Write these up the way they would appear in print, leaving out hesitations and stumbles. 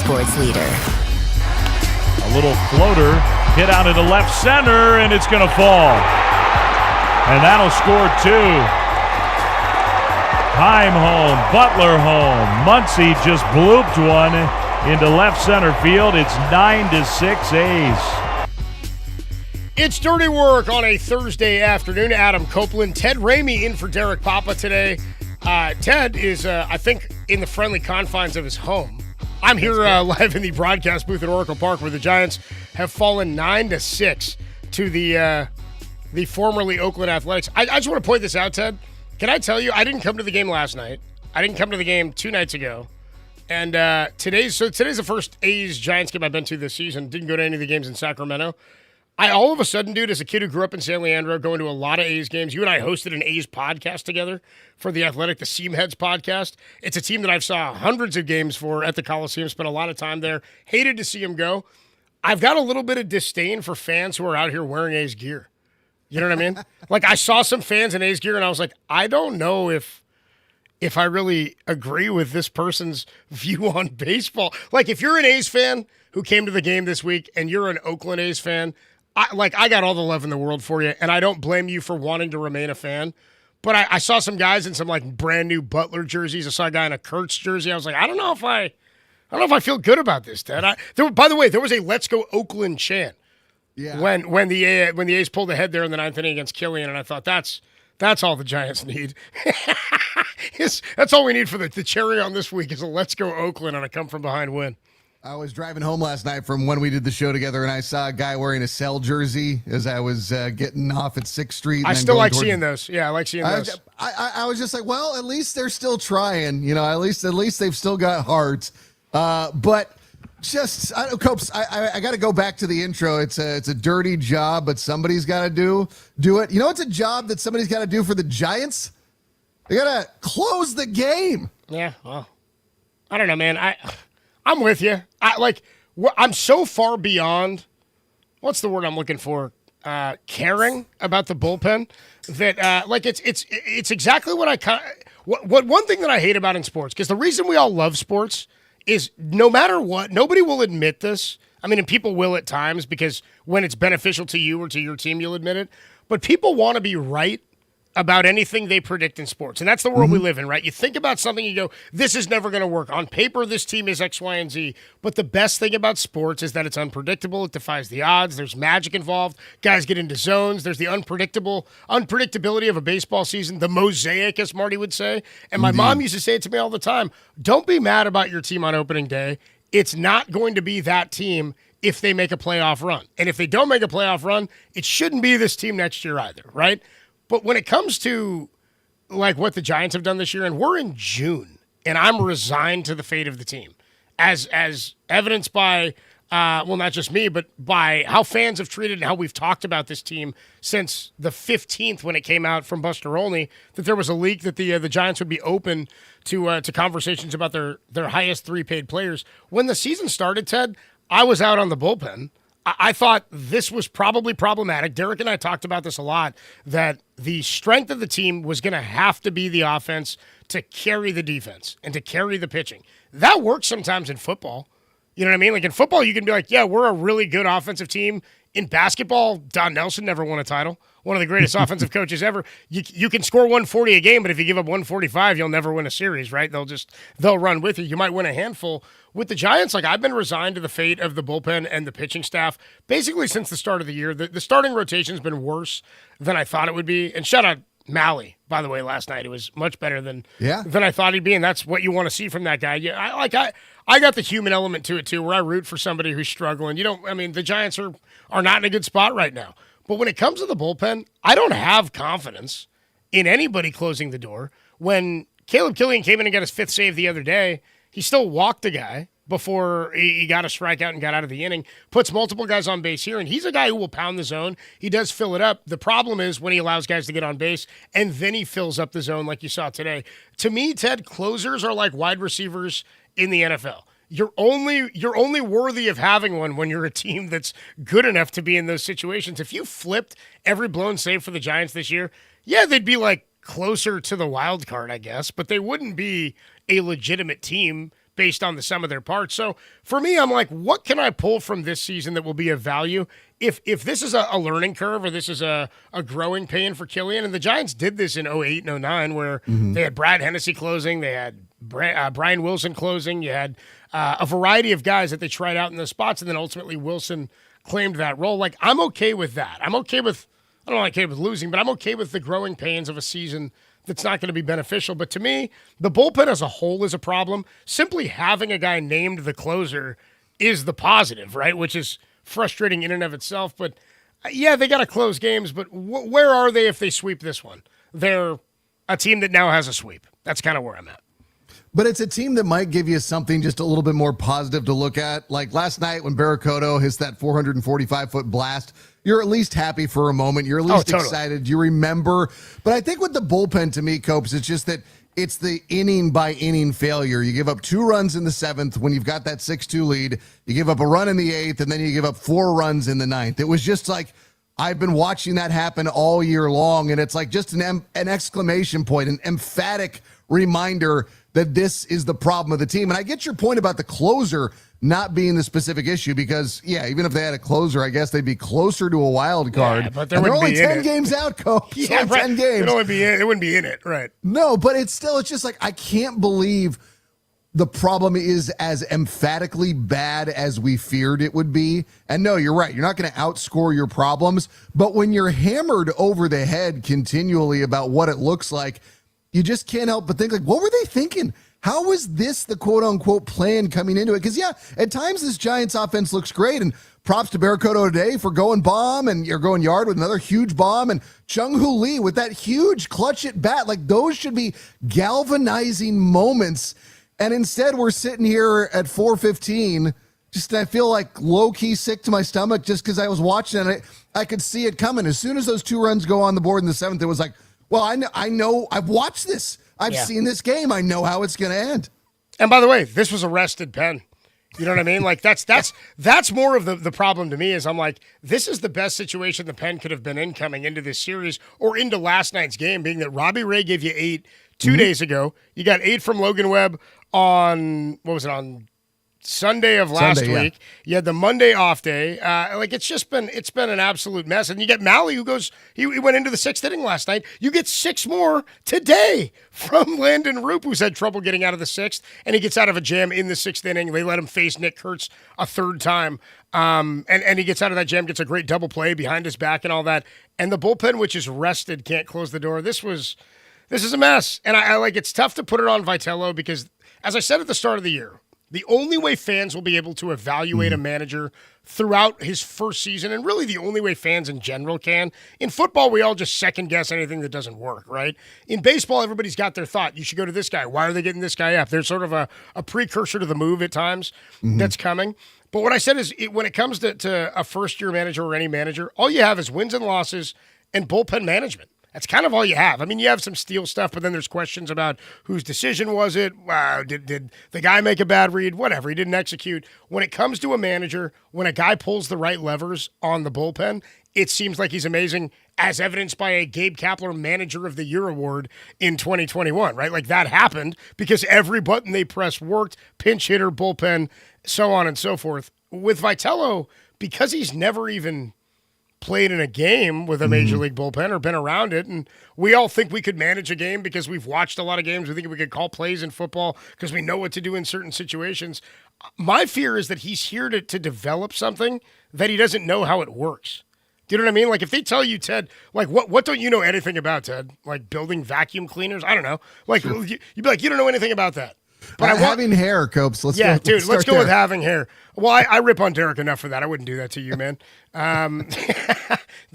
sports leader. A little floater hit out into left center, and it's going to fall. And that'll score two. Heim home, Butler home. Muncy just blooped one into left center field. It's 9-6 A's. It's Dirty Work on a Thursday afternoon. Adam Copeland, Ted Ramey in for Derek Papa today. Ted is, I think, in the friendly confines of his home. I'm here live in the broadcast booth at Oracle Park, where the Giants have fallen 9-6 to the formerly Oakland Athletics. I just want to point this out, Ted. Can I tell you, I didn't come to the game last night. I didn't come to the game 2 nights ago. And today's the first A's-Giants game I've been to this season. Didn't go to any of the games in Sacramento. I all of a sudden, dude, as a kid who grew up in San Leandro, going to a lot of A's games, you and I hosted an A's podcast together for The Athletic, the Seamheads podcast. It's a team that I've saw hundreds of games for at the Coliseum, spent a lot of time there. Hated to see them go. I've got a little bit of disdain for fans who are out here wearing A's gear. You know what I mean? Like, I saw some fans in A's gear, and I was like, I don't know if I really agree with this person's view on baseball. Like, if you're an A's fan who came to the game this week and you're an Oakland A's fan, I got all the love in the world for you, and I don't blame you for wanting to remain a fan. But I saw some guys in some like brand new Butler jerseys. I saw a guy in a Kurtz jersey. I was like, I don't know if I feel good about this, Ted. By the way, there was a "Let's Go Oakland" chant. Yeah. When the A's pulled ahead there in the 9th inning against Killian, and I thought that's all the Giants need. That's all we need for the cherry on this week is a "Let's Go Oakland" and a come from behind win. I was driving home last night from when we did the show together, and I saw a guy wearing a Cell jersey as I was getting off at 6th Street. I still like seeing those. Yeah, I like seeing those. I was just like, well, at least they're still trying. You know, at least they've still got heart. But just, Copes, I got to go back to the intro. It's a dirty job, but somebody's got to do it. You know, it's a job that somebody's got to do for the Giants. They got to close the game. Yeah, well, I don't know, man. I'm with you. I'm so far beyond, what's the word I'm looking for? Caring about the bullpen that it's exactly what what one thing that I hate about in sports, because the reason we all love sports is no matter what, nobody will admit this. I mean, and people will at times, because when it's beneficial to you or to your team, you'll admit it. But people want to be right about anything they predict in sports. And that's the world we live in, right? You think about something, you go, this is never going to work. On paper, this team is X, Y, and Z. But the best thing about sports is that it's unpredictable. It defies the odds. There's magic involved. Guys get into zones. There's the unpredictability of a baseball season, the mosaic, as Marty would say. And my mom used to say it to me all the time. Don't be mad about your team on opening day. It's not going to be that team if they make a playoff run. And if they don't make a playoff run, it shouldn't be this team next year either, right? But when it comes to like what the Giants have done this year, and we're in June, and I'm resigned to the fate of the team, as evidenced by, not just me, but by how fans have treated and how we've talked about this team since the 15th when it came out from Buster Olney that there was a leak that the Giants would be open to conversations about their highest 3 paid players. When the season started, Ted, I was out on the bullpen. I thought this was probably problematic. Derek and I talked about this a lot, that the strength of the team was going to have to be the offense to carry the defense and to carry the pitching. That works sometimes in football. You know what I mean? Like in football, you can be like, yeah, we're a really good offensive team. In basketball, Don Nelson never won a title. One of the greatest offensive coaches ever. You can score 140 a game, but if you give up 145, you'll never win a series, right? They'll run with you. You might win a handful. With the Giants, like I've been resigned to the fate of the bullpen and the pitching staff basically since the start of the year. The starting rotation has been worse than I thought it would be. And shout out Malley, by the way, last night. It was much better than I thought he'd be, and that's what you want to see from that guy. Yeah, I got the human element to it too, where I root for somebody who's struggling. The Giants are not in a good spot right now. But when it comes to the bullpen, I don't have confidence in anybody closing the door. When Caleb Killian came in and got his 5th save the other day, he still walked a guy before he got a strikeout and got out of the inning, puts multiple guys on base here, and he's a guy who will pound the zone. He does fill it up. The problem is when he allows guys to get on base, and then he fills up the zone like you saw today. To me, Ted, closers are like wide receivers in the NFL. You're only worthy of having one when you're a team that's good enough to be in those situations. If you flipped every blown save for the Giants this year, yeah, they'd be like closer to the wild card, I guess, but they wouldn't be a legitimate team based on the sum of their parts. So for me, I'm like, what can I pull from this season that will be of value? If this is a learning curve or this is a growing pain for Killian, and the Giants did this in 08 and 09 where they had Brad Hennessy closing, they had Brian Wilson closing, you had a variety of guys that they tried out in the spots, and then ultimately Wilson claimed that role. Like, I'm okay with that. I'm okay with, I don't like okay with losing, but I'm okay with the growing pains of a season that's not going to be beneficial. But to me, the bullpen as a whole is a problem. Simply having a guy named the closer is the positive, right? Which is frustrating in and of itself. But yeah, they got to close games, but where are they if they sweep this one? They're a team that now has a sweep. That's kind of where I'm at. But it's a team that might give you something just a little bit more positive to look at. Like last night when Barracoto hits that 445-foot blast, you're at least happy for a moment. You're at least excited. You remember. But I think with the bullpen, to me, Copes, it's just that it's the inning-by-inning failure. You give up 2 runs in the 7th when you've got that 6-2 lead. You give up a run in the 8th, and then you give up 4 runs in the 9th. It was just like, I've been watching that happen all year long, and it's like just an exclamation point, an emphatic reminder that this is the problem of the team. And I get your point about the closer not being the specific issue because, yeah, even if they had a closer, I guess they'd be closer to a wild card. Yeah, but they're only 10 games out, Coach. Yeah, right. 10 games. It wouldn't be in it, right? No, but it's just like, I can't believe the problem is as emphatically bad as we feared it would be. And no, you're right. You're not going to outscore your problems. But when you're hammered over the head continually about what it looks like, you just can't help but think, like, what were they thinking? How was this the quote-unquote plan coming into it? Because, yeah, at times this Giants offense looks great, and props to Barracoto today for going bomb, and you're going yard with another huge bomb, and Chung-Hoo Lee with that huge clutch at bat. Like, those should be galvanizing moments. And instead, we're sitting here at 4:15. Just, I feel like low-key sick to my stomach just because I was watching it. And I could see it coming. As soon as those 2 runs go on the board in the 7th, it was like, well, I know, I've watched this. I've seen this game. I know how it's going to end. And by the way, this was a rested Penn. You know what I mean? Like that's more of the problem to me is I'm like, this is the best situation the Penn could have been in coming into this series or into last night's game, being that Robbie Ray gave you 8 2 days ago. You got 8 from Logan Webb on, what was it, on Sunday of last week. Yeah. You had the Monday off day. It's been an absolute mess. And you get Malley, who goes, he went into the 6th inning last night. You get 6 more today from Landon Roop, who's had trouble getting out of the 6th, and he gets out of a jam in the 6th inning. They let him face Nick Kurtz a 3rd time. And he gets out of that jam, gets a great double play behind his back and all that. And the bullpen, which is rested, can't close the door. This is a mess. And I like, it's tough to put it on Vitello because, as I said at the start of the year, the only way fans will be able to evaluate a manager throughout his first season, and really the only way fans in general can. In football, we all just second guess anything that doesn't work, right? In baseball, everybody's got their thought. You should go to this guy. Why are they getting this guy up? There's sort of a precursor to the move at times that's coming. But what I said is when it comes to a first-year manager or any manager, all you have is wins and losses and bullpen management. That's kind of all you have. I mean, you have some steel stuff, but then there's questions about whose decision was it? Did the guy make a bad read? Whatever. He didn't execute. When it comes to a manager, when a guy pulls the right levers on the bullpen, it seems like he's amazing, as evidenced by a Gabe Kapler Manager of the Year award in 2021, right? Like that happened because every button they pressed worked, pinch hitter, bullpen, so on and so forth. With Vitello, because he's never even played in a game with a major league bullpen or been around it, and we all think we could manage a game because we've watched a lot of games. We think we could call plays in football because we know what to do in certain situations. My fear is that he's here to develop something that he doesn't know how it works. Do you know what I mean? Like if they tell you, Ted, like what don't you know anything about, Ted? Like building vacuum cleaners? I don't know. Like you'd be like, you don't know anything about that. But having hair, Copes. Let's go with having hair. Well, I rip on Derek enough for that. I wouldn't do that to you, man. I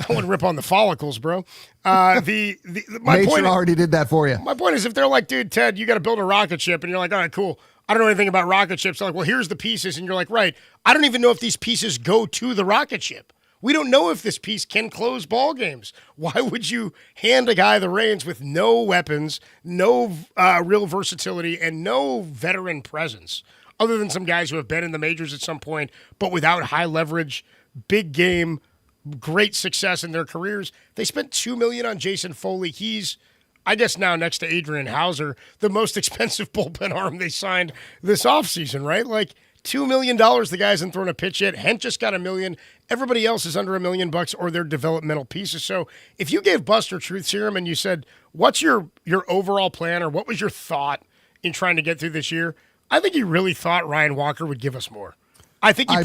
wouldn't rip on the follicles, bro. My point already did that for you. My point is, if they're like, dude, Ted, you got to build a rocket ship, and you're like, all right, cool. I don't know anything about rocket ships. They're like, well, here's the pieces, and you're like, right. I don't even know if these pieces go to the rocket ship. We don't know if this piece can close ball games. Why would you hand a guy the reins with no weapons, no real versatility, and no veteran presence, other than some guys who have been in the majors at some point, but without high leverage, big game, great success in their careers? They spent $2 million on Jason Foley. He's I guess now next to Adrian Hauser, the most expensive bullpen arm they signed this offseason, right? Like $2 million, the guy hasn't thrown a pitch yet. Hent just got $1 million. Everybody else is under $1 million or they're developmental pieces. So if you gave Buster truth serum and you said, what's your overall plan or what was your thought in trying to get through this year? I think he really thought Ryan Walker would give us more. I think he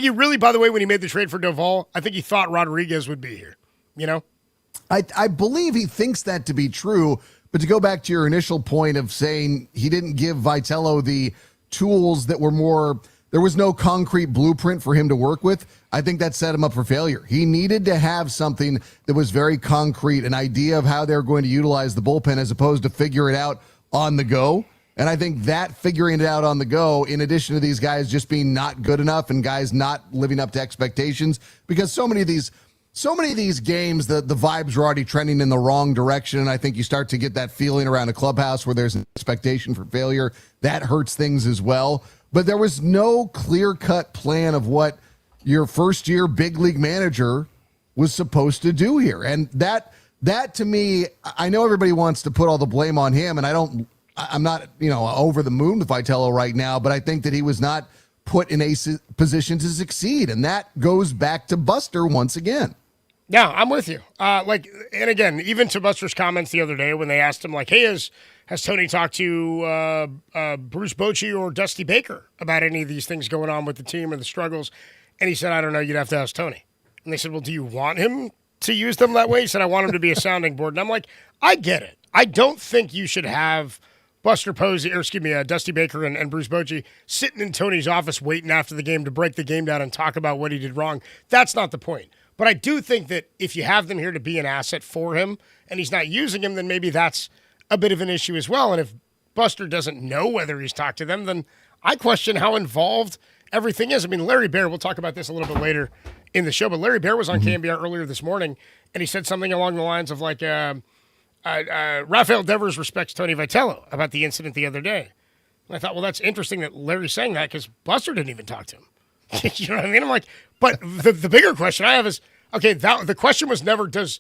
really, by the way, when he made the trade for Doval, I think he thought Rodriguez would be here, you know? I believe he thinks that to be true, but to go back to your initial point of saying he didn't give Vitello the tools that were more, there was no concrete blueprint for him to work with, I think that set him up for failure. He needed to have something that was very concrete, an idea of how they're going to utilize the bullpen as opposed to figure it out on the go. And I think that figuring it out on the go, in addition to these guys just being not good enough and guys not living up to expectations, because so many of these games, the vibes are already trending in the wrong direction. And I think you start to get that feeling around a clubhouse where there's an expectation for failure. That hurts things as well. But there was no clear-cut plan of what your first-year big league manager was supposed to do here. And that to me, I know everybody wants to put all the blame on him, and I'm not, over the moon with Vitello right now, but I think that he was not put in a position to succeed. And that goes back to Buster once again. Yeah, I'm with you. And again, even to Buster's comments the other day when they asked him, like, hey, has Tony talked to Bruce Bochy or Dusty Baker about any of these things going on with the team or the struggles? And he said, I don't know, you'd have to ask Tony. And they said, well, do you want him to use them that way? He said, I want him to be a sounding board. And I'm like, I get it. I don't think you should have Dusty Baker and Bruce Bochy sitting in Tony's office waiting after the game to break the game down and talk about what he did wrong. That's not the point. But I do think that if you have them here to be an asset for him and he's not using him, then maybe that's a bit of an issue as well. And if Buster doesn't know whether he's talked to them, then I question how involved everything is. I mean, Larry Baer, we'll talk about this a little bit later in the show, but Larry Baer was on KMBR earlier this morning, and he said something along the lines of like, Rafael Devers respects Tony Vitello about the incident the other day. And I thought, well, that's interesting that Larry's saying that because Buster didn't even talk to him. You know what I mean? I'm like, but the bigger question I have is, okay, the question was never does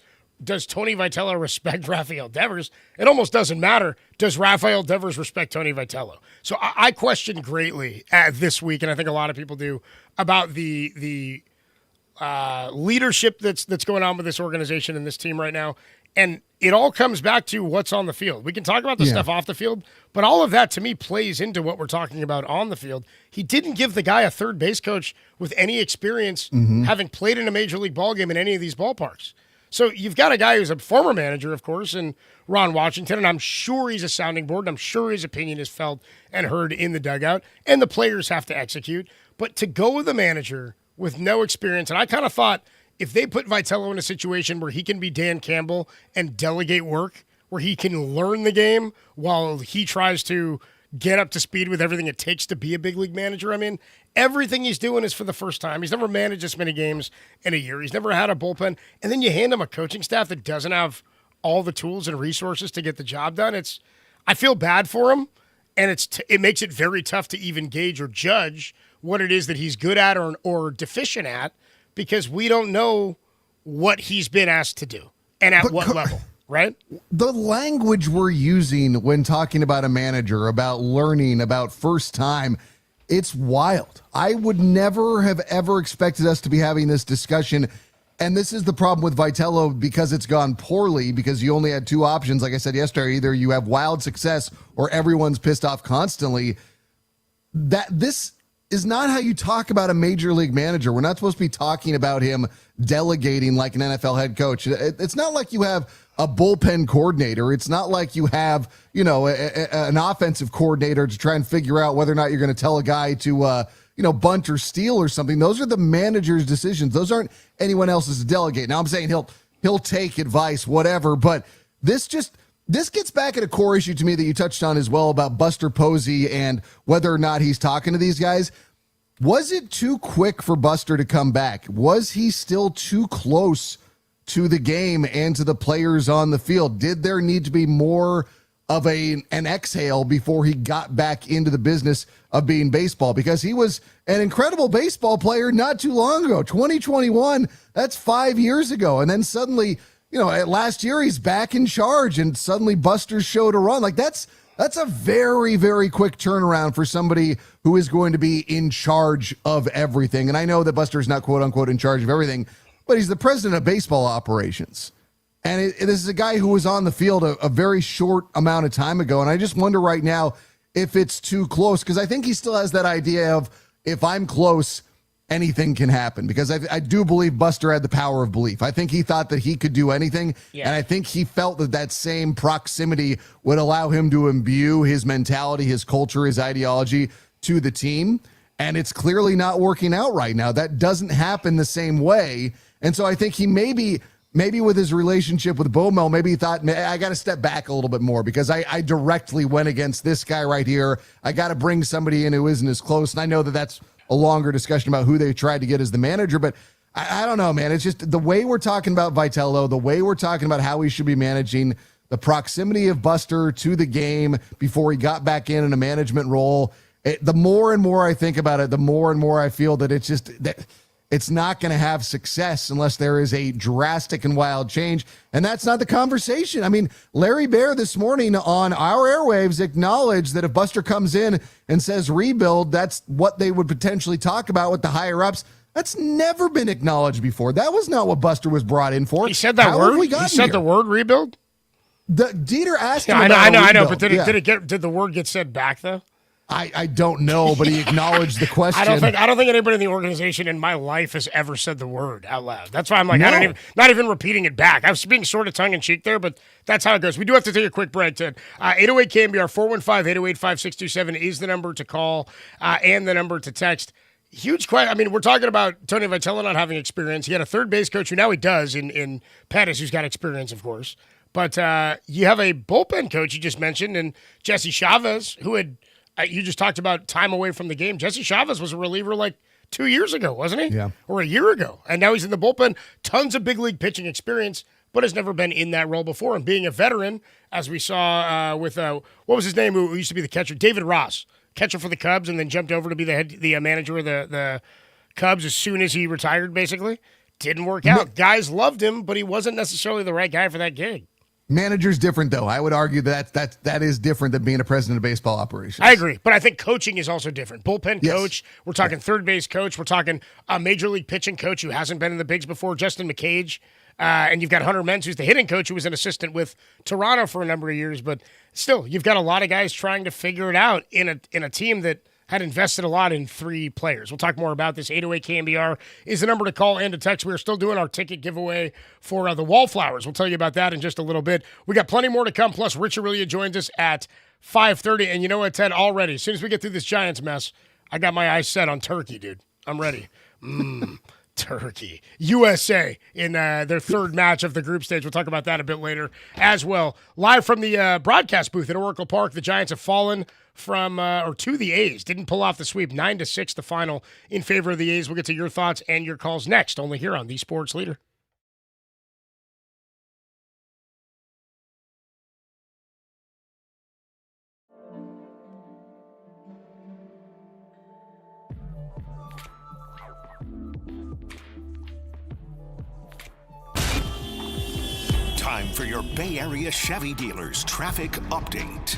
Tony Vitello respect Rafael Devers? It almost doesn't matter. Does Rafael Devers respect Tony Vitello? So I question greatly this week, and I think a lot of people do, about the leadership that's going on with this organization and this team right now. And it all comes back to what's on the field. We can talk about the stuff off the field, but all of that to me plays into what we're talking about on the field. He didn't give the guy a third base coach with any experience having played in a major league ballgame in any of these ballparks. So you've got a guy who's a former manager, of course, and Ron Washington, and I'm sure he's a sounding board, and I'm sure his opinion is felt and heard in the dugout, and the players have to execute. But to go with a manager with no experience, and I kind of thought if they put Vitello in a situation where he can be Dan Campbell and delegate work, where he can learn the game while he tries to get up to speed with everything it takes to be a big league manager. I mean, everything he's doing is for the first time. He's never managed this many games in a year. He's never had a bullpen. And then you hand him a coaching staff that doesn't have all the tools and resources to get the job done. I feel bad for him, and it makes it very tough to even gauge or judge what it is that he's good at or deficient at, because we don't know what he's been asked to do and at what level, right? The language we're using when talking about a manager, about learning, about first time, it's wild. I would never have ever expected us to be having this discussion. And this is the problem with Vitello because it's gone poorly, because you only had two options. Like I said yesterday, either you have wild success or everyone's pissed off constantly. This is not how you talk about a major league manager. We're not supposed to be talking about him delegating like an NFL head coach. It's not like you have a bullpen coordinator. It's not like you have, an offensive coordinator to try and figure out whether or not you're going to tell a guy to, bunt or steal or something. Those are the manager's decisions. Those aren't anyone else's to delegate. Now I'm saying he'll take advice, whatever, but this gets back at a core issue to me that you touched on as well about Buster Posey and whether or not he's talking to these guys. Was it too quick for Buster to come back? Was he still too close to the game and to the players on the field? Did there need to be more of an exhale before he got back into the business of being baseball? Because he was an incredible baseball player not too long ago. 2021, that's 5 years ago. And then suddenly last year he's back in charge and suddenly Buster's show to run. Like that's a very, very quick turnaround for somebody who is going to be in charge of everything. And I know that Buster's not quote unquote in charge of everything, but he's the president of baseball operations. And this is a guy who was on the field a very short amount of time ago. And I just wonder right now if it's too close, because I think he still has that idea of if I'm close, anything can happen, because I do believe Buster had the power of belief. I think he thought that he could do anything. Yeah. And I think he felt that same proximity would allow him to imbue his mentality, his culture, his ideology to the team. And it's clearly not working out right now. That doesn't happen the same way. And so I think he maybe with his relationship with Bomel, maybe he thought, I got to step back a little bit more because I directly went against this guy right here. I got to bring somebody in who isn't as close. And I know that that's a longer discussion about who they tried to get as the manager, but I don't know, man. It's just the way we're talking about Vitello, the way we're talking about how he should be managing, the proximity of Buster to the game before he got back in a management role. The more and more I think about it, the more and more I feel that it's just that it's not going to have success unless there is a drastic and wild change. And that's not the conversation. I mean, Larry Baer this morning on our airwaves acknowledged that if Buster comes in and says rebuild, that's what they would potentially talk about with the higher ups. That's never been acknowledged before. That was not what Buster was brought in for. He said that word? He said the word rebuild? Dieter asked him I know, but did the word get said back, though? I don't know, but he acknowledged the question. I don't think anybody in the organization in my life has ever said the word out loud. That's why I'm like, no. Not even repeating it back. I was being sort of tongue-in-cheek there, but that's how it goes. We do have to take a quick break, Ted. 808 KMBR 415-808-5627 is the number to call and the number to text. Huge question. I mean, we're talking about Tony Vitello not having experience. He had a third base coach who now he does in Pettis, who's got experience, of course. But you have a bullpen coach you just mentioned, and Jesse Chavez, who had you just talked about time away from the game. Jesse Chavez was a reliever like 2 years ago, wasn't he? Yeah. Or a year ago. And now he's in the bullpen. Tons of big league pitching experience, but has never been in that role before. And being a veteran, as we saw with, what was his name, who used to be the catcher? David Ross, catcher for the Cubs, and then jumped over to be the manager of the Cubs as soon as he retired, basically. Didn't work out. Guys loved him, but he wasn't necessarily the right guy for that gig. Manager's different, though. I would argue that is different than being a president of baseball operations. I agree, but I think coaching is also different. Bullpen coach, we're talking third base coach, we're talking a major league pitching coach who hasn't been in the bigs before, Justin McCage, and you've got Hunter Mentz, who's the hitting coach, who was an assistant with Toronto for a number of years, but still, you've got a lot of guys trying to figure it out in a team that had invested a lot in three players. We'll talk more about this. 808 KMBR is the number to call and to text. We are still doing our ticket giveaway for the Wallflowers. We'll tell you about that in just a little bit. We got plenty more to come. Plus, Rich Aurelia joins us at 5:30. And you know what, Ted? Already, as soon as we get through this Giants mess, I got my eyes set on turkey, dude. I'm ready. Turkey. USA in their third match of the group stage. We'll talk about that a bit later as well. Live from the broadcast booth at Oracle Park, the Giants have fallen to the A's. Didn't pull off the sweep. 9-6 the final in favor of the A's. We'll get to your thoughts and your calls next, only here on The Sports Leader. Time for your Bay Area Chevy dealers traffic update.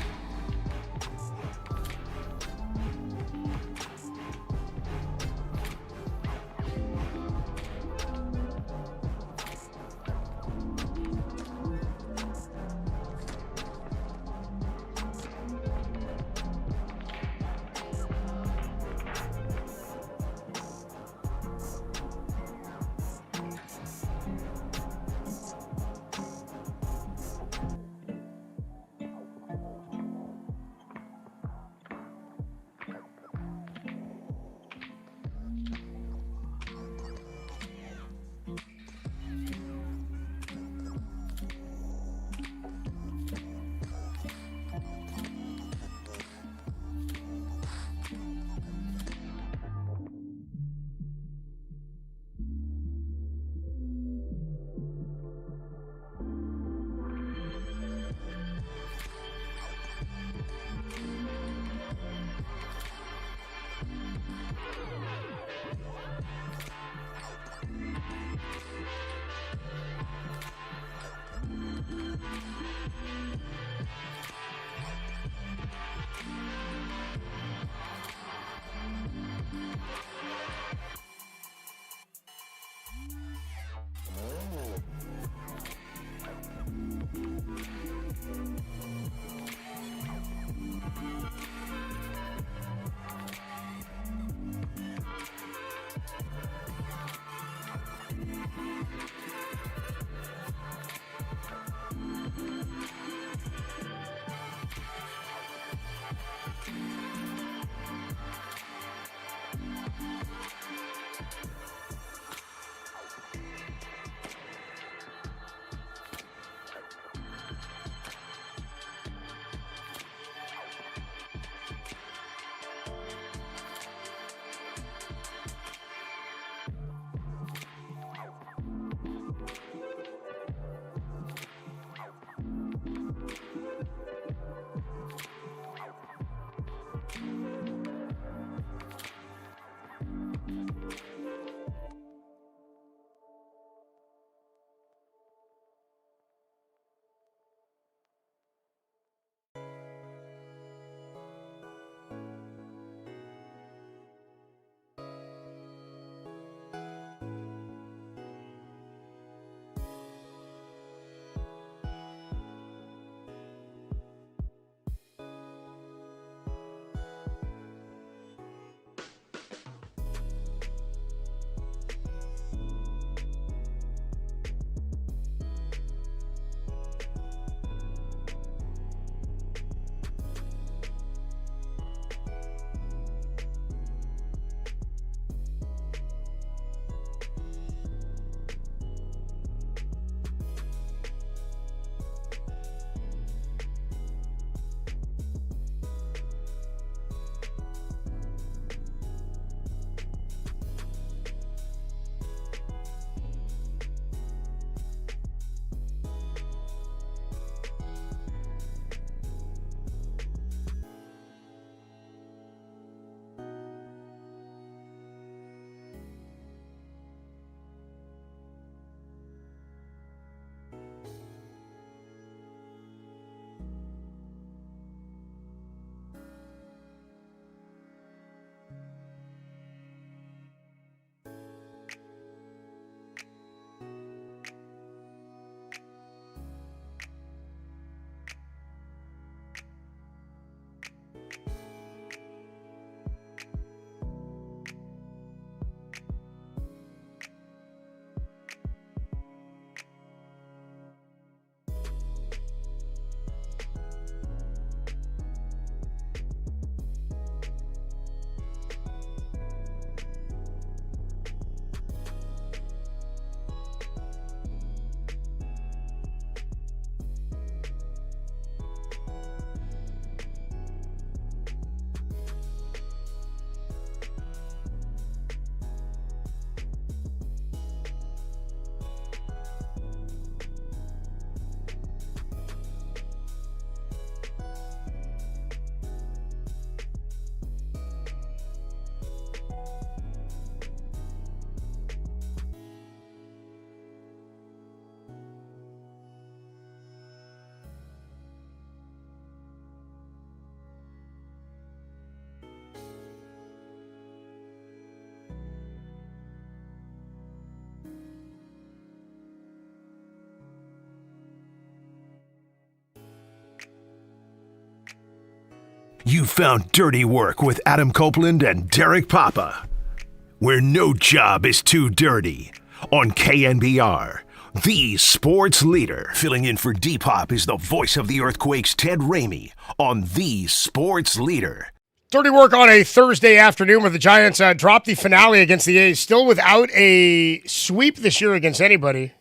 You found Dirty Work with Adam Copeland and Derek Papa, where no job is too dirty. On KNBR, the sports leader. Filling in for Depop is the voice of the Earthquakes, Ted Ramey, on the sports leader. Dirty Work on a Thursday afternoon where the Giants dropped the finale against the A's, still without a sweep this year against anybody,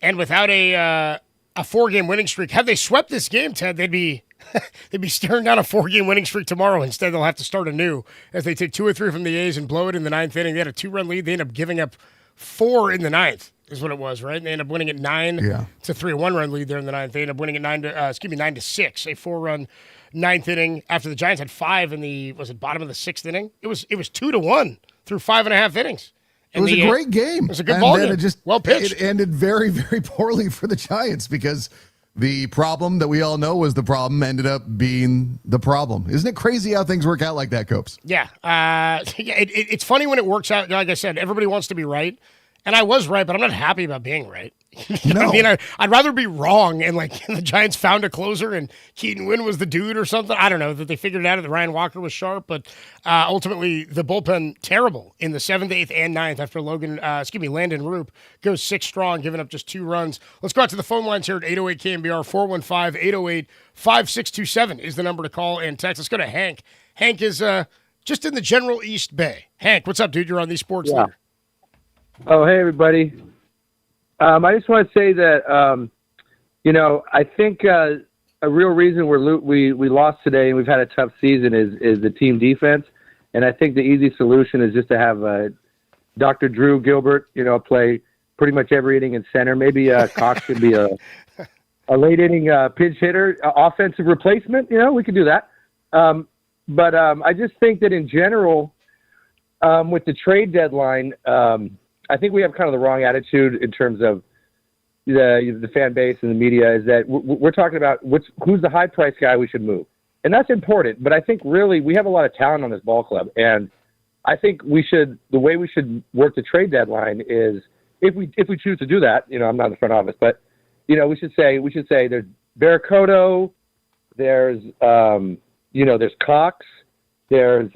and without a 4-game winning streak. Had they swept this game, Ted, they'd be staring down a 4-game winning streak tomorrow. Instead, they'll have to start anew as they take 2 or 3 from the A's and blow it in the ninth inning. They had a 2-run lead. They ended up giving up 4 in the ninth, is what it was, right? And they ended up winning it 9-3, a 1-run lead there in the ninth. They ended up winning it 9-6, a 4-run ninth inning after the Giants had 5 in the bottom of the 6th inning. It was 2-1 through 5.5 innings. It was a great game. It was a good ball game. Well pitched. It ended very, very poorly for the Giants because the problem that we all know was the problem ended up being the problem. Isn't it crazy how things work out like that, Copes? Yeah. It's funny when it works out. Like I said, everybody wants to be right. And I was right, but I'm not happy about being right. You know what I mean? I'd rather be wrong and the Giants found a closer and Keaton Wynn was the dude or something. I don't know, that they figured it out that Ryan Walker was sharp, but ultimately the bullpen terrible in the 7th, 8th, and 9th after Landon Roop goes 6 strong, giving up just 2 runs. Let's go out to the phone lines here at 808 KNBR 415-808-5627 is the number to call and text. Let's go to Hank. Hank is just in the general East Bay. Hank, what's up, dude? You're on the Sports Leader. Oh, hey, everybody. I just want to say that, I think a real reason we lost today and we've had a tough season is the team defense. And I think the easy solution is just to have Dr. Drew Gilbert, play pretty much every inning in center. Maybe Cox could be a late inning pinch hitter, offensive replacement. We could do that. But I just think that in general, with the trade deadline, I think we have kind of the wrong attitude in terms of the fan base and the media. Is that we're talking about who's the high price guy we should move, and that's important. But I think really we have a lot of talent on this ball club, and I think the way we should work the trade deadline is if we choose to do that. I'm not in the front office, but we should say there's Barracoto, there's there's Cox, there's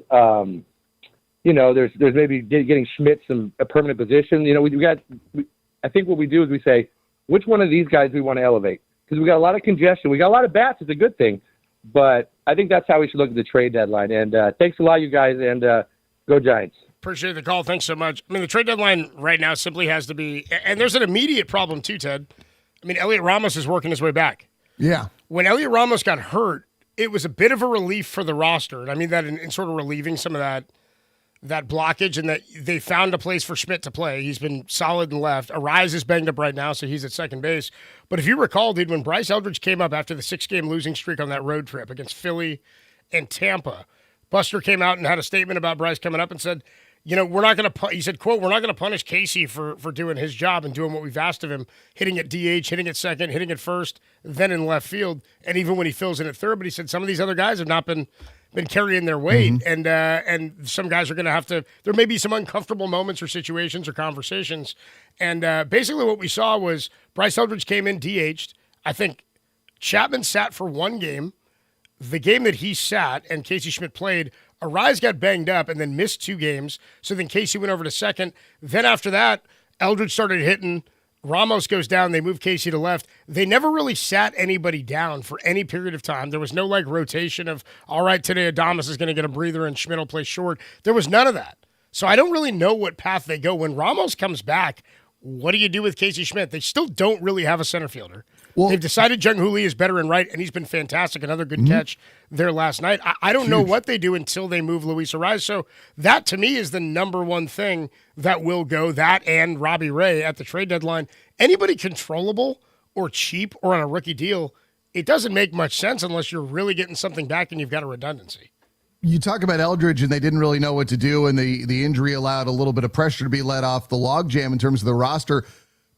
there's maybe getting Schmidt a permanent position. I think what we do is we say which one of these guys we want to elevate, because we got a lot of congestion, we got a lot of bats. It's a good thing, but I think that's how we should look at the trade deadline. And thanks a lot, you guys, and go Giants. Appreciate the call. Thanks so much. I mean, the trade deadline right now simply has to be, and there's an immediate problem too, Ted. I mean, Elliot Ramos is working his way back. Yeah. When Elliot Ramos got hurt, it was a bit of a relief for the roster. And I mean that in sort of relieving some of that blockage, and that they found a place for Schmidt to play. He's been solid in left. Arise is banged up right now, so he's at second base. But if you recall, dude, when Bryce Eldridge came up after the 6-game losing streak on that road trip against Philly and Tampa, Buster came out and had a statement about Bryce coming up and said, we're not going to, he said, quote, we're not going to punish Casey for doing his job and doing what we've asked of him, hitting at DH, hitting at second, hitting at first, then in left field, and even when he fills in at third. But he said some of these other guys have not been carrying their weight, and some guys are going to have to, there may be some uncomfortable moments or situations or conversations. And basically what we saw was Bryce Eldridge came in DH'd. I think Chapman sat for one game. The game that he sat and Casey Schmidt played, Arise got banged up and then missed 2 games. So then Casey went over to second. Then after that, Eldridge started hitting. Ramos goes down. They move Casey to left. They never really sat anybody down for any period of time. There was no rotation of, all right, today Adames is going to get a breather and Schmidt will play short. There was none of that. So I don't really know what path they go. When Ramos comes back, what do you do with Casey Schmidt? They still don't really have a center fielder. Well, they've decided Jung Hoo Lee is better in right, and he's been fantastic. Another good catch there last night. I don't know what they do until they move Luis Arise. So that, to me, is the number one thing that will go, that and Robbie Ray at the trade deadline. Anybody controllable or cheap or on a rookie deal, it doesn't make much sense unless you're really getting something back and you've got a redundancy. You talk about Eldridge, and they didn't really know what to do, and the injury allowed a little bit of pressure to be let off the logjam in terms of the roster.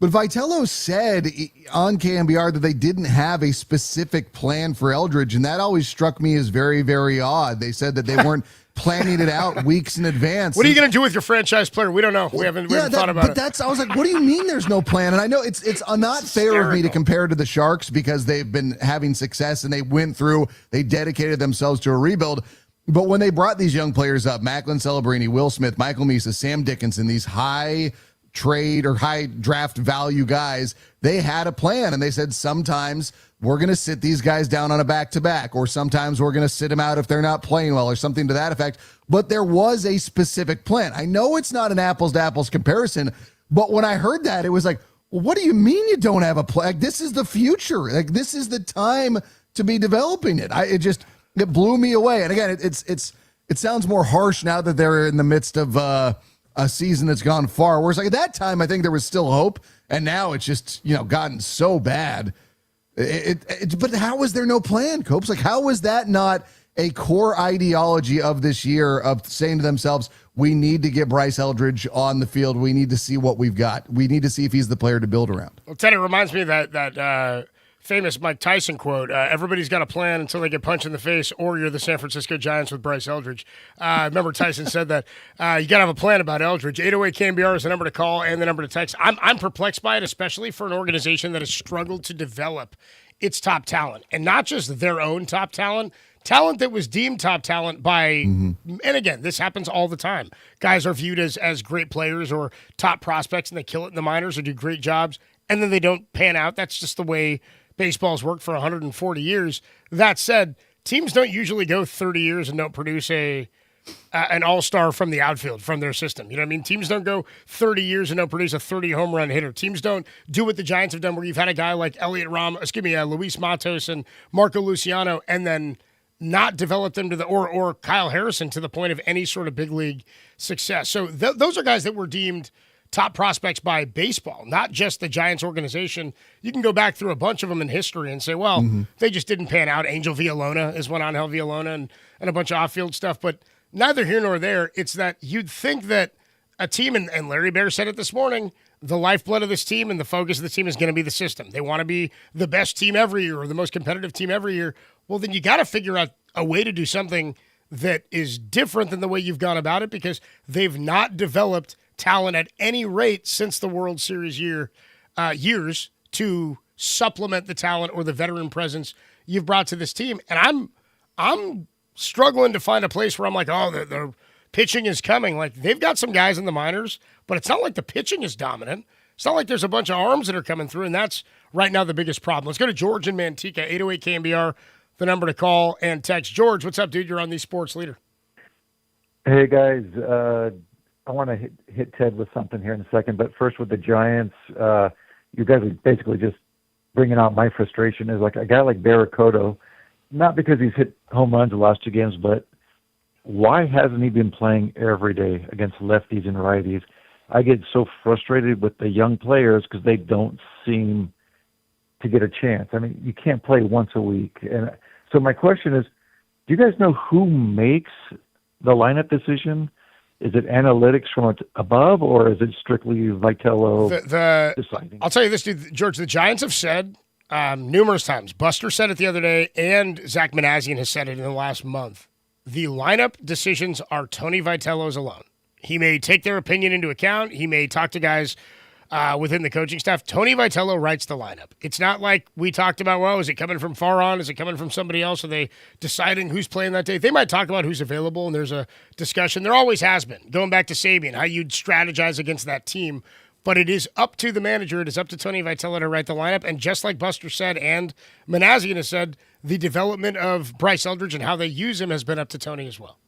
But Vitello said on KMBR that they didn't have a specific plan for Eldridge, and that always struck me as very, very odd. They said that they weren't planning it out weeks in advance. What are you going to do with your franchise player? We don't know. We haven't thought about it. I was like, what do you mean there's no plan? And I know it's not fair of me to compare to the Sharks because they've been having success and they dedicated themselves to a rebuild. But when they brought these young players up, Macklin Celebrini, Will Smith, Michael Misa, Sam Dickinson, these high trade or high draft value guys, they had a plan, and they said sometimes we're going to sit these guys down on a back-to-back, or sometimes we're going to sit them out if they're not playing well, or something to that effect. But there was a specific plan. I know it's not an apples-to-apples comparison, but when I heard that, it was like, well, what do you mean you don't have a plan? Like, this is the future. Like, this is the time to be developing it. It blew me away. And again, it sounds more harsh now that they're in the midst of a season that's gone far. Whereas at that time, I think there was still hope, and now it's just gotten so bad. But how is there no plan, Copes? Like, how is that not a core ideology of this year of saying to themselves, we need to get Bryce Eldridge on the field. We need to see what we've got. We need to see if he's the player to build around. Well, Ted, it reminds me of that famous Mike Tyson quote, everybody's got a plan until they get punched in the face, or you're the San Francisco Giants with Bryce Eldridge. I remember Tyson said that. You got to have a plan about Eldridge. 808 KMBR is the number to call and the number to text. I'm perplexed by it, especially for an organization that has struggled to develop its top talent, and not just their own top talent that was deemed top talent by, and again, this happens all the time. Guys are viewed as great players or top prospects, and they kill it in the minors or do great jobs, and then they don't pan out. That's just the way baseball's worked for 140 years. That said, teams don't usually go 30 years and don't produce a an all-star from the outfield, from their system. You know what I mean? Teams don't go 30 years and don't produce a 30-home run hitter. Teams don't do what the Giants have done, where you've had a guy like Luis Matos and Marco Luciano, and then not develop them to or Kyle Harrison to the point of any sort of big league success. So those are guys that were deemed top prospects by baseball, not just the Giants organization. You can go back through a bunch of them in history and say, well, they just didn't pan out. Angel Villalona is one, Angel Villalona, and a bunch of off-field stuff. But neither here nor there. It's that you'd think that a team, and Larry Bear said it this morning, the lifeblood of this team and the focus of the team is going to be the system. They want to be the best team every year or the most competitive team every year. Well, then you got to figure out a way to do something that is different than the way you've gone about it, because they've not developed talent at any rate since the World Series years to supplement the talent or the veteran presence you've brought to this team. And I'm struggling to find a place where I'm like, oh, the pitching is coming. Like, they've got some guys in the minors, but it's not like the pitching is dominant. It's not like there's a bunch of arms that are coming through, and that's right now the biggest problem. Let's go to George in Manteca, 808 KMBR, the number to call and text. George, what's up, dude? You're on the Sports Leader. Hey, guys. I want to hit Ted with something here in a second, but first with the Giants, you guys are basically just bringing out my frustration. Is like a guy like Barracoto, not because he's hit home runs the last 2 games, but why hasn't he been playing every day against lefties and righties? I get so frustrated with the young players because they don't seem to get a chance. I mean, you can't play once a week. And so my question is, do you guys know who makes the lineup decision? Is it analytics from above, or is it strictly Vitello deciding? I'll tell you this, dude, George, the Giants have said numerous times, Buster said it the other day, and Zach Manassian has said it in the last month, the lineup decisions are Tony Vitello's alone. He may take their opinion into account. He may talk to guys within the coaching staff. Tony Vitello writes the lineup. It's not like we talked about, well, is it coming from Farhan? Is it coming from somebody else? Are they deciding who's playing that day? They might talk about who's available, and there's a discussion. There always has been, going back to Sabian, how you'd strategize against that team. But it is up to the manager. It is up to Tony Vitello to write the lineup. And just like Buster said and Manassian has said, the development of Bryce Eldridge and how they use him has been up to Tony as well.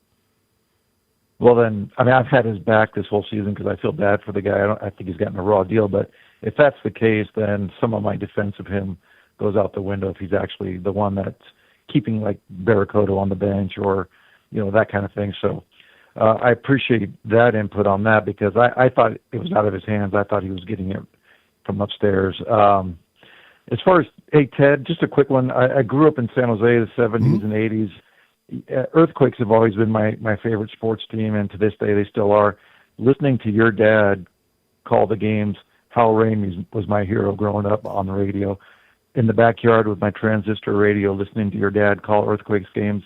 Well, then, I mean, I've had his back this whole season because I feel bad for the guy. I think he's gotten a raw deal. But if that's the case, then some of my defense of him goes out the window if he's actually the one that's keeping, like, Barracoto on the bench or, that kind of thing. So I appreciate that input on that because I thought it was out of his hands. I thought he was getting it from upstairs. As far as, hey, Ted, just a quick one. I grew up in San Jose, the 70s and 80s. Earthquakes have always been my favorite sports team, and to this day they still are. Listening to your dad call the games, Hal Ramey was my hero growing up on the radio. In the backyard with my transistor radio, listening to your dad call Earthquakes games,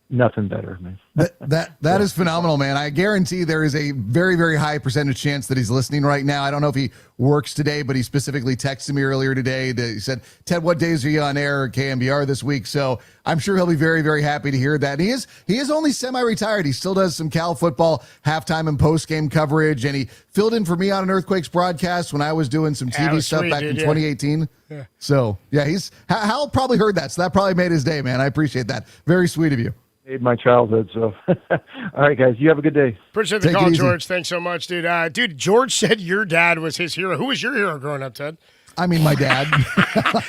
nothing better, man. That is phenomenal, man. I guarantee there is a very, very high percentage chance that he's listening right now. I don't know if he works today, but he specifically texted me earlier today that he said, Ted, what days are you on air at KMBR this week? So I'm sure he'll be very, very happy to hear that. He is only semi-retired. He still does some Cal football halftime and post-game coverage, and he filled in for me on an Earthquakes broadcast when I was doing some TV stuff back in 2018. Yeah. So, yeah, Hal probably heard that, so that probably made his day, man. I appreciate that. Very sweet of you. Made my childhood, so. All right, guys, you have a good day. Appreciate the call, George. Thanks so much, dude. Dude, George said your dad was his hero. Who was your hero growing up, Ted? I mean, my dad.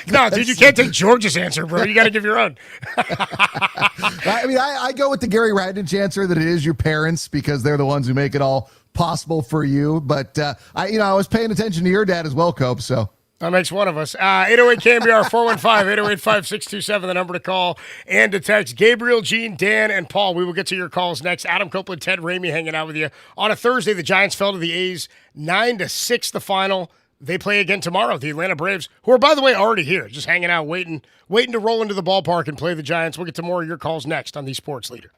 No, dude, you can't take George's answer, bro. You got to give your own. I mean, I go with the Gary Radnich answer that it is your parents because they're the ones who make it all possible for you. But, I was paying attention to your dad as well, Cope, so. That makes one of us. 808 KMBR 415-808-5627, the number to call and to text. Gabriel, Gene, Dan, and Paul. We will get to your calls next. Adam Copeland, Ted Ramey hanging out with you. On a Thursday, the Giants fell to the A's 9-6 the final. They play again tomorrow, the Atlanta Braves, who are, by the way, already here, just hanging out, waiting to roll into the ballpark and play the Giants. We'll get to more of your calls next on the Sports Leader.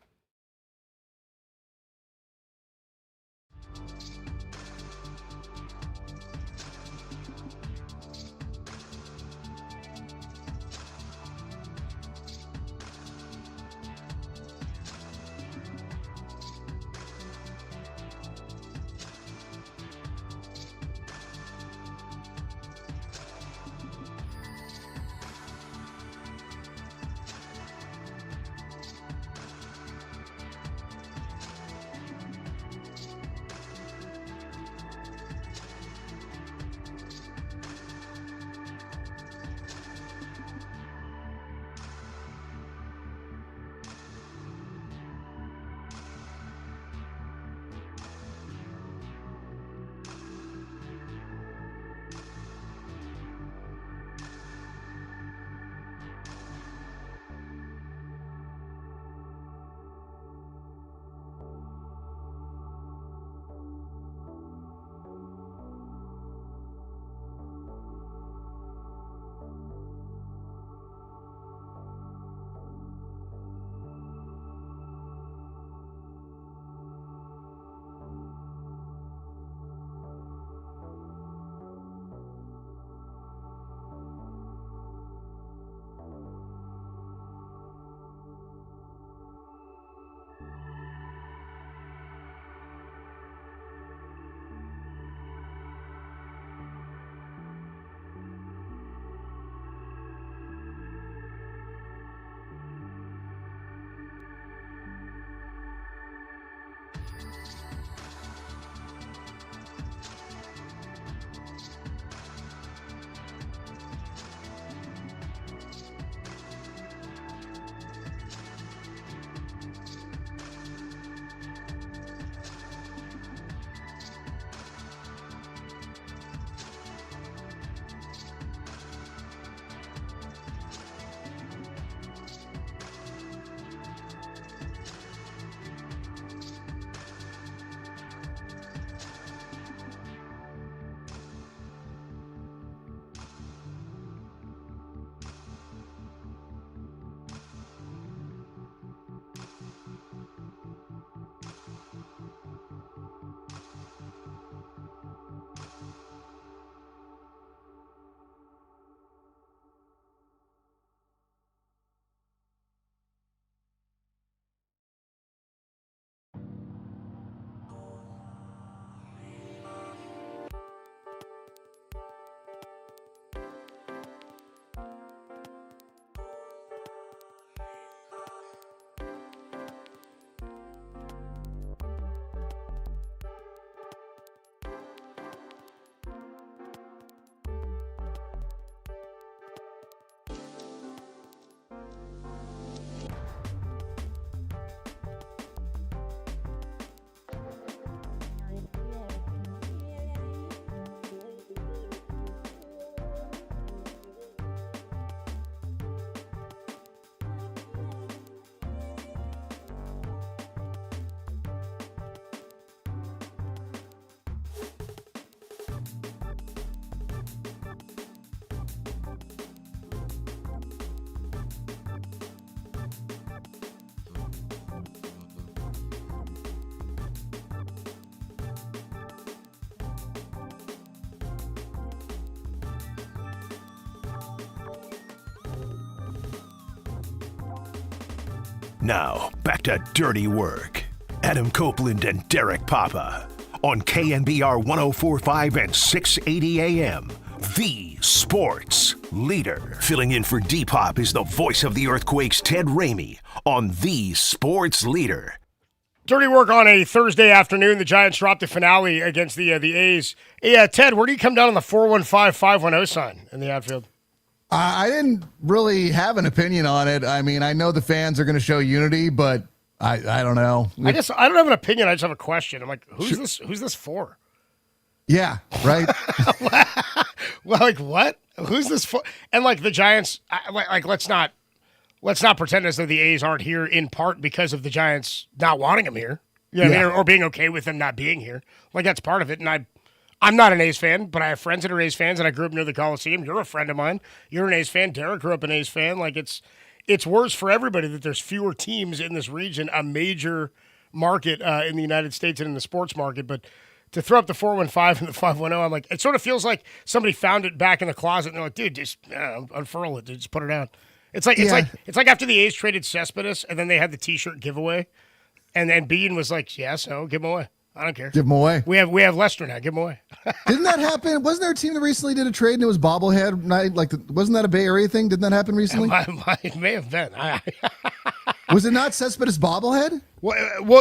Now, back to Dirty Work. Adam Copeland and Derek Papa on KNBR 104.5 and 680 AM. The sports leader. Filling in for D-Pop is the voice of the Earthquakes, Ted Ramey, on The Sports Leader. Dirty Work on a Thursday afternoon. The Giants dropped the finale against the A's. Hey, Ted, where do you come down on the 415-510 sign in the outfield? I didn't really have an opinion on it. I mean, I know the fans are going to show unity, but I don't know. I guess I don't have an opinion. I just have a question. I'm like, who's this for? Yeah, right. Well, like what? Who's this for? And like the Giants, let's not pretend as though the A's aren't here in part because of the Giants not wanting them here. You know what I mean? Or being okay with them not being here. Like that's part of it. And I'm not an A's fan, but I have friends that are A's fans, and I grew up near the Coliseum. You're a friend of mine. You're an A's fan. Derek grew up an A's fan. Like it's worse for everybody that there's fewer teams in this region, a major market in the United States and in the sports market. But to throw up the 415 and the 510, I'm like, it sort of feels like somebody found it back in the closet and they're like, dude, just unfurl it, dude, just put it out. It's like after the A's traded Cespedes and then they had the T-shirt giveaway, and then Bean was like, yeah, so give them away. I don't care. Give them away. We have Lester now. Give them away. Didn't that happen? Wasn't there a team that recently did a trade and it was bobblehead night? Wasn't that a Bay Area thing? Didn't that happen recently? It may have been. Was it not Cespedes bobblehead? Well,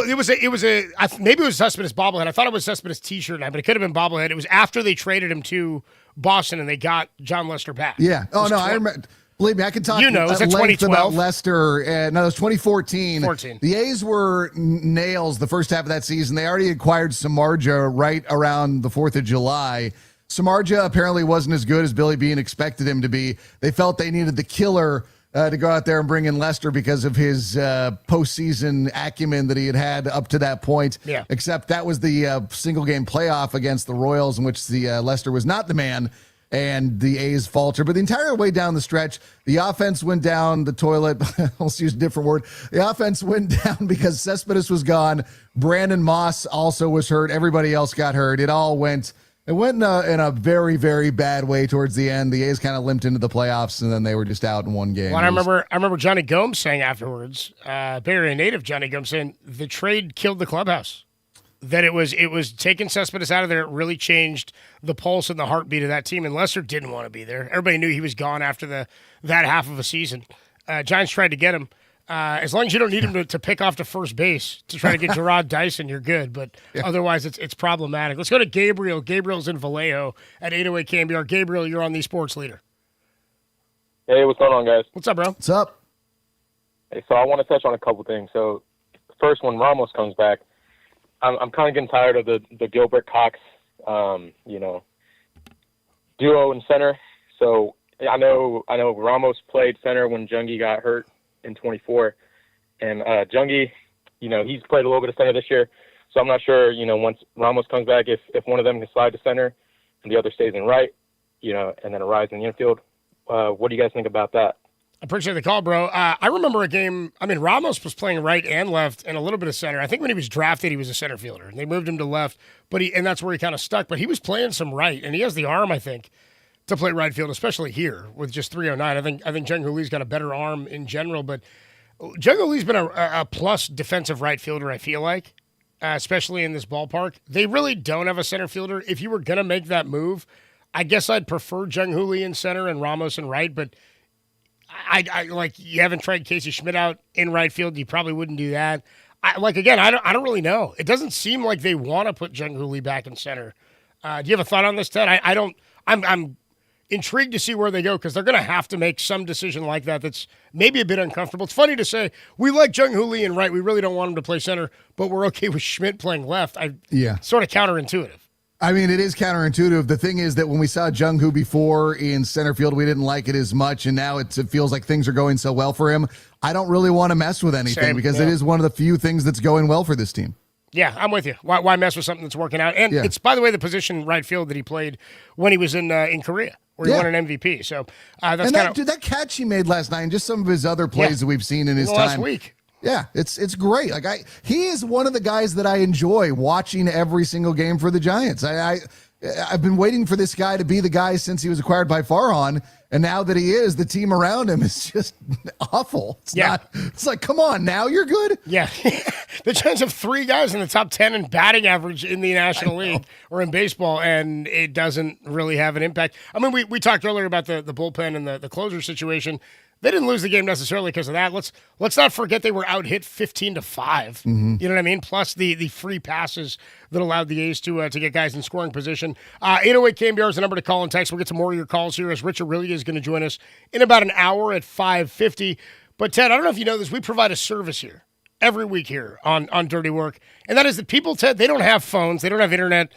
maybe it was Cespedes bobblehead. I thought it was Cespedes T-shirt now, but it could have been bobblehead. It was after they traded him to Boston and they got John Lester back. Yeah. Oh no, I remember. Believe me, I can talk at length about Lester. No, it was 2014. 14. The A's were nails the first half of that season. They already acquired Samardzija right around the 4th of July. Samardzija apparently wasn't as good as Billy Beane expected him to be. They felt they needed the killer to go out there and bring in Lester because of his postseason acumen that he had up to that point. Yeah. Except that was the single-game playoff against the Royals in which the Lester was not the man. And the A's falter. But the entire way down the stretch, the offense went down the toilet. Let's use a different word. The offense went down because Cespedes was gone. Brandon Moss also was hurt. Everybody else got hurt. It went in a very, very bad way towards the end. The A's kind of limped into the playoffs, and then they were just out in one game. Well, I remember Johnny Gomes saying afterwards, Bay Area native Johnny Gomes saying, the trade killed the clubhouse. That it was taking Cespedes out of there. It really changed the pulse and the heartbeat of that team. And Lester didn't want to be there. Everybody knew he was gone after that half of a season. Giants tried to get him. As long as you don't need him to pick off to first base to try to get Gerard Dyson, you're good. But otherwise, it's problematic. Let's go to Gabriel. Gabriel's in Vallejo at 808 KNBR. Gabriel, you're on the Sports Leader. Hey, what's going on, guys? What's up, bro? What's up? Hey, so I want to touch on a couple things. So first, when Ramos comes back, I'm kind of getting tired of the Gilbert Cox, duo in center. So I know Ramos played center when Jungie got hurt in 24, and Jungie, he's played a little bit of center this year. So I'm not sure, once Ramos comes back, if one of them can slide to center and the other stays in right, and then a rise in the infield. What do you guys think about that? I appreciate the call, bro. I remember a game. I mean, Ramos was playing right and left and a little bit of center. I think when he was drafted, he was a center fielder, and they moved him to left. And that's where he kind of stuck. But he was playing some right, and he has the arm, I think, to play right field, especially here with just 309. I think Jung-Hoo Lee's got a better arm in general, but Jung-Hoo Lee's been a plus defensive right fielder. I feel like, especially in this ballpark, they really don't have a center fielder. If you were gonna make that move, I guess I'd prefer Jung-Hoo Lee in center and Ramos in right, but. I like you haven't tried Casey Schmidt out in right field. You probably wouldn't do that. I don't really know. It doesn't seem like they want to put Jung-Hoo Lee back in center. Do you have a thought on this, Ted? I don't. I'm intrigued to see where they go because they're going to have to make some decision like that. That's maybe a bit uncomfortable. It's funny to say we like Jung-Hoo Lee in right. We really don't want him to play center, but we're okay with Schmidt playing left. Sort of counterintuitive. I mean, it is counterintuitive. The thing is that when we saw Jung-Hoo before in center field, we didn't like it as much, and now it feels like things are going so well for him. I don't really want to mess with anything because it is one of the few things that's going well for this team. Yeah, I'm with you. Why mess with something that's working out? And it's, by the way, the position right field that he played when he was in Korea, where he won an MVP. So that's that catch he made last night and just some of his other plays that we've seen in his time. Last week. Yeah, it's great. Like he is one of the guys that I enjoy watching every single game for the Giants. I've been waiting for this guy to be the guy since he was acquired by Farhan, and now that he is, the team around him is just awful. It's like, come on, now you're good? Yeah. The Giants have 3 guys in the top 10 in batting average in the National League or in baseball, and it doesn't really have an impact. I mean, we talked earlier about the bullpen and the closer situation. They didn't lose the game necessarily because of that. Let's not forget they were out hit 15-5. Mm-hmm. You know what I mean? Plus the free passes that allowed the A's to get guys in scoring position. 808 KMBR is the number to call and text. We'll get some more of your calls here as Rich Aurelia is going to join us in about an hour at 5:50. But Ted, I don't know if you know this. We provide a service here every week here on Dirty Work, and that is that people, Ted, they don't have phones, they don't have internet.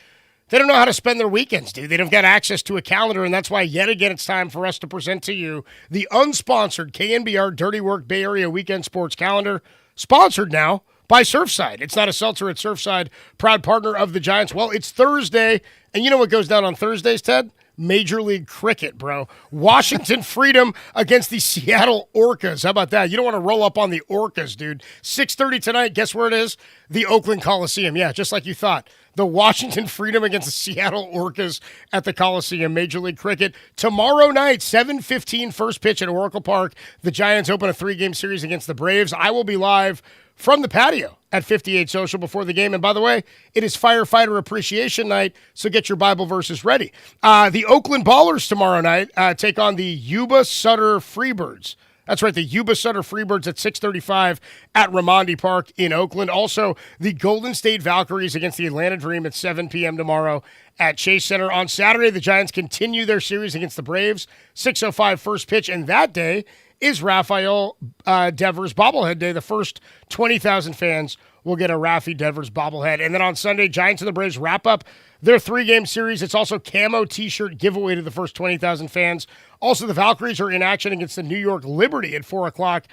They don't know how to spend their weekends, dude. They don't got access to a calendar, and that's why, yet again, it's time for us to present to you the unsponsored KNBR Dirty Work Bay Area Weekend Sports Calendar, sponsored now by Surfside. It's not a seltzer, it's Surfside, proud partner of the Giants. Well, it's Thursday, and you know what goes down on Thursdays, Ted? Major League Cricket, bro. Washington Freedom against the Seattle Orcas. How about that? You don't want to roll up on the Orcas, dude. 6:30 tonight. Guess where it is? The Oakland Coliseum. Yeah, just like you thought. The Washington Freedom against the Seattle Orcas at the Coliseum. Major League Cricket. Tomorrow night, 7:15 first pitch at Oracle Park. The Giants open a 3-game series against the Braves. I will be live from the patio at 58 Social before the game. And by the way, it is Firefighter Appreciation Night, so get your Bible verses ready. The Oakland Ballers tomorrow night take on the Yuba Sutter Freebirds. That's right, the Yuba Sutter Freebirds at 6:35 at Raimondi Park in Oakland. Also, the Golden State Valkyries against the Atlanta Dream at 7 p.m. tomorrow at Chase Center. On Saturday, the Giants continue their series against the Braves, 6:05 first pitch, and that day is Rafael Devers bobblehead day. The first 20,000 fans will get a Rafi Devers bobblehead. And then on Sunday, Giants and the Braves wrap up their 3-game series. It's also camo T-shirt giveaway to the first 20,000 fans. Also, the Valkyries are in action against the New York Liberty at 4 o'clock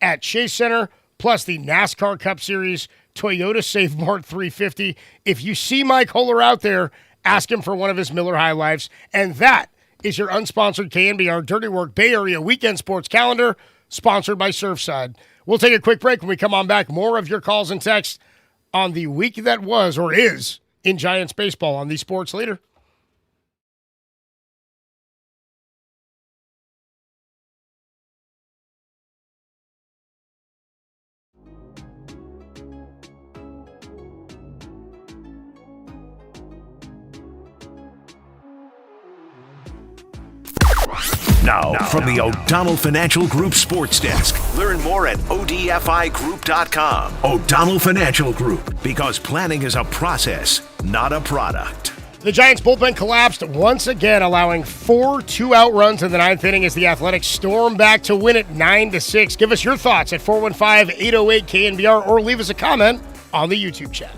at Chase Center, plus the NASCAR Cup Series, Toyota Save Mart 350. If you see Mike Holler out there, ask him for one of his Miller High Lifes. And that is your unsponsored KNBR Dirty Work Bay Area Weekend Sports Calendar, sponsored by Surfside. We'll take a quick break. When we come on back, more of your calls and texts on the week that was or is in Giants baseball on the Sports Leader. Now, from the O'Donnell Financial Group Sports Desk. Learn more at odfigroup.com. O'Donnell Financial Group, because planning is a process, not a product. The Giants' bullpen collapsed once again, allowing 4 2-out runs in the 9th inning as the Athletics storm back to win it 9-6. Give us your thoughts at 415-808-KNBR or leave us a comment on the YouTube chat.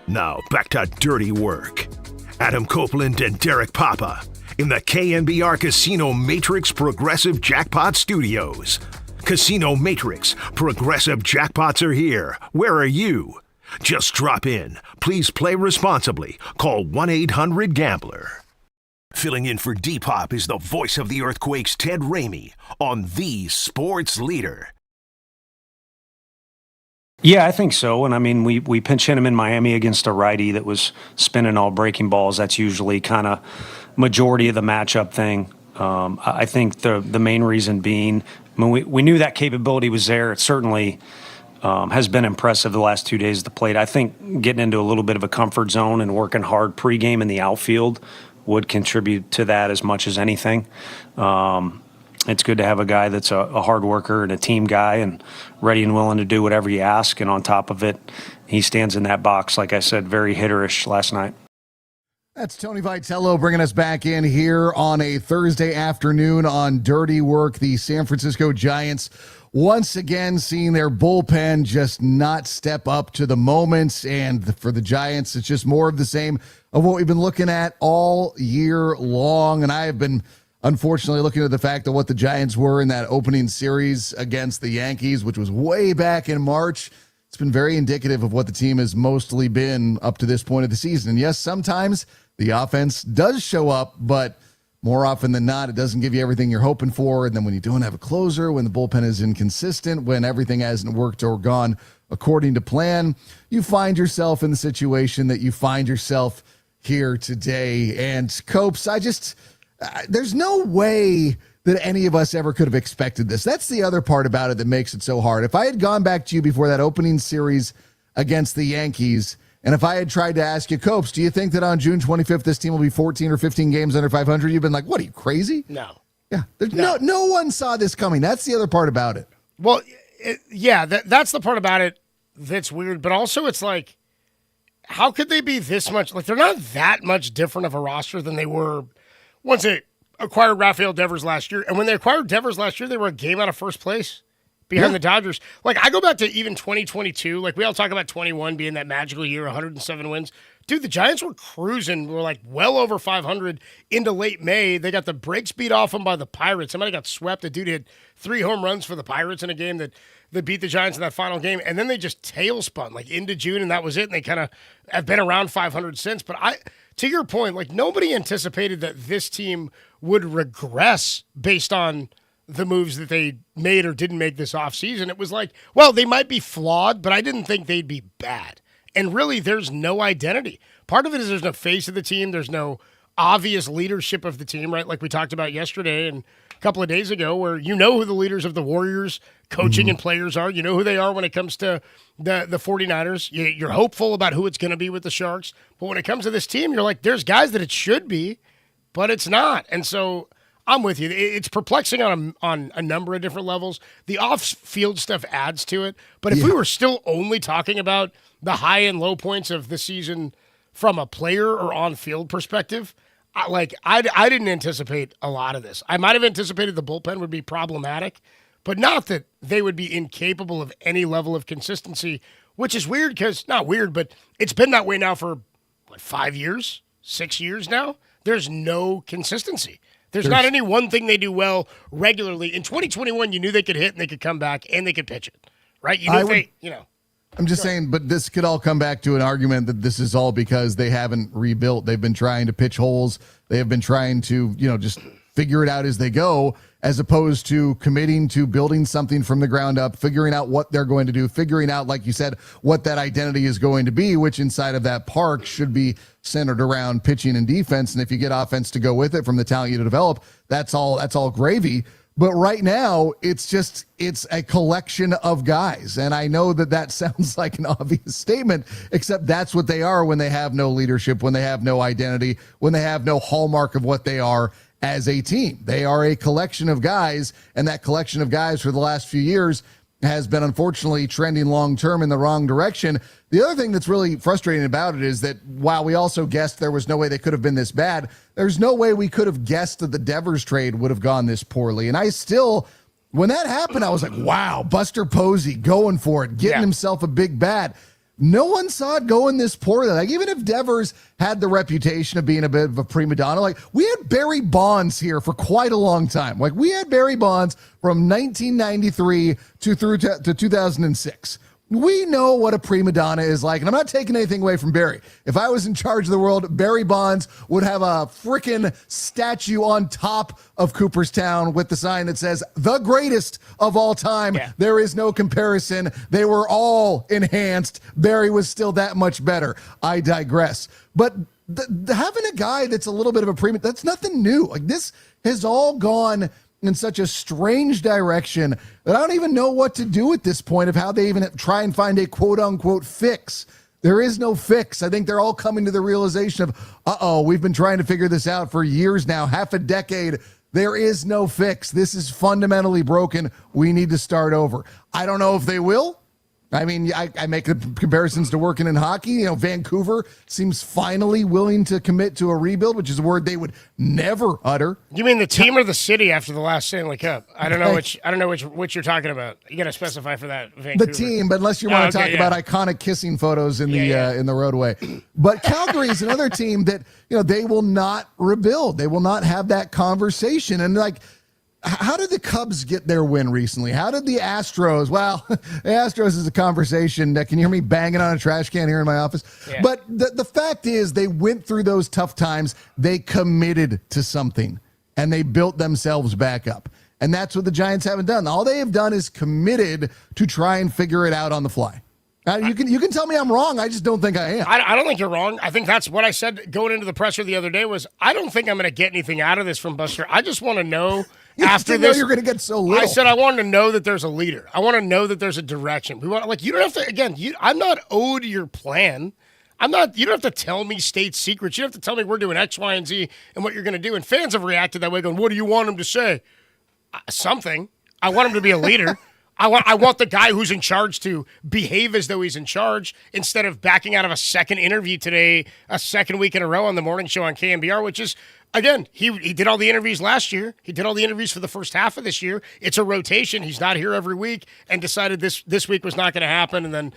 Now back to dirty work. Adam Copeland and Derek Papa in the KNBR Casino Matrix Progressive Jackpot Studios. Casino Matrix Progressive Jackpots are here. Where are you? Just drop in. Please play responsibly. Call 1-800-GAMBLER. Filling in for Depop is the voice of the Earthquakes, Ted Ramey, on the Sports Leader. Yeah, I think so. And I mean, we pinch hit him in Miami against a righty that was spinning all breaking balls. That's usually kind of majority of the matchup thing. I think the main reason being, I mean, we knew that capability was there. It certainly has been impressive the last 2 days at the plate. I think getting into a little bit of a comfort zone and working hard pregame in the outfield would contribute to that as much as anything. It's good to have a guy that's a hard worker and a team guy and ready and willing to do whatever you ask. And on top of it, he stands in that box, like I said, very hitterish last night. That's Tony Vitello bringing us back in here on a Thursday afternoon on Dirty Work. The San Francisco Giants once again seeing their bullpen just not step up to the moments. And for the Giants, it's just more of the same of what we've been looking at all year long. And I have been unfortunately looking at the fact of what the Giants were in that opening series against the Yankees, which was way back in March. It's been very indicative of what the team has mostly been up to this point of the season. And yes, sometimes the offense does show up, but more often than not, it doesn't give you everything you're hoping for. And then when you don't have a closer, when the bullpen is inconsistent, when everything hasn't worked or gone according to plan, you find yourself in the situation that you find yourself here today. And Copes, there's no way that any of us ever could have expected this. That's the other part about it that makes it so hard. If I had gone back to you before that opening series against the Yankees, and if I had tried to ask you, Copes, do you think that on June 25th, this team will be 14 or 15 games under 500? You've been like, what, are you crazy? No. Yeah. No one saw this coming. That's the other part about it. Well, that's the part about it that's weird. But also it's like, how could they be this much? Like, they're not that much different of a roster than they were once they acquired Rafael Devers last year. And when they acquired Devers last year, they were a game out of first place behind the Dodgers. Like, I go back to even 2022. Like, we all talk about 21 being that magical year, 107 wins. Dude, the Giants were cruising. We're like well over 500 into late May. They got the brakes beat off them by the Pirates. Somebody got swept. A dude hit 3 home runs for the Pirates in a game that beat the Giants in that final game. And then they just tailspun like into June, and that was it. And they kind of have been around 500 since. But to your point, like, nobody anticipated that this team would regress based on the moves that they made or didn't make this offseason. It was like, well, they might be flawed, but I didn't think they'd be bad. And really, there's no identity. Part of it is there's no face of the team. There's no obvious leadership of the team, right? Like we talked about yesterday and a couple of days ago, where you know who the leaders of the Warriors coaching and players are. You know who they are when it comes to the 49ers. You're hopeful about who it's going to be with the Sharks. But when it comes to this team, you're like, there's guys that it should be, but it's not. And so I'm with you. It's perplexing on a number of different levels. The off-field stuff adds to it. But if we were still only talking about the high and low points of the season from a player or on-field perspective, I didn't anticipate a lot of this. I might have anticipated the bullpen would be problematic, but not that they would be incapable of any level of consistency, which is weird because, not weird, but it's been that way now for, 5 years, 6 years now? There's no consistency. There's not any one thing they do well regularly. In 2021, you knew they could hit and they could come back and they could pitch it, right? I'm just saying, but this could all come back to an argument that this is all because they haven't rebuilt. They've been trying to pitch holes. They have been trying to, just figure it out as they go, as opposed to committing to building something from the ground up, figuring out what they're going to do, figuring out, like you said, what that identity is going to be, which inside of that park should be centered around pitching and defense. And if you get offense to go with it from the talent you develop, that's all gravy. But right now, it's a collection of guys. And I know that sounds like an obvious statement, except that's what they are when they have no leadership, when they have no identity, when they have no hallmark of what they are as a team. They are a collection of guys, and that collection of guys for the last few years has been unfortunately trending long-term in the wrong direction. The other thing that's really frustrating about it is that while we also guessed there was no way they could have been this bad, there's no way we could have guessed that the Devers trade would have gone this poorly. And I still, when that happened, I was like, wow, Buster Posey going for it, getting himself a big bat. no one saw it going this poorly. Like, even if Devers had the reputation of being a bit of a prima donna, like, we had Barry Bonds here for quite a long time. Like, we had Barry Bonds from 1993 to 2006. We know what a prima donna is like, and I'm not taking anything away from Barry. If I was in charge of the world, Barry Bonds would have a freaking statue on top of Cooperstown with the sign that says, the greatest of all time. Yeah. There is no comparison. They were all enhanced. Barry was still that much better. I digress. But having a guy that's a little bit of a prima, that's nothing new. Like, this has all gone in such a strange direction that I don't even know what to do at this point of how they even try and find a quote-unquote fix. There is no fix. I think they're all coming to the realization of, we've been trying to figure this out for years now, half a decade. There is no fix. This is fundamentally broken. We need to start over. I don't know if they will. I mean, I make the comparisons to working in hockey. You know, Vancouver seems finally willing to commit to a rebuild, which is a word they would never utter. You mean the team or the city after the last Stanley Cup? I don't know which you're talking about. You got to specify for that, Vancouver. The team, but unless you want to talk about iconic kissing photos in the roadway. But Calgary is another team that, they will not rebuild. They will not have that conversation. And how did the Cubs get their win recently? How did the Astros? Well, the Astros is a conversation. Can you hear me banging on a trash can here in my office? Yeah. But the fact is, they went through those tough times. They committed to something, and they built themselves back up. And that's what the Giants haven't done. All they have done is committed to try and figure it out on the fly. You can tell me I'm wrong. I just don't think I am. I don't think you're wrong. I think that's what I said going into the presser the other day was, I don't think I'm going to get anything out of this from Buster. I just want to know after this. You're going to get so little. I said I wanted to know that there's a leader. I want to know that there's a direction. We want, you don't have to, again, I'm not owed your plan. You don't have to tell me state secrets. You don't have to tell me we're doing X, Y, and Z and what you're going to do. And fans have reacted that way going, what do you want him to say? Something. I want him to be a leader. I want the guy who's in charge to behave as though he's in charge instead of backing out of a second interview today, a second week in a row on the morning show on KNBR, which is, again, he did all the interviews last year. He did all the interviews for the first half of this year. It's a rotation. He's not here every week and decided this week was not going to happen. And then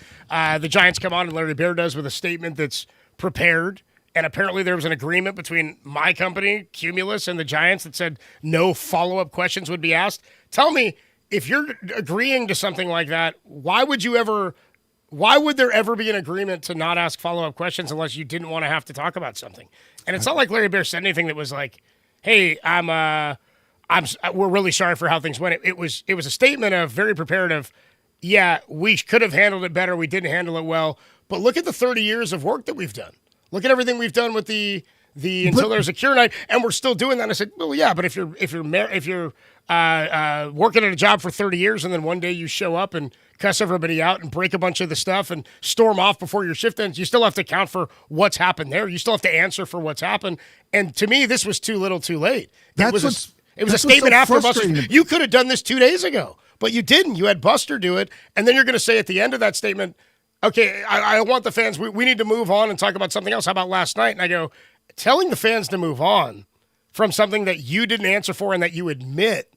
the Giants come on and Larry Baer does with a statement that's prepared. And apparently there was an agreement between my company, Cumulus, and the Giants that said no follow-up questions would be asked. Tell me, if you're agreeing to something like that, why would there ever be an agreement to not ask follow-up questions unless you didn't want to have to talk about something? And it's not like Larry Baer said anything that was like, "Hey, we're really sorry for how things went." It was a statement of very prepared of, "Yeah, we could have handled it better. We didn't handle it well. But look at the 30 years of work that we've done. Look at everything we've done with the until there's a cure night, and we're still doing that." And I said, "Well, yeah, but if you're working at a job for 30 years and then one day you show up and cuss everybody out and break a bunch of the stuff and storm off before your shift ends, you still have to account for what's happened there. You still have to answer for what's happened." And to me, this was too little, too late. It was a statement after Buster. You could have done this 2 days ago, but you didn't. You had Buster do it, and then you're going to say at the end of that statement, "Okay, I want the fans. We need to move on and talk about something else. How about last night?" And I go, telling the fans to move on from something that you didn't answer for and that you admit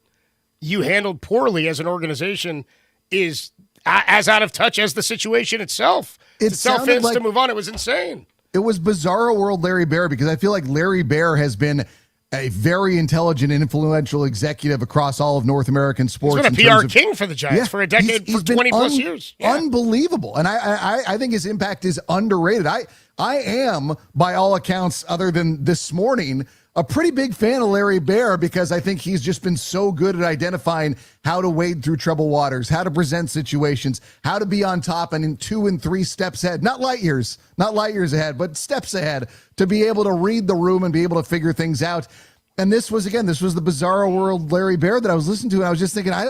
you handled poorly as an organization is as out of touch as the situation itself. To tell fans to move on, it was insane. It was bizarro world Larry Baer, because I feel like Larry Baer has been a very intelligent and influential executive across all of North American sports. He's been a PR king for the Giants for a decade, for 20-plus years. Yeah. Unbelievable. And I think his impact is underrated. I am, by all accounts, other than this morning, a pretty big fan of Larry Baer, because I think he's just been so good at identifying how to wade through troubled waters, how to present situations, how to be on top and in 2 and 3 steps ahead, not light years ahead, but steps ahead, to be able to read the room and be able to figure things out. And this was the bizarro world Larry Baer that I was listening to, and I was just thinking, I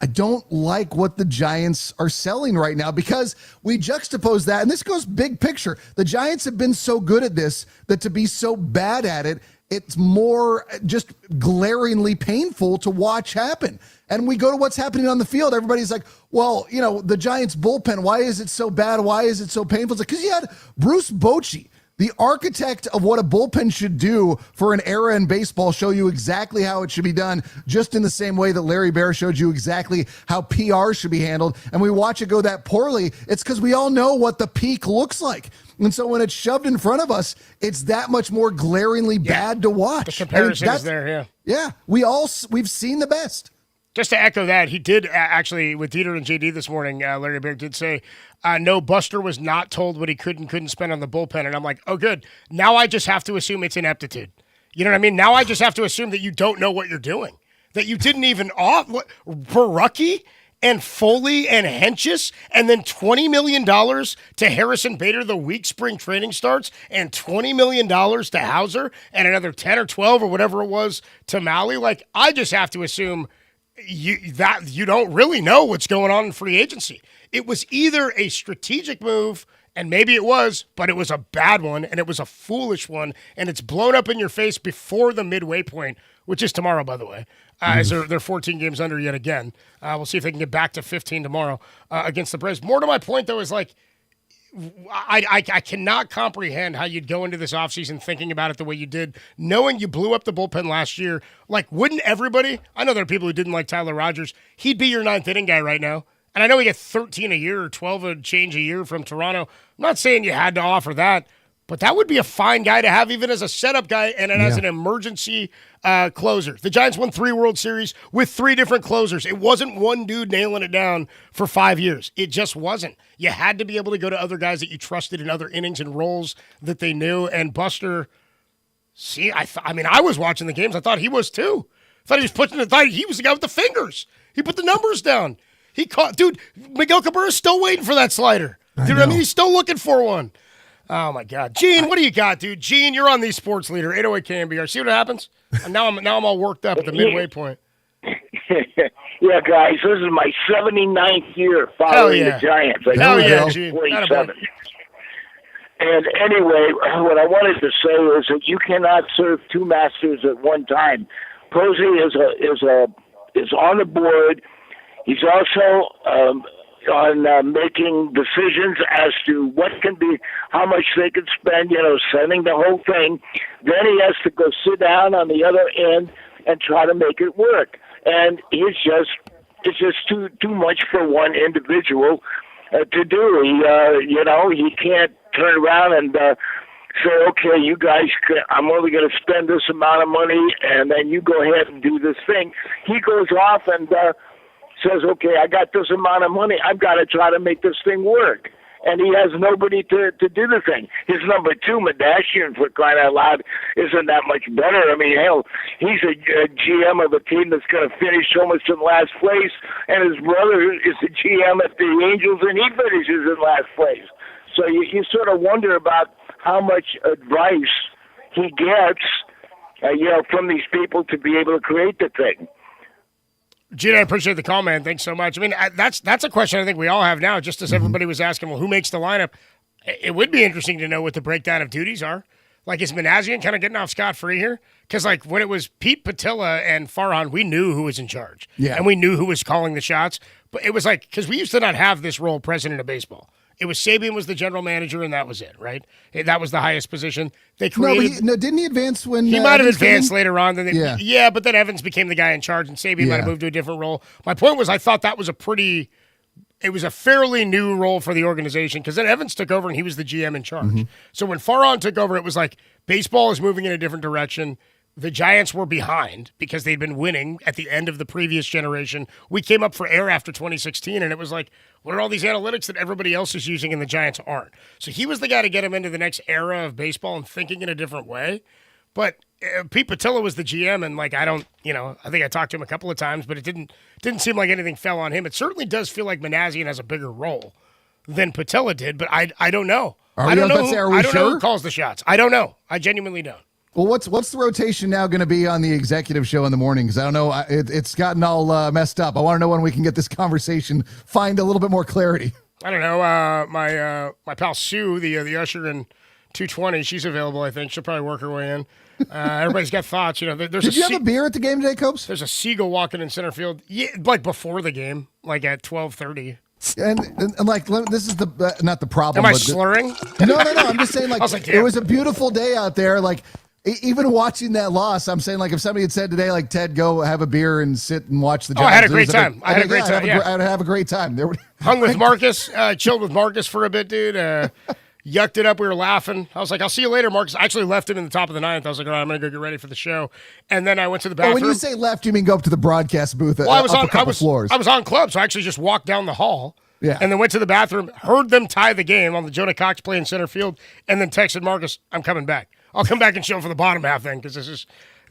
don't like what the Giants are selling right now, because we juxtapose that, and this goes big picture. The Giants have been so good at this that to be so bad at it, it's more just glaringly painful to watch happen. And we go to what's happening on the field. Everybody's like, well, the Giants bullpen, why is it so bad? Why is it so painful? It's like, because you had Bruce Bochy, The architect of what a bullpen should do for an era in baseball show you exactly how it should be done, just in the same way that Larry Bear showed you exactly how PR should be handled. And we watch it go that poorly. It's because we all know what the peak looks like. And so when it's shoved in front of us, it's that much more glaringly bad to watch. The comparison is there, yeah. Yeah, we've seen the best. Just to echo that, he did actually, with Dieter and JD this morning, Larry Bear did say, no, Buster was not told what he could and couldn't spend on the bullpen. And I'm like, oh, good. Now I just have to assume it's ineptitude. You know what I mean? Now I just have to assume that you don't know what you're doing, that you didn't even Barucki and Foley and Henches, and then $20 million to Harrison Bader the week spring training starts, and $20 million to Hauser, and another 10 or 12 or whatever it was to Mahle. Like, I just have to assume you don't really know what's going on in free agency. It was either a strategic move, and maybe it was, but it was a bad one, and it was a foolish one, and it's blown up in your face before the midway point, which is tomorrow, by the way, as they're 14 games under yet again. We'll see if they can get back to 15 tomorrow against the Braves. More to my point, though, is like, I cannot comprehend how you'd go into this offseason thinking about it the way you did, knowing you blew up the bullpen last year. Like, wouldn't everybody? I know there are people who didn't like Tyler Rogers. He'd be your ninth inning guy right now. And I know he gets 13 a year or 12 a change a year from Toronto. I'm not saying you had to offer that, but that would be a fine guy to have even as a setup guy and as an emergency closer. The Giants won 3 World Series with 3 different closers. It wasn't one dude nailing it down for 5 years. It just wasn't. You had to be able to go to other guys that you trusted in other innings and roles that they knew. And Buster, I was watching the games. I thought he was too. I thought he was the guy with the fingers. He put the numbers down. He caught, dude, Miguel Cabrera's still waiting for that slider. Dude, I mean, he's still looking for one. Oh, my God. Gene, what do you got, dude? Gene, you're on the sports leader, 808 KMBR. See what happens? And now I'm all worked up at the midway point. Yeah, guys, this is my 79th year following the Giants. Hell yeah, Gene. And anyway, what I wanted to say is that you cannot serve 2 masters at one time. Posey is on the board. He's also on making decisions as to what can be, how much they can spend, sending the whole thing. Then he has to go sit down on the other end and try to make it work. And it's just too much for one individual to do. He can't turn around and say, okay, you guys, I'm only going to spend this amount of money, and then you go ahead and do this thing. He goes off and says, okay, I got this amount of money. I've got to try to make this thing work. And he has nobody to do the thing. His number 2, Madashian, for crying out loud, isn't that much better. I mean, hell, he's a GM of a team that's going to finish almost in last place, and his brother is the GM at the Angels, and he finishes in last place. So you sort of wonder about how much advice he gets, from these people to be able to create the thing. Gene, I appreciate the call, man. Thanks so much. I mean, that's a question I think we all have now, just as everybody was asking, well, who makes the lineup? It would be interesting to know what the breakdown of duties are. Like, is Manassian kind of getting off scot-free here? Because, like, when it was Pete Patilla and Farhan, we knew who was in charge. Yeah. And we knew who was calling the shots. But it was like, because we used to not have this role, president of baseball. It was Sabian was the general manager, and that was it, right? That was the highest position. They created. Didn't he advance when he might have advanced later on? But then Evans became the guy in charge, and Sabian might have moved to a different role. My point was, I thought that was it was a fairly new role for the organization because then Evans took over and he was the GM in charge. Mm-hmm. So when Farhan took over, it was like baseball is moving in a different direction. The Giants were behind because they'd been winning at the end of the previous generation. We came up for air after 2016, and it was like, what are all these analytics that everybody else is using and the Giants aren't? So he was the guy to get him into the next era of baseball and thinking in a different way. But Pete Patilla was the GM, and like I think I talked to him a couple of times, but it didn't seem like anything fell on him. It certainly does feel like Manassian has a bigger role than Patilla did, but I don't know. I don't know who calls the shots. I don't know. I genuinely don't. Well, what's the rotation now going to be on the executive show in the morning? Because I don't know, it's gotten all messed up. I want to know when we can get this conversation, find a little bit more clarity. I don't know. My pal Sue, the usher in 220, she's available. I think she'll probably work her way in. Everybody's got thoughts. Did you have a beer at the game today, Copes? There's a seagull walking in center field, like before the game, like at 12:30. And like, this is not the problem. Am I but slurring? No. I'm just saying, like, I was like, it damn. was a beautiful day out there. Like, even watching that loss, I'm saying, like, if somebody had said today, like, Ted, go have a beer and sit and watch the Giants. I had a great time. I had a great time. I'd have a great time. Hung with Marcus, chilled with Marcus for a bit, dude. Yucked it up. We were laughing. I was like, I'll see you later, Marcus. I actually left him in the top of the ninth. I was like, all right, I'm going to go get ready for the show. And then I went to the bathroom. When you say left, you mean go up to the broadcast booth well, I was up on, a couple floors. I was on club, so I actually just walked down the hall. Yeah. And then went to the bathroom, heard them tie the game on the Jonah Cox play in center field, and then texted Marcus, I'm coming back. I'll come back and show for the bottom half then, because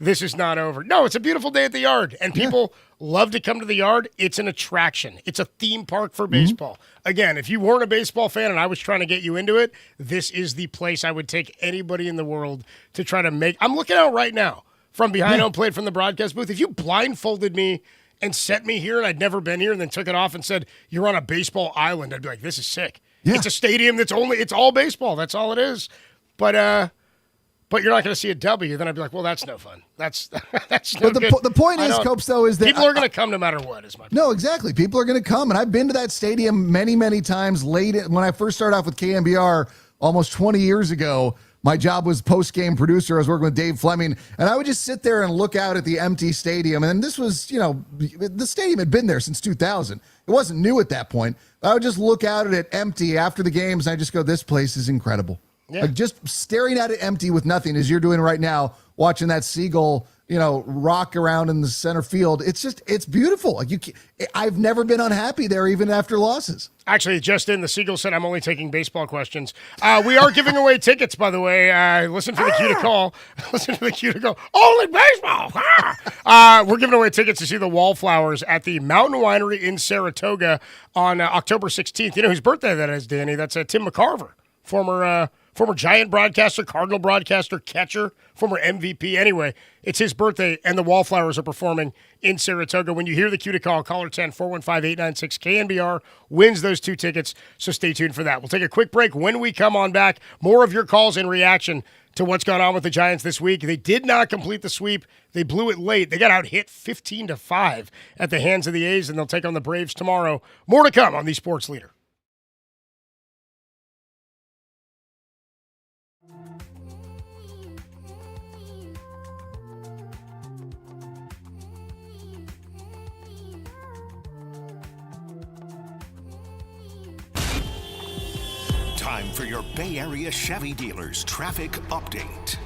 this is not over. No, it's a beautiful day at the yard, and people love to come to the yard. It's an attraction. It's a theme park for baseball. Again, if you weren't a baseball fan and I was trying to get you into it, this is the place I would take anybody in the world to try to make. I'm looking out right now from behind home plate from the broadcast booth. If you blindfolded me and set me here and I'd never been here and then took it off and said, you're on a baseball island, I'd be like, this is sick. Yeah. It's a stadium it's all baseball. That's all it is. But you're not going to see a W. Then I'd be like, well, that's no fun. That's no good. The point is, Copes, though, is that people are going to come no matter what. Is my point. No, exactly. People are going to come, and I've been to that stadium many, many times. Late when I first started off with KNBR almost 20 years ago, my job was post-game producer. I was working with Dave Fleming, and I would just sit there and look out at the empty stadium. And this was, the stadium had been there since 2000. It wasn't new at that point. I would just look out at it empty after the games, and I just go, this place is incredible. Yeah. Like just staring at it empty with nothing, as you're doing right now, watching that seagull, rock around in the center field. It's beautiful. Like I've never been unhappy there, even after losses. Actually, just in, the Seagull said, I'm only taking baseball questions. We are giving away tickets, by the way. Listen for the cue to call. Listen for the cue to go. Only baseball. We're giving away tickets to see the Wallflowers at the Mountain Winery in Saratoga on October 16th. You know whose birthday that is, Danny? That's Tim McCarver, former Giant broadcaster, Cardinal broadcaster, catcher, former MVP. Anyway, it's his birthday, and the Wallflowers are performing in Saratoga. When you hear the cue to call, caller 10-415-896-KNBR wins those 2 tickets, so stay tuned for that. We'll take a quick break. When we come on back, more of your calls in reaction to what's gone on with the Giants this week. They did not complete the sweep. They blew it late. They got out hit 15-5 at the hands of the A's, and they'll take on the Braves tomorrow. More to come on the Sports Leader. Time for your Bay Area Chevy dealers traffic update.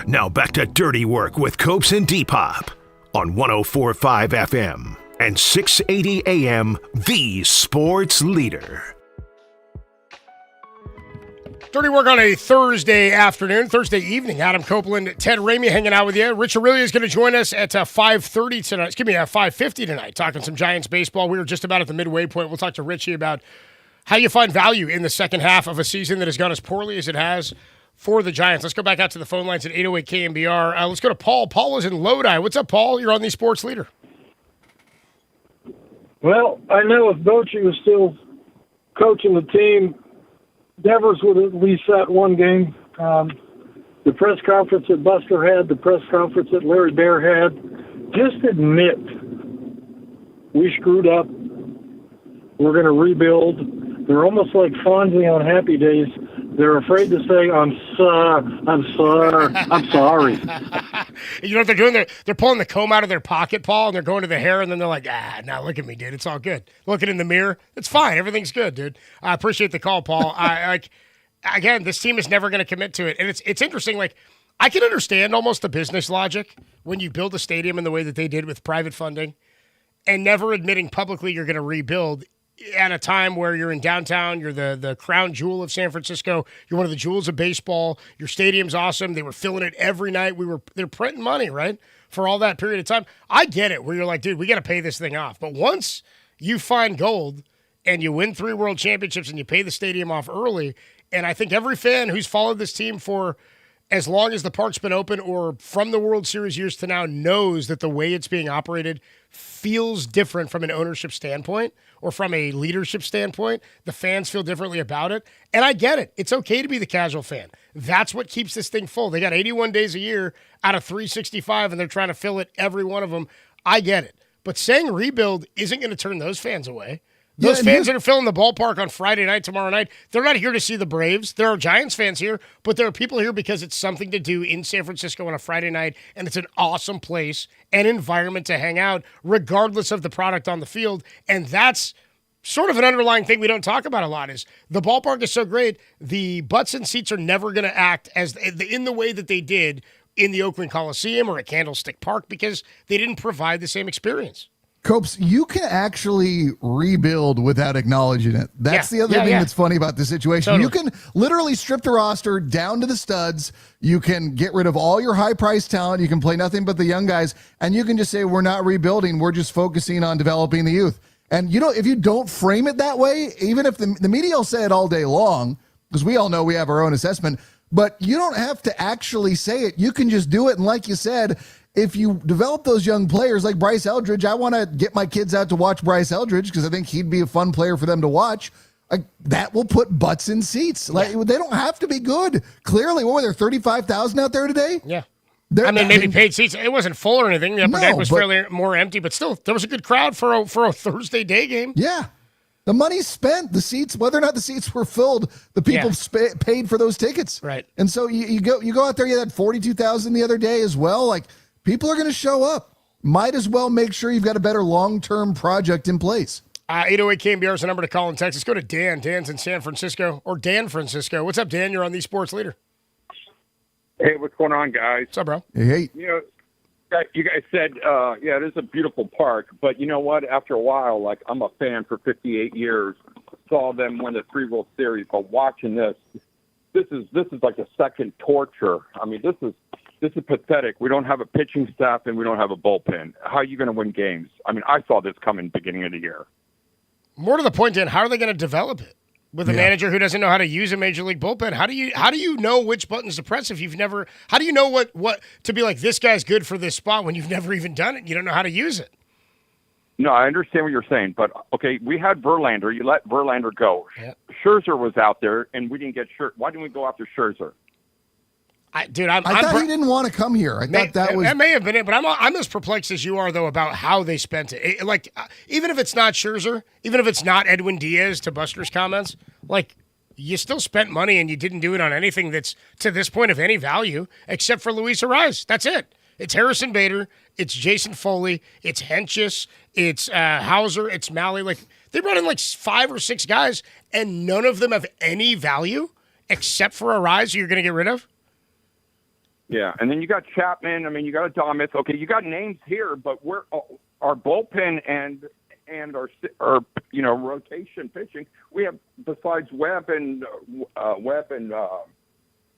Now back to Dirty Work with Copes and Depop on 104.5 FM and 680 AM, the sports leader. Dirty Work on a Thursday evening. Adam Copeland, Ted Ramey hanging out with you. Rich Aurelia is going to join us at 5:30 tonight. Excuse me, at 5:50 tonight, talking some Giants baseball. We were just about at the midway point. We'll talk to Richie about how you find value in the second half of a season that has gone as poorly as it has for the Giants. Let's go back out to the phone lines at 808 KMBR. Let's go to Paul. Paul is in Lodi. What's up, Paul? You're on the Sports Leader. Well, I know if Bochy was still coaching the team, Devers would have at least sat one game. The press conference that Buster had, the press conference that Larry Bear had, just admit we screwed up. We're going to rebuild. They're almost like Fonzie on Happy Days. They're afraid to say, I'm sorry. You know what they're doing? They're pulling the comb out of their pocket, Paul, and they're going to the hair, and then they're like, now look at me, dude. It's all good. Looking in the mirror. It's fine. Everything's good, dude. I appreciate the call, Paul. Again, this team is never going to commit to it. And it's interesting. Like, I can understand almost the business logic when you build a stadium in the way that they did with private funding and never admitting publicly you're going to rebuild at a time where you're in downtown, you're the crown jewel of San Francisco, you're one of the jewels of baseball, your stadium's awesome, they were filling it every night, they're printing money, right, for all that period of time. I get it, where you're like, dude, we got to pay this thing off. But once you find gold and you win 3 world championships and you pay the stadium off early, and I think every fan who's followed this team for as long as the park's been open or from the World Series years to now, knows that the way it's being operated feels different from an ownership standpoint or from a leadership standpoint. The fans feel differently about it. And I get it. It's okay to be the casual fan. That's what keeps this thing full. They got 81 days a year out of 365, and they're trying to fill it, every one of them. I get it. But saying rebuild isn't going to turn those fans away. Those fans that are filling the ballpark on Friday night, tomorrow night, they're not here to see the Braves. There are Giants fans here, but there are people here because it's something to do in San Francisco on a Friday night, and it's an awesome place and environment to hang out, regardless of the product on the field. And that's sort of an underlying thing we don't talk about a lot is the ballpark is so great, the butts and seats are never going to act as in the way that they did in the Oakland Coliseum or at Candlestick Park because they didn't provide the same experience. Copes, you can actually rebuild without acknowledging it. That's the other thing that's funny about this situation. Totally. You can literally strip the roster down to the studs. You can get rid of all your high-priced talent. You can play nothing but the young guys. And you can just say, we're not rebuilding. We're just focusing on developing the youth. And, if you don't frame it that way, even if the media will say it all day long, because we all know we have our own assessment, but you don't have to actually say it. You can just do it. And like you said, if you develop those young players like Bryce Eldridge, I want to get my kids out to watch Bryce Eldridge because I think he'd be a fun player for them to watch. Like, that will put butts in seats. Like, they don't have to be good. Clearly, what were there, 35,000 out there today? Yeah. Maybe paid seats. It wasn't full or anything. The upper deck was fairly more empty, but still, there was a good crowd for a Thursday day game. Yeah. The money's spent. The seats, whether or not the seats were filled, the people paid for those tickets. Right. And so you go out there, you had 42,000 the other day as well. Like, people are going to show up. Might as well make sure you've got a better long-term project in place. 808 KMBR is the number to call in Texas. Go to Dan. Dan's in San Francisco, or Dan Francisco. What's up, Dan? You're on the Sports Leader. Hey, what's going on, guys? What's up, bro? Hey. You guys said, it is a beautiful park, but you know what? After a while, like, I'm a fan for 58 years, saw them win the 3 World Series, but watching this is like a second torture. I mean, this is pathetic. We don't have a pitching staff and we don't have a bullpen. How are you going to win games? I mean, I saw this coming beginning of the year. More to the point, Dan, how are they going to develop it? With a manager who doesn't know how to use a major league bullpen, how do you know which buttons to press if you've never? How do you know what to be like? This guy's good for this spot when you've never even done it. You don't know how to use it. No, I understand what you're saying, but okay, we had Verlander. You let Verlander go. Yep. Scherzer was out there, and we didn't get Scherzer. Why didn't we go after Scherzer? I thought he didn't want to come here. I thought that may have been it, but I'm as perplexed as you are though about how they spent it. Even if it's not Scherzer, even if it's not Edwin Diaz, to Buster's comments, like, you still spent money and you didn't do it on anything that's to this point of any value except for Luis Ariz. That's it. It's Harrison Bader, it's Jason Foley, it's Hentges, it's Hauser, it's Malley. Like, they brought in like 5 or 6 guys, and none of them have any value except for Ariz who you're going to get rid of. Yeah, and then you got Chapman. I mean, you got Adames. Okay, you got names here, but we're our bullpen and our rotation pitching. We have, besides Webb and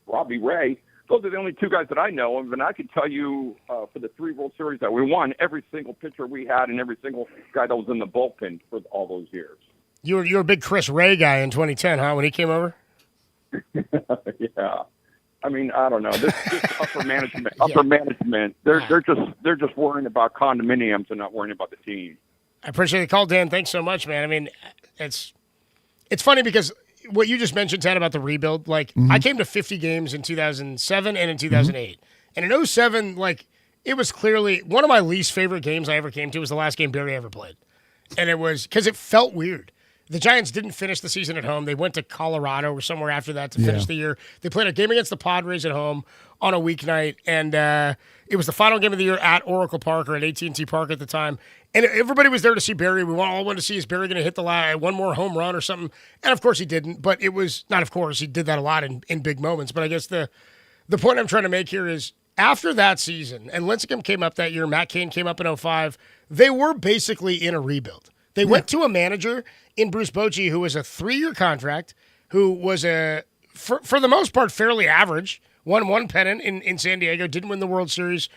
Robbie Ray. Those are the only 2 guys that I know of, and I can tell you for the 3 World Series that we won, every single pitcher we had and every single guy that was in the bullpen for all those years. You were a big Chris Ray guy in 2010, huh? When he came over. Yeah. I mean, I don't know. This upper management. They're just worrying about condominiums and not worrying about the team. I appreciate the call, Dan. Thanks so much, man. I mean, it's funny because what you just mentioned, Ted, about the rebuild. Like, I came to 50 games in 2007 and in 2008, and in 2007, like, it was clearly one of my least favorite games I ever came to was the last game Barry ever played, and it was because it felt weird. The Giants didn't finish the season at home. They went to Colorado or somewhere after that to finish the year. They played a game against the Padres at home on a weeknight, and it was the final game of the year at Oracle Park or at AT&T Park at the time. And everybody was there to see Barry. We all wanted to see, is Barry going to hit the one more home run or something? And, of course, he didn't. But it was not, of course, he did that a lot in big moments. But I guess the point I'm trying to make here is after that season, and Lincecum came up that year, Matt Cain came up in 2005, they were basically in a rebuild. They went to a manager in Bruce Bochy who was a 3-year contract, who was for the most part, fairly average, won 1 pennant in San Diego, didn't win the World Series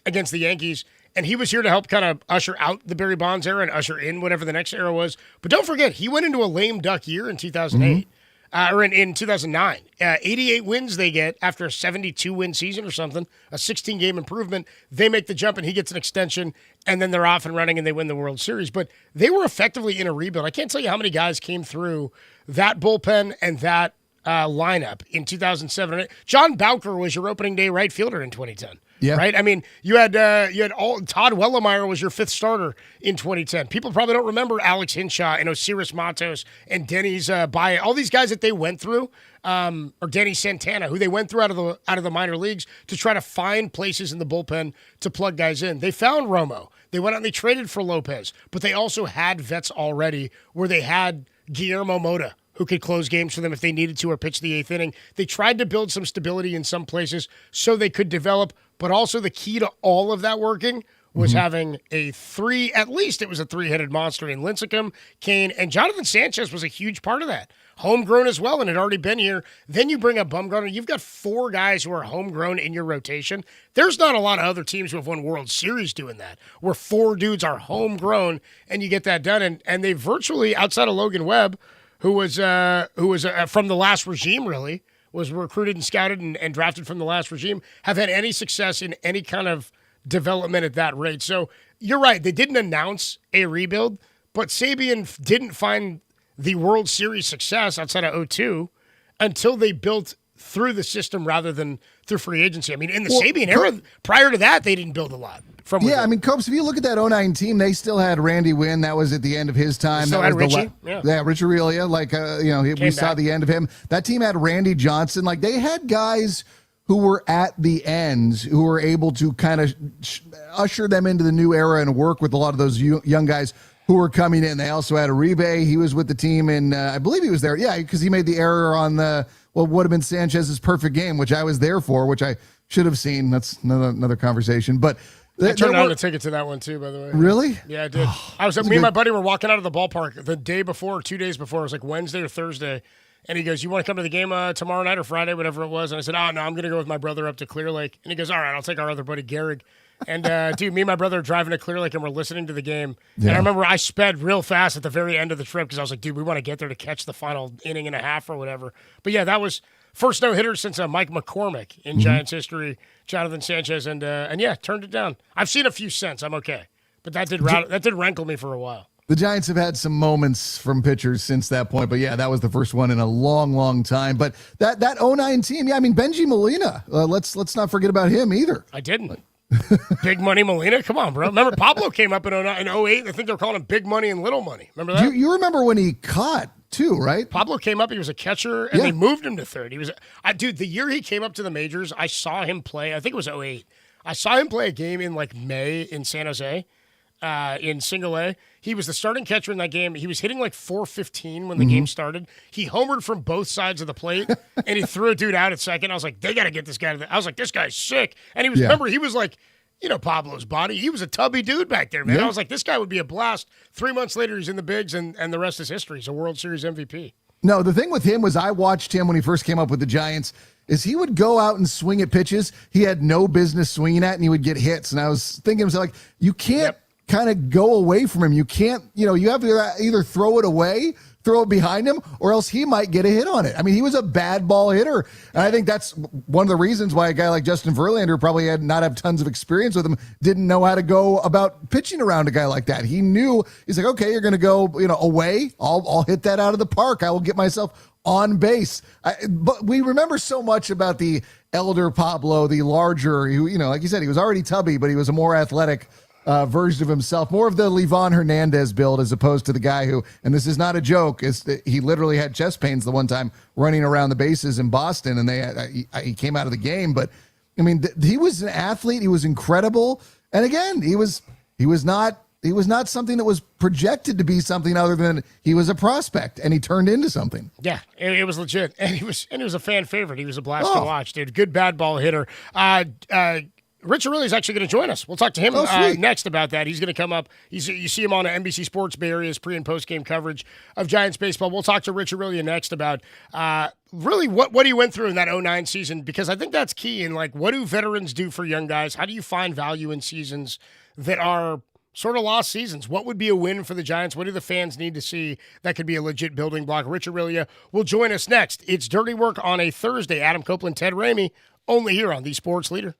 against the Yankees, and he was here to help kind of usher out the Barry Bonds era and usher in whatever the next era was. But don't forget, he went into a lame duck year in 2008. or in 2009. 88 wins they get after a 72-win season or something, a 16-game improvement. They make the jump, and he gets an extension, and then they're off and running, and they win the World Series. But they were effectively in a rebuild. I can't tell you how many guys came through that bullpen and that lineup in 2007. John Bowker was your opening day right fielder in 2010. Yeah. Right. I mean, you had Todd Wellemeyer was your fifth starter in 2010. People probably don't remember Alex Hinshaw and Osiris Matos and Denny's Baez, all these guys that they went through, or Denny Santana, who they went through out of the minor leagues to try to find places in the bullpen to plug guys in. They found Romo. They went out and they traded for Lopez, but they also had vets already where they had Guillermo Mota, who could close games for them if they needed to or pitch the eighth inning. They tried to build some stability in some places so they could develop, but also the key to all of that working was having at least it was a three-headed monster in Lincecum, Kane, and Jonathan Sanchez was a huge part of that. Homegrown as well and had already been here. Then you bring up Bumgarner. You've got four guys who are homegrown in your rotation. There's not a lot of other teams who have won World Series doing that, where four dudes are homegrown and you get that done. And they virtually, outside of Logan Webb, who was from the last regime, really, was recruited and scouted and drafted from the last regime, have had any success in any kind of development at that rate. So you're right. They didn't announce a rebuild, but Sabian didn't find the World Series success outside of 2002 until they built through the system rather than through free agency. I mean, in the Sabian era, prior to that, they didn't build a lot. I mean, Copes, if you look at that 2009 team, they still had Randy Wynn. That was at the end of his time. Still that had was Richie. Richie Aurelia. We saw the end of him. That team had Randy Johnson. Like, they had guys who were at the ends who were able to kind of usher them into the new era and work with a lot of those young guys who were coming in. They also had Uribe. He was with the team, and I believe he was there. Yeah, because he made the error on what would have been Sanchez's perfect game, which I was there for, which I should have seen. That's another conversation. But I turned down a ticket to that one too, by the way. Really? Yeah, I did. Me and my buddy were walking out of the ballpark the day before, or 2 days before. It was like Wednesday or Thursday. And he goes, "You want to come to the game tomorrow night or Friday, whatever it was?" And I said, "Oh, no, I'm going to go with my brother up to Clear Lake." And he goes, "All right, I'll take our other buddy, Gehrig." And, dude, me and my brother are driving to Clear Lake, and we're listening to the game. Yeah. And I remember I sped real fast at the very end of the trip because I was like, dude, we want to get there to catch the final inning and a half or whatever. But, yeah, that was first no-hitter since Mike McCormick in Giants history, Jonathan Sanchez. And yeah, turned it down. I've seen a few since. I'm okay. But that did rankle me for a while. The Giants have had some moments from pitchers since that point, but yeah, that was the first one in a long, long time. But that 2009 team, yeah, I mean, Benji Molina, let's not forget about him either. I didn't. Big Money Molina? Come on, bro. Remember Pablo came up in 08? I think they're calling him Big Money and Little Money. Remember that? You remember when he caught too, right? Pablo came up, he was a catcher, and they moved him to third. He was dude, the year he came up to the majors, I saw him play, I think it was 08. I saw him play a game in like May in San Jose. In single A. He was the starting catcher in that game. He was hitting like 415 when the game started. He homered from both sides of the plate, and he threw a dude out at second. I was like, they got to get this guy. I was like, this guy's sick. And he was, remember, he was like, Pablo's body. He was a tubby dude back there, man. I was like, this guy would be a blast. 3 months later, he's in the bigs, and the rest is history. He's a World Series MVP. No, the thing with him was I watched him when he first came up with the Giants is he would go out and swing at pitches he had no business swinging at, and he would get hits. And I was thinking to myself, like, you can't kind of go away from him. You can't, you have to either throw it away, throw it behind him, or else he might get a hit on it. I mean, he was a bad ball hitter. And I think that's one of the reasons why a guy like Justin Verlander probably had not have tons of experience with him, didn't know how to go about pitching around a guy like that. He knew, he's like, okay, you're going to go, away. I'll hit that out of the park. I will get myself on base. But we remember so much about the elder Pablo, the larger, like you said, he was already tubby, but he was a more athletic version of himself, more of the Livan Hernandez build as opposed to the guy who, and this is not a joke, he literally had chest pains the one time running around the bases in Boston, and he came out of the game. But I mean, he was an athlete. He was incredible, and again, he was not something that was projected to be something other than he was a prospect, and he turned into something. Yeah, it was legit, and he was a fan favorite. He was a blast to watch, dude. Good bad ball hitter. Rich Aureli is actually going to join us. We'll talk to him next about that. He's going to come up. You see him on NBC Sports Bay Area's pre- and post-game coverage of Giants baseball. We'll talk to Rich Aureli next about really what he went through in that 2009 season, because I think that's key in, like, what do veterans do for young guys? How do you find value in seasons that are sort of lost seasons. What would be a win for the Giants? What do the fans need to see that could be a legit building block? Rich Aurelia will join us next. It's Dirty Work on a Thursday. Adam Copeland, Ted Ramey, only here on the Sports Leader.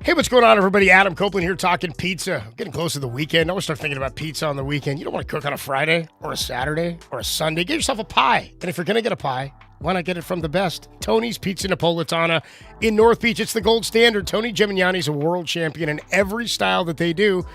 Hey, what's going on, everybody? Adam Copeland here talking pizza. Getting close to the weekend. I always start thinking about pizza on the weekend. You don't want to cook on a Friday or a Saturday or a Sunday. Get yourself a pie. And if you're going to get a pie, why not get it from the best? Tony's Pizza Napolitana in North Beach. It's the gold standard. Tony Gemignani's a world champion, and every style that they do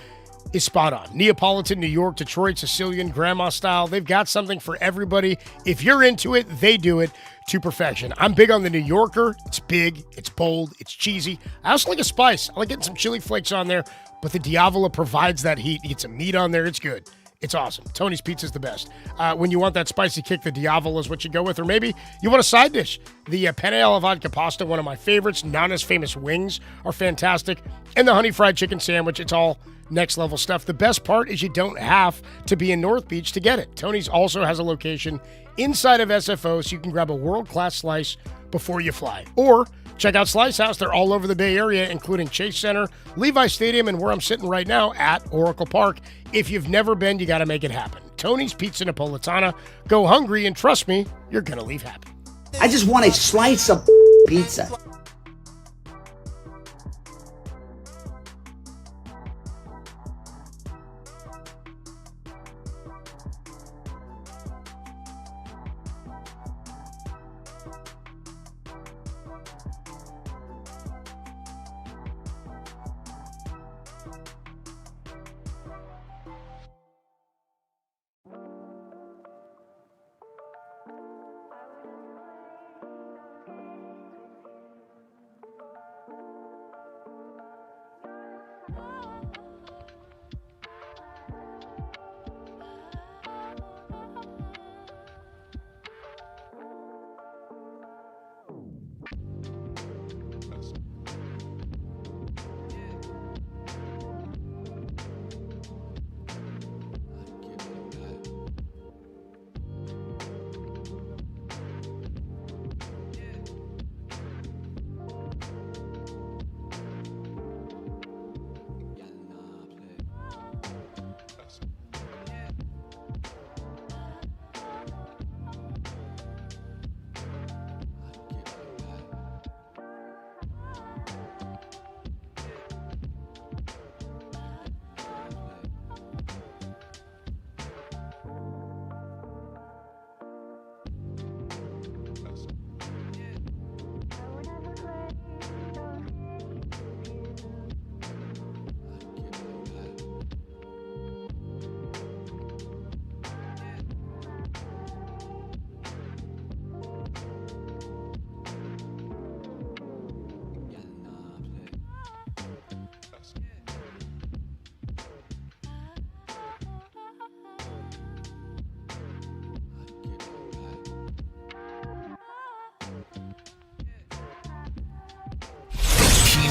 is spot on. Neapolitan, New York, Detroit, Sicilian, grandma style. They've got something for everybody. If you're into it, they do it to perfection. I'm big on the New Yorker. It's big, it's bold, it's cheesy. I also like a spice. I like getting some chili flakes on there, but the Diavola provides that heat. You get some meat on there. It's good. It's awesome. Tony's Pizza's the best. When you want that spicy kick, the Diavola is what you go with. Or maybe you want a side dish. The penne alla vodka pasta, one of my favorites. Nana's famous wings are fantastic. And the honey fried chicken sandwich. It's all next level stuff. The best part is you don't have to be in North Beach to get it. Tony's also has a location inside of SFO, so you can grab a world-class slice before you fly. Or check out Slice House. They're all over the Bay Area, including Chase Center, Levi Stadium, and where I'm sitting right now at Oracle Park. If you've never been, you got to make it happen. Tony's Pizza Napolitana. Go hungry, and trust me, you're going to leave happy. I just want a slice of pizza.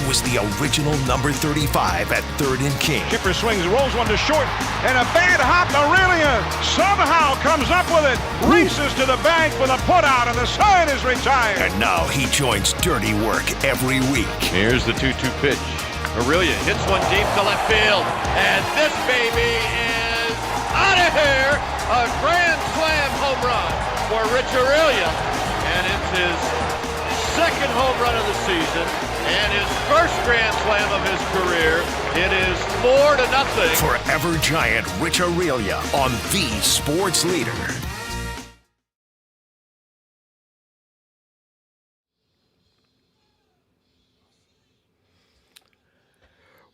Was the original number 35 at third and King. Chipper swings, rolls one to short, and a bad hop. Aurelia somehow comes up with it, races to the bank with a putout, and the sign is retired. And now he joins Dirty Work every week. Here's the 2-2 pitch. Aurelia hits one deep to left field, and this baby is out of here. A grand slam home run for Rich Aurelia, and it's his second home run of the season. And his first grand slam of his career. It is 4-0. Forever Giant Rich Aurelia on the Sports Leader.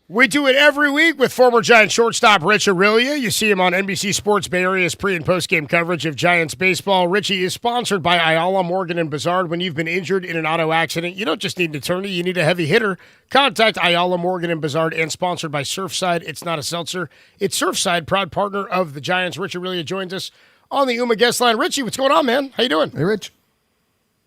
We do it every week with former Giants shortstop Rich Aurilia. You see him on NBC Sports Bay Area's pre- and post-game coverage of Giants baseball. Richie is sponsored by Ayala, Morgan, and Bazard. When you've been injured in an auto accident, you don't just need an attorney, you need a heavy hitter. Contact Ayala, Morgan, and Bazard, and sponsored by Surfside. It's not a seltzer. It's Surfside, proud partner of the Giants. Rich Aurilia joins us on the Uma guest line. Richie, what's going on, man? How you doing? Hey, Rich.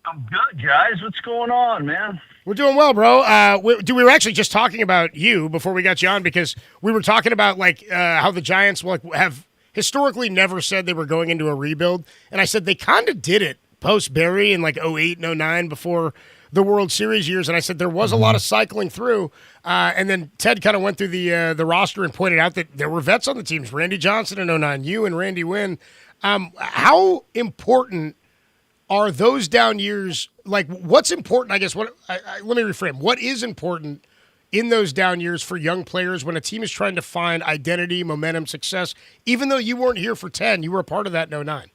I'm good, guys. What's going on, man? We're doing well, bro. We were actually just talking about you before we got you on because we were talking about how the Giants have historically never said they were going into a rebuild, and I said they kind of did it post Barry in 08 and 09 before the World Series years, and I said there was a lot of cycling through, and then Ted kind of went through the roster and pointed out that there were vets on the teams: Randy Johnson in 09, you and Randy Wynn. How important are those down years? What's important, I guess, let me reframe. What is important in those down years for young players when a team is trying to find identity, momentum, success, even though you weren't here for 10, you were a part of that in 09?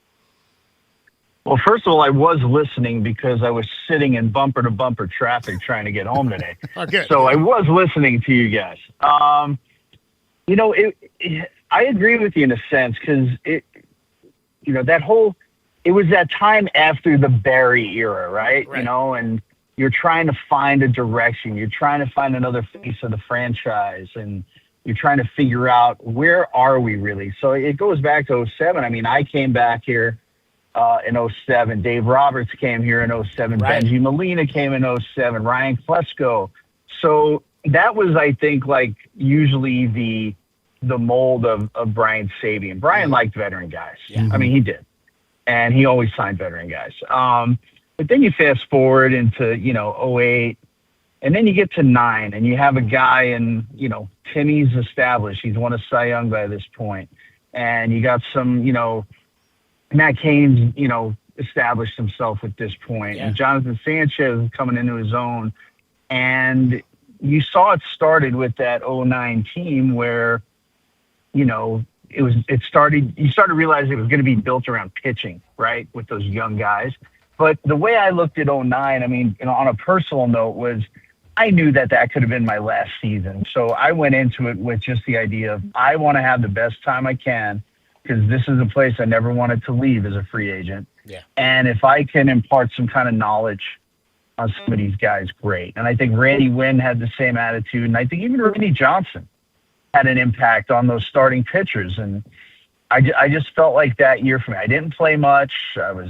Well, first of all, I was listening because I was sitting in bumper-to-bumper traffic trying to get home today. Oh, good. So I was listening to you guys. I agree with you in a sense because it was that time after the Barry era, right? And you're trying to find a direction. You're trying to find another face of the franchise, and you're trying to figure out where are we really. So it goes back to 07. I mean, I came back here in 07. Dave Roberts came here in 07. Right. Benji Molina came in 07. Ryan Klesko. So that was, I think, usually the mold of Brian Sabian. Brian liked veteran guys. Yeah. I mean, he did. And he always signed veteran guys. But then you fast forward into, 08, and then you get to 9, and you have a guy and, Timmy's established. He's won a Cy Young by this point. And you got some, Matt Cain's, established himself at this point. Yeah. And Jonathan Sanchez coming into his own. And you saw it started with that 09 team where, you started realizing it was going to be built around pitching, right, with those young guys. But the way I looked at 09, I mean, on a personal note, was I knew that could have been my last season. So I went into it with just the idea of I want to have the best time I can because this is a place I never wanted to leave as a free agent. Yeah. And if I can impart some kind of knowledge on some of these guys, great. And I think Randy Wynn had the same attitude, and I think even Randy Johnson had an impact on those starting pitchers. And I just felt like that year for me. I didn't play much. I was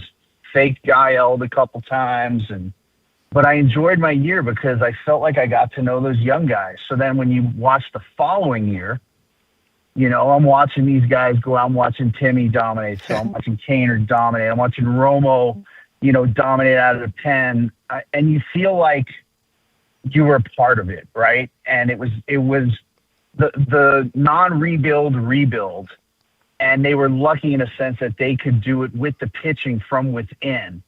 fake IL'd a couple times, but I enjoyed my year because I felt like I got to know those young guys. So then when you watch the following year, I'm watching these guys go out. I'm watching Timmy dominate. So I'm watching Kaner dominate. I'm watching Romo, dominate out of the pen. And you feel like you were a part of it, right? And it was the non-rebuild rebuild, and they were lucky in a sense that they could do it with the pitching from within.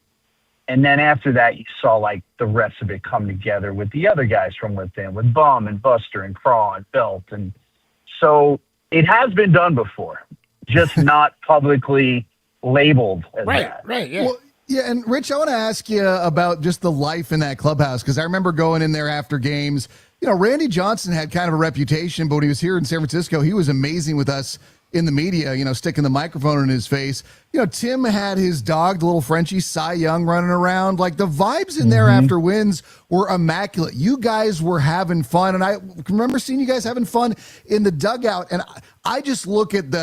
And then after that, you saw the rest of it come together with the other guys from within, with Bum and Buster and Craw and Belt. And so it has been done before, just not publicly labeled as that. Right, yeah. Well, yeah, and Rich, I want to ask you about just the life in that clubhouse because I remember going in there after games. Randy Johnson had kind of a reputation, but when he was here in San Francisco, he was amazing with us in the media, sticking the microphone in his face. Tim had his dog, the little Frenchie, Cy Young, running around. The vibes in there after wins were immaculate. You guys were having fun, and I remember seeing you guys having fun in the dugout, and I just look at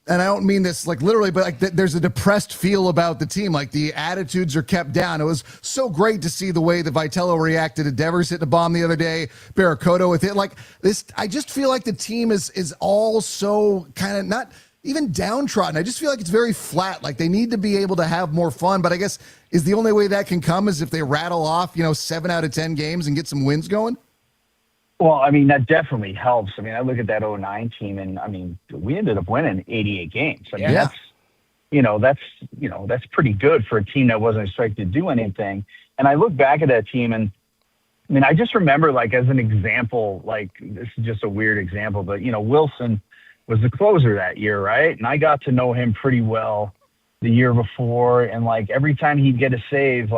and I don't mean this literally, but there's a depressed feel about the team. The attitudes are kept down. It was so great to see the way that Vitello reacted to Devers hitting a bomb the other day, Barracuda with it. This, I just feel like the team is all so kind of not even downtrodden. I just feel like it's very flat. They need to be able to have more fun. But I guess is the only way that can come is if they rattle off, 7 out of 10 games and get some wins going. Well, I mean, that definitely helps. I mean, I look at that 09 team, and I mean, we ended up winning 88 games. I mean, that's pretty good for a team that wasn't expected to do anything. And I look back at that team, and I mean, I just remember, as an example, this is just a weird example, but Wilson was the closer that year, right? And I got to know him pretty well the year before, and every time he'd get a save,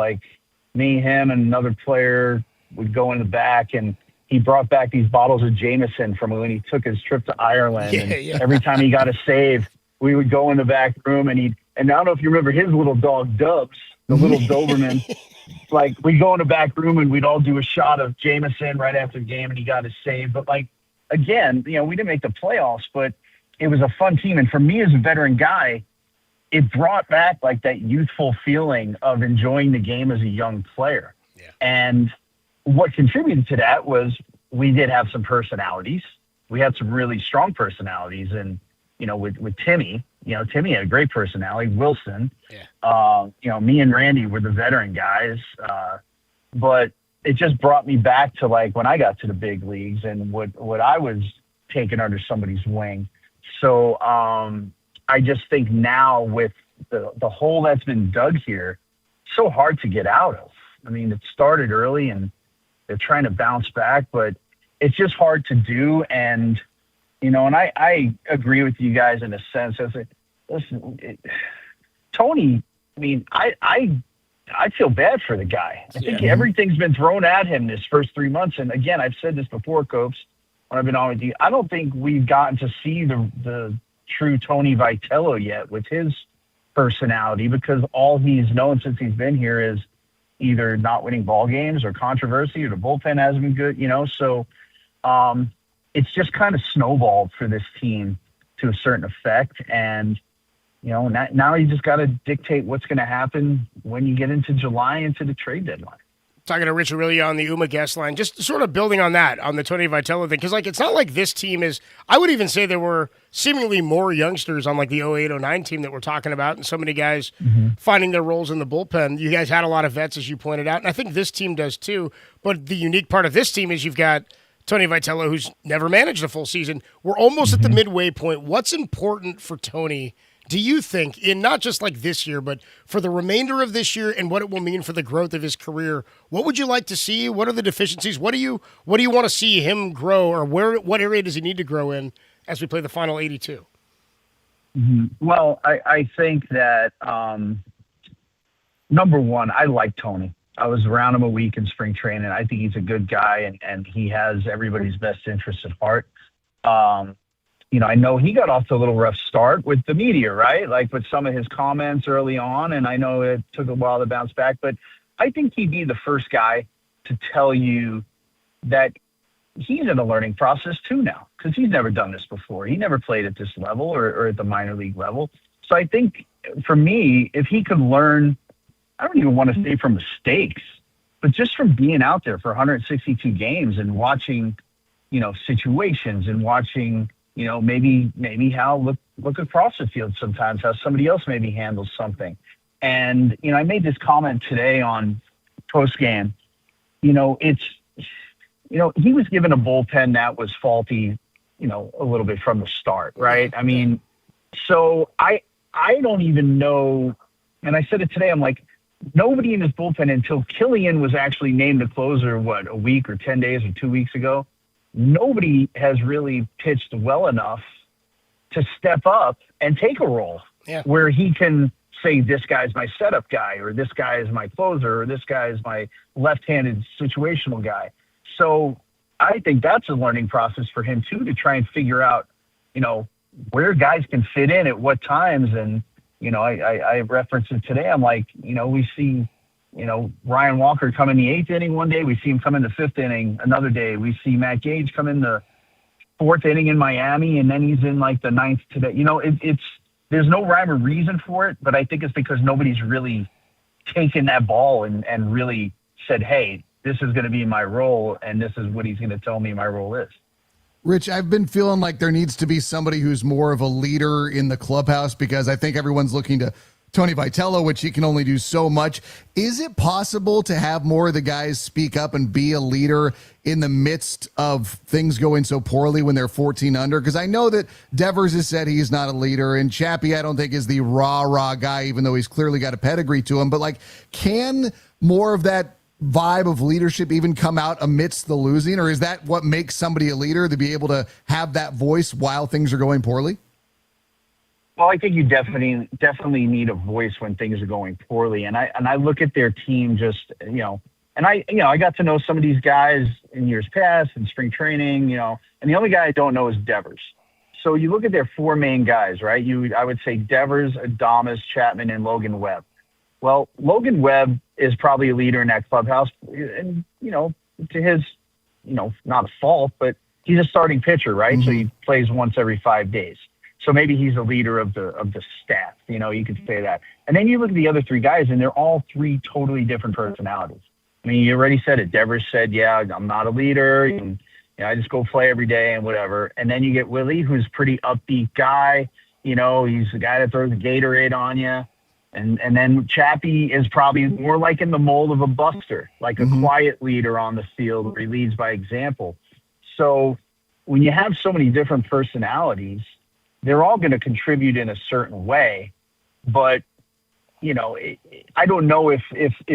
me, him, and another player would go in the back, and he brought back these bottles of Jameson from when he took his trip to Ireland. Yeah. Every time he got a save, we would go in the back room and I don't know if you remember his little dog, Dubs, the little Doberman. Like, we'd go in the back room and we'd all do a shot of Jameson right after the game and he got his save. But, like, again, we didn't make the playoffs, but it was a fun team. And for me as a veteran guy, it brought back, like, that youthful feeling of enjoying the game as a young player. Yeah. And what contributed to that was we did have some personalities. We had some really strong personalities. And, with Timmy, Timmy had a great personality. Wilson, me and Randy were the veteran guys. But it just brought me back to, like, when I got to the big leagues and what I was taking under somebody's wing. So I just think now with the hole that's been dug here, so hard to get out of. I mean, it started early and they're trying to bounce back, but it's just hard to do. And, and I agree with you guys in a sense. Tony, I mean, I feel bad for the guy. I think everything's been thrown at him this first 3 months. And again, I've said this before, Copes, when I've been on with you. I don't think we've gotten to see the true Tony Vitello yet with his personality, because all he's known since he's been here is either not winning ball games or controversy, or the bullpen hasn't been good, So it's just kind of snowballed for this team to a certain effect. And, now you just got to dictate what's going to happen when you get into July, into the trade deadline. Talking to Rich Aurelia on the UMA guest line, just sort of building on that, on the Tony Vitello thing, because, like, it's not like this team is – I would even say there were seemingly more youngsters on, like, the 08-09 team that we're talking about, and so many guys finding their roles in the bullpen. You guys had a lot of vets, as you pointed out, and I think this team does too. But the unique part of this team is you've got Tony Vitello, who's never managed a full season. We're almost at the midway point. What's important for Tony, do you think, in not just like this year, but for the remainder of this year and what it will mean for the growth of his career? What would you like to see? What are the deficiencies? What do you want to see him grow, or what area does he need to grow in as we play the final 82? Well, I think that number one, I like Tony. I was around him a week in spring training. I think he's a good guy, and he has everybody's best interest at heart. I know he got off to a little rough start with the media, right? Like with some of his comments early on, and I know it took a while to bounce back, but I think he'd be the first guy to tell you that he's in a learning process too now, because he's never done this before. He never played at this level or at the minor league level. So I think for me, if he could learn, I don't even want to say from mistakes, but just from being out there for 162 games and watching, situations and watching, maybe how look across the field sometimes, how somebody else maybe handles something. And, I made this comment today on postgame. It's, he was given a bullpen that was faulty, a little bit from the start, right? I mean, so I don't even know. And I said it today, I'm like, nobody in his bullpen until Killian was actually named the closer, a week or 10 days or 2 weeks ago. Nobody has really pitched well enough to step up and take a role where he can say, this guy's my setup guy, or this guy is my closer, or this guy is my left-handed situational guy. So I think that's a learning process for him too, to try and figure out, where guys can fit in at what times. And, I referenced it today. I'm like, we see, Ryan Walker come in the 8th inning one day. We see him come in the 5th inning another day. We see Matt Gage come in the 4th inning in Miami, and then he's in like the 9th today. There's no rhyme or reason for it, but I think it's because nobody's really taken that ball and really said, hey, this is going to be my role, and this is what he's going to tell me my role is. Rich, I've been feeling like there needs to be somebody who's more of a leader in the clubhouse, because I think everyone's looking to Tony Vitello, which he can only do so much. Is it possible to have more of the guys speak up and be a leader in the midst of things going so poorly when they're 14 under? Because I know that Devers has said he's not a leader, and Chappie I don't think is the rah-rah guy, even though he's clearly got a pedigree to him. But, like, can more of that vibe of leadership even come out amidst the losing, or is that what makes somebody a leader, to be able to have that voice while things are going poorly? Well, I think you definitely need a voice when things are going poorly. And I look at their team just, And I got to know some of these guys in years past in spring training, and the only guy I don't know is Devers. So you look at their four main guys, right? I would say Devers, Adames, Chapman, and Logan Webb. Well, Logan Webb is probably a leader in that clubhouse, and to his, not a fault, but he's a starting pitcher, right? So he plays once every 5 days. So maybe he's a leader of the staff. You could say that. And then you look at the other three guys, and they're all three totally different personalities. I mean, you already said it. Devers said, "Yeah, I'm not a leader. And, I just go play every day and whatever." And then you get Willie, who's a pretty upbeat guy. He's the guy that throws the Gatorade on you. And then Chappie is probably more like in the mold of a Buster, like a quiet leader on the field where he leads by example. So when you have so many different personalities, they're all going to contribute in a certain way. But, I don't know if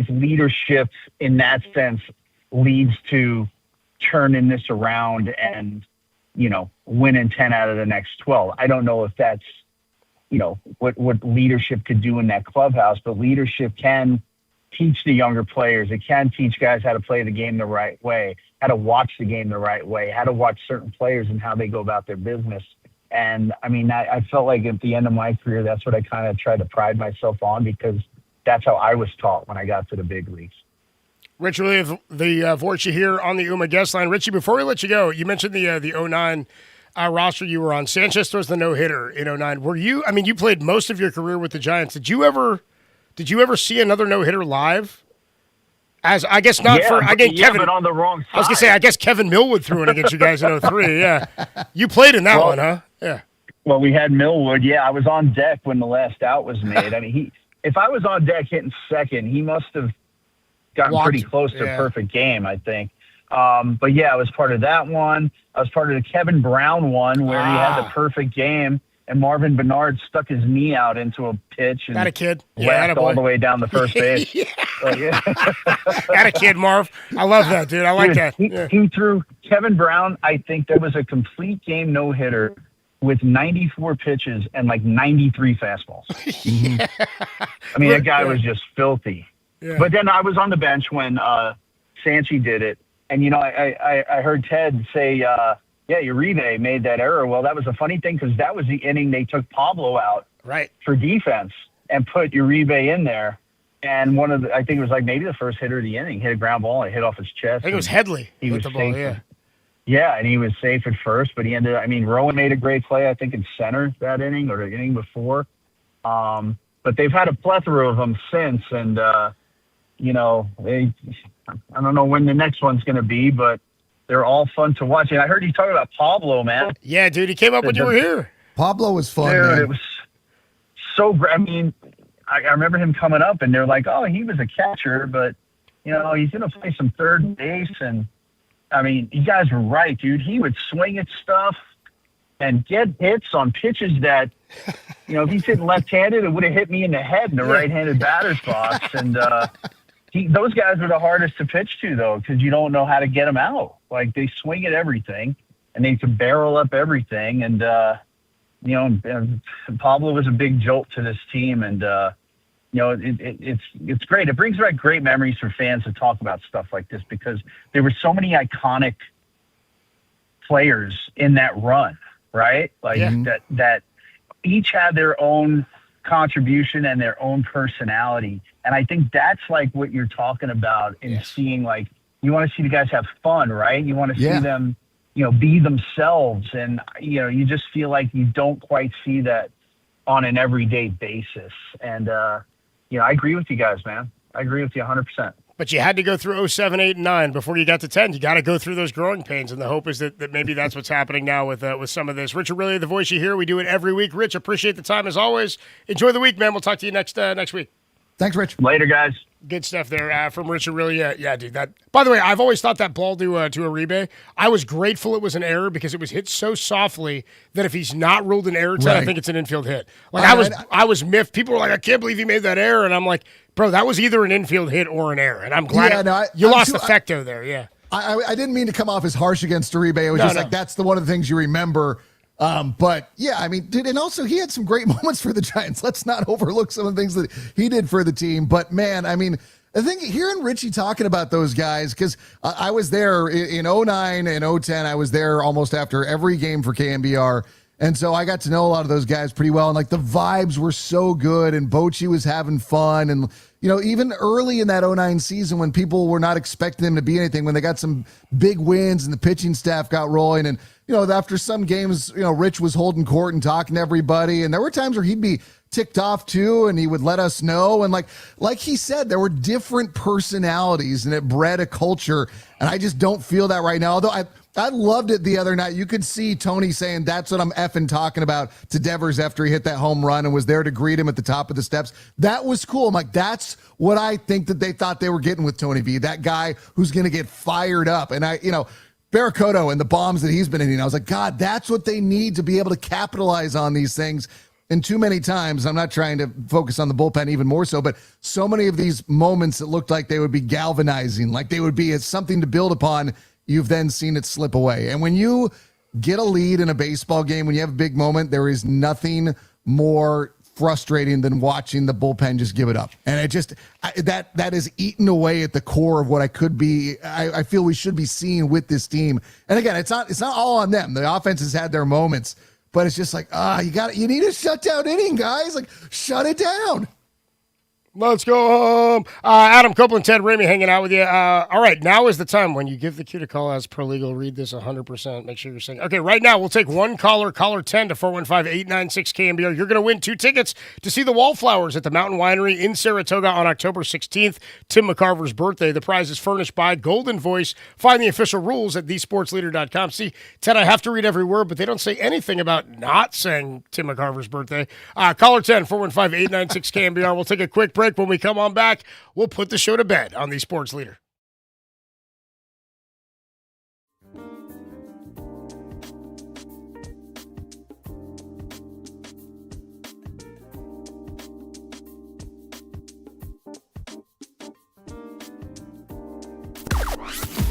leadership in that sense leads to turning this around and, winning 10 out of the next 12. I don't know if that's, what leadership could do in that clubhouse, but leadership can teach the younger players. It can teach guys how to play the game the right way, how to watch the game the right way, how to watch certain players and how they go about their business. And I mean, I felt like at the end of my career, that's what I kind of tried to pride myself on, because that's how I was taught when I got to the big leagues. Rich, really, the voice you hear on the UMA guest line. Richie, before we let you go, you mentioned the 09 roster you were on. Sanchez throws the no-hitter in 09. You played most of your career with the Giants. Did you ever see another no-hitter live? As I guess not Kevin, but on the wrong side. I was gonna say, I guess Kevin Millwood threw it against you guys in 03. Yeah, you played in that one, huh? Yeah. Well, we had Millwood. Yeah, I was on deck when the last out was made. I mean, if I was on deck hitting second, he must have gotten pretty close to a perfect game, I think. But yeah, I was part of that one. I was part of the Kevin Brown one where he had the perfect game, and Marvin Bernard stuck his knee out into a pitch and got a kid. Laughed all the way down the first base. Got a kid, Marv. I love that, dude. I like that. He threw Kevin Brown. I think that was a complete game no-hitter with 94 pitches and like 93 fastballs. I mean, that guy was just filthy. Yeah. But then I was on the bench when Sanchi did it. And, I heard Ted say, Uribe made that error. Well, that was a funny thing because that was the inning they took Pablo out for defense and put Uribe in there. And I think it was like maybe the first hitter of the inning, hit a ground ball and hit off his chest. I think it was Headley. He was the ball, yeah. Yeah, and he was safe at first, but he ended up, Rowan made a great play, I think, in center that inning or the inning before. But they've had a plethora of them since, and, I don't know when the next one's going to be, but they're all fun to watch. And I heard you talking about Pablo, man. Yeah, dude, he came up when you were here. Pablo was fun, dude, man. It was so great. I mean, I remember him coming up, and they're like, oh, he was a catcher, but, he's going to play some third base. And, you guys were right, dude. He would swing at stuff and get hits on pitches that, if he's hitting left-handed, it would have hit me in the head in the right-handed batter's box. And those guys are the hardest to pitch to, though, because you don't know how to get them out. Like, they swing at everything, and they can barrel up everything. And, Pablo was a big jolt to this team, and, it's great. It brings back great memories for fans to talk about stuff like this because there were so many iconic players in that run, right? Like that each had their own contribution and their own personality. And I think that's like what you're talking about in seeing, like, you want to see the guys have fun, right? You want to see them, be themselves. And, you just feel like you don't quite see that on an everyday basis. And, I agree with you guys, man. I agree with you 100%. But you had to go through 07, 8, and 9 before you got to 10. You got to go through those growing pains, and the hope is that maybe that's what's happening now with some of this. Richard Riley, the voice you hear, we do it every week. Rich, appreciate the time as always. Enjoy the week, man. We'll talk to you next week. Thanks, Rich. Later, guys. Good stuff there from Richard Riley. Yeah, dude. That. By the way, I've always thought that ball to Uribe, I was grateful it was an error because it was hit so softly that if he's not ruled an error, I think it's an infield hit. Like I was miffed. People were like, I can't believe he made that error, and I'm like, bro, that was either an infield hit or an error, and I'm glad you lost the Fecto there. Yeah. I didn't mean to come off as harsh against Uribe. It was like that's one of the things you remember. But yeah, dude, and also he had some great moments for the Giants. Let's not overlook some of the things that he did for the team. But man, I think hearing Richie talking about those guys, because I was there in 09 and 010, I was there almost after every game for KNBR. And so I got to know a lot of those guys pretty well. And like the vibes were so good and Bochy was having fun. And, you know, even early in that 09 season when people were not expecting them to be anything, when they got some big wins and the pitching staff got rolling. And, you know, after some games, you know, Rich was holding court and talking to everybody. And there were times where he'd be ticked off too, and he would let us know. And like he said, there were different personalities and it bred a culture. And I just don't feel that right now. Although I loved it the other night. You could see Tony saying, "That's what I'm effing talking about," to Devers after he hit that home run and was there to greet him at the top of the steps. That was cool. I'm like, that's what I think that they thought they were getting with Tony V, that guy who's going to get fired up. And Barracoto and the bombs that he's been hitting, I was like, God, that's what they need to be able to capitalize on these things. And too many times, I'm not trying to focus on the bullpen even more so, but so many of these moments that looked like they would be galvanizing, like they would be something to build upon, you've then seen it slip away. And when you get a lead in a baseball game, when you have a big moment, there is nothing more frustrating than watching the bullpen just give it up. And that is eaten away at the core of what I feel we should be seeing with this team. And again, it's not all on them. The offense has had their moments, but it's just like, you need a shutdown inning, guys. Like, shut it down. Let's go home. Adam Copeland, Ted Ramey hanging out with you. All right, now is the time when you give the cue to call as per legal. Read this 100%. Make sure you're saying, okay, right now we'll take one caller 10 to 415-896-KNBR. You're going to win 2 tickets to see the Wallflowers at the Mountain Winery in Saratoga on October 16th, Tim McCarver's birthday. The prize is furnished by Golden Voice. Find the official rules at thesportsleader.com. See, Ted, I have to read every word, but they don't say anything about not saying Tim McCarver's birthday. Caller 10, 415-896-KNBR. We'll take a quick break. When we come on back, we'll put the show to bed on the Sports Leader.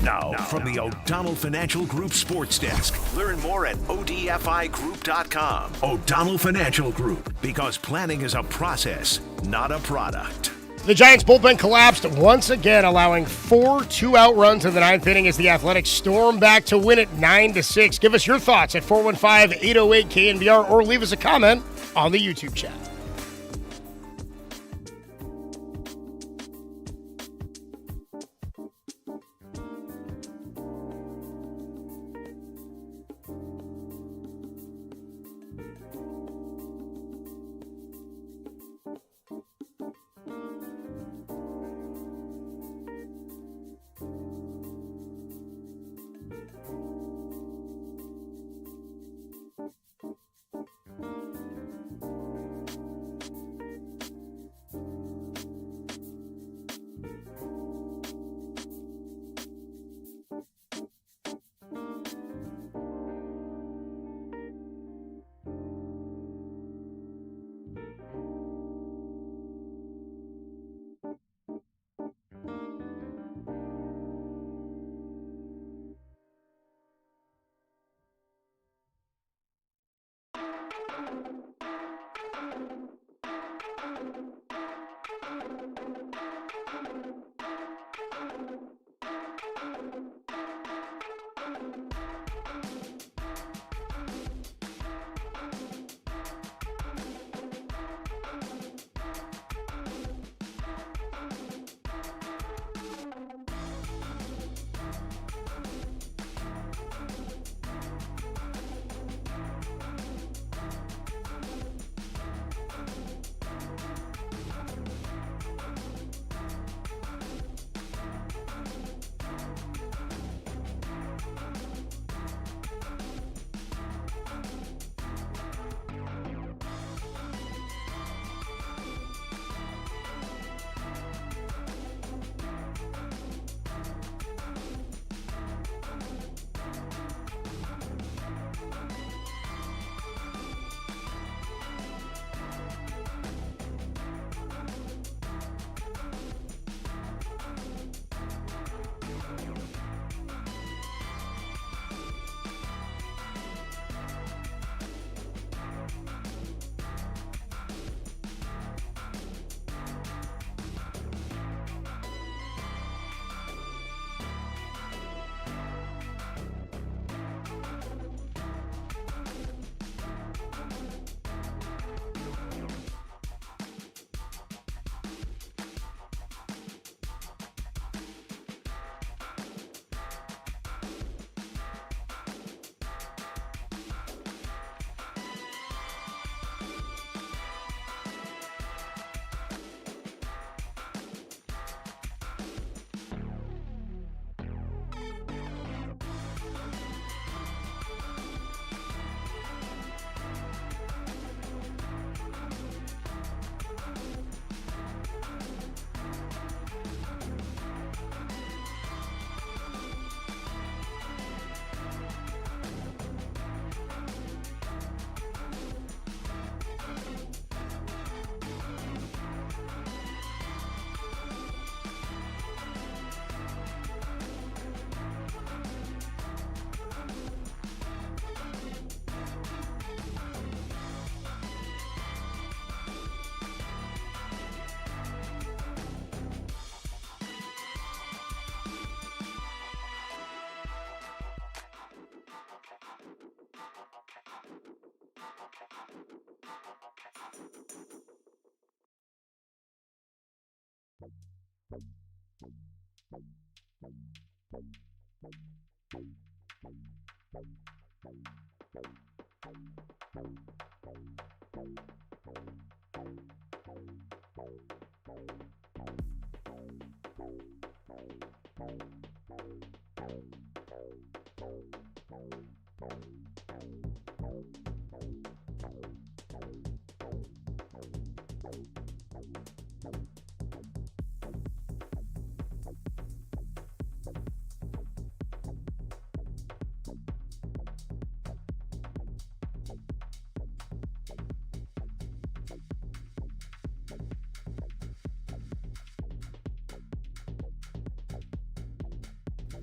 Now, from the O'Donnell Financial Group Sports Desk. Learn more at odfigroup.com. O'Donnell Financial Group, because planning is a process, not a product. The Giants' bullpen collapsed once again, allowing 4 2-out runs in the 9th inning as the Athletics storm back to win it 9-6. Give us your thoughts at 415-808-KNBR or leave us a comment on the YouTube chat.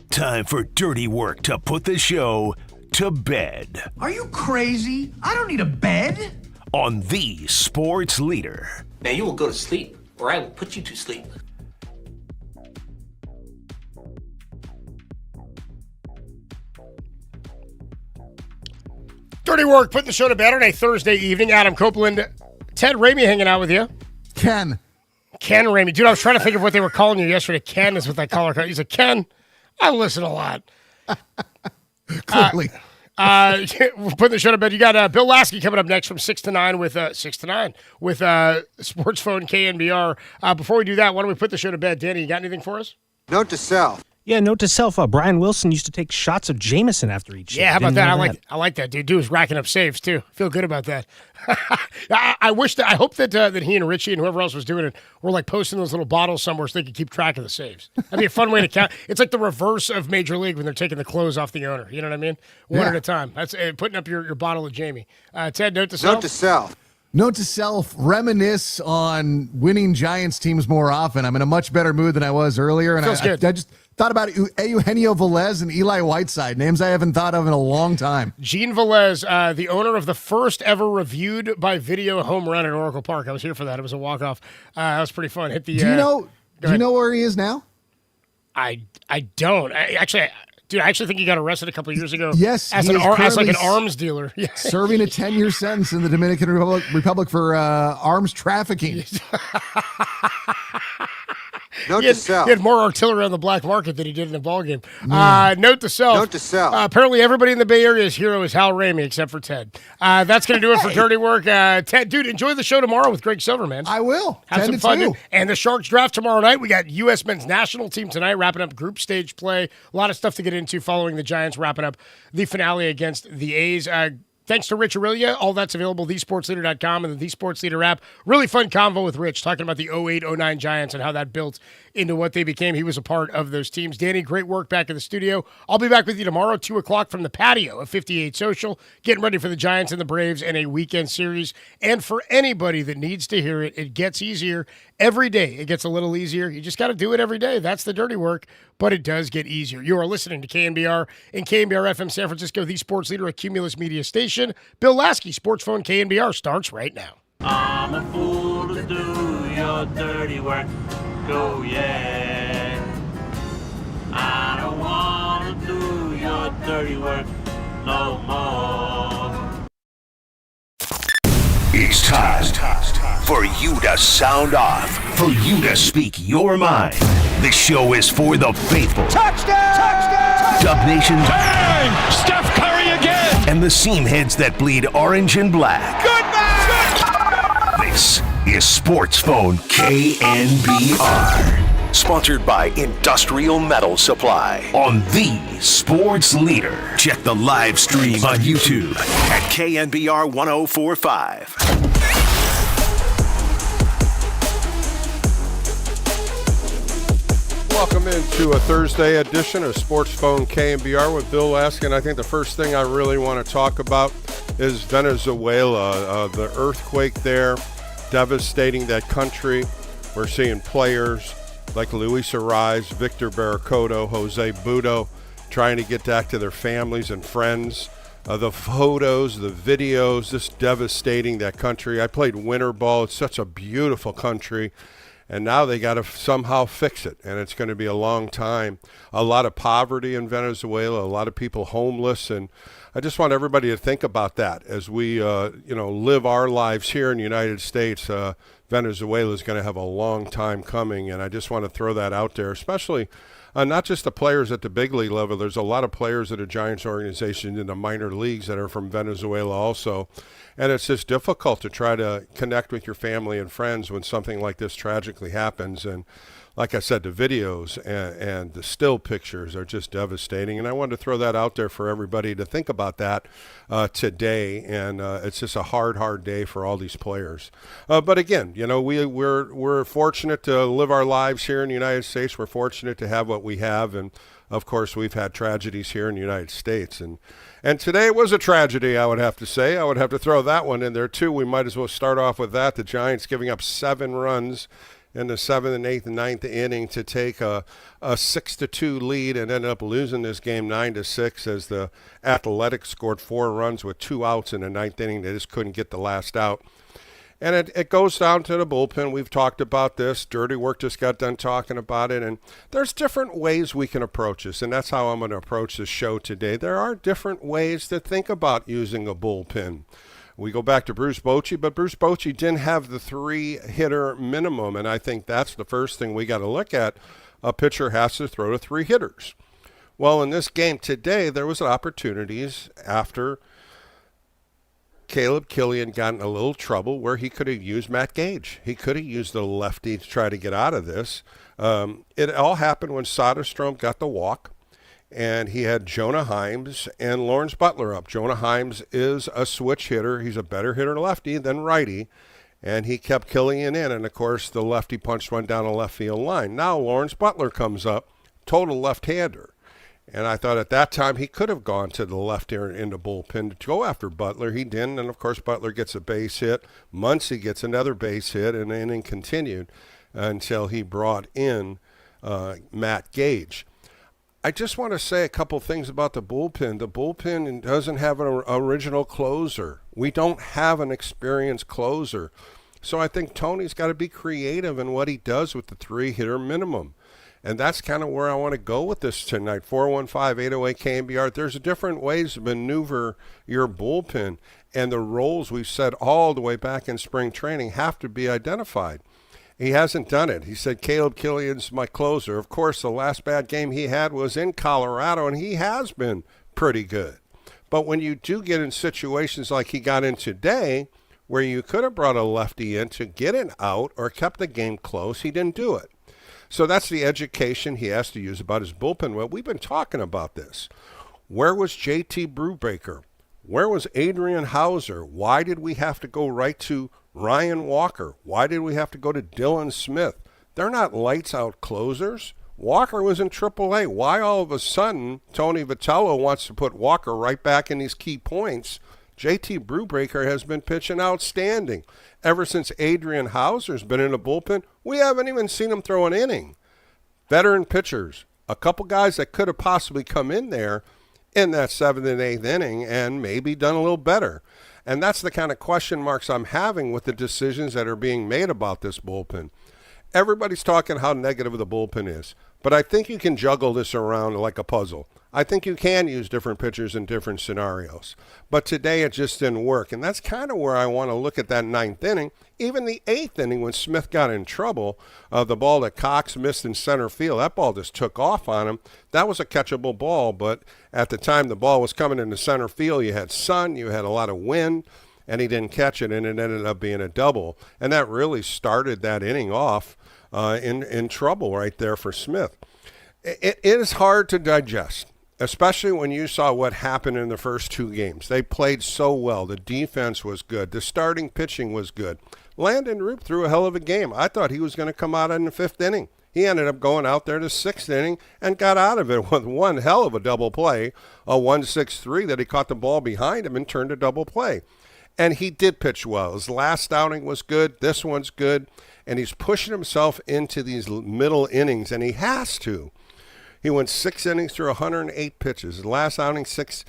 Time for dirty work to put the show to bed. Are you crazy? I don't need a bed. On the sports leader. Now you will go to sleep, or I will put you to sleep. Dirty work, putting the show to bed on a Thursday evening. Adam Copeland, Ted Ramey hanging out with you. Ken Ramey. Dude, I was trying to think of what they were calling you yesterday. Ken is what they call her. He's like, Ken, I listen a lot. Clearly. We're putting the show to bed. You got Bill Lasky coming up next from 6 to 9 with Sports Phone KNBR. Before we do that, why don't we put the show to bed? Danny, you got anything for us? Note to self. Yeah, note to self. Brian Wilson used to take shots of Jameson after each show. Yeah, how about that? I like that, dude. Dude was racking up saves too. Feel good about that. I hope that he and Richie and whoever else was doing it were like posting those little bottles somewhere so they could keep track of the saves. That'd be a fun way to count. It's like the reverse of Major League when they're taking the clothes off the owner. You know what I mean? One at a time. That's putting up your bottle of Jamie. Ted, note to self. Note to self. Note to self, reminisce on winning Giants teams more often. I'm in a much better mood than I was earlier. And Feels good. I just thought about Eugenio Velez and Eli Whiteside, names I haven't thought of in a long time. Gene Velez, the owner of the first ever reviewed by video home run at Oracle Park. I was here for that. It was a walk-off. That was pretty fun. Do you know where he is now? I don't. Dude, I actually think he got arrested a couple of years ago. Yes, as like an arms dealer. Yeah. Serving a 10-year sentence in the Dominican Republic for arms trafficking. Note to self. He had more artillery on the black market than he did in the ballgame. Note to self. Note to self. Apparently, everybody in the Bay Area's hero is Hal Ramey, except for Ted. That's going to do it for Dirty Work. Ted, dude, enjoy the show tomorrow with Greg Silverman. I will. Have some fun. Dude. And the Sharks draft tomorrow night. We got U.S. men's national team tonight, wrapping up group stage play. A lot of stuff to get into following the Giants wrapping up the finale against the A's. Thanks to Rich Aurelia. All that's available, thesportsleader.com and the The Sports Leader app. Really fun convo with Rich, talking about the 08-09 Giants and how that built into what they became. He was a part of those teams. Danny, great work back in the studio. I'll be back with you tomorrow, 2 o'clock from the patio of 58 Social, getting ready for the Giants and the Braves in a weekend series. And for anybody that needs to hear it, it gets easier. Every day it gets a little easier. You just got to do it every day. That's the dirty work, but it does get easier. You are listening to KNBR and KNBR FM San Francisco, the sports leader, a Cumulus Media station. Bill Lasky, Sports Phone KNBR starts right now. I'm a fool to do your dirty work. Go, yeah. I don't want to do your dirty work no more. It's time for you to sound off, for you to speak your mind. This show is for the faithful. Touchdown! Touchdown! Dub Nation. Bang! Steph Curry again! And the seam heads that bleed orange and black. Goodbye! This is Sports Phone KNBR. Sponsored by Industrial Metal Supply on the Sports Leader. Check the live stream on YouTube at KNBR 1045. Welcome into a Thursday edition of Sports Phone KNBR with Bill Laskin. I think the first thing I really want to talk about is Venezuela. The earthquake there, devastating that country. We're seeing players like Luis Ariz, Victor Barracoto, Jose Budo trying to get back to their families and friends. The photos, the videos, just devastating that country. I played winter ball. It's such a beautiful country. And now they got to somehow fix it, and it's going to be a long time. A lot of poverty in Venezuela, a lot of people homeless, and I just want everybody to think about that as we, live our lives here in the United States. Venezuela is going to have a long time coming, and I just want to throw that out there, especially not just the players at the big league level. There's a lot of players at a Giants organization in the minor leagues that are from Venezuela also, and it's just difficult to try to connect with your family and friends when something like this tragically happens. And like I said, the videos and the still pictures are just devastating. And I wanted to throw that out there for everybody to think about that today. And it's just a hard day for all these players. But again, we're fortunate to live our lives here in the United States. We're fortunate to have what we have. And of course, we've had tragedies here in the United States. And today was a tragedy, I would have to say. I would have to throw that one in there, too. We might as well start off with that. The Giants giving up 7 runs in the 7th and 8th and 9th inning to take a 6-2 lead and ended up losing this game 9-6 as the Athletics scored 4 runs with 2 outs in the 9th inning. They just couldn't get the last out. And it goes down to the bullpen. We've talked about this. Dirty Work just got done talking about it. And there's different ways we can approach this, and that's how I'm going to approach this show today. There are different ways to think about using a bullpen. We go back to Bruce Bochy, but Bruce Bochy didn't have the 3-hitter minimum, and I think that's the first thing we got to look at. A pitcher has to throw to 3 hitters. Well, in this game today, there was opportunities after Caleb Killian got in a little trouble where he could have used Matt Gage. He could have used the lefty to try to get out of this. It all happened when Soderstrom got the walk, and he had Jonah Himes and Lawrence Butler up. Jonah Himes is a switch hitter. He's a better hitter lefty than righty, and he kept Killian in, and, of course, the lefty punched one down a left field line. Now Lawrence Butler comes up, total left-hander. And I thought at that time he could have gone to the left here in the bullpen to go after Butler. He didn't, and, of course, Butler gets a base hit. Muncy gets another base hit, and the inning continued until he brought in Matt Gage. I just want to say a couple things about the bullpen. The bullpen doesn't have an original closer. We don't have an experienced closer. So I think Tony's got to be creative in what he does with the 3-hitter minimum. And that's kind of where I want to go with this tonight. 415-808-KNBR. There's different ways to maneuver your bullpen, and the roles we've said all the way back in spring training have to be identified. He hasn't done it. He said, Caleb Killian's my closer. Of course, the last bad game he had was in Colorado, and he has been pretty good. But when you do get in situations like he got in today, where you could have brought a lefty in to get an out or kept the game close, he didn't do it. So that's the education he has to use about his bullpen. Well, we've been talking about this. Where was JT Brubaker? Where was Adrian Hauser? Why did we have to go right to Ryan Walker? Why did we have to go to Dylan Smith? They're not lights-out closers. Walker was in AAA. Why all of a sudden Tony Vitello wants to put Walker right back in these key points? JT Brubaker has been pitching outstanding. Ever since Adrian Hauser's been in the bullpen, we haven't even seen him throw an inning. Veteran pitchers, a couple guys that could have possibly come in there in that 7th and 8th inning and maybe done a little better. And that's the kind of question marks I'm having with the decisions that are being made about this bullpen. Everybody's talking how negative the bullpen is, but I think you can juggle this around like a puzzle. I think you can use different pitchers in different scenarios. But today it just didn't work. And that's kind of where I want to look at that 9th inning. Even the 8th inning when Smith got in trouble, the ball that Cox missed in center field, that ball just took off on him. That was a catchable ball. But at the time the ball was coming into center field, you had sun, you had a lot of wind, and he didn't catch it, and it ended up being a double. And that really started that inning off in trouble right there for Smith. It is hard to digest, especially when you saw what happened in the first 2 games. They played so well. The defense was good. The starting pitching was good. Landon Roop threw a hell of a game. I thought he was going to come out in the 5th inning. He ended up going out there to 6th inning and got out of it with one hell of a double play, a 1-6-3 that he caught the ball behind him and turned a double play. And he did pitch well. His last outing was good. This one's good. And he's pushing himself into these middle innings, and he has to. He went 6 innings through 108 pitches. His last outing, six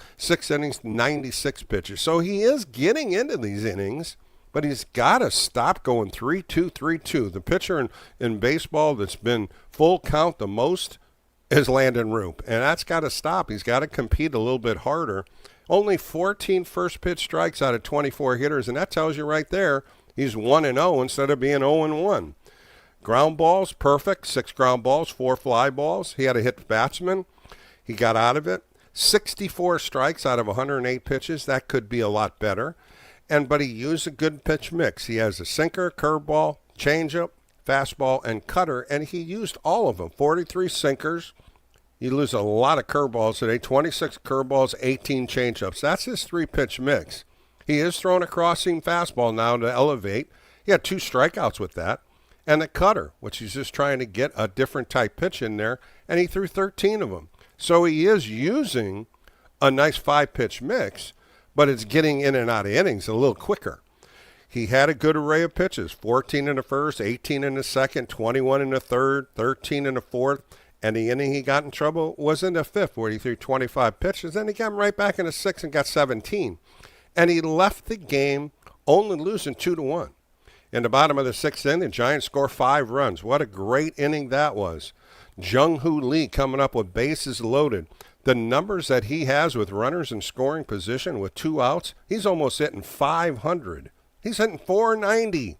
innings, 96 pitches. So he is getting into these innings, but he's got to stop going 3-2, 3-2. The pitcher in baseball that's been full count the most is Landon Roop, and that's got to stop. He's got to compete a little bit harder. Only 14 first pitch strikes out of 24 hitters, and that tells you right there He's 1-0 instead of being 0-1. Ground balls, perfect. 6 ground balls, 4 fly balls. He had a hit the batsman. He got out of it. 64 strikes out of 108 pitches. That could be a lot better. But he used a good pitch mix. He has a sinker, curveball, changeup, fastball, and cutter, and he used all of them. 43 sinkers. You lose a lot of curveballs today. 26 curveballs, 18 changeups. That's his 3-pitch mix. He is throwing a crossing fastball now to elevate. He had 2 strikeouts with that. And the cutter, which he's just trying to get a different type pitch in there, and he threw 13 of them. So he is using a nice 5-pitch mix, but it's getting in and out of innings a little quicker. He had a good array of pitches, 14 in the first, 18 in the second, 21 in the third, 13 in the fourth, and the inning he got in trouble was in the fifth where he threw 25 pitches. Then he got right back in the sixth and got 17. And he left the game only losing 2-1. In the bottom of the sixth inning, the Giants score 5 runs. What a great inning that was. Jung-Hoo Lee coming up with bases loaded. The numbers that he has with runners in scoring position with 2 outs, he's almost hitting 500. He's hitting 490.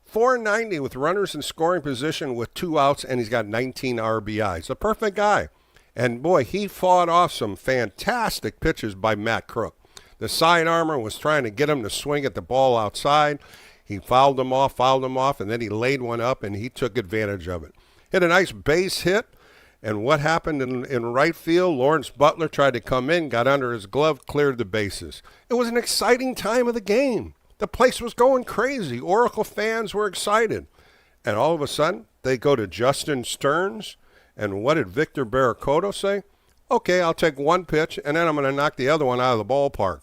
490 with runners in scoring position with 2 outs, and he's got 19 RBIs. A perfect guy. And, boy, he fought off some fantastic pitches by Matt Crook. The side armor was trying to get him to swing at the ball outside. He fouled him off, and then he laid one up, and he took advantage of it. Hit a nice base hit, and what happened in right field, Lawrence Butler tried to come in, got under his glove, cleared the bases. It was an exciting time of the game. The place was going crazy. Oracle fans were excited. And all of a sudden, they go to Justin Stearns, and what did Victor Barracoto say? Okay, I'll take 1 pitch, and then I'm going to knock the other one out of the ballpark.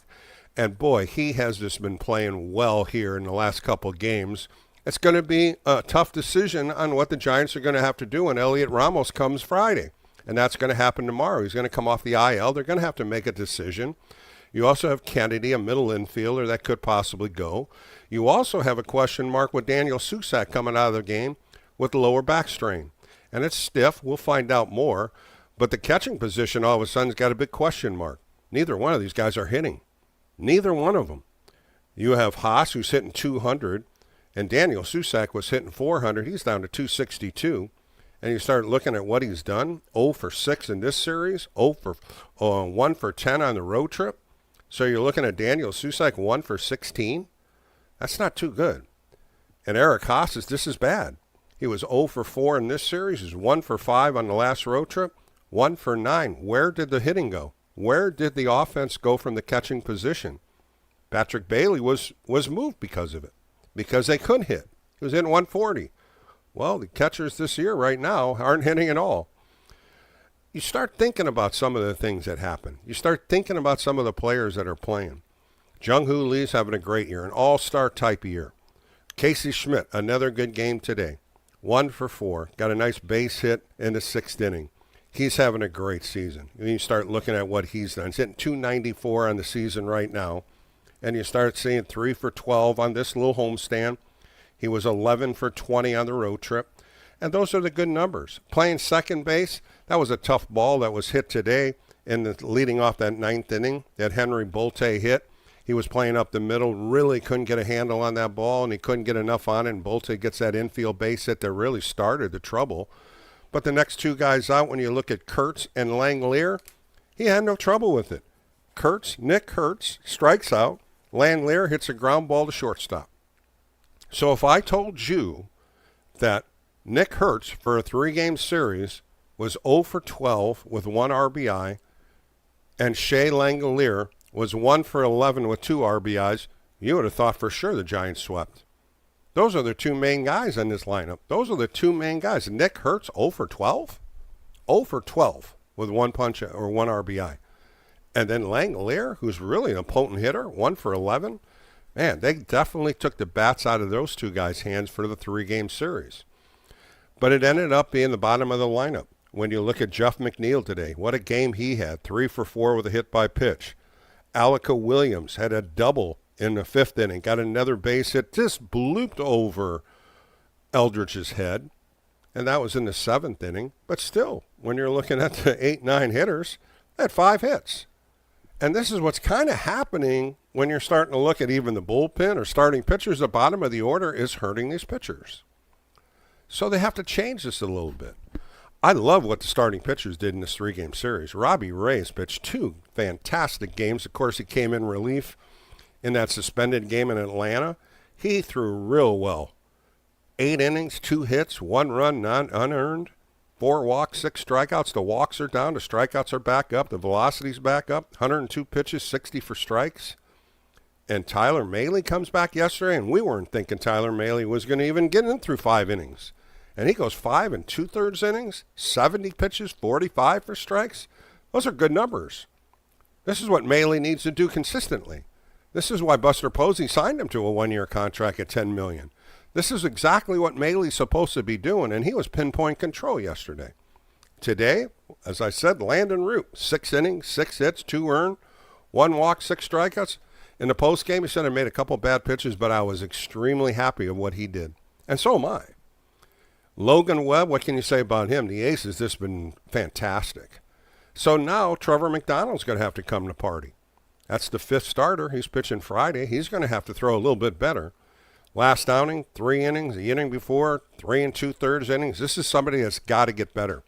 And, boy, he has just been playing well here in the last couple of games. It's going to be a tough decision on what the Giants are going to have to do when Elliot Ramos comes Friday. And that's going to happen tomorrow. He's going to come off the IL. They're going to have to make a decision. You also have Kennedy, a middle infielder that could possibly go. You also have a question mark with Daniel Susak coming out of the game with the lower back strain. And it's stiff. We'll find out more. But the catching position all of a sudden has got a big question mark. Neither one of these guys are hitting. Neither one of them. You have Haas, who's hitting 200, and Daniel Susak was hitting 400. He's down to 262. And you start looking at what he's done. 0 for 6 in this series. 1 for 10 on the road trip. So you're looking at Daniel Susak 1 for 16. That's not too good. And Eric Haas is just as bad. He was 0 for 4 in this series. He's 1 for 5 on the last road trip. 1 for 9. Where did the hitting go? Where did the offense go from the catching position? Patrick Bailey was moved because of it, because they couldn't hit. He was hitting 140. Well, the catchers this year right now aren't hitting at all. You start thinking about some of the things that happen. You start thinking about some of the players that are playing. Jung-Hoo Lee's having a great year, an all-star type year. Casey Schmidt, another good game today. 1 for 4. Got a nice base hit in the 6th inning. He's having a great season. And you start looking at what he's done. He's hitting 294 on the season right now. And you start seeing 3 for 12 on this little homestand. He was 11 for 20 on the road trip. And those are the good numbers. Playing second base, that was a tough ball that was hit today in the leading off that 9th inning that Henry Bolte hit. He was playing up the middle, really couldn't get a handle on that ball, and he couldn't get enough on it, and Bolte gets that infield base hit that really started the trouble. But the next 2 guys out, when you look at Kurtz and Langelier, he had no trouble with it. Nick Kurtz strikes out. Langelier hits a ground ball to shortstop. So if I told you that Nick Kurtz for a 3-game series was 0 for 12 with 1 RBI, and Shea Langelier was 1 for 11 with 2 RBIs, you would have thought for sure the Giants swept. Those are the 2 main guys in this lineup. Those are the 2 main guys. Nick Kurtz, 0 for 12? 0 for 12 with 1 punch or 1 RBI. And then Langelier, who's really a potent hitter, 1 for 11. Man, they definitely took the bats out of those 2 guys' hands for the 3-game series. But it ended up being the bottom of the lineup. When you look at Jeff McNeil today, what a game he had. 3 for 4 with a hit by pitch. Alika Williams had a double in the 5th inning, got another base hit, just blooped over Eldridge's head, and that was in the 7th inning. But still, when you're looking at the 8-9 hitters, they had 5 hits. And this is what's kind of happening when you're starting to look at even the bullpen or starting pitchers. The bottom of the order is hurting these pitchers. So they have to change this a little bit. I love what the starting pitchers did in this 3-game series. Robbie Reyes pitched 2 fantastic games. Of course, he came in relief in that suspended game in Atlanta. He threw real well. 8 innings, 2 hits, 1 run, none unearned, 4 walks, 6 strikeouts. The walks are down. The strikeouts are back up. The velocity's back up. 102 pitches, 60 for strikes. And Tyler Mahle comes back yesterday, and we weren't thinking Tyler Mahle was going to even get in through 5 innings. And he goes 5 2/3 innings, 70 pitches, 45 for strikes. Those are good numbers. This is what Mahle needs to do consistently. This is why Buster Posey signed him to a 1-year contract at $10 million. This is exactly what Mahle's supposed to be doing, and he was pinpoint control yesterday. Today, as I said, Landon Root, 6 innings, 6 hits, 2 earned, 1 walk, 6 strikeouts. In the postgame, he said I made a couple bad pitches, but I was extremely happy of what he did. And so am I. Logan Webb, what can you say about him? The ace has just been fantastic. So now Trevor McDonald's going to have to come to party. That's the 5th starter. He's pitching Friday. He's going to have to throw a little bit better. Last outing, 3 innings. The inning before, 3 2/3 innings. This is somebody that's got to get better.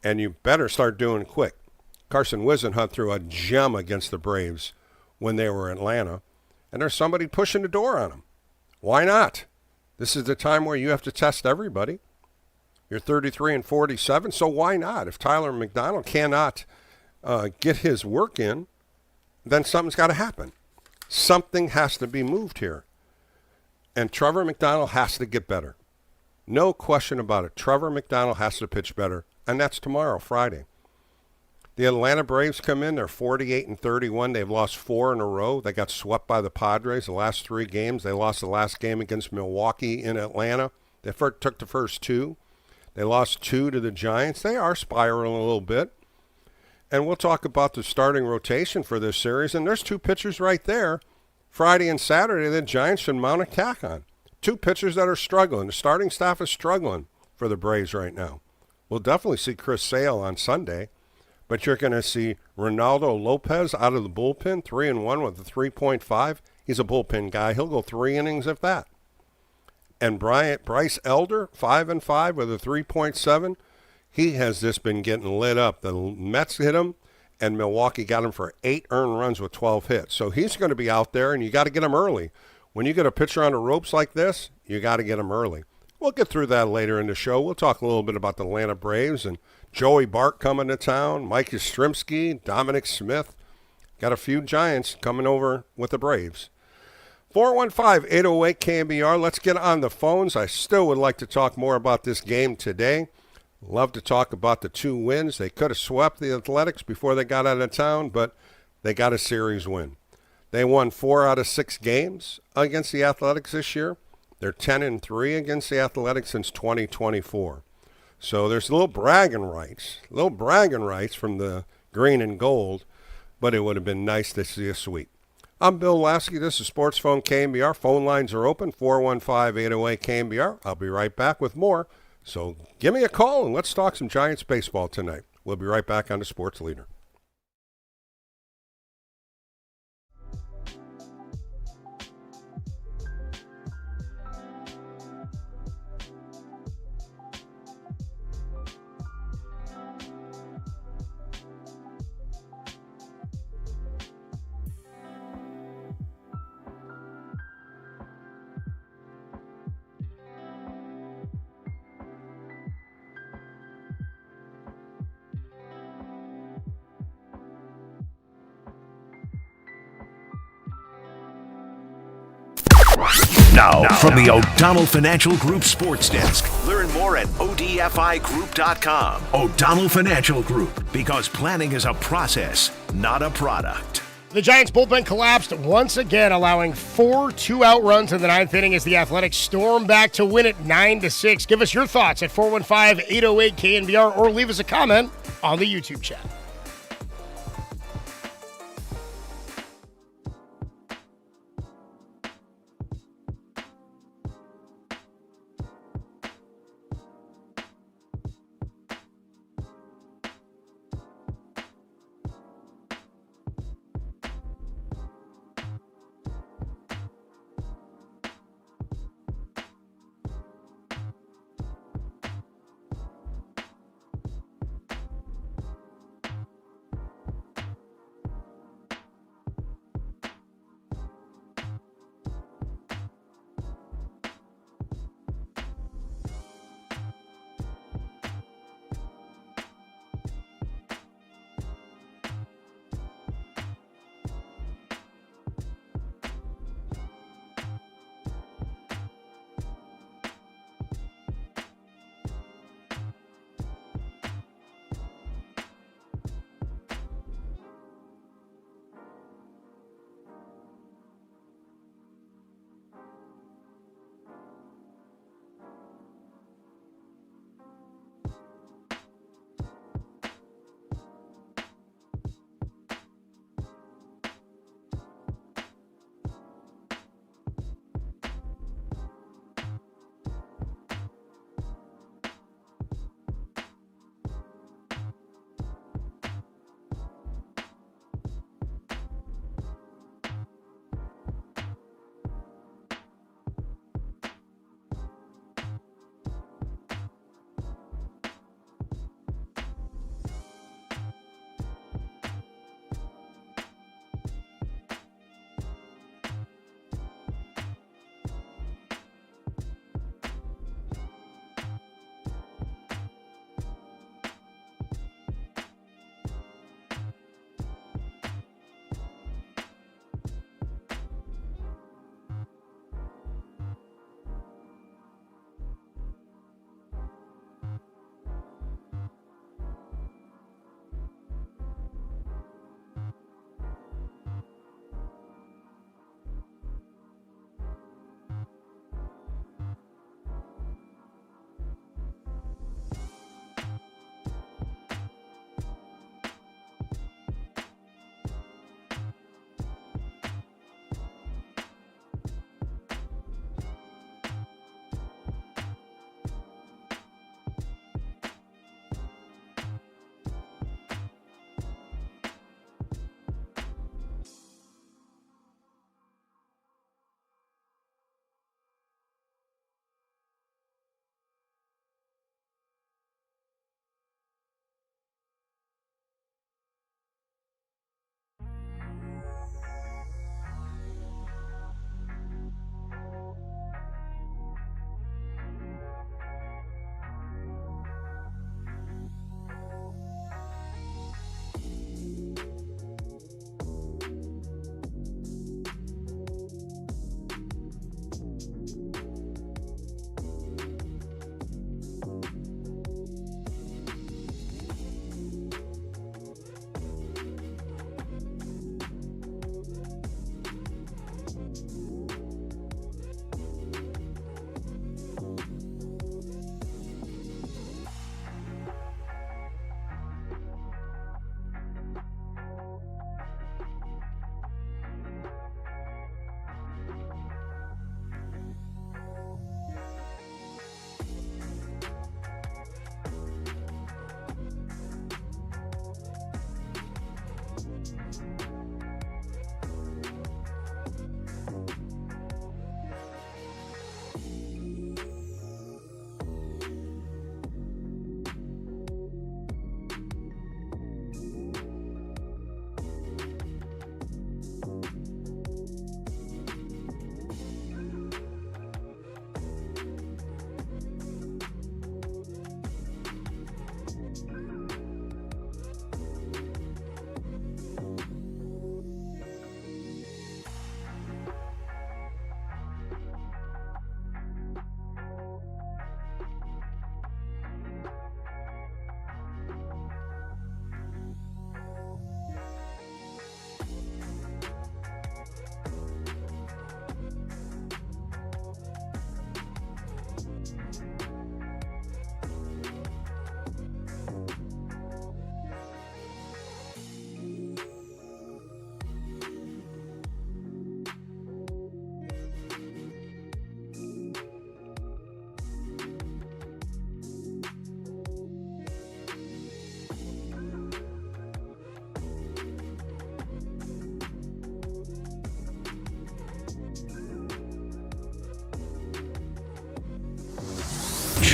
And you better start doing it quick. Carson Whisenhunt threw a gem against the Braves when they were in Atlanta. And there's somebody pushing the door on him. Why not? This is the time where you have to test everybody. You're 33 and 47, so why not? If Tyler McDonald cannot get his work in, then something's got to happen. Something has to be moved here. And Trevor McDonald has to get better. No question about it. Trevor McDonald has to pitch better, and that's tomorrow, Friday. The Atlanta Braves come in. They're 48 and 31. They've lost 4 in a row. They got swept by the Padres the last 3 games. They lost the last game against Milwaukee in Atlanta. They took the first 2. They lost 2 to the Giants. They are spiraling a little bit. And we'll talk about the starting rotation for this series. And there's 2 pitchers right there, Friday and Saturday, the Giants should mount an attack on. 2 pitchers that are struggling. The starting staff is struggling for the Braves right now. We'll definitely see Chris Sale on Sunday. But you're going to see Ronaldo Lopez out of the bullpen, 3-1 with a 3.5. He's a bullpen guy. He'll go 3 innings if that. And Bryce Elder, 5-5 with a 3.7. He has just been getting lit up. The Mets hit him, and Milwaukee got him for 8 earned runs with 12 hits. So he's going to be out there, and you got to get him early. When you get a pitcher on the ropes like this, you got to get him early. We'll get through that later in the show. We'll talk a little bit about the Atlanta Braves and Joey Bart coming to town, Mike Yastrzemski, Dominic Smith. Got a few Giants coming over with the Braves. 415-808-KNBR. Let's get on the phones. I still would like to talk more about this game today. Love to talk about the 2 wins. They could have swept the Athletics before they got out of town, but they got a series win. They won 4 out of 6 games against the Athletics this year. They're 10-3 against the Athletics since 2024. So there's a little bragging rights from the green and gold, but it would have been nice to see a sweep. I'm Bill Lasky. This is Sports Phone KNBR. Phone lines are open, 415-808-KNBR. I'll be right back with more. So give me a call and let's talk some Giants baseball tonight. We'll be right back on the Sports Leader. Now, from the O'Donnell Financial Group Sports Desk. Learn more at odfigroup.com. O'Donnell Financial Group, because planning is a process, not a product. The Giants bullpen collapsed once again, allowing 4 2-out runs in the 9th inning as the Athletics storm back to win it 9-6. Give us your thoughts at 415-808-KNBR or leave us a comment on the YouTube chat.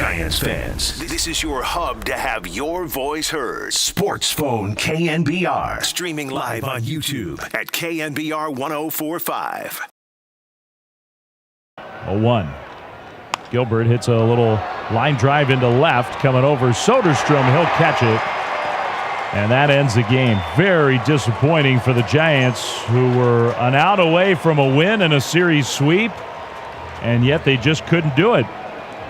Giants fans, this is your hub to have your voice heard. Sports Phone KNBR. Streaming live on YouTube at KNBR 1045. 0-1. Gilbert hits a little line drive into left, coming over Soderstrom. He'll catch it. And that ends the game. Very disappointing for the Giants, who were an out away from a win and a series sweep, and yet they just couldn't do it.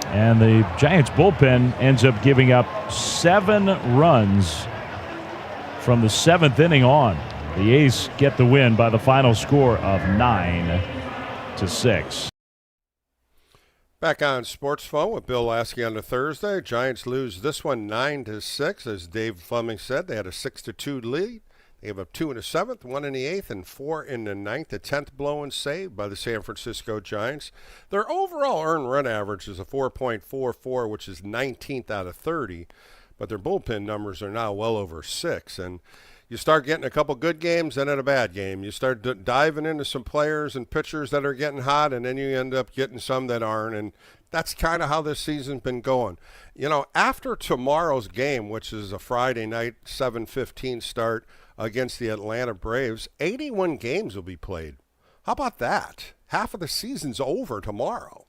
And the Giants bullpen ends up giving up 7 runs from the 7th inning on. The A's get the win by the final score of 9-6. Back on Sports Phone with Bill Lasky on the Thursday. Giants lose this one 9-6. As Dave Fleming said, they had a 6-2 lead. They gave up 2 in the 7th, 1 in the 8th, and 4 in the 9th. The 10th blow and saved by the San Francisco Giants. Their overall earned run average is a 4.44, which is 19th out of 30. But their bullpen numbers are now well over 6. And you start getting a couple good games and then a bad game. You start diving into some players and pitchers that are getting hot, and then you end up getting some that aren't. And that's kind of how this season's been going. You know, after tomorrow's game, which is a Friday night 7:15 start against the Atlanta Braves, 81 games will be played. How about that? Half of the season's over tomorrow.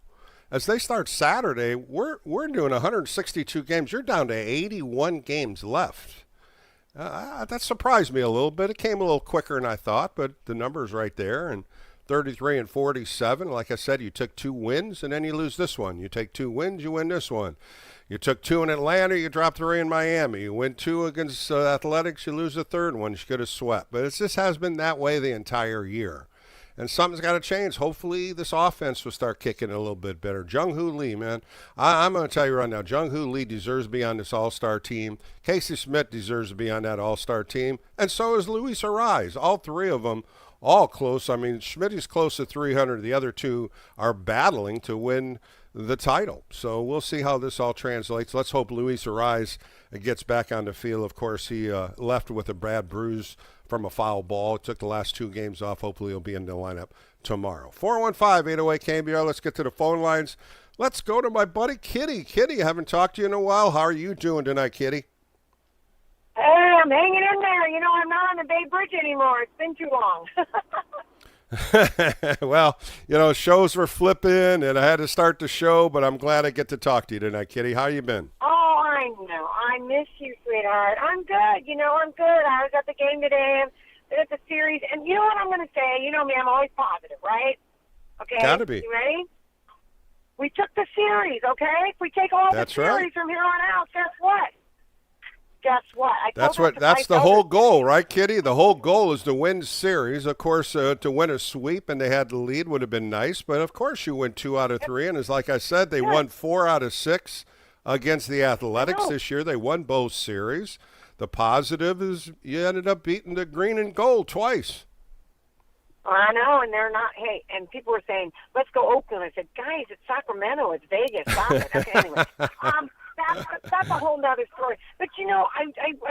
As they start Saturday, we're doing 162 games. You're down to 81 games left. That surprised me a little bit. It came a little quicker than I thought, but the number's right there. And 33 and 47, like I said, you took 2 wins, and then you lose this one. You take 2 wins, you win this one. You took 2 in Atlanta, you dropped 3 in Miami. You win 2 against Athletics, you lose the 3rd one. You could have swept. But it just has been that way the entire year. And something's got to change. Hopefully this offense will start kicking a little bit better. Jung-Hoo Lee, man. I'm going to tell you right now, Jung-Hoo Lee deserves to be on this all-star team. Casey Smith deserves to be on that all-star team. And so is Luis Ariz. All 3 of them, all close. I mean, Schmidt is close to 300. The other 2 are battling to win the title. So we'll see how this all translates. Let's hope Luis Ariz gets back on the field. Of course, he left with a bad bruise from a foul ball. It took the last 2 games off. Hopefully he'll be in the lineup tomorrow. 415-808-KNBR. Let's get to the phone lines. Let's go to my buddy Kitty. Kitty, I haven't talked to you in a while. How are you doing tonight, Kitty? Hey, I'm hanging in there. You know, I'm not on the Bay Bridge anymore. It's been too long. Well, you know, shows were flipping, and I had to start the show, but I'm glad I get to talk to you tonight, Kitty. How you been? Oh, I know. I miss you, sweetheart. I'm good. You know, I'm good. I was at the game today. Been at the series. And you know what I'm going to say? You know me, I'm always positive, right? Okay? Gotta be. You ready? We took the series, okay? If we take all That's the series right. from here on out, guess what? Guess what? That's the whole goal, right, Kitty? The whole goal is to win series. Of course, to win a sweep and they had the lead would have been nice, but of course you win 2 out of 3. And as like I said, they won 4 out of 6 against the Athletics this year. They won both series. The positive is you ended up beating the green and gold twice. I know, and they're not. Hey, and people were saying, "Let's go Oakland." I said, "Guys, it's Sacramento. It's Vegas. Stop it." Okay, anyway. That's a whole nother story. But, you know, I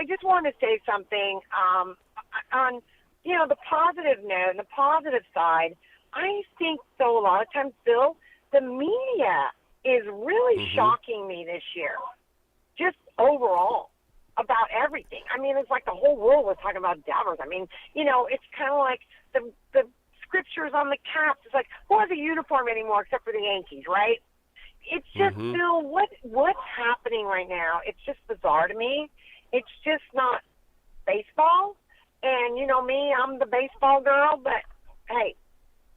just want to say something on, you know, the positive note and the positive side. I think, though, a lot of times, Bill, the media is really shocking me this year, just overall, about everything. I mean, it's like the whole world was talking about Devers. I mean, you know, it's kind of like the scriptures on the caps. It's like, who has a uniform anymore except for the Yankees, right? It's just, Bill, what's happening right now? It's just bizarre to me. It's just not baseball. And, you know me, I'm the baseball girl, but, hey,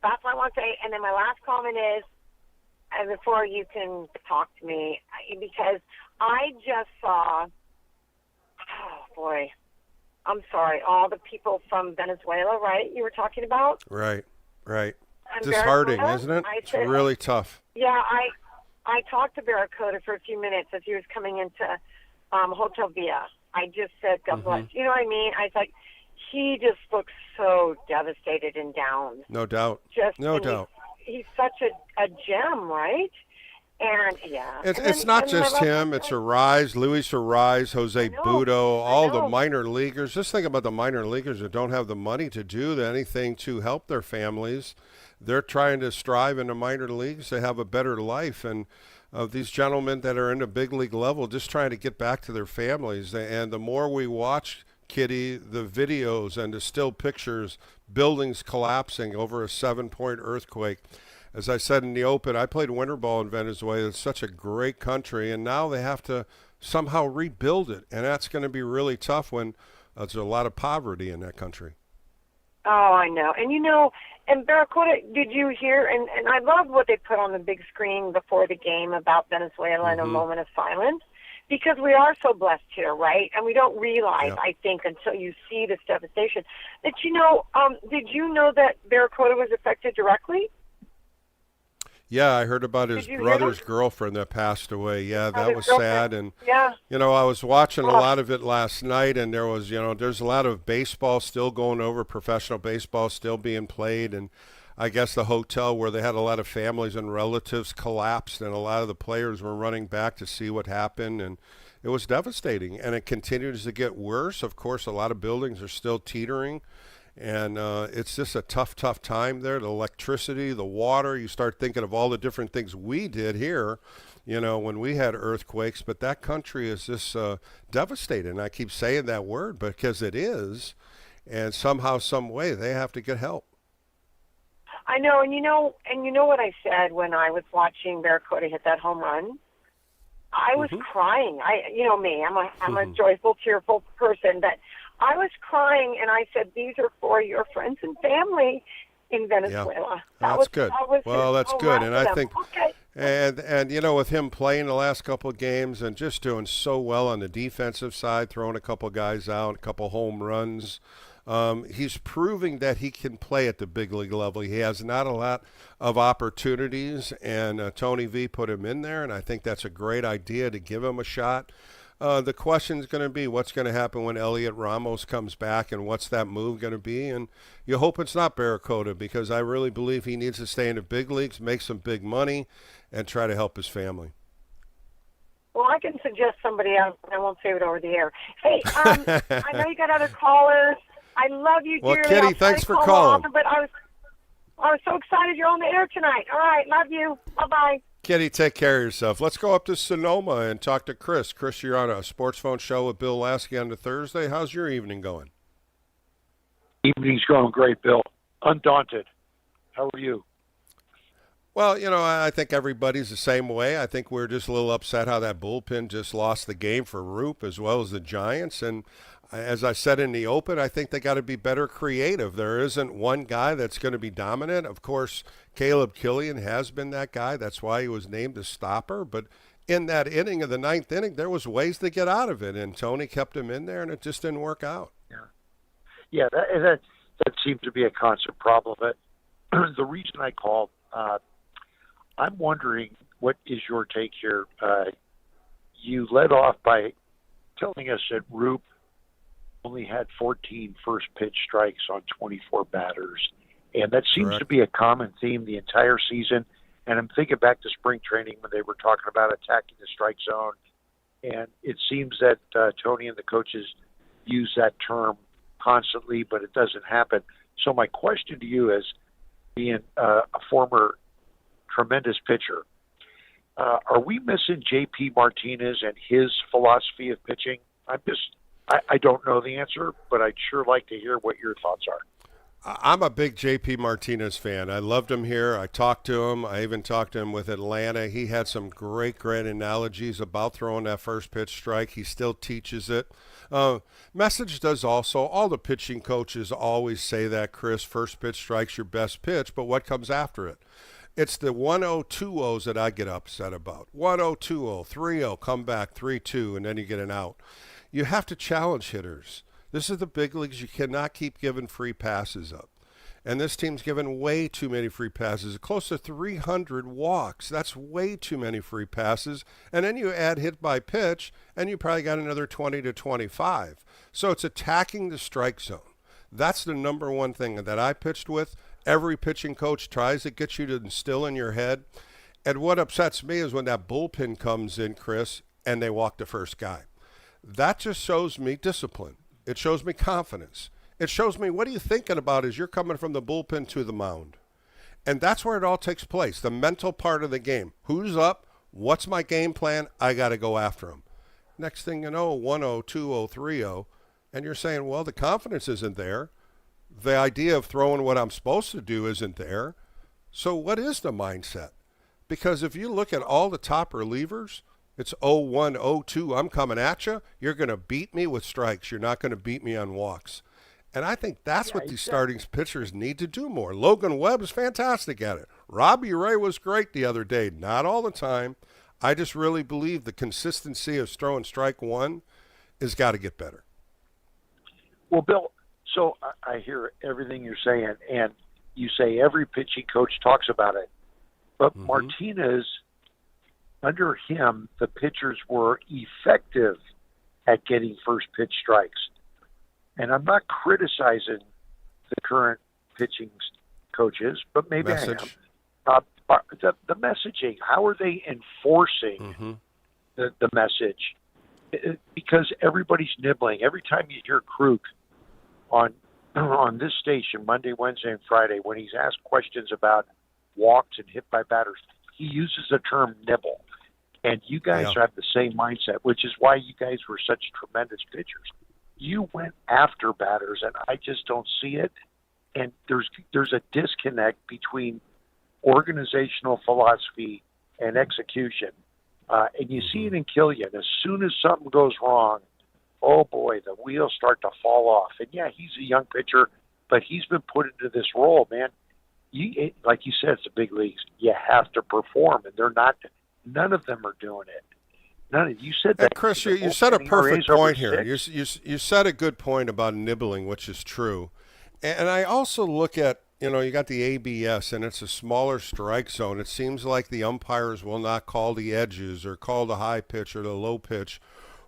that's what I want to say. And then my last comment is, and before you can talk to me, because I just saw, oh, boy, I'm sorry, all the people from Venezuela, right, you were talking about? Right. And Disheartening, Barracuda, isn't it? It's said, really tough. Yeah, I talked to Barracuda for a few minutes as he was coming into Hotel Villa. I just said, God bless. You know what I mean? I was like, he just looks so devastated and down. No doubt. No doubt. He's such a gem, right? And, yeah. It's not just him. It's Ariz, Luis Ariz, Jose Budo, all the minor leaguers. Just think about the minor leaguers that don't have the money to do anything to help their families. They're trying to strive in the minor leagues to have a better life. And of these gentlemen that are in the big league level just trying to get back to their families. And the more we watch, Kitty, the videos and the still pictures, buildings collapsing over a 7-point earthquake. As I said in the open, I played winter ball in Venezuela. It's such a great country, and now they have to somehow rebuild it, and that's going to be really tough when there's a lot of poverty in that country. Oh, I know. And and Barracuda, did you hear, and I love what they put on the big screen before the game about Venezuela in a moment of silence, because we are so blessed here, right? And we don't realize, I think, until you see this devastation, that, did you know that Barracuda was affected directly? Yeah, I heard about his brother's girlfriend that passed away. Yeah, that was sad. And, I was watching a lot of it last night, and there was, there's a lot of baseball still going over, professional baseball still being played. And I guess the hotel where they had a lot of families and relatives collapsed, and a lot of the players were running back to see what happened. And it was devastating, and it continues to get worse. Of course, a lot of buildings are still teetering. And it's just a tough time there. The electricity, the water, you start thinking of all the different things we did here, when we had earthquakes. But that country is just devastated. And I keep saying that word because it is. And somehow, some way, they have to get help. I know. And you know what I said when I was watching Barracuda hit that home run? I was crying. I'm a joyful, cheerful person, but I was crying, and I said, "These are for your friends and family in Venezuela." Yeah. That's good. That's good, and I think, and with him playing the last couple of games and just doing so well on the defensive side, throwing a couple guys out, a couple home runs. He's proving that he can play at the big league level. He has not a lot of opportunities, and Tony V put him in there, and I think that's a great idea to give him a shot. The question is going to be what's going to happen when Elliot Ramos comes back, and what's that move going to be? And you hope it's not Barracuda, because I really believe he needs to stay in the big leagues, make some big money, and try to help his family. Well, I can suggest somebody else, and I won't say it over the air. Hey, I know you got other callers. I love you dearly. Well, Kitty, thanks for calling. But I was so excited you're on the air tonight. All right, love you. Bye-bye. Kitty, take care of yourself. Let's go up to Sonoma and talk to Chris. Chris, you're on a Sports Phone show with Bill Lasky on the Thursday. How's your evening going? Evening's going great, Bill. Undaunted. How are you? Well, I think everybody's the same way. I think we're just a little upset how that bullpen just lost the game for Roop as well as the Giants. And as I said in the open, I think they got to be better creative. There isn't one guy that's going to be dominant. Of course, Caleb Killian has been that guy. That's why he was named a stopper. But in that inning of the ninth inning, there was ways to get out of it, and Tony kept him in there, and it just didn't work out. Yeah, that seems to be a constant problem. But the reason I called, I'm wondering, what is your take here? You led off by telling us that Roop only had 14 first pitch strikes on 24 batters. And that seems to be a common theme the entire season. And I'm thinking back to spring training when they were talking about attacking the strike zone. And it seems that Tony and the coaches use that term constantly, but it doesn't happen. So my question to you is, being a former tremendous pitcher, are we missing J.P. Martinez and his philosophy of pitching? I don't know the answer, but I'd sure like to hear what your thoughts are. I'm a big J.P. Martinez fan. I loved him here. I talked to him. I even talked to him with Atlanta. He had some great analogies about throwing that first pitch strike. He still teaches it. Message does also. All the pitching coaches always say that, Chris, first pitch strike's your best pitch, but what comes after it? It's the 1-0, 2-0s that I get upset about. 1-0, 2-0, 3-0, come back, 3-2, and then you get an out. You have to challenge hitters. This is the big leagues. You cannot keep giving free passes up. And this team's given way too many free passes, close to 300 walks. That's way too many free passes. And then you add hit by pitch, and you probably got another 20 to 25. So it's attacking the strike zone. That's the number one thing that I pitched with. Every pitching coach tries to get you to instill in your head. And what upsets me is when that bullpen comes in, Chris, and they walk the first guy. That just shows me discipline. It shows me confidence. It shows me what are you thinking about as you're coming from the bullpen to the mound. And that's where it all takes place, the mental part of the game. Who's up? What's my game plan? I got to go after him. Next thing you know, 1-0, 2-0, 3-0, and you're saying, well, the confidence isn't there. The idea of throwing what I'm supposed to do isn't there. So what is the mindset? Because if you look at all the top relievers, it's 0-1, 0-2, I'm coming at you. You're going to beat me with strikes. You're not going to beat me on walks. And I think that's what these starting pitchers need to do more. Logan Webb is fantastic at it. Robbie Ray was great the other day. Not all the time. I just really believe the consistency of throwing strike one has got to get better. Well, Bill, so I hear everything you're saying, and you say every pitching coach talks about it. But Martinez, under him, the pitchers were effective at getting first pitch strikes. And I'm not criticizing the current pitching coaches, but maybe I am. The messaging, how are they enforcing the message? Because everybody's nibbling. Every time you hear Kruk on this station, Monday, Wednesday, and Friday, when he's asked questions about walks and hit by batters, he uses the term nibble. And you guys have the same mindset, which is why you guys were such tremendous pitchers. You went after batters, and I just don't see it. And there's a disconnect between organizational philosophy and execution. And you see it in Killian. As soon as something goes wrong, oh boy, the wheels start to fall off. And yeah, he's a young pitcher, but he's been put into this role, man. Like you said, it's the big leagues. You have to perform, and they're not. None of them are doing it. None of you said that. And Chris, you said a perfect point here. You said a good point about nibbling, which is true. And I also look at, you got the ABS, and it's a smaller strike zone. It seems like the umpires will not call the edges or call the high pitch or the low pitch,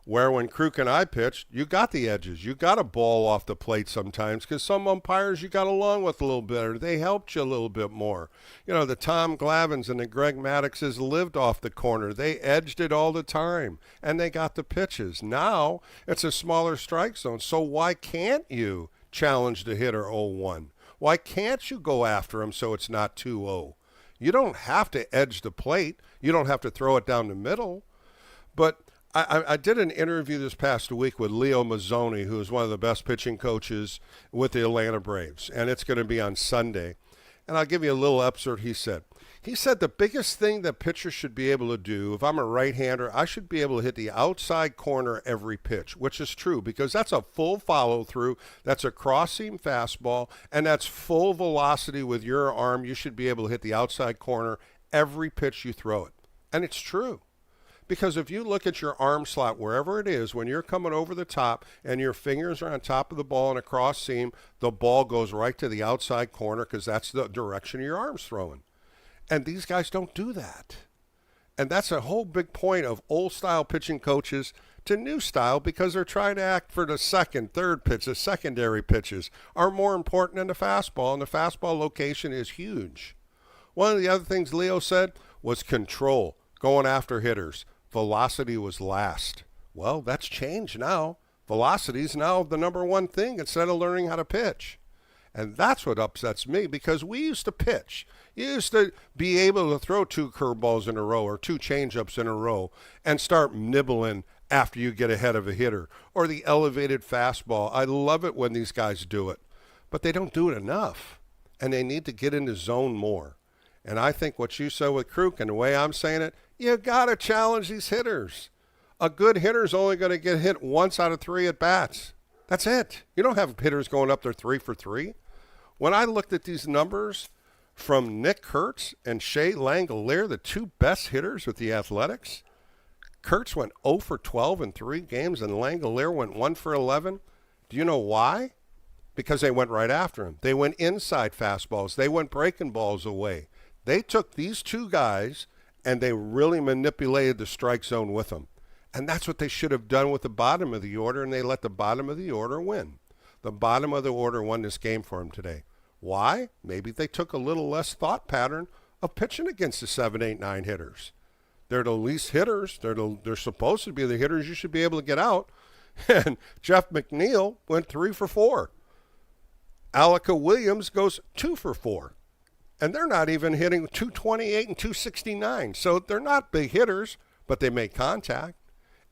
where when Kruk and I pitched, you got the edges. You got a ball off the plate sometimes because some umpires you got along with a little better. They helped you a little bit more. The Tom Glavins and the Greg Maddoxes lived off the corner. They edged it all the time, and they got the pitches. Now it's a smaller strike zone, so why can't you challenge the hitter 0-1? Why can't you go after him so it's not 2-0? You don't have to edge the plate. You don't have to throw it down the middle. But I did an interview this past week with Leo Mazzoni, who is one of the best pitching coaches with the Atlanta Braves, and it's going to be on Sunday. And I'll give you a little excerpt he said. He said the biggest thing that pitchers should be able to do, if I'm a right-hander, I should be able to hit the outside corner every pitch, which is true because that's a full follow-through, that's a cross-seam fastball, and that's full velocity with your arm. You should be able to hit the outside corner every pitch you throw it. And it's true. Because if you look at your arm slot, wherever it is, when you're coming over the top and your fingers are on top of the ball in a cross seam, the ball goes right to the outside corner because that's the direction your arm's throwing. And these guys don't do that. And that's a whole big point of old-style pitching coaches to new style because they're trying to act for the second, third pitch. The secondary pitches are more important than the fastball, and the fastball location is huge. One of the other things Leo said was control, going after hitters. Velocity was last. Well, that's changed now. Velocity is now the number one thing instead of learning how to pitch. And that's what upsets me because we used to pitch. You used to be able to throw 2 curveballs in a row or 2 changeups in a row and start nibbling after you get ahead of a hitter or the elevated fastball. I love it when these guys do it, but they don't do it enough, and they need to get into zone more. And I think what you said with Kruk and the way I'm saying it, you got to challenge these hitters. A good hitter's only going to get hit once out of 3 at-bats. That's it. You don't have hitters going up there 3 for 3. When I looked at these numbers from Nick Kurtz and Shea Langolier, the 2 best hitters with the Athletics, Kurtz went 0 for 12 in 3 games and Langolier went 1 for 11. Do you know why? Because they went right after him. They went inside fastballs. They went breaking balls away. They took these 2 guys and they really manipulated the strike zone with them. And that's what they should have done with the bottom of the order, and they let the bottom of the order win. The bottom of the order won this game for them today. Why? Maybe they took a little less thought pattern of pitching against the 7, 8, 9 hitters. They're the least hitters. They're supposed to be the hitters you should be able to get out. And Jeff McNeil went 3 for 4. Alika Williams goes 2 for 4. And they're not even hitting 228 and 269. So they're not big hitters, but they make contact,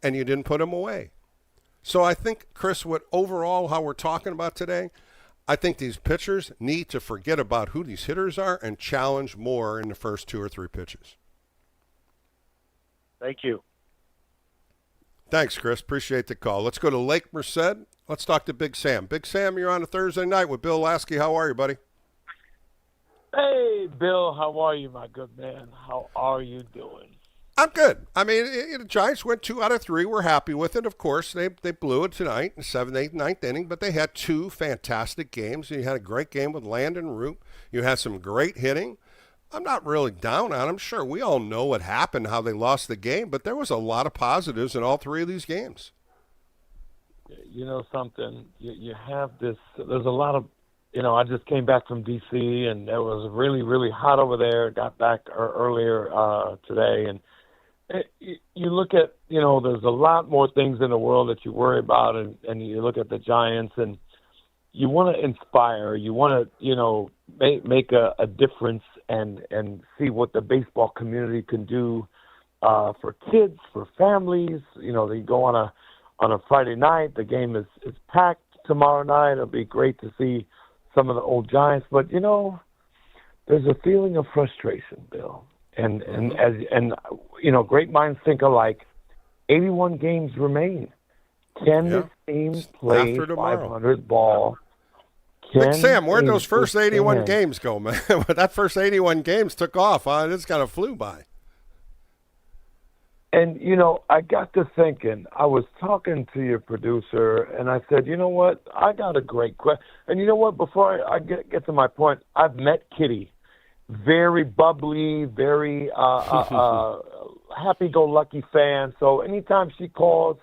and you didn't put them away. So I think, Chris, what overall how we're talking about today, I think these pitchers need to forget about who these hitters are and challenge more in the first 2 or 3 pitches. Thank you. Thanks, Chris. Appreciate the call. Let's go to Lake Merced. Let's talk to Big Sam. Big Sam, you're on a Thursday night with Bill Lasky. How are you, buddy? Hey, Bill. How are you, my good man? How are you doing? I'm good. I mean, the Giants went 2 out of 3. We're happy with it. Of course, they blew it tonight in the 7th, 8th, 9th inning, but they had 2 fantastic games. You had a great game with Landon Root. You had some great hitting. I'm not really down on them. Sure, we all know what happened, how they lost the game, but there was a lot of positives in all 3 of these games. You know something? You have this. There's a lot of, I just came back from D.C., and it was really, really hot over there. Got back earlier today, and you look at, there's a lot more things in the world that you worry about, and you look at the Giants, and you want to inspire. You want to, make a difference and see what the baseball community can do for kids, for families. They go on a Friday night. The game is packed tomorrow night. It'll be great to see some of the old Giants, but there's a feeling of frustration, Bill. And great minds think alike. 81 games remain. Can this team play 500 ball? Big Sam, where'd those first 81 games go, man? That first 81 games took off. This kind of flew by. And, I got to thinking, I was talking to your producer, and I said, you know what, I got a great question. And you know what, before I get to my point, I've met Kitty. Very bubbly, very happy-go-lucky fan. So anytime she calls,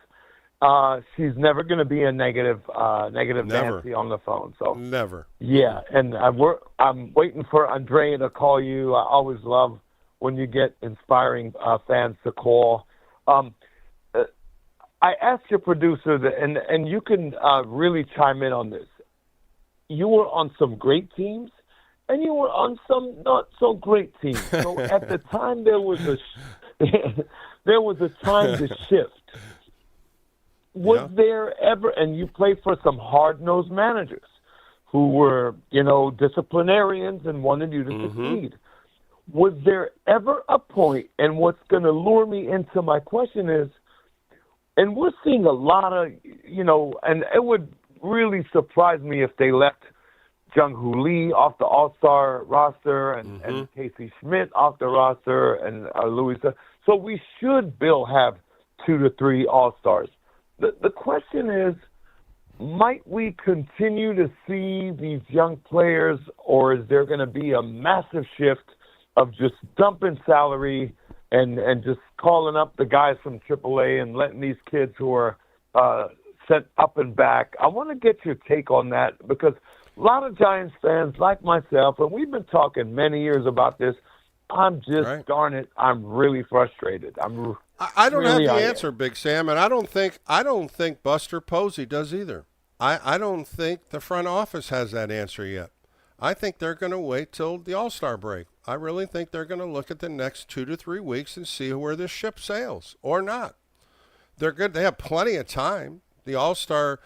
she's never going to be a negative Nancy on the phone. So never. Yeah, and I'm waiting for Andrea to call you. I always love when you get inspiring fans to call. I asked your producer, and you can really chime in on this. You were on some great teams, and you were on some not so great teams. So at the time, there was a time to shift. Was there ever, and you played for some hard-nosed managers who were, disciplinarians and wanted you to succeed. Was there ever a point, and what's going to lure me into my question is, and we're seeing a lot of, and it would really surprise me if they left Jung-Hoo Lee off the All-Star roster and Casey Schmidt off the roster and Louisa. So we should, Bill, have 2 to 3 All-Stars. The question is, might we continue to see these young players, or is there going to be a massive shift of just dumping salary and just calling up the guys from AAA and letting these kids who are sent up and back? I want to get your take on that, because a lot of Giants fans like myself, and we've been talking many years about this, I'm just, darn it, I'm really frustrated. I don't have the answer, Big Sam, and I don't think Buster Posey does either. I don't think the front office has that answer yet. I think they're going to wait till the All-Star break. I really think they're going to look at the next 2 to 3 weeks and see where this ship sails or not. They're good. They have plenty of time. The All-Star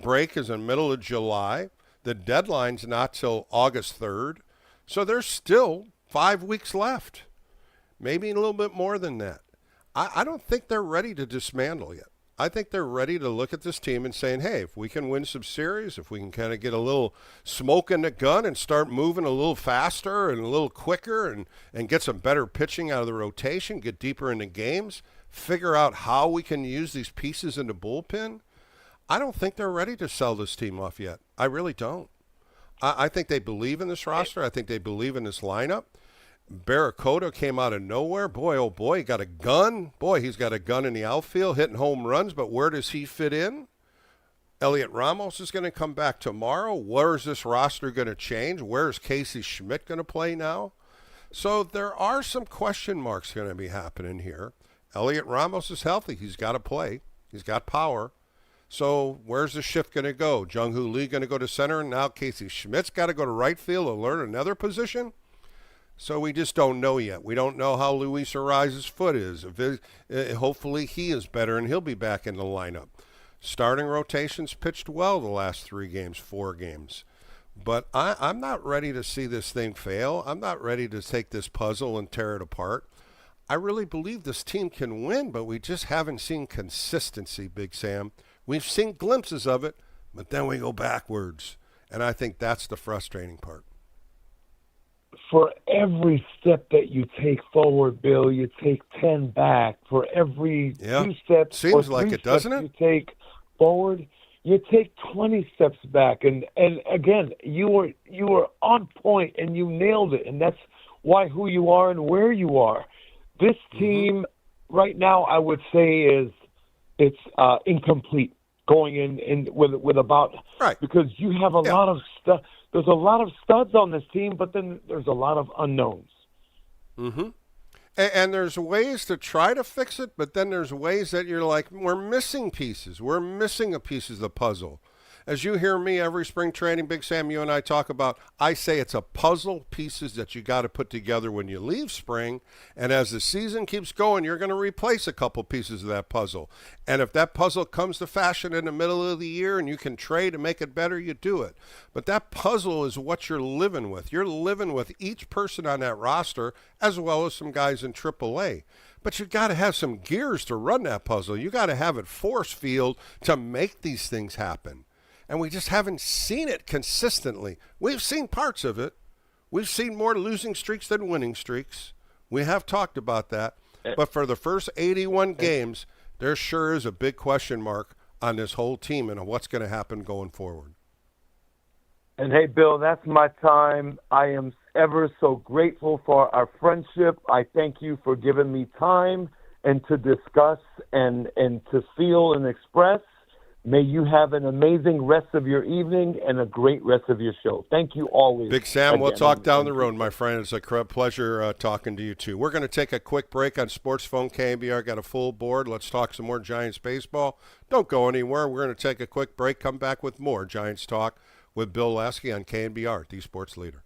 break is in the middle of July. The deadline's not till August 3rd. So there's still 5 weeks left, maybe a little bit more than that. I don't think they're ready to dismantle yet. I think they're ready to look at this team and saying, hey, if we can win some series, if we can kind of get a little smoke in the gun and start moving a little faster and a little quicker and get some better pitching out of the rotation, get deeper into games, figure out how we can use these pieces in the bullpen, I don't think they're ready to sell this team off yet. I really don't. I think they believe in this roster. I think they believe in this lineup. Barracuda came out of nowhere. Boy, oh boy, he got a gun. Boy, he's got a gun in the outfield, hitting home runs, but where does he fit in? Elliot Ramos is going to come back tomorrow. Where is this roster going to change? Where is Casey Schmidt going to play now? So there are some question marks going to be happening here. Elliot Ramos is healthy. He's got to play. He's got power. So where's the shift going to go? Jung-Hoo Lee going to go to center, and now Casey Schmidt's got to go to right field and learn another position? So we just don't know yet. We don't know how Luis Arraez's foot is. Hopefully he is better and he'll be back in the lineup. Starting rotations pitched well the last 4 games. But I'm not ready to see this thing fail. I'm not ready to take this puzzle and tear it apart. I really believe this team can win, but we just haven't seen consistency, Big Sam. We've seen glimpses of it, but then we go backwards. And I think that's the frustrating part. For every step that you take forward, Bill, you take 10 back. For every 2 steps Seems or like 3 it, doesn't steps it? you take forward, you take 20 steps back. And again, you were on point and you nailed it. And that's why who you are and where you are. This team right now, I would say it's incomplete going in with about because you have a lot of stuff. There's a lot of studs on this team, but then there's a lot of unknowns. Mm-hmm. And there's ways to try to fix it, but then there's ways that you're like, we're missing pieces. We're missing a piece of the puzzle. As you hear me every spring training, Big Sam, you and I talk about, I say it's a puzzle pieces that you got to put together when you leave spring. And as the season keeps going, you're going to replace a couple pieces of that puzzle. And if that puzzle comes to fashion in the middle of the year and you can trade and make it better, you do it. But that puzzle is what you're living with. You're living with each person on that roster as well as some guys in AAA. But you got to have some gears to run that puzzle. You got to have it force field to make these things happen. And we just haven't seen it consistently. We've seen parts of it. We've seen more losing streaks than winning streaks. We have talked about that. But for the first 81 games, there sure is a big question mark on this whole team and what's going to happen going forward. And hey, Bill, that's my time. I am ever so grateful for our friendship. I thank you for giving me time and to discuss and to feel and express. May you have an amazing rest of your evening and a great rest of your show. Thank you always. Big Sam, we'll talk down the road, my friend. It's a pleasure talking to you, too. We're going to take a quick break on Sports Phone KNBR. Got a full board. Let's talk some more Giants baseball. Don't go anywhere. We're going to take a quick break, come back with more Giants talk with Bill Lasky on KNBR, the sports leader.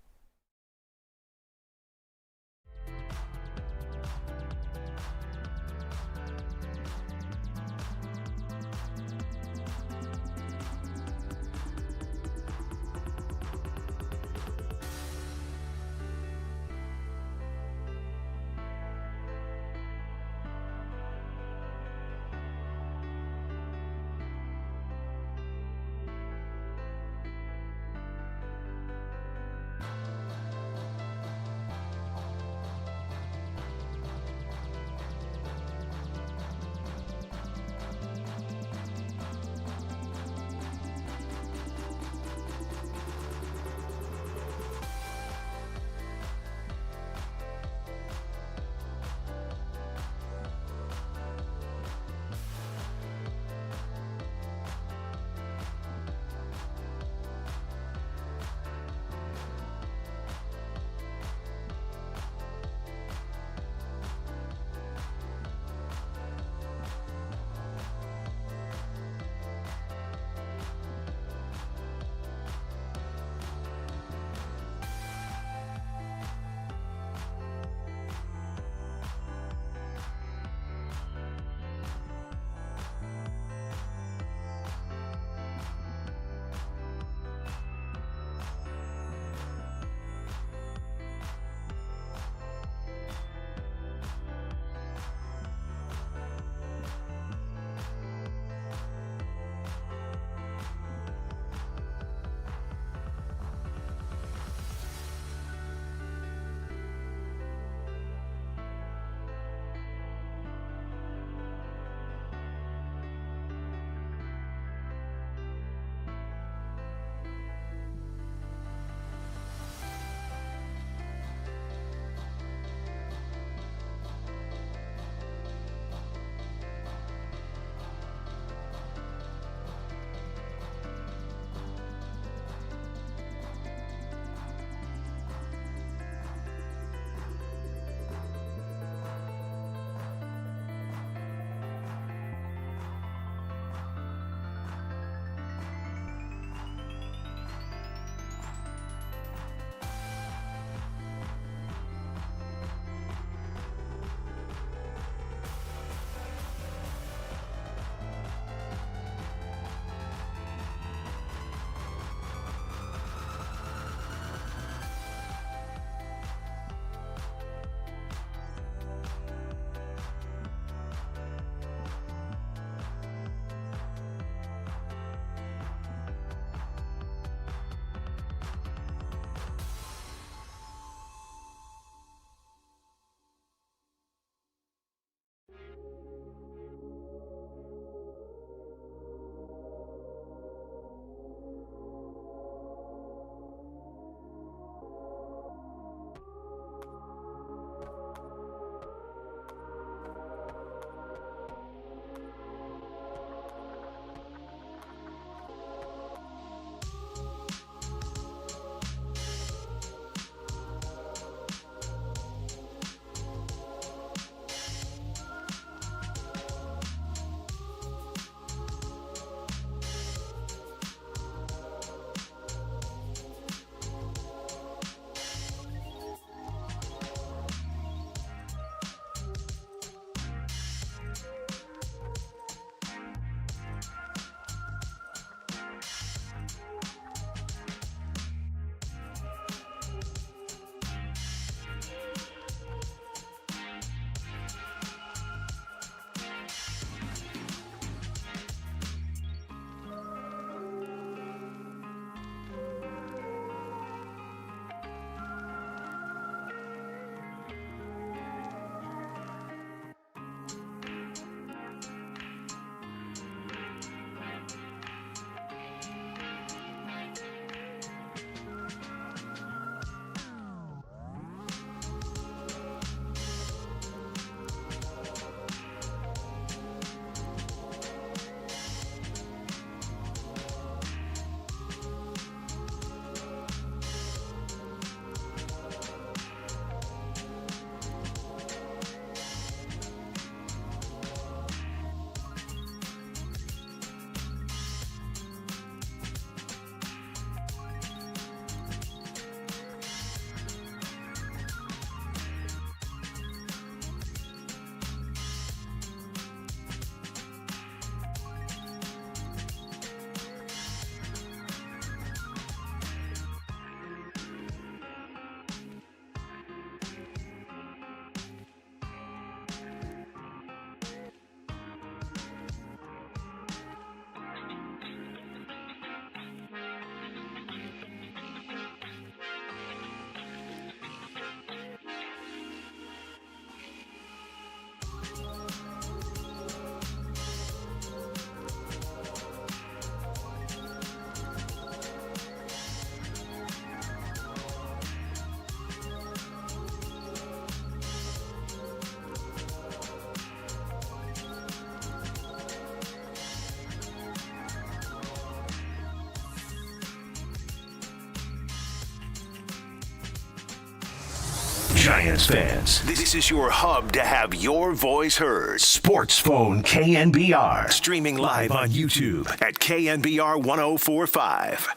Giants fans, this is your hub to have your voice heard. Sports Phone KNBR. Streaming live on YouTube at KNBR 1045.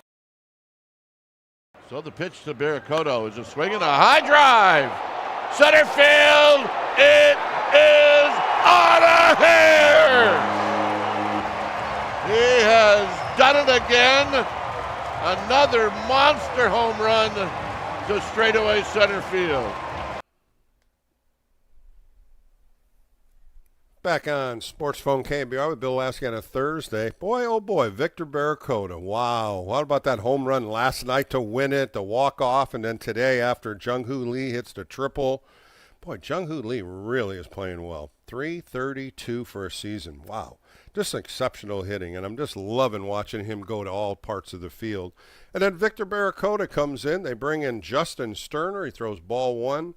So the pitch to Barracoto is a swing and a high drive. Center field. It is out of here. He has done it again. Another monster home run to straightaway center field. Back on Sports Phone KNBR with Bill Lasky on a Thursday. Boy, oh boy, Victor Barracoto. Wow. What about that home run last night to win it, the walk-off, and then today after Jung-Hoo Lee hits the triple. Boy, Jung-Hoo Lee really is playing well. 332 for a season. Wow. Just exceptional hitting, and I'm just loving watching him go to all parts of the field. And then Victor Barracoto comes in. They bring in Justin Sterner. He throws ball one.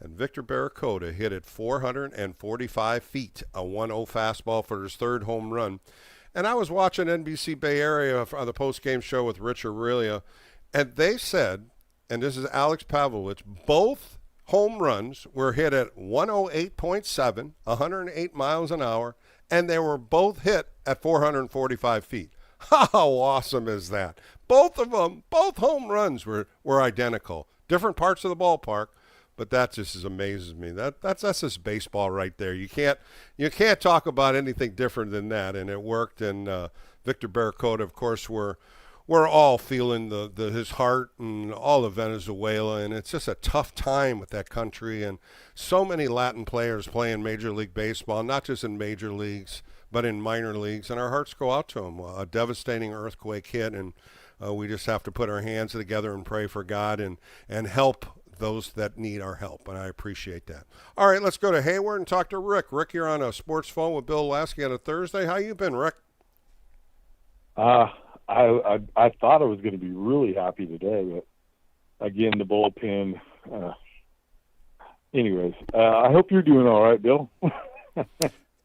And Victor Barracoto hit it 445 feet, a 1-0 fastball for his third home run. And I was watching NBC Bay Area on the postgame show with Rich Aurelia, and they said, and this is Alex Pavlovich, both home runs were hit at 108.7, 108 miles an hour, and they were both hit at 445 feet. How awesome is that? Both of them, both home runs were identical. Different parts of the ballpark. But that just amazes me. That's just baseball right there. You can't talk about anything different than that, and it worked. And Victor Barracoto, of course, we're all feeling his heart and all of Venezuela, and it's just a tough time with that country. And so many Latin players playing Major League Baseball, not just in major leagues, but in minor leagues, and our hearts go out to them. A devastating earthquake hit, and we just have to put our hands together and pray for God and help those that need our help, and I appreciate that. All right, let's go to Hayward and talk to Rick. Rick, you're on a Sports Phone with Bill Lasky on a Thursday. How you been, Rick? I thought I was going to be really happy today, but again, the bullpen. Anyways, I hope you're doing all right, Bill.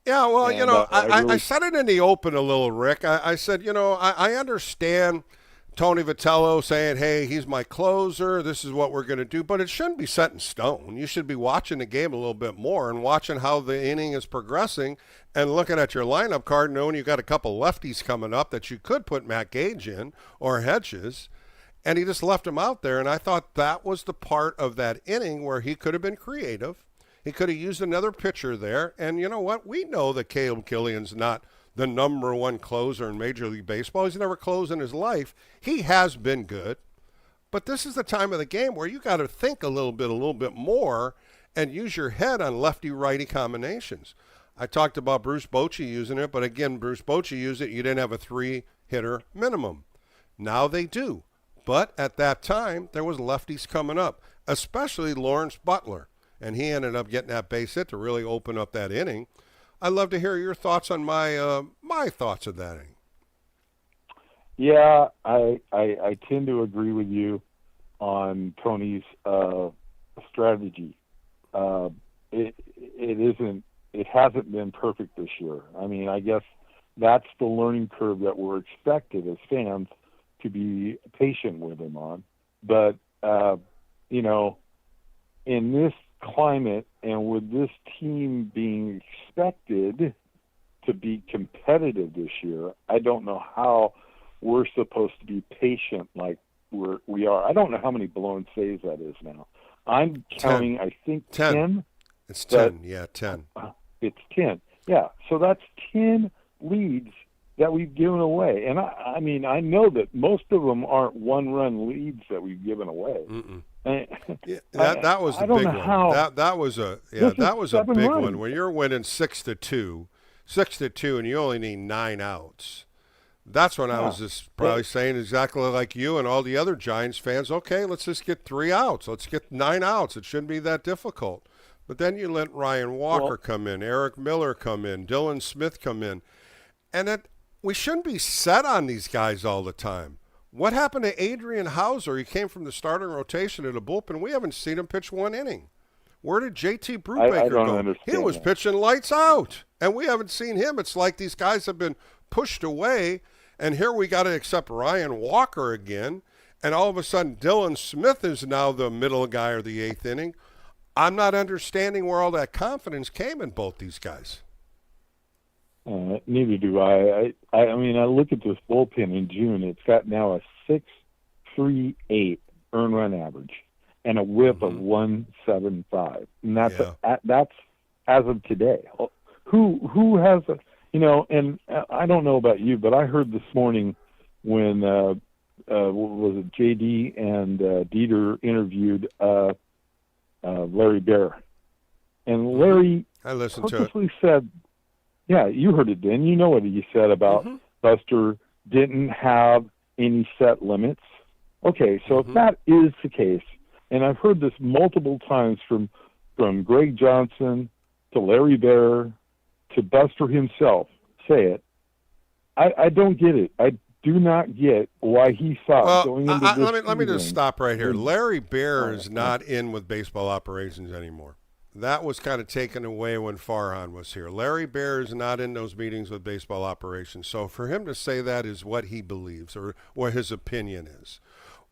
Yeah, well, and, I said it in the open a little, Rick. I said, I understand Tony Vitello saying, hey, he's my closer, this is what we're going to do, but it shouldn't be set in stone. You should be watching the game a little bit more and watching how the inning is progressing and looking at your lineup card, knowing you've got a couple lefties coming up that you could put Matt Gage in or Hedges, and he just left him out there, and I thought that was the part of that inning where he could have been creative. He could have used another pitcher there, and you know what? We know that Caleb Killian's not the number one closer in Major League Baseball. He's never closed in his life. He has been good. But this is the time of the game where you got to think a little bit more and use your head on lefty-righty combinations. I talked about Bruce Bochy using it, but again, Bruce Bochy used it. You didn't have a 3-hitter minimum. Now they do. But at that time, there was lefties coming up, especially Lawrence Butler. And he ended up getting that base hit to really open up that inning. I'd love to hear your thoughts on my thoughts of that inning. Yeah, I tend to agree with you on Tony's strategy. It hasn't been perfect this year. I mean, I guess that's the learning curve that we're expected as fans to be patient with him on. But in this climate and with this team being expected to be competitive this year, I don't know how we're supposed to be patient like we are. I don't know how many blown saves that is now. I'm counting, 10. I think 10. It's 10, yeah, 10. It's 10. Yeah, so that's 10 leads that we've given away. And I mean, I know that most of them aren't one-run leads that we've given away. Yeah, that was a big one. That was a big one. When you're winning 6-2, and you only need 9 outs. That's when I was just probably saying exactly like you and all the other Giants fans. Okay, let's just get 3 outs. Let's get 9 outs. It shouldn't be that difficult. But then you let Ryan Walker come in, Eric Miller come in, Dylan Smith come in, and we shouldn't be set on these guys all the time. What happened to Adrian Hauser? He came from the starting rotation in the bullpen. We haven't seen him pitch 1 inning. Where did JT Brubaker go? He was pitching lights out, and we haven't seen him. It's like these guys have been pushed away, and here we got to accept Ryan Walker again, and all of a sudden Dylan Smith is now the middle guy or the 8th inning. I'm not understanding where all that confidence came in both these guys. Neither do I. I mean, I look at this bullpen in June. It's got now a 6.38 earned run average and a WHIP of 1.75, and that's as of today. Who has a, And I don't know about you, but I heard this morning when was it JD and Dieter interviewed Larry Bear, and Larry I listened to purposely said. Yeah, you heard it, Dan. You know what he said about Buster didn't have any set limits. Okay, so if that is the case, and I've heard this multiple times from Greg Johnson to Larry Bear to Buster himself say it, I don't get it. I do not get why he thought going into this let me just season- stop right here. Larry Bear is not in with baseball operations anymore. That was kind of taken away when Farhan was here. Larry Bear is not in those meetings with baseball operations. So for him to say that is what he believes or what his opinion is.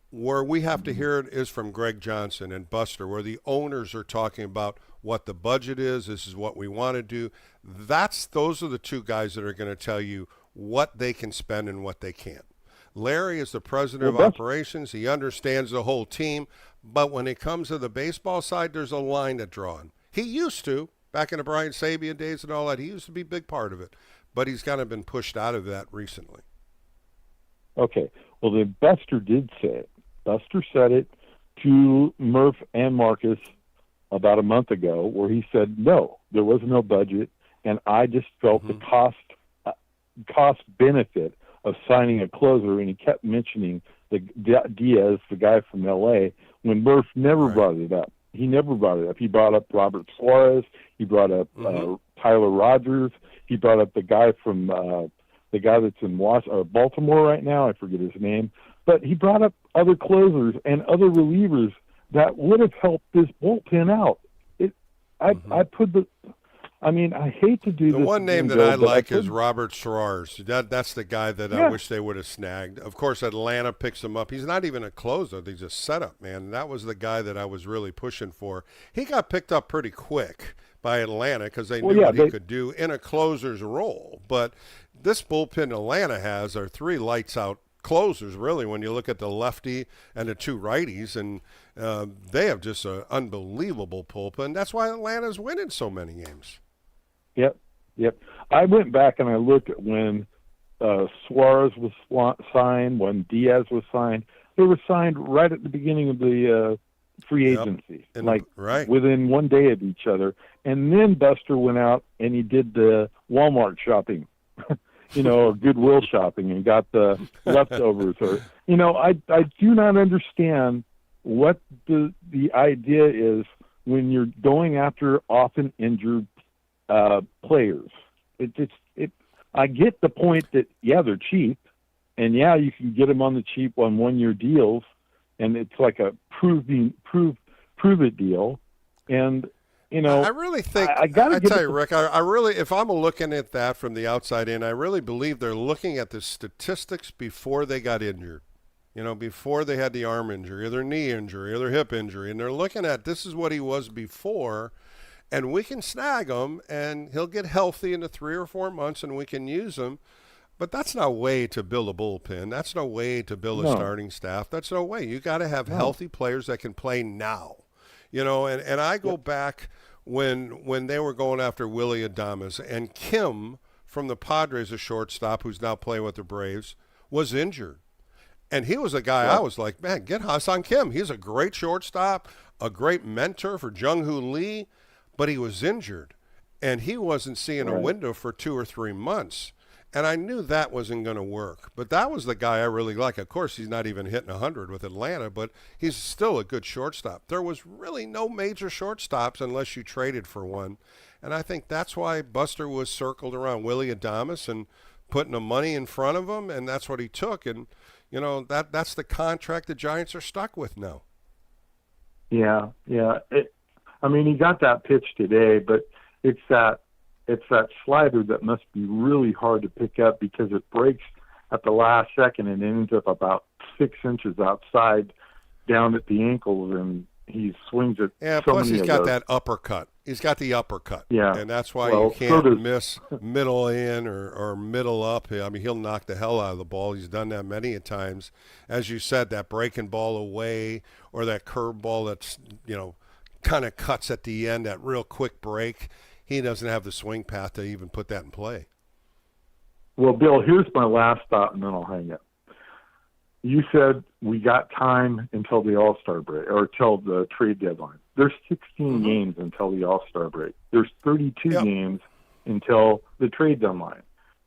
Where we have to hear it is from Greg Johnson and Buster, where the owners are talking about what the budget is. This is what we want to do. Those are the two guys that are going to tell you what they can spend and what they can't. Larry is the president of operations. He understands the whole team. But when it comes to the baseball side, there's a line to draw on. He used to, back in the Brian Sabian days and all that, he used to be a big part of it. But he's kind of been pushed out of that recently. Okay. Well, then Buster did say it. Buster said it to Murph and Marcus about a month ago, where he said, no, there was no budget, and I just felt the cost benefit of signing a closer, and he kept mentioning the Diaz, the guy from L.A., when Murph never brought it up. He never brought it up. He brought up Robert Suarez. He brought up Tyler Rogers. He brought up the guy from the guy that's in Baltimore right now. I forget his name. But he brought up other closers and other relievers that would have helped this bullpen out. I hate to do the this. The one name that I like is Robert Suarez. That's the guy that I wish they would have snagged. Of course, Atlanta picks him up. He's not even a closer. He's a setup, man. That was the guy that I was really pushing for. He got picked up pretty quick by Atlanta because they knew what he could do in a closer's role. But this bullpen Atlanta has are three lights-out closers, really, when you look at the lefty and the two righties, and they have just an unbelievable bullpen. That's why Atlanta's winning so many games. Yep. I went back and I looked at when Suarez was signed, when Diaz was signed. They were signed right at the beginning of the free agency, within 1 day of each other. And then Buster went out and he did the Walmart shopping, or Goodwill shopping, and got the leftovers. I do not understand what the idea is when you're going after often injured players. I get the point that they're cheap, and you can get them on the cheap on 1 year deals, and it's like a prove it deal. And I really think I tell you, Rick, I really, if I'm looking at that from the outside in, I really believe they're looking at the statistics before they got injured. Before they had the arm injury or their knee injury or their hip injury, and they're looking at this is what he was before. And we can snag him, and he'll get healthy in the 3 or 4 months, and we can use him. But that's no way to build a bullpen. That's no way to build a starting staff. That's no way. You got to have healthy players that can play now. And I go back when they were going after Willie Adames, and Kim from the Padres, a shortstop who's now playing with the Braves, was injured. And he was a guy I was like, man, get Hassan Kim. He's a great shortstop, a great mentor for Jung-Hoo Lee. But he was injured, and he wasn't seeing a window for 2 or 3 months. And I knew that wasn't going to work. But that was the guy I really like. Of course, he's not even hitting 100 with Atlanta, but he's still a good shortstop. There was really no major shortstops unless you traded for one. And I think that's why Buster was circled around Willie Adames and putting the money in front of him, and that's what he took. And, that's the contract the Giants are stuck with now. Yeah. He got that pitch today, but it's that slider that must be really hard to pick up because it breaks at the last second and ends up about 6 inches outside down at the ankles. And he swings at Yeah, so plus many he's of got those. that uppercut. He's got the uppercut. Yeah. And that's why Well, you can't so does- miss middle in or middle up. I mean, he'll knock the hell out of the ball. He's done that many a times. As you said, that breaking ball away or that curve ball that's, kind of cuts at the end, that real quick break. He doesn't have the swing path to even put that in play. Well, Bill, here's my last thought, and then I'll hang up. You said we got time until the All-Star break, or till the trade deadline. There's 16 games until the All-Star break. There's 32 games until the trade deadline.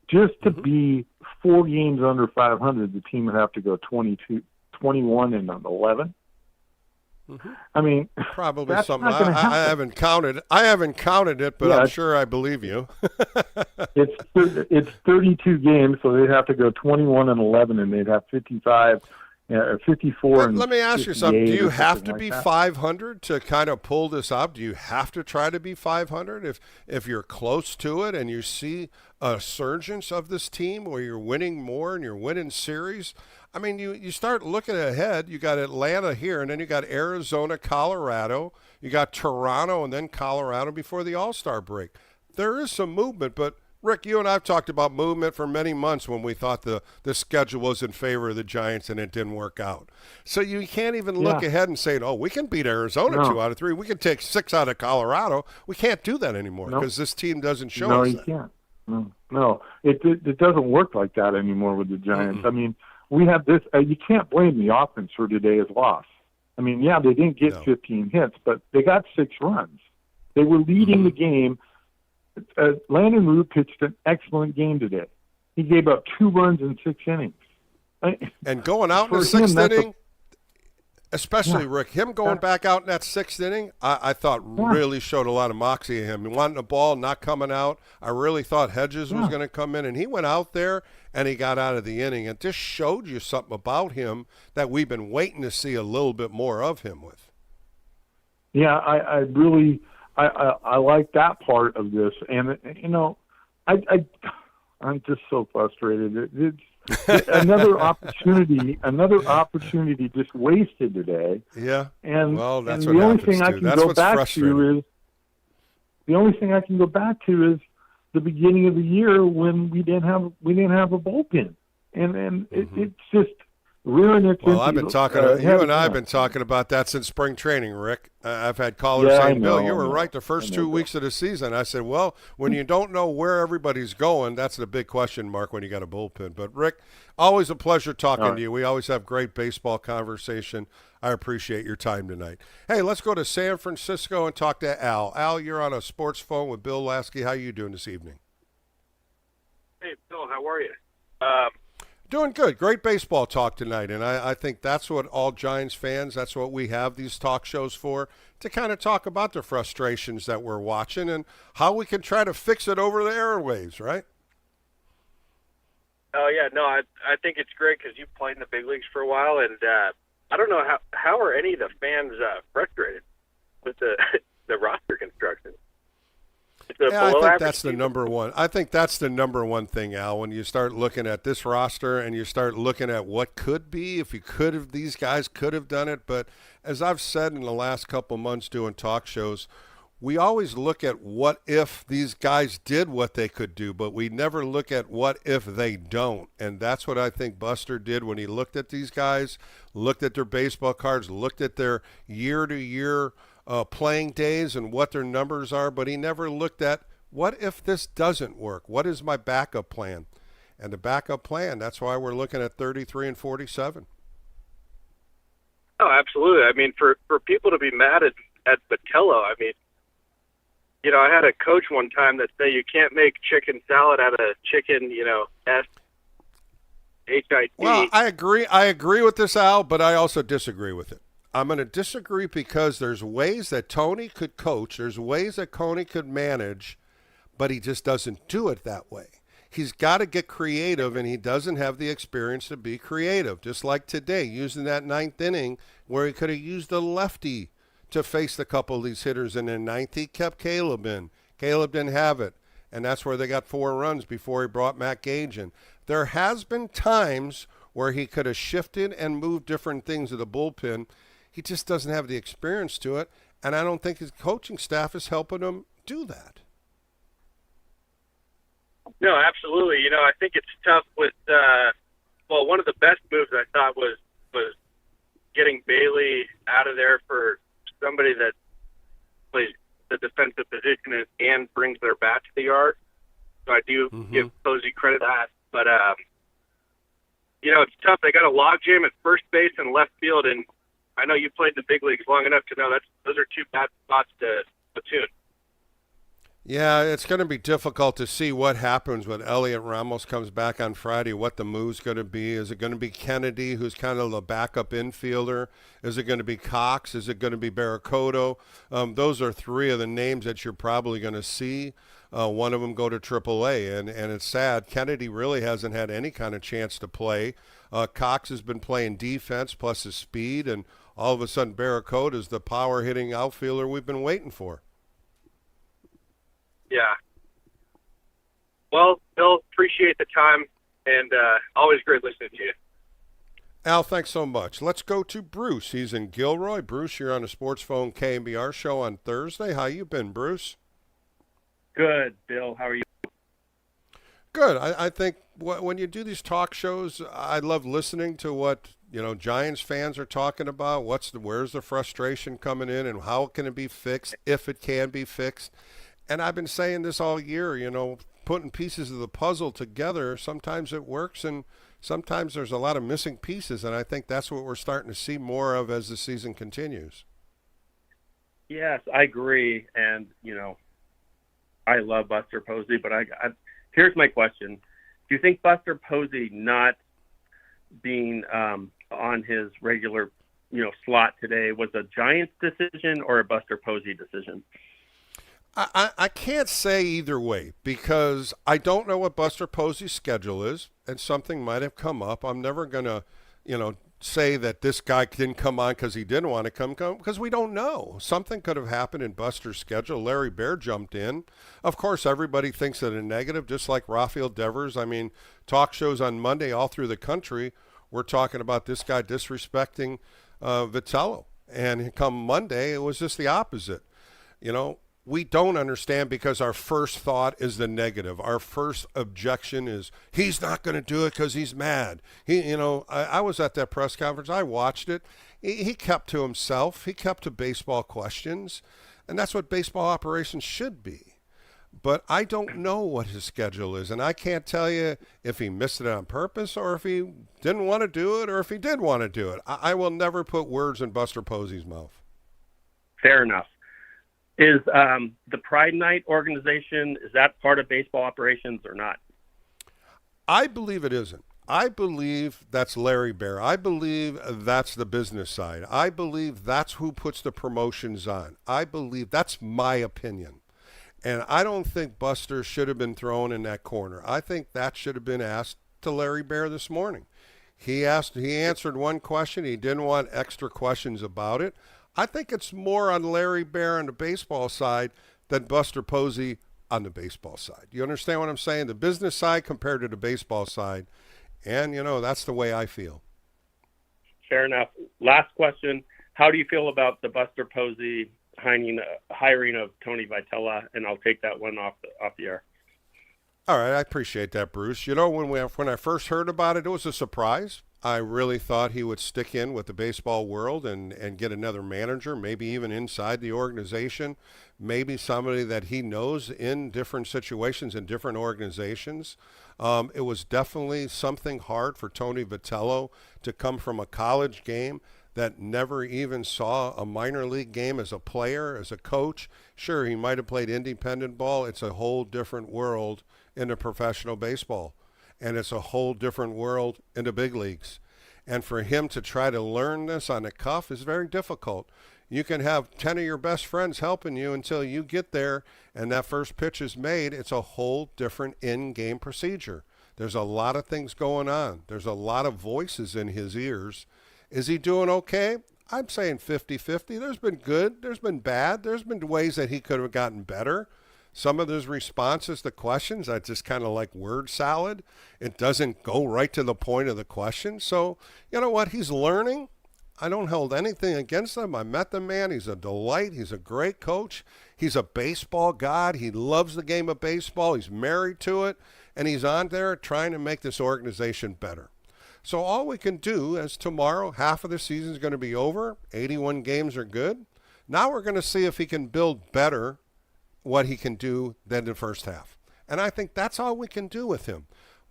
Just to be 4 games under 500, the team would have to go 21 and 11. I mean, probably that's something. not gonna happen. I haven't counted. I haven't counted it, but Yeah, I'm sure I believe you. It's 32 games, so they'd have to go 21 and 11, and they'd have 55, 54. But and let me ask you something. Do 58 you or have something to be like that. 500 to kind of pull this up? Do you have to try to be 500 if you're close to it and you see a surgence of this team where you're winning more and you're winning series? I mean, you start looking ahead. You got Atlanta here, and then you got Arizona, Colorado. You got Toronto, and then Colorado before the All-Star break. There is some movement, but Rick, you and I have talked about movement for many months when we thought the schedule was in favor of the Giants and it didn't work out. So you can't even look ahead and say, we can beat Arizona 2 out of 3. We can take 6 out of Colorado. We can't do that anymore because this team doesn't show us you that. can't. No. It doesn't work like that anymore with the Giants. I mean, we have this. You can't blame the offense for today's loss. I mean, they didn't get 15 hits, but they got 6 runs. They were leading the game. Landon Root pitched an excellent game today. He gave up 2 runs in 6 innings. And going out in the 6th inning, especially Rick, him going back out in that 6th inning, I thought really showed a lot of moxie in him. Wanting the ball, not coming out. I really thought Hedges was going to come in, and he went out there and he got out of the inning. It just showed you something about him that we've been waiting to see a little bit more of him with. Yeah, I really I like that part of this, and I'm just so frustrated. It's another opportunity just wasted today. Yeah. And well, that's and what the only happens thing I too. can That's go what's back frustrating. to is the only thing I can go back to is the beginning of the year when we didn't have a bullpen, and it's just rearing its Well, I've been talking. You and I have head. been talking about that since spring training, Rick. I've had callers Yeah, I saying, "Bill, know, you were I know. right the first I 2 know weeks of the season." I said, "Well, when you don't know where everybody's going, that's the big question mark when you got a bullpen." But Rick, always a pleasure talking All right. to you. We always have great baseball conversation. I appreciate your time tonight. Hey, let's go to San Francisco and talk to Al. Al, you're on a sports phone with Bill Lasky. How you doing this evening? Hey, Bill, how are you? Doing good. Great baseball talk tonight. And I think that's what all Giants fans, that's what we have these talk shows for, to kind of talk about the frustrations that we're watching and how we can try to fix it over the airwaves, right? Oh, yeah, no, I think it's great because you've played in the big leagues for a while, and I don't know, how are any of the fans frustrated with the roster construction? Yeah, I think that's the number one. I think that's the number one thing, Al. When you start looking at this roster and you start looking at what could be, if you could have, these guys could have done it. But as I've said in the last couple months doing talk shows, we always look at what if these guys did what they could do, but we never look at what if they don't. And that's what I think Buster did when he looked at these guys, looked at their baseball cards, looked at their year-to-year playing days and what their numbers are, but he never looked at what if this doesn't work? What is my backup plan? And the backup plan, that's why we're looking at 33 and 47. Oh, absolutely. I mean, for people to be mad at Botello, I mean, I had a coach one time that said you can't make chicken salad out of chicken, S-H-I-T. Well, I agree with this, Al, but I also disagree with it. I'm going to disagree because there's ways that Tony could coach. There's ways that Tony could manage, but he just doesn't do it that way. He's got to get creative, and he doesn't have the experience to be creative. Just like today, using that 9th inning where he could have used a lefty to face a couple of these hitters. And in 9th, he kept Caleb in. Caleb didn't have it, and that's where they got 4 runs before he brought Matt Gage in. There has been times where he could have shifted and moved different things to the bullpen. He just doesn't have the experience to it, and I don't think his coaching staff is helping him do that. No, absolutely. I think it's tough with one of the best moves I thought was getting Bailey out of there for somebody that plays the defensive position and brings their bat to the yard. So I do give Posey credit for that. But it's tough. They got a logjam at first base and left field, and I know you played in the big leagues long enough to know those are two bad spots to platoon. Yeah, it's going to be difficult to see what happens when Elliot Ramos comes back on Friday, what the move's going to be. Is it going to be Kennedy, who's kind of the backup infielder? Is it going to be Cox? Is it going to be Barracoto? Those are three of the names that you're probably going to see. One of them go to AAA, and it's sad. Kennedy really hasn't had any kind of chance to play. Cox has been playing defense plus his speed, and all of a sudden Barracoto is the power-hitting outfielder we've been waiting for. Yeah. Well, Bill, appreciate the time, and always great listening to you. Al, thanks so much. Let's go to Bruce. He's in Gilroy. Bruce, you're on the Sports Phone KNBR show on Thursday. How you been, Bruce? Good, Bill. How are you? Good. I think when you do these talk shows, I love listening to what Giants fans are talking about. Where's the frustration coming in, and how can it be fixed if it can be fixed? And I've been saying this all year, putting pieces of the puzzle together, sometimes it works and sometimes there's a lot of missing pieces. And I think that's what we're starting to see more of as the season continues. Yes, I agree. And, I love Buster Posey, but here's my question. Do you think Buster Posey not being on his regular, slot today was a Giants decision or a Buster Posey decision? I can't say either way because I don't know what Buster Posey's schedule is, and something might have come up. I'm never going to, say that this guy didn't come on because he didn't want to come because we don't know. Something could have happened in Buster's schedule. Larry Baer jumped in. Of course, everybody thinks that a negative, just like Rafael Devers. I mean, talk shows on Monday all through the country, we're talking about this guy disrespecting Vitello. And come Monday, it was just the opposite. We don't understand because our first thought is the negative. Our first objection is he's not going to do it because he's mad. I was at that press conference. I watched it. He kept to himself. He kept to baseball questions, and that's what baseball operations should be. But I don't know what his schedule is, and I can't tell you if he missed it on purpose or if he didn't want to do it or if he did want to do it. I will never put words in Buster Posey's mouth. Fair enough. Is the Pride Night organization, is that part of baseball operations or not? I believe it isn't. I believe that's Larry Baer. I believe that's the business side. I believe that's who puts the promotions on. I believe that's my opinion. And I don't think Buster should have been thrown in that corner. I think that should have been asked to Larry Baer this morning. He answered one question. He didn't want extra questions about it. I think it's more on Larry Baer on the baseball side than Buster Posey on the baseball side. You understand what I'm saying? The business side compared to the baseball side. And, that's the way I feel. Fair enough. Last question. How do you feel about the Buster Posey hiring of Tony Vitello? And I'll take that one off the air. All right. I appreciate that, Bruce. When I first heard about it was a surprise. I really thought he would stick in with the baseball world and get another manager, maybe even inside the organization, maybe somebody that he knows in different situations in different organizations. It was definitely something hard for Tony Vitello to come from a college game that never even saw a minor league game as a player, as a coach. Sure, he might have played independent ball. It's a whole different world in the professional baseball. And it's a whole different world in the big leagues. And for him to try to learn this on the cuff is very difficult. You can have 10 of your best friends helping you until you get there and that first pitch is made. It's a whole different in-game procedure. There's a lot of things going on. There's a lot of voices in his ears. Is he doing okay? I'm saying 50-50. There's been good. There's been bad. There's been ways that he could have gotten better. Some of his responses to questions, I just kind of like word salad. It doesn't go right to the point of the question. So, you know what? He's learning. I don't hold anything against him. I met the man. He's a delight. He's a great coach. He's a baseball god. He loves the game of baseball. He's married to it, and he's on there trying to make this organization better. So all we can do is tomorrow, half of the season is going to be over. 81 games are good. Now we're going to see if he can build better what he can do than the first half. And I think that's all we can do with him.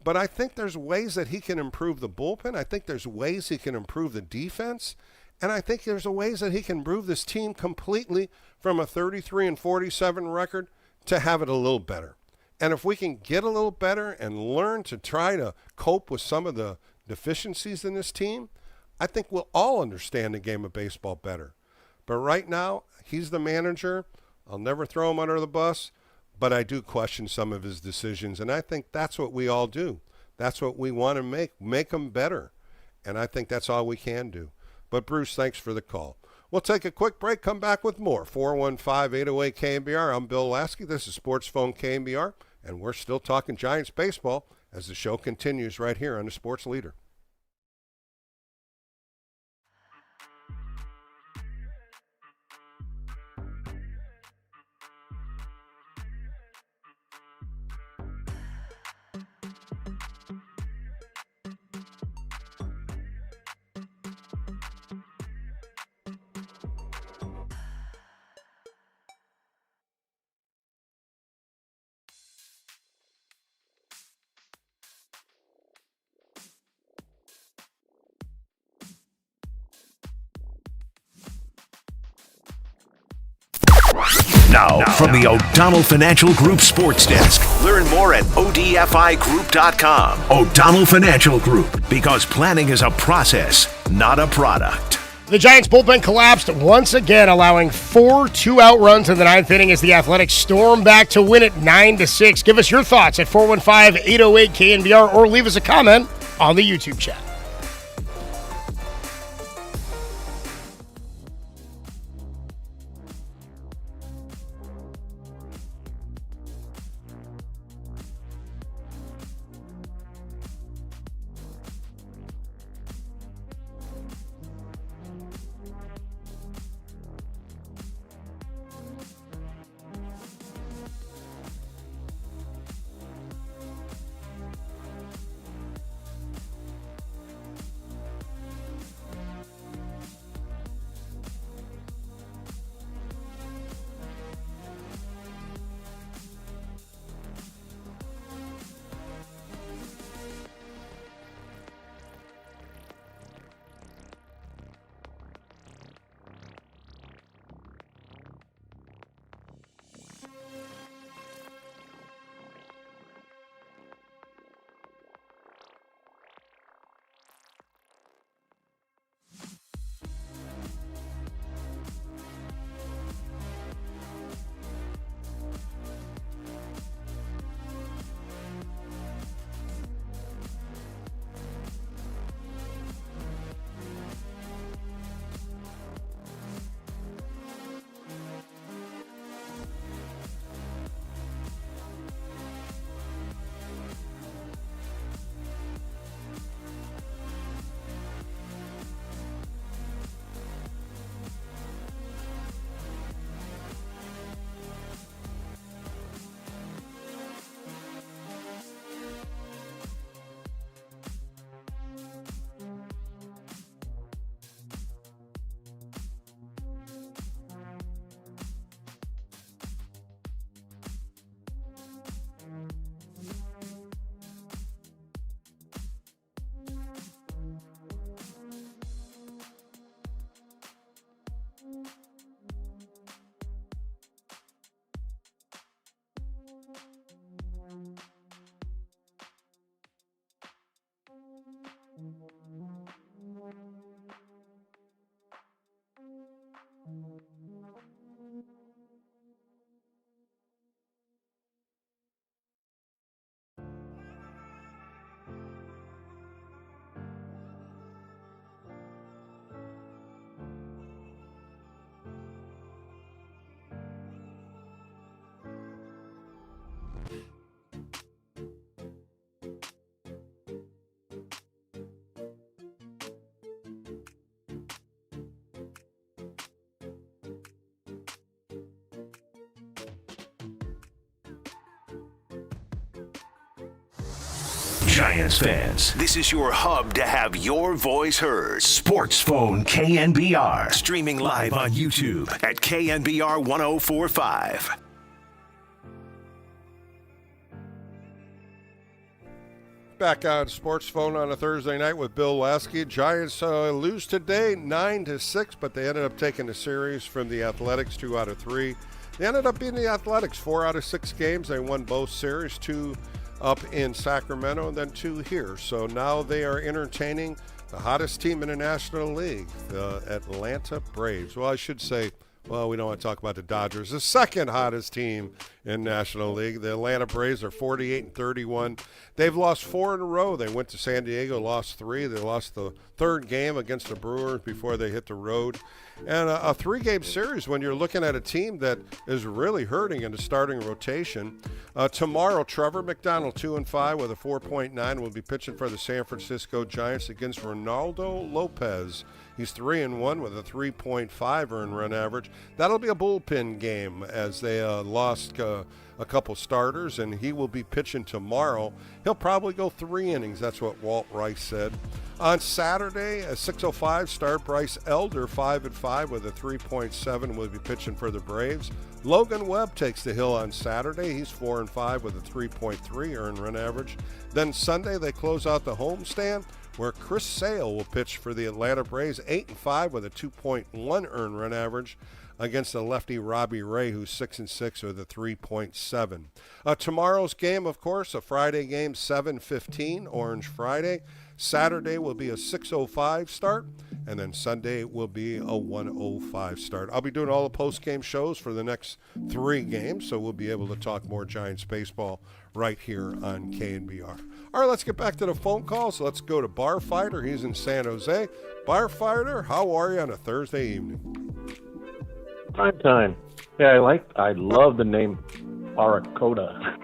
But I think there's ways that he can improve the bullpen. I think there's ways he can improve the defense. And I think there's ways that he can improve this team completely from a 33-47 record to have it a little better. And if we can get a little better and learn to try to cope with some of the deficiencies in this team, I think we'll all understand the game of baseball better. But right now, he's the manager. I'll never throw him under the bus. But I do question some of his decisions, and I think that's what we all do. That's what we want to make them better, and I think that's all we can do. But, Bruce, thanks for the call. We'll take a quick break, come back with more. 415-808-KNBR. I'm Bill Lasky. This is Sports Phone KNBR, and we're still talking Giants baseball as the show continues right here on the Sports Leader. Now, from the O'Donnell Financial Group Sports Desk. Learn more at odfigroup.com. O'Donnell Financial Group, because planning is a process, not a product. The Giants' bullpen collapsed once again, allowing 4 2-out runs in the ninth inning as the Athletics storm back to win it 9-6. Give us your thoughts at 415-808-KNBR or leave us a comment on the YouTube chat. Giants fans, this is your hub to have your voice heard. Sports Phone KNBR. Streaming live on YouTube at KNBR 1045. Back on Sports Phone on a Thursday night with Bill Lasky. Giants lose today 9-6, but they ended up taking the series from the Athletics 2 out of 3. They ended up beating the Athletics 4 out of 6 games. They won both series, 2 up in Sacramento and then 2 here. So now they are entertaining the hottest team in the National League, the Atlanta Braves. Well, I should say, well, we don't want to talk about the Dodgers. The second hottest team in National League. The Atlanta Braves are 48-31. They've lost 4 in a row. They went to San Diego, lost 3. They lost the third game against the Brewers before they hit the road. And a 3-game series when you're looking at a team that is really hurting in the starting rotation. Tomorrow, Trevor McDonald, 2-5 with a 4.9, will be pitching for the San Francisco Giants against Ronaldo Lopez. He's 3-1 with a 3.5 earned run average. That'll be a bullpen game as they lost a couple starters, and he will be pitching tomorrow. He'll probably go 3 innings. That's what Walt Rice said. On Saturday, a 6:05 start, Bryce Elder, 5-5 with a 3.7, will be pitching for the Braves. Logan Webb takes the hill on Saturday. He's 4-5 with a 3.3 earned run average. Then Sunday, they close out the homestand, where Chris Sale will pitch for the Atlanta Braves, 8-5 with a 2.1 earned run average against the lefty Robbie Ray, who's 6-6 with a 3.7. Tomorrow's game, of course, a Friday game, 7:15, Orange Friday. Saturday will be a 6:05 start, and then Sunday will be a 1:05 start. I'll be doing all the post-game shows for the next 3 games, so we'll be able to talk more Giants baseball right here on KNBR. All right, let's get back to the phone calls. Let's go to Bar Fighter. He's in San Jose. Bar Fighter, how are you on a Thursday evening? Prime time. Yeah, I love the name Barracuda.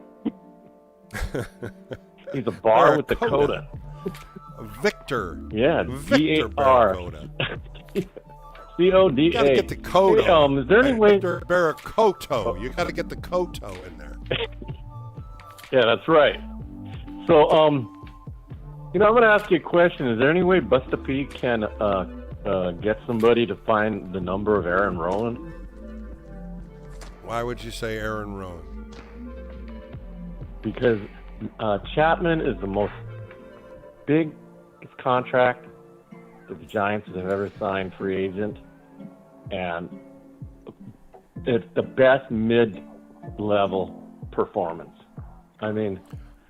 He's a bar with the coda. Victor. Yeah, Victor V-A-R. Barracuda. C-O-D-A. You got to get the coda. Hey, is there any way... Victor Barracuda. You got to get the Koto in there. Yeah, that's right. So, I'm going to ask you a question. Is there any way Busta P can get somebody to find the number of Aaron Rowan? Why would you say Aaron Rowan? Because Chapman is the most biggest contract that the Giants have ever signed free agent, and it's the best mid-level performance. I mean,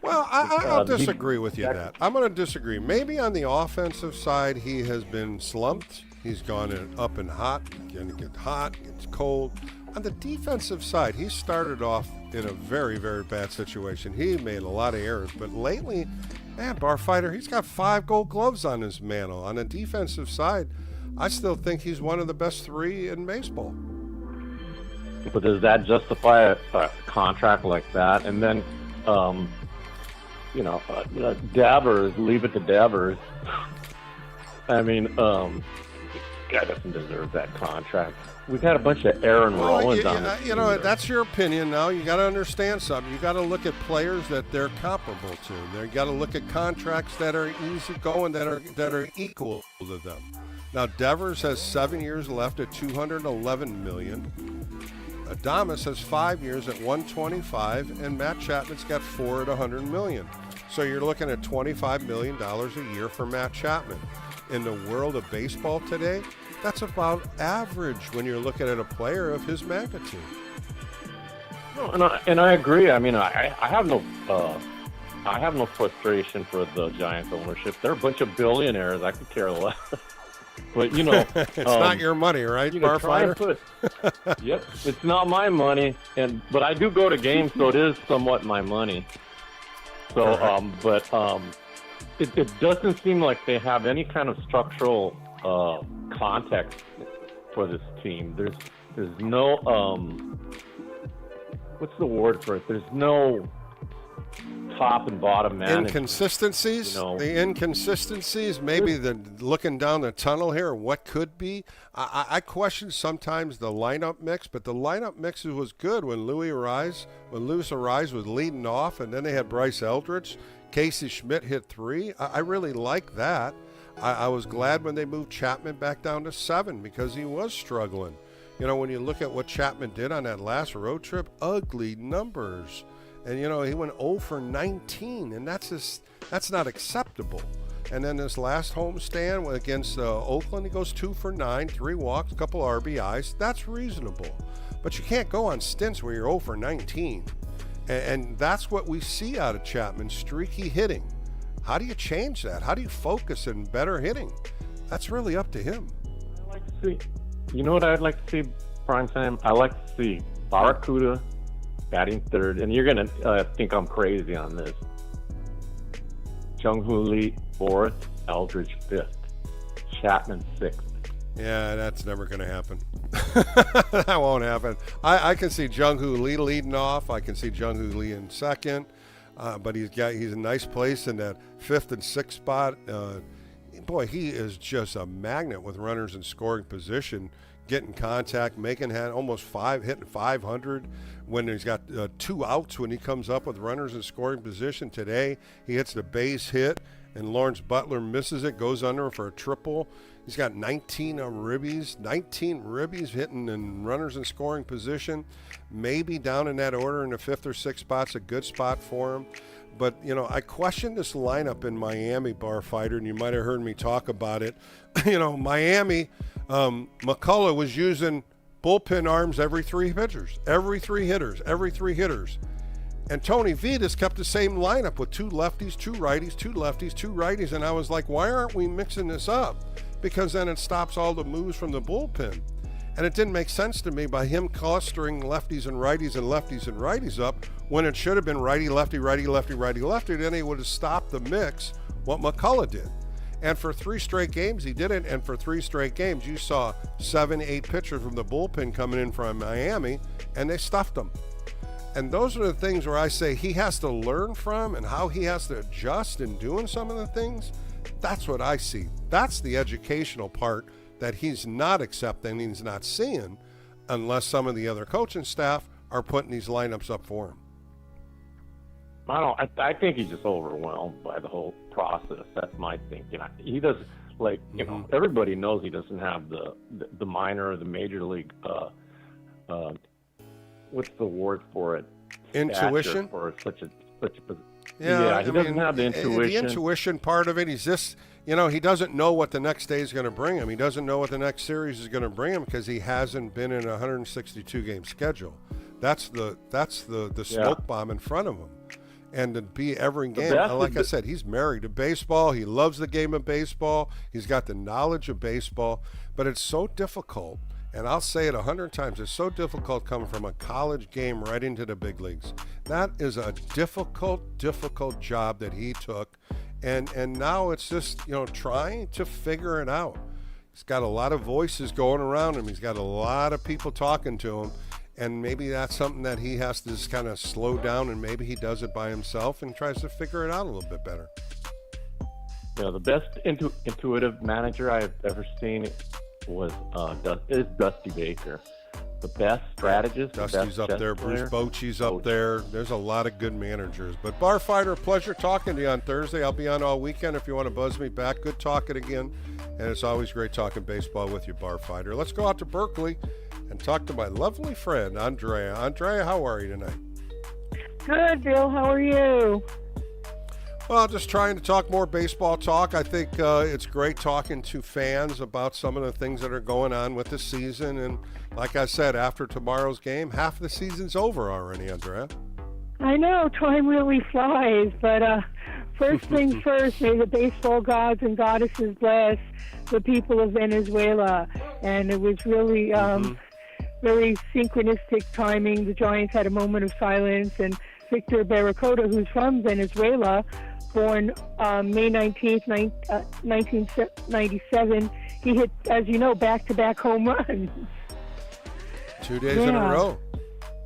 well, I'll disagree with you that. I'm going to disagree. Maybe on the offensive side, he has been slumped. He's gone up and hot, going to get hot, gets cold. On the defensive side, he started off in a very, very bad situation. He made a lot of errors, but lately, man, Bar Fighter, he's got 5 Gold Gloves on his mantle. On the defensive side, I still think he's one of the best 3 in baseball. But does that justify a contract like that? And then, Devers, leave it to Devers. I mean, guy doesn't deserve that contract. We've had a bunch of Aaron Rowans on this team. That's your opinion now. You got to understand something. You got to look at players that they're comparable to. You got to look at contracts that are easy going, that are equal to them. Now, Devers has 7 years left at $211 million. Adames has 5 years at $125, and Matt Chapman's got 4 at $100 million. So you're looking at $25 million a year for Matt Chapman. In the world of baseball today, that's about average when you're looking at a player of his magnitude. No, and I agree. I mean, I have no frustration for the Giants ownership. They're a bunch of billionaires. I could care less. But it's not your money, right, Bar Fighter? Yep, it's not my money, but I do go to games, so it is somewhat my money. So, it doesn't seem like they have any kind of structural context for this team. There's no what's the word for it? There's no top and bottom man. Inconsistencies, the inconsistencies, maybe the looking down the tunnel here, what could be. I question sometimes the lineup mix, but the lineup mix was good when Luis Arise was leading off, and then they had Bryce Eldridge. Casey Schmidt hit 3. I really like that. I was glad when they moved Chapman back down to 7 because he was struggling. You know, when you look at what Chapman did on that last road trip, ugly numbers. And, you know, he went 0 for 19, and that's not acceptable. And then this last homestand against Oakland, he goes 2 for 9, 3 walks, a couple RBIs. That's reasonable. But you can't go on stints where you're 0 for 19. And that's what we see out of Chapman, streaky hitting. How do you change that? How do you focus in better hitting? That's really up to him. I like to see, you know what I'd like to see, prime time? I like to see Barracuda batting 3rd, and you're going to think I'm crazy on this. Jung-Hoo Lee 4th, Eldridge 5th, Chapman 6th. Yeah, that's never going to happen. That won't happen. I can see Jung-Hoo Lee leading off. I can see Jung-Hoo Lee in 2nd. But he's a nice place in that 5th and 6th spot. Boy, he is just a magnet with runners in scoring position, getting contact, making hitting 500 when he's got 2 outs when he comes up with runners in scoring position. Today, he hits the base hit, and Lawrence Butler misses it, goes under for a triple. He's got 19 ribbies hitting in runners in scoring position. Maybe down in that order in the 5th or 6th spot's a good spot for him. But, you know, I question this lineup in Miami, Bar Fighter, and you might have heard me talk about it. You know, Miami, McCullough was using bullpen arms every 3 pitchers, every 3 hitters. And Tony Vitas kept the same lineup with 2 lefties, 2 righties, 2 lefties, 2 righties. And I was like, why aren't we mixing this up? Because then it stops all the moves from the bullpen. And it didn't make sense to me by him clustering lefties and righties up when it should have been righty, lefty, righty, lefty, righty, lefty. Then he would have stopped the mix, what McCullough did. And for 3 straight games, he did it. And for 3 straight games, you saw 7, 8 pitchers from the bullpen coming in from Miami, and they stuffed them. And those are the things where I say he has to learn from and how he has to adjust in doing some of the things. That's what I see. That's the educational part that he's not accepting, he's not seeing, unless some of the other coaching staff are putting these lineups up for him. I think he's just overwhelmed by the whole process. That's my thinking. He doesn't, like, you know, everybody knows he doesn't have the minor or the major league, what's the word for it? Intuition? For such a Yeah, he doesn't have the intuition. The intuition part of it, he's just, you know, he doesn't know what the next day is going to bring him. He doesn't know what the next series is going to bring him because he hasn't been in a 162-game schedule. That's the smoke bomb in front of him. And to be every game, like I said, he's married to baseball. He loves the game of baseball. He's got the knowledge of baseball. But it's so difficult, and I'll say it 100 times, it's so difficult coming from a college game right into the big leagues. That is a difficult job that he took. And now it's just, you know, trying to figure it out. He's got a lot of voices going around him. He's got a lot of people talking to him. And maybe that's something that he has to just kind of slow down, and maybe he does it by himself and tries to figure it out a little bit better. You know, the best intuitive manager I've ever seen is Dusty Baker. The best strategist. Dusty's up there. Bruce Bochy's up there. There's a lot of good managers. But Bar Fighter, pleasure talking to you on Thursday. I'll be on all weekend if you want to buzz me back. Good talking again. And it's always great talking baseball with you, Bar Fighter. Let's go out to Berkeley and talk to my lovely friend, Andrea. Andrea, how are you tonight? Good, Bill. How are you? Well, just trying to talk more baseball talk. I think it's great talking to fans about some of the things that are going on with the season. And like I said, after tomorrow's game, half the season's over already, Andrea. I know. Time really flies. But first things first, may the baseball gods and goddesses bless the people of Venezuela. And it was really very synchronistic timing. The Giants had a moment of silence, and Victor Barracuda, who's from Venezuela, born May 19th, 1997, he hit, as you know, back-to-back home runs. 2 days in a row.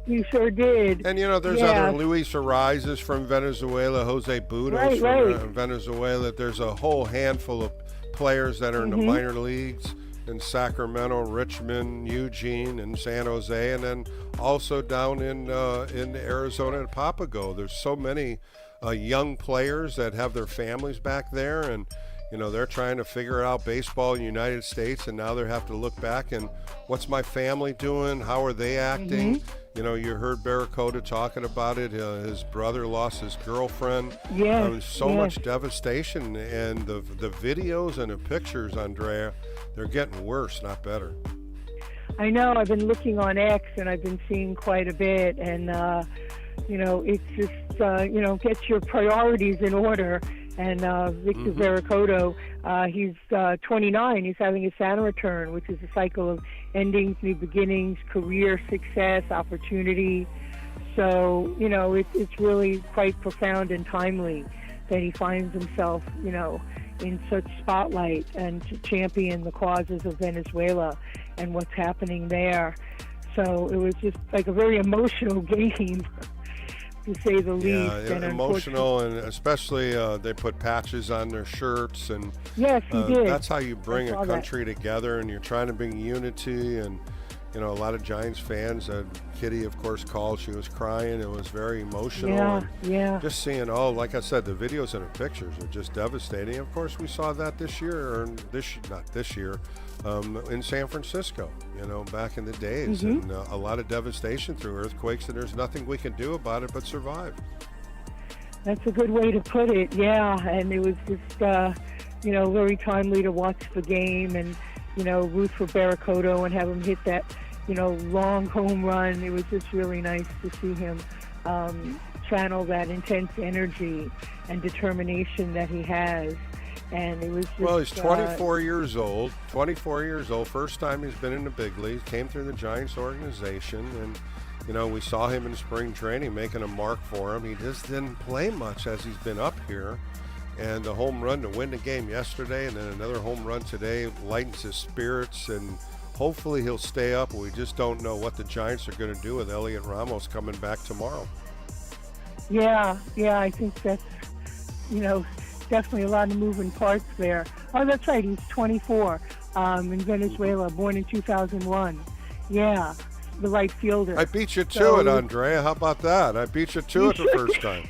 He sure did. And, you know, there's other Luis Arias from Venezuela, Jose Budos from Venezuela. There's a whole handful of players that are in the minor leagues in Sacramento, Richmond, Eugene, and San Jose, and then also down in Arizona and Papago. There's so many young players that have their families back there, and you know, they're trying to figure out baseball in the United States, and now they have to look back and what's my family doing? How are they acting? You know, you heard Barracuda talking about it. His brother lost his girlfriend. So much devastation, and the videos and the pictures, Andrea, they're getting worse, not better. I know. I've been looking on X, and I've been seeing quite a bit, and you know, it's just you know, get your priorities in order. And Victor Barracuda, he's 29. He's having a Saturn return, which is a cycle of endings, new beginnings, career success, opportunity. So, you know, it's really quite profound and timely that he finds himself, you know, in such spotlight and to champion the causes of Venezuela and what's happening there. So it was just like a very emotional game, to say the least. Yeah, emotional, and especially they put patches on their shirts, and yes, he did. That's how you bring a country together, and you're trying to bring unity. And you know, a lot of Giants fans. Kitty, of course, called. She was crying. It was very emotional. Yeah. Just seeing, like I said, the videos and the pictures are just devastating. Of course, we saw that this year, or not this year, in San Francisco. You know, back in the days, and a lot of devastation through earthquakes, and there's nothing we can do about it but survive. That's a good way to put it. Yeah, and it was just you know, very timely to watch the game, and you know, root for Barracuda and have him hit that, you know, long home run. It was just really nice to see him channel that intense energy and determination that he has. And it was just, well, he's 24 years old. 24 years old. First time he's been in the big leagues. Came through the Giants organization, and you know, we saw him in spring training making a mark for him. He just didn't play much as he's been up here. And the home run to win the game yesterday, and then another home run today, lightens his spirits, and hopefully he'll stay up. We just don't know what the Giants are going to do with Elliot Ramos coming back tomorrow. Yeah, I think that's, you know, definitely a lot of moving parts there. Oh, that's right, he's 24, in Venezuela, born in 2001. Yeah, the right fielder. I beat you to it, Andrea. How about that? I beat you to it the first time.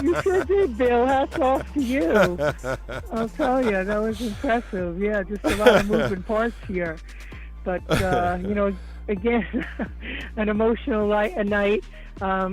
You sure did, Bill. Hats off to you. I'll tell you, that was impressive. Yeah, just a lot of moving parts here. But, you know, again, an emotional night.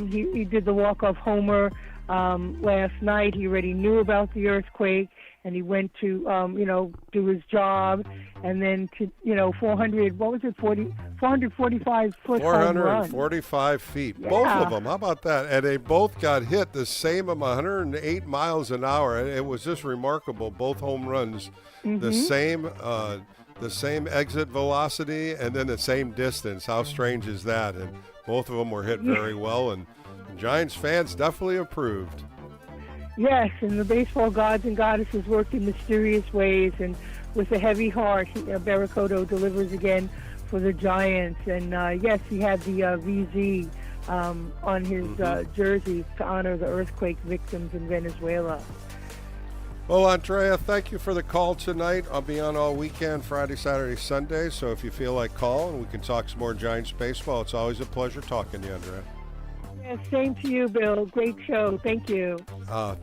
He did the walk-off homer last night. He already knew about the earthquake, and he went to, you know, do his job, and then to, you know, 445 foot home run. 445 feet. Yeah. Both of them. How about that? And they both got hit the same 108 miles an hour. It was just remarkable. Both home runs, the same exit velocity, and then the same distance. How strange is that? And both of them were hit very well, and Giants fans definitely approved. Yes, and the baseball gods and goddesses worked in mysterious ways, and with a heavy heart, Barracuda delivers again for the Giants. And yes, he had the VZ on his jersey to honor the earthquake victims in Venezuela. Well, Andrea, thank you for the call tonight. I'll be on all weekend, Friday, Saturday, Sunday, so if you feel like calling, we can talk some more Giants baseball. It's always a pleasure talking to you, Andrea. Yeah, same to you, Bill. Great show. Thank you.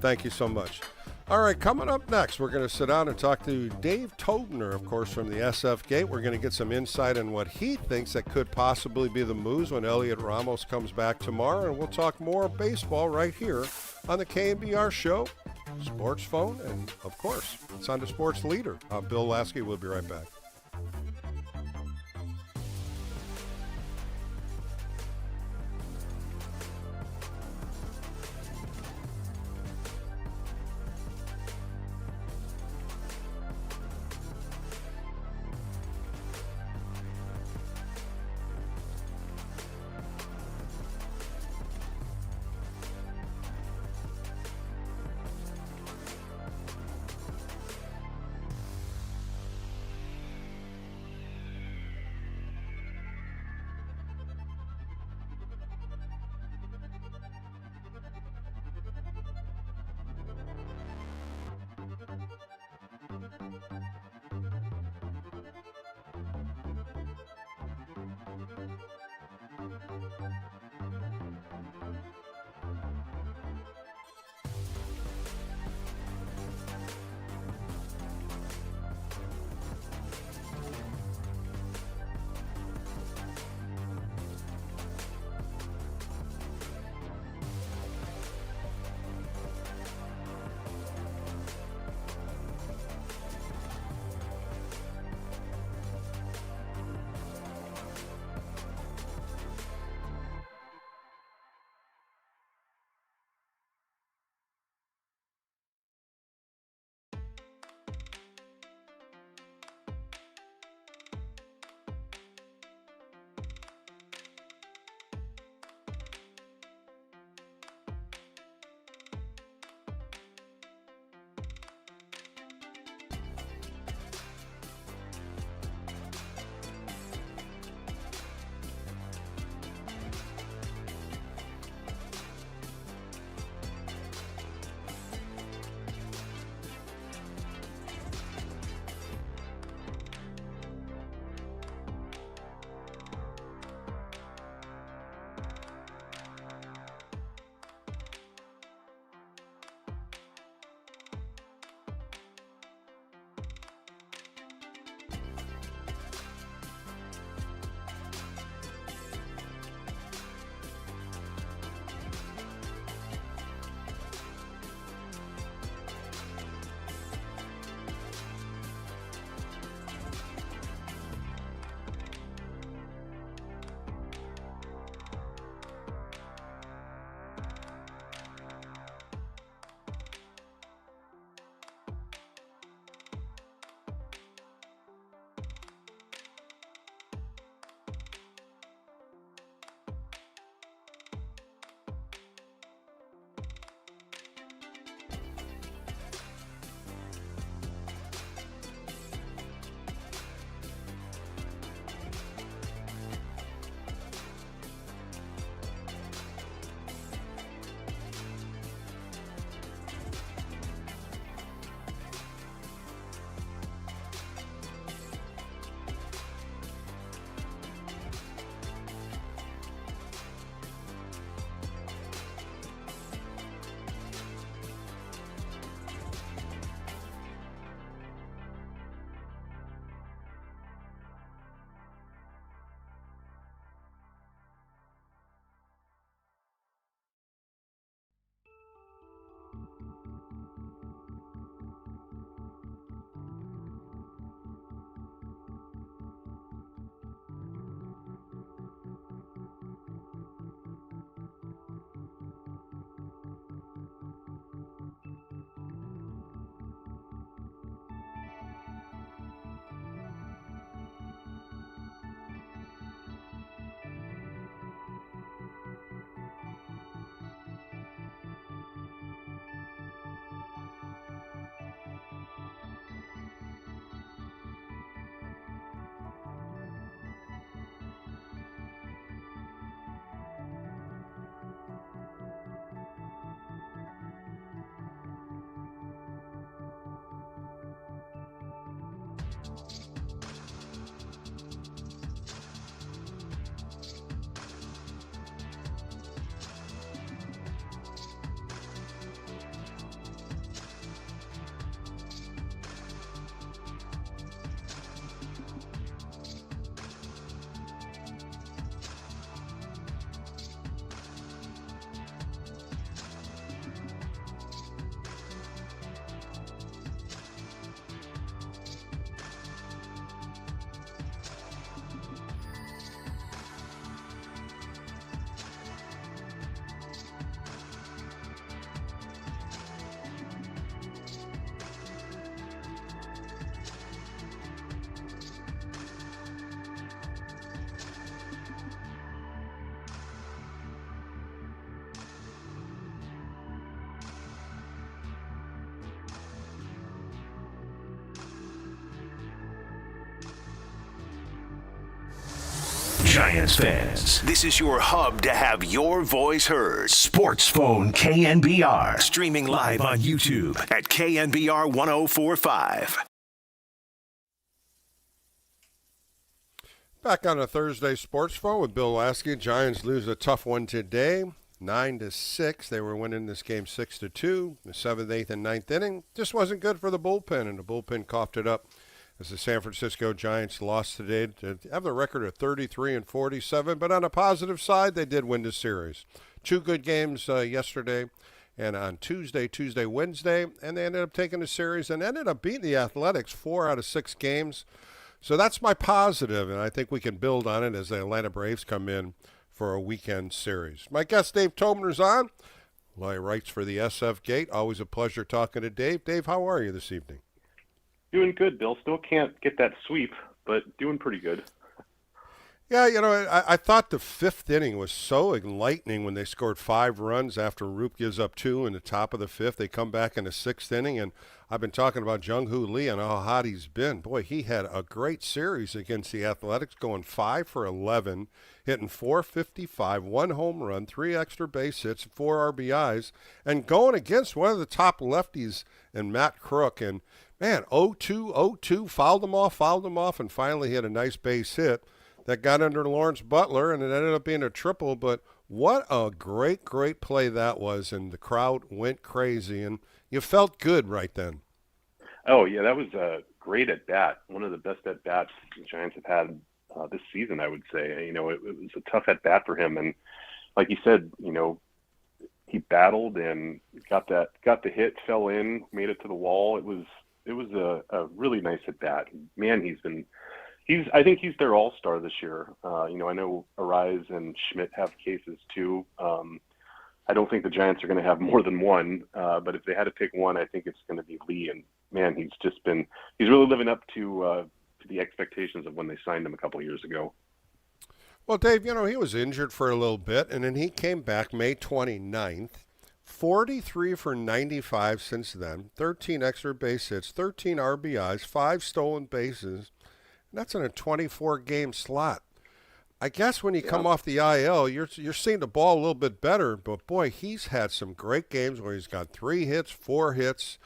Thank you so much. All right, coming up next, we're going to sit down and talk to Dave Tobner, of course, from the SF Gate. We're going to get some insight on what he thinks that could possibly be the moves when Elliot Ramos comes back tomorrow, and we'll talk more baseball right here on the KNBR show, Sports Phone, and, of course, it's on the Sports Leader. I'm Bill Lasky. We'll be right back. Giants fans, this is your hub to have your voice heard. Sports Phone KNBR. Streaming live on YouTube at KNBR 1045. Back on a Thursday Sports Phone with Bill Lasky. Giants lose a tough one today, 9-6. They were winning this game 6-2. The 7th, 8th, and 9th inning just wasn't good for the bullpen, and the bullpen coughed it up as the San Francisco Giants lost today to have the record of 33-47. But on a positive side, they did win the series. 2 good games yesterday and on Tuesday, Wednesday, and they ended up taking the series and ended up beating the Athletics 4 out of 6 games. So that's my positive, and I think we can build on it as the Atlanta Braves come in for a weekend series. My guest, Dave Tobner's on. Well, he writes for the SF Gate. Always a pleasure talking to Dave. Dave, how are you this evening? Doing good, Bill. Still can't get that sweep, but doing pretty good. Yeah, you know, I thought the 5th inning was so enlightening when they scored 5 runs after Roop gives up 2 in the top of the 5th. They come back in the 6th inning, and I've been talking about Jung-Hoo Lee and how hot he's been. Boy, he had a great series against the Athletics, going 5 for 11, hitting .455, 1 home run, 3 extra base hits, 4 RBIs, and going against one of the top lefties in Matt Crook. And, man, 0-2, fouled him off, and finally hit a nice base hit that got under Lawrence Butler, and it ended up being a triple. But what a great play that was, and the crowd went crazy, and you felt good right then. Oh, yeah, that was a great at-bat, one of the best at-bats the Giants have had this season, I would say. You know, it was a tough at-bat for him, and like you said, you know, he battled and got the hit, fell in, made it to the wall. It was a really nice at-bat. Man, I think he's their all-star this year. You know, I know Arise and Schmidt have cases too. I don't think the Giants are going to have more than one, but if they had to pick one, I think it's going to be Lee. And man, he's really living up to the expectations of when they signed him a couple of years ago. Well, Dave, you know, he was injured for a little bit, and then he came back May 29th. 43 for 95 since then, 13 extra base hits, 13 RBIs, 5 stolen bases. That's in a 24-game slot. I guess when you come off the IL, you're seeing the ball a little bit better. But, boy, he's had some great games where he's got 3 hits, 4 hits.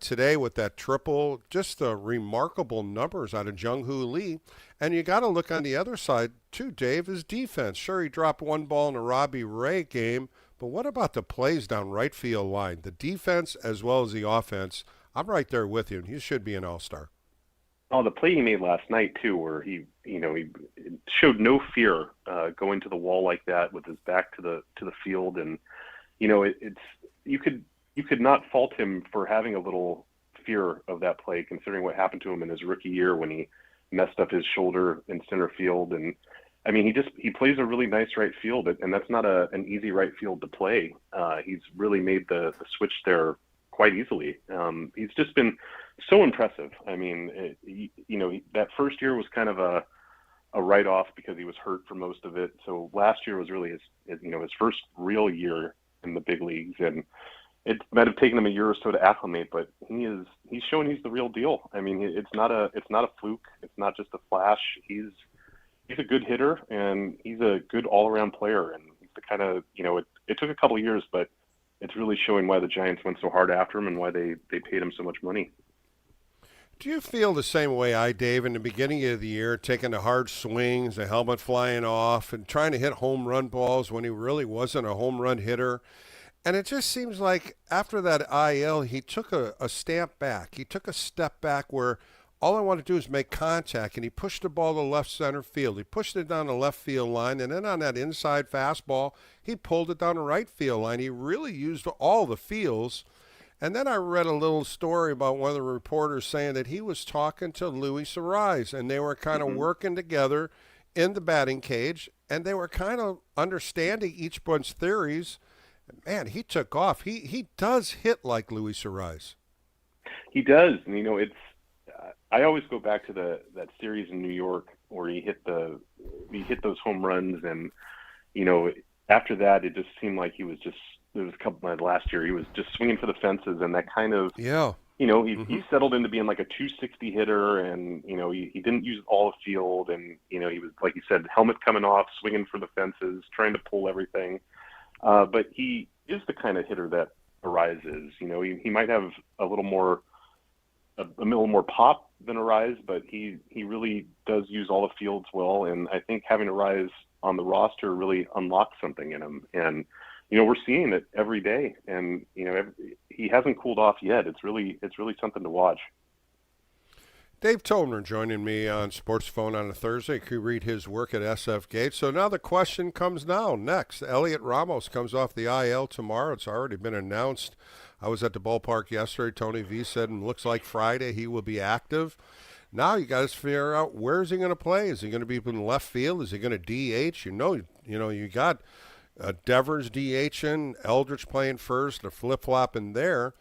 Today with that triple, just remarkable numbers out of Jung-Hoo Lee. And you got to look on the other side, too, Dave, his defense. Sure, he dropped 1 ball in the Robbie Ray game. But what about the plays down right field line? The defense as well as the offense. I'm right there with you, and he should be an all-star. Oh, the play he made last night too, where he showed no fear going to the wall like that with his back to the field, and you know you could not fault him for having a little fear of that play, considering what happened to him in his rookie year when he messed up his shoulder in center field. And I mean, he plays a really nice right field, and that's not an easy right field to play. He's really made the switch there quite easily. He's just been so impressive. I mean, that first year was kind of a write-off because he was hurt for most of it. So last year was really his first real year in the big leagues, and it might have taken him a year or so to acclimate. But he's showing he's the real deal. I mean, it's not a fluke. It's not just a flash. He's a good hitter, and he's a good all-around player. And he's the kind of it took a couple of years, but it's really showing why the Giants went so hard after him and why they paid him so much money. Do you feel the same way I, Dave, in the beginning of the year, taking the hard swings, the helmet flying off, and trying to hit home run balls when he really wasn't a home run hitter? And it just seems like after that IL, he took a step back. He took a step back where all I want to do is make contact, and he pushed the ball to left center field. He pushed it down the left field line, and then on that inside fastball, he pulled it down the right field line. He really used all the fields. And then I read a little story about one of the reporters saying that he was talking to Luis Arise, and they were kind of working together in the batting cage, and they were kind of understanding each one's theories. Man, he took off. He does hit like Luis Arise. He does. And, it's I always go back to that series in New York where he hit those home runs, and, after that, it just seemed like he was just, there was a couple last year, he was just swinging for the fences, and that kind of, he settled into being like a 260 hitter, and, he didn't use all the field, and, he was, like you said, helmet coming off, swinging for the fences, trying to pull everything. But he is the kind of hitter that arises. He might have a little more pop than Arise, but he really does use all the fields well, and I think having Arise on the roster really unlocks something in him. And we're seeing it every day, and he hasn't cooled off yet. It's really something to watch. Dave Tobner joining me on Sports Phone on a Thursday. You can read his work at SF Gate. So now the question comes next. Elliot Ramos comes off the IL tomorrow. It's already been announced. I was at the ballpark yesterday. Tony V said, and looks like Friday he will be active. Now you got to figure out, where is he going to play? Is he going to be in left field? Is he going to DH? You got Devers DHing, Eldridge playing first, a flip-flop in there.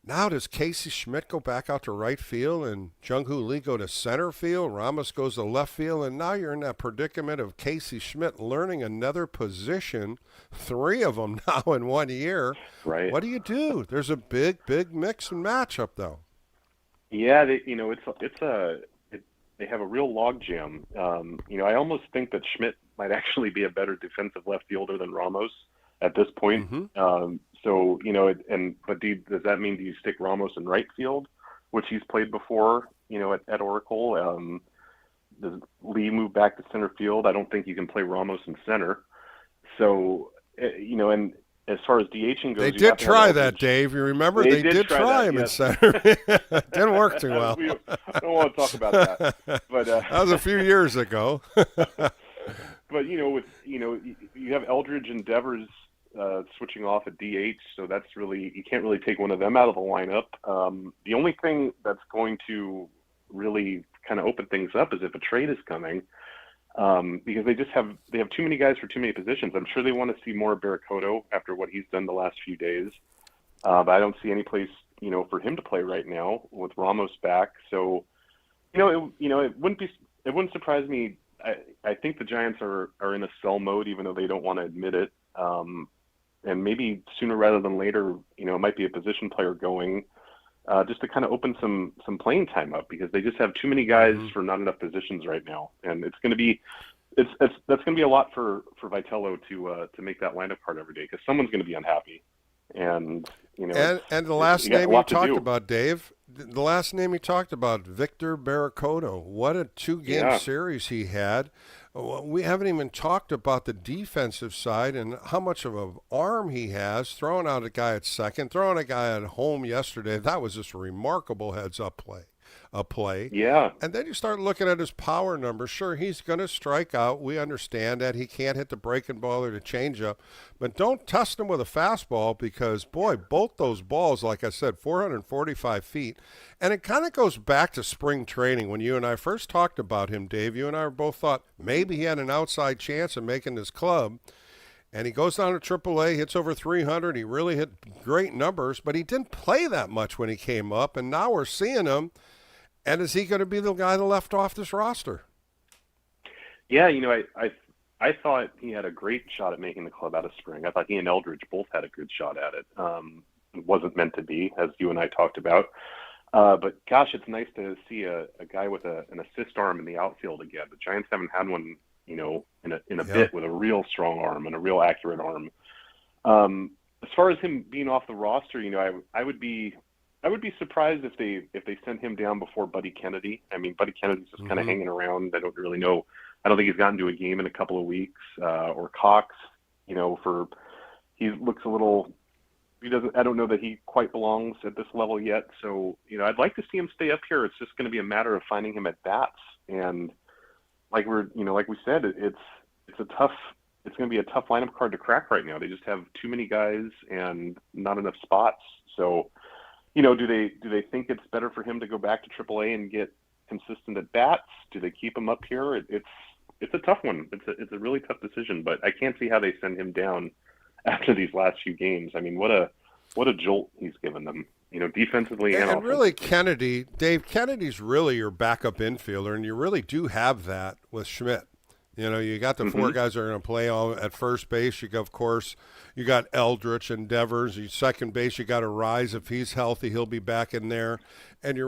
Now does Casey Schmidt go back out to right field and Jung-Hoo Lee go to center field? Ramos goes to left field, and now you're in that predicament of Casey Schmidt learning another position, 3 of them now in 1 year. Right. What do you do? There's a big mix and matchup, though. Yeah, they have a real log jam. I almost think that Schmidt might actually be a better defensive left fielder than Ramos at this point. Mm-hmm. Does that mean do you stick Ramos in right field, which he's played before, at Oracle? Does Lee move back to center field? I don't think you can play Ramos in center. So, and as far as DHing goes, they did try that, Dave. You remember they did try him in center. Didn't work too well. I don't want to talk about that, but that was a few years ago. But you have Eldridge and Devers switching off at DH, so that's really, you can't really take one of them out of the lineup. The only thing that's going to really kind of open things up is if a trade is coming, because they have too many guys for too many positions. I'm sure they want to see more of Barracoto after what he's done the last few days, but I don't see any place for him to play right now with Ramos back. So it wouldn't surprise me. I think the Giants are in a sell mode, even though they don't want to admit it. And maybe sooner rather than later, it might be a position player going, just to kind of open some playing time up, because they just have too many guys for not enough positions right now. And it's going to be, that's going to be a lot for Vitello to make that lineup card every day, because someone's going to be unhappy. And and the last name you talked about, Dave, the last name you talked about, Victor Barracoto. What a 2-game series he had. We haven't even talked about the defensive side and how much of an arm he has, throwing out a guy at second, throwing a guy at home yesterday. That was just a remarkable heads-up play. Yeah. And then you start looking at his power numbers. Sure, he's going to strike out. We understand that. He can't hit the breaking ball or the changeup. But don't test him with a fastball, because, boy, both those balls, like I said, 445 feet. And it kind of goes back to spring training. When you and I first talked about him, Dave, you and I both thought maybe he had an outside chance of making this club. And he goes down to AAA, hits over 300. He really hit great numbers, but he didn't play that much when he came up. And now we're seeing him. And is he going to be the guy that left off this roster? Yeah, I thought he had a great shot at making the club out of spring. I thought he and Eldridge both had a good shot at it. It wasn't meant to be, as you and I talked about. But gosh, it's nice to see a guy with an assist arm in the outfield again. The Giants haven't had one, in a bit, with a real strong arm and a real accurate arm. As far as him being off the roster, I would be surprised if they sent him down before Buddy Kennedy. I mean, Buddy Kennedy's just kind of hanging around. I don't really know. I don't think he's gotten to a game in a couple of weeks. Or Cox, he looks a little. I don't know that he quite belongs at this level yet. So, I'd like to see him stay up here. It's just going to be a matter of finding him at bats. And like we said, it's going to be a tough lineup card to crack right now. They just have too many guys and not enough spots. So, do they think it's better for him to go back to AAA and get consistent at bats? Do they keep him up here? It's a tough one. It's a really tough decision, but I can't see how they send him down after these last few games. I mean, what a jolt he's given them, defensively and offensively. Really, Dave Kennedy's really your backup infielder, and you really do have that with Schmidt. You got the 4 guys that are going to play all at first base. Of course, you got Eldridge and Devers. Second base, you got Arise. If he's healthy, he'll be back in there. And you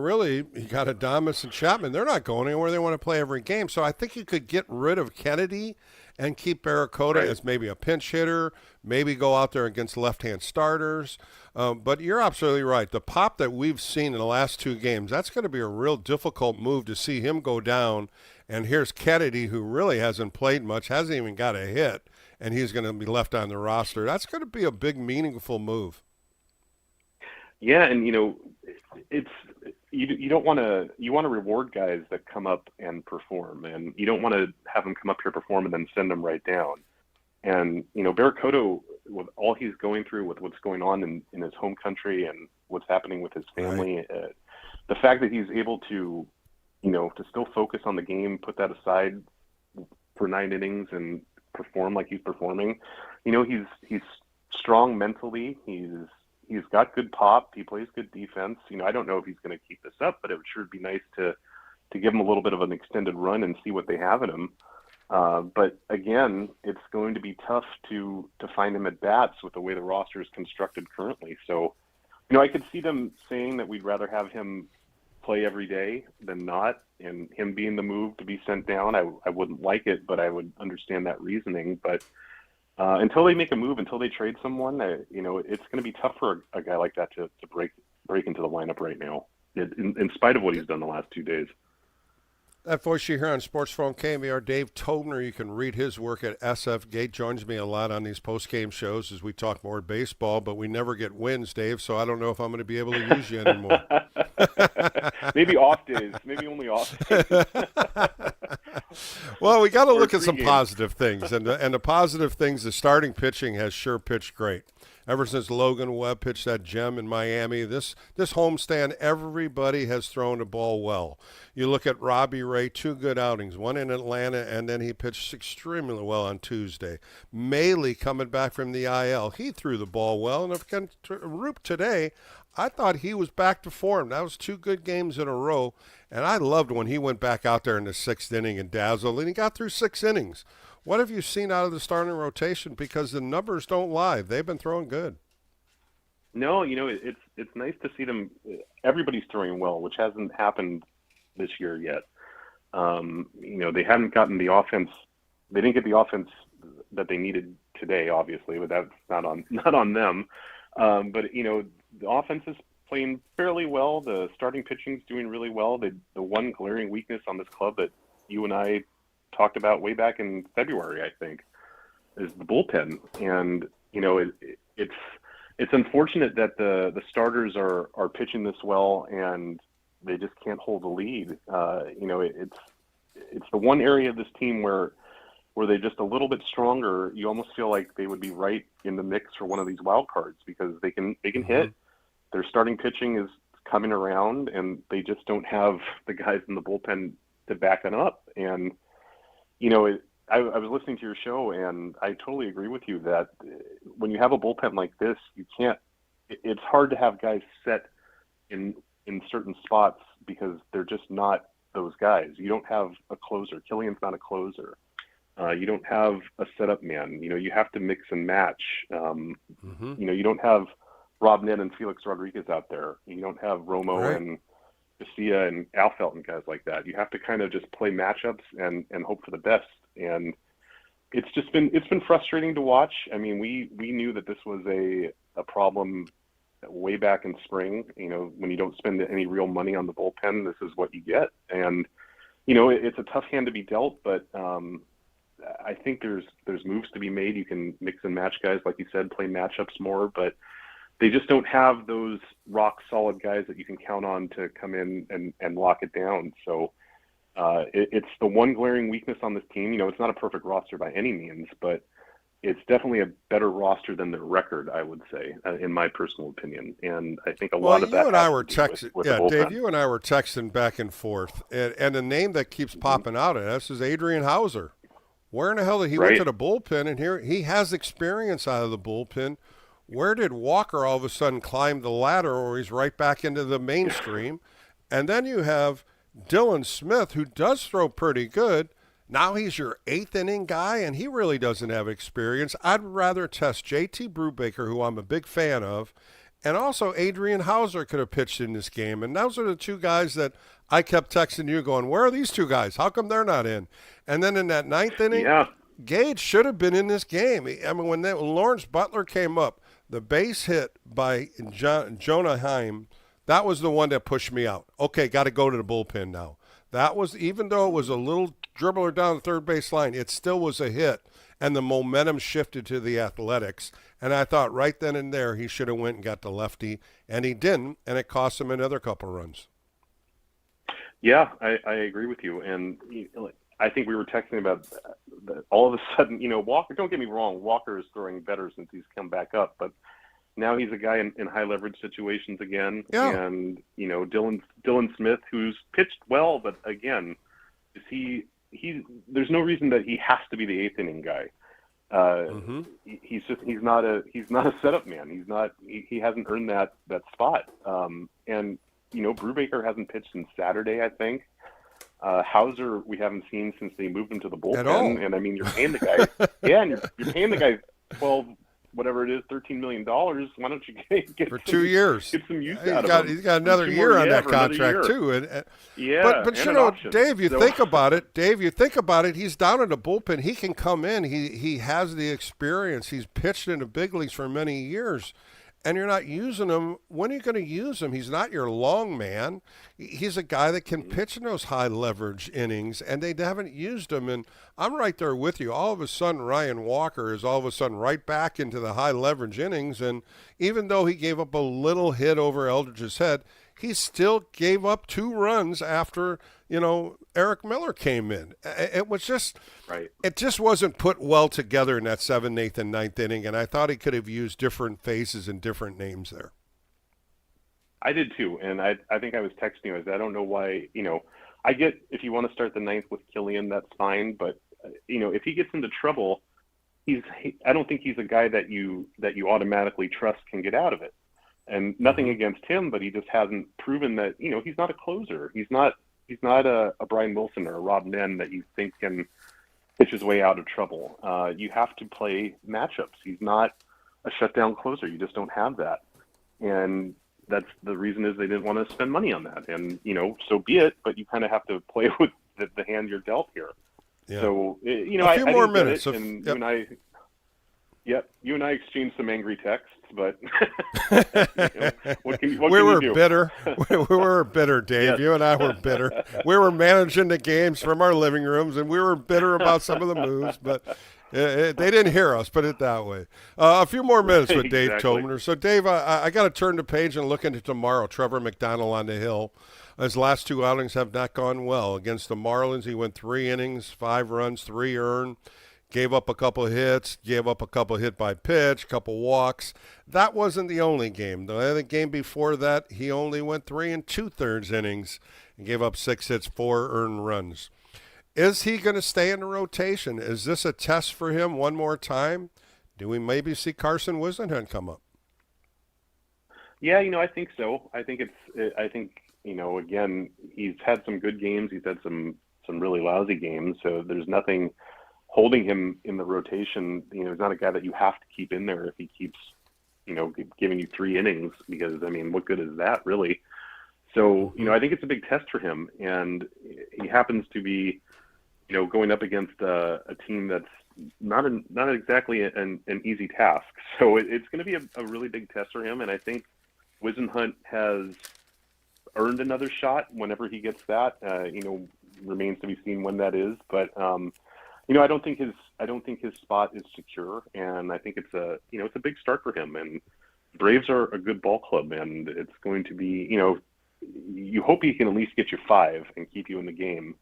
got Adames and Chapman. They're not going anywhere. They want to play every game. So I think you could get rid of Kennedy and keep Barracuda as maybe a pinch hitter, maybe go out there against left-hand starters. But you're absolutely right. The pop that we've seen in the last 2 games, that's going to be a real difficult move to see him go down. And here's Kennedy, who really hasn't played much, hasn't even got a hit, and he's going to be left on the roster. That's going to be a big, meaningful move. Yeah, and it's you don't want to reward guys that come up and perform, and you don't want to have them come up here perform and then send them right down. And Barracuda, with all he's going through, with what's going on in his home country and what's happening with his family, the fact that he's able to to still focus on the game, put that aside for 9 innings and perform like he's performing. He's strong mentally. He's got good pop. He plays good defense. I don't know if he's going to keep this up, but it would sure be nice to give him a little bit of an extended run and see what they have in him. But again, it's going to be tough to find him at bats with the way the roster is constructed currently. So, I could see them saying that we'd rather have him play every day than not, and him being the move to be sent down, I wouldn't like it, but I would understand that reasoning. But until they make a move, until they trade someone, it's going to be tough for a guy like that to break into the lineup right now, in spite of what he's done the last 2 days. That voice you hear on Sports Phone KMBR, Dave Tobner. You can read his work at SF Gate. Joins me a lot on these post-game shows as we talk more baseball, but we never get wins, Dave, so I don't know if I'm going to be able to use you anymore. Maybe off days. Maybe only off days. Well, we got to look at some positive things, and the positive things, the starting pitching has sure pitched great. Ever since Logan Webb pitched that gem in Miami, this homestand, everybody has thrown the ball well. You look at Robbie Ray, 2 good outings, one in Atlanta, and then he pitched extremely well on Tuesday. Maley coming back from the IL, he threw the ball well. And against Roop today, I thought he was back to form. That was 2 good games in a row, and I loved when he went back out there in the 6th inning and dazzled, and he got through 6 innings. What have you seen out of the starting rotation? Because the numbers don't lie. They've been throwing good. No, it's nice to see them. Everybody's throwing well, which hasn't happened this year yet. They hadn't gotten the offense. They didn't get the offense that they needed today, obviously, but that's not on them. But the offense is playing fairly well. The starting pitching's doing really well. The one glaring weakness on this club that you and I talked about way back in February, I think, is the bullpen. And it's unfortunate that the starters are pitching this well and they just can't hold the lead. It's the one area of this team where they're just a little bit stronger. You almost feel like they would be right in the mix for one of these wild cards because they can hit. Their starting pitching is coming around, and they just don't have the guys in the bullpen to back it up. And I was listening to your show, and I totally agree with you that when you have a bullpen like this, it's hard to have guys set in certain spots because they're just not those guys. You don't have a closer. Killian's not a closer. You don't have a setup man. You have to mix and match. You don't have Rob Nett and Felix Rodriguez out there. You don't have Romo and Garcia and Alfelt and guys like that. You have to kind of just play matchups and hope for the best. And it's been frustrating to watch. I mean, we knew that this was a problem way back in spring. When you don't spend any real money on the bullpen, this is what you get. And it's a tough hand to be dealt, but I think there's moves to be made. You can mix and match guys, like you said, play matchups more, but they just don't have those rock solid guys that you can count on to come in and lock it down. So it's the one glaring weakness on this team. It's not a perfect roster by any means, but it's definitely a better roster than their record, I would say, in my personal opinion. And I think a lot of that. You and I were texting. Yeah, Dave, you and I were texting back and forth, and the name that keeps popping out at us is Adrian Hauser. Where in the hell did he went to the bullpen? And here he has experience out of the bullpen. Where did Walker all of a sudden climb the ladder, or he's right back into the mainstream? And then you have Dylan Smith, who does throw pretty good. Now he's your 8th inning guy, and he really doesn't have experience. I'd rather test J.T. Brubaker, who I'm a big fan of, and also Adrian Hauser could have pitched in this game. And those are the 2 guys that I kept texting you going, where are these 2 guys? How come they're not in? And then in that 9th inning, Gage should have been in this game. I mean, when Lawrence Butler came up, the base hit by Jonah Heim, that was the one that pushed me out. Okay, got to go to the bullpen now. That was, even though it was a little dribbler down the third base line, it still was a hit, and the momentum shifted to the Athletics. And I thought right then and there he should have went and got the lefty, and he didn't, and it cost him another couple runs. Yeah, I agree with you. And I think we were texting about all of a sudden, Walker, don't get me wrong, Walker is throwing better since he's come back up, but now he's a guy in high leverage situations again. Yeah. And, Dylan Smith, who's pitched well, but again, there's no reason that he has to be the eighth inning guy. He's not a setup man. He hasn't earned that spot. And Brubaker hasn't pitched since Saturday, I think. Hauser we haven't seen since they moved him to the bullpen. At all. And I mean, you're paying the guy, and you're paying the guy $13 million. Why don't you get for some, 2 years? Get some use out of him. He's got another year on that contract too. But Dave, you think about it. He's down in the bullpen. He can come in. He has the experience. He's pitched in the big leagues for many years. And you're not using him. When are you going to use him? He's not your long man. He's a guy that can pitch in those high leverage innings, and they haven't used him. And I'm right there with you. All of a sudden, Ryan Walker is all of a sudden right back into the high leverage innings. And even though he gave up a little hit over Eldridge's head, he still gave up 2 runs after, Eric Miller came in. It was just right. It just wasn't put well together in that 7th, 8th, and 9th inning, and I thought he could have used different faces and different names there. I did too, and I think I was texting you. I don't know why. I get if you want to start the 9th with Killian, that's fine. But if he gets into trouble, I don't think he's a guy that you automatically trust can get out of it. And nothing against him, but he just hasn't proven that he's not a closer. He's not a Brian Wilson or a Rob Nen that you think can pitch his way out of trouble. You have to play matchups. He's not a shutdown closer. You just don't have that. And that's the reason is they didn't want to spend money on that. And, so be it, but you kind of have to play with the hand you're dealt here. Yeah. So, a few more minutes. And you and I exchanged some angry texts, but what can you do? Bitter. We were bitter, Dave. Yes. You and I were bitter. We were managing the games from our living rooms, and we were bitter about some of the moves, but they didn't hear us, put it that way. A few more minutes with Dave Tobner. So, Dave, I got to turn the page and look into tomorrow. Trevor McDonald on the hill. His last 2 outings have not gone well. Against the Marlins, he went 3 innings, 5 runs, 3 earned. Gave up a couple of hits, gave up a couple hit by pitch, couple walks. That wasn't the only game. The other game before that, he only went 3 2/3 innings and gave up 6 hits, 4 earned runs. Is he going to stay in the rotation? Is this a test for him one more time? Do we maybe see Carson Whisenhunt come up? Yeah, I think so. I think again, he's had some good games. He's had some really lousy games. So there's nothing holding him in the rotation. He's not a guy that you have to keep in there if he keeps, giving you 3 innings, because what good is that really? So, I think it's a big test for him, and he happens to be, going up against a team that's not exactly an easy task. So it's going to be a really big test for him, and I think Whisenhunt has earned another shot whenever he gets that. Remains to be seen when that is, but I don't think his spot is secure, and I think it's a big start for him. And Braves are a good ball club, and it's going to be, you hope he can at least get you 5 and keep you in the game.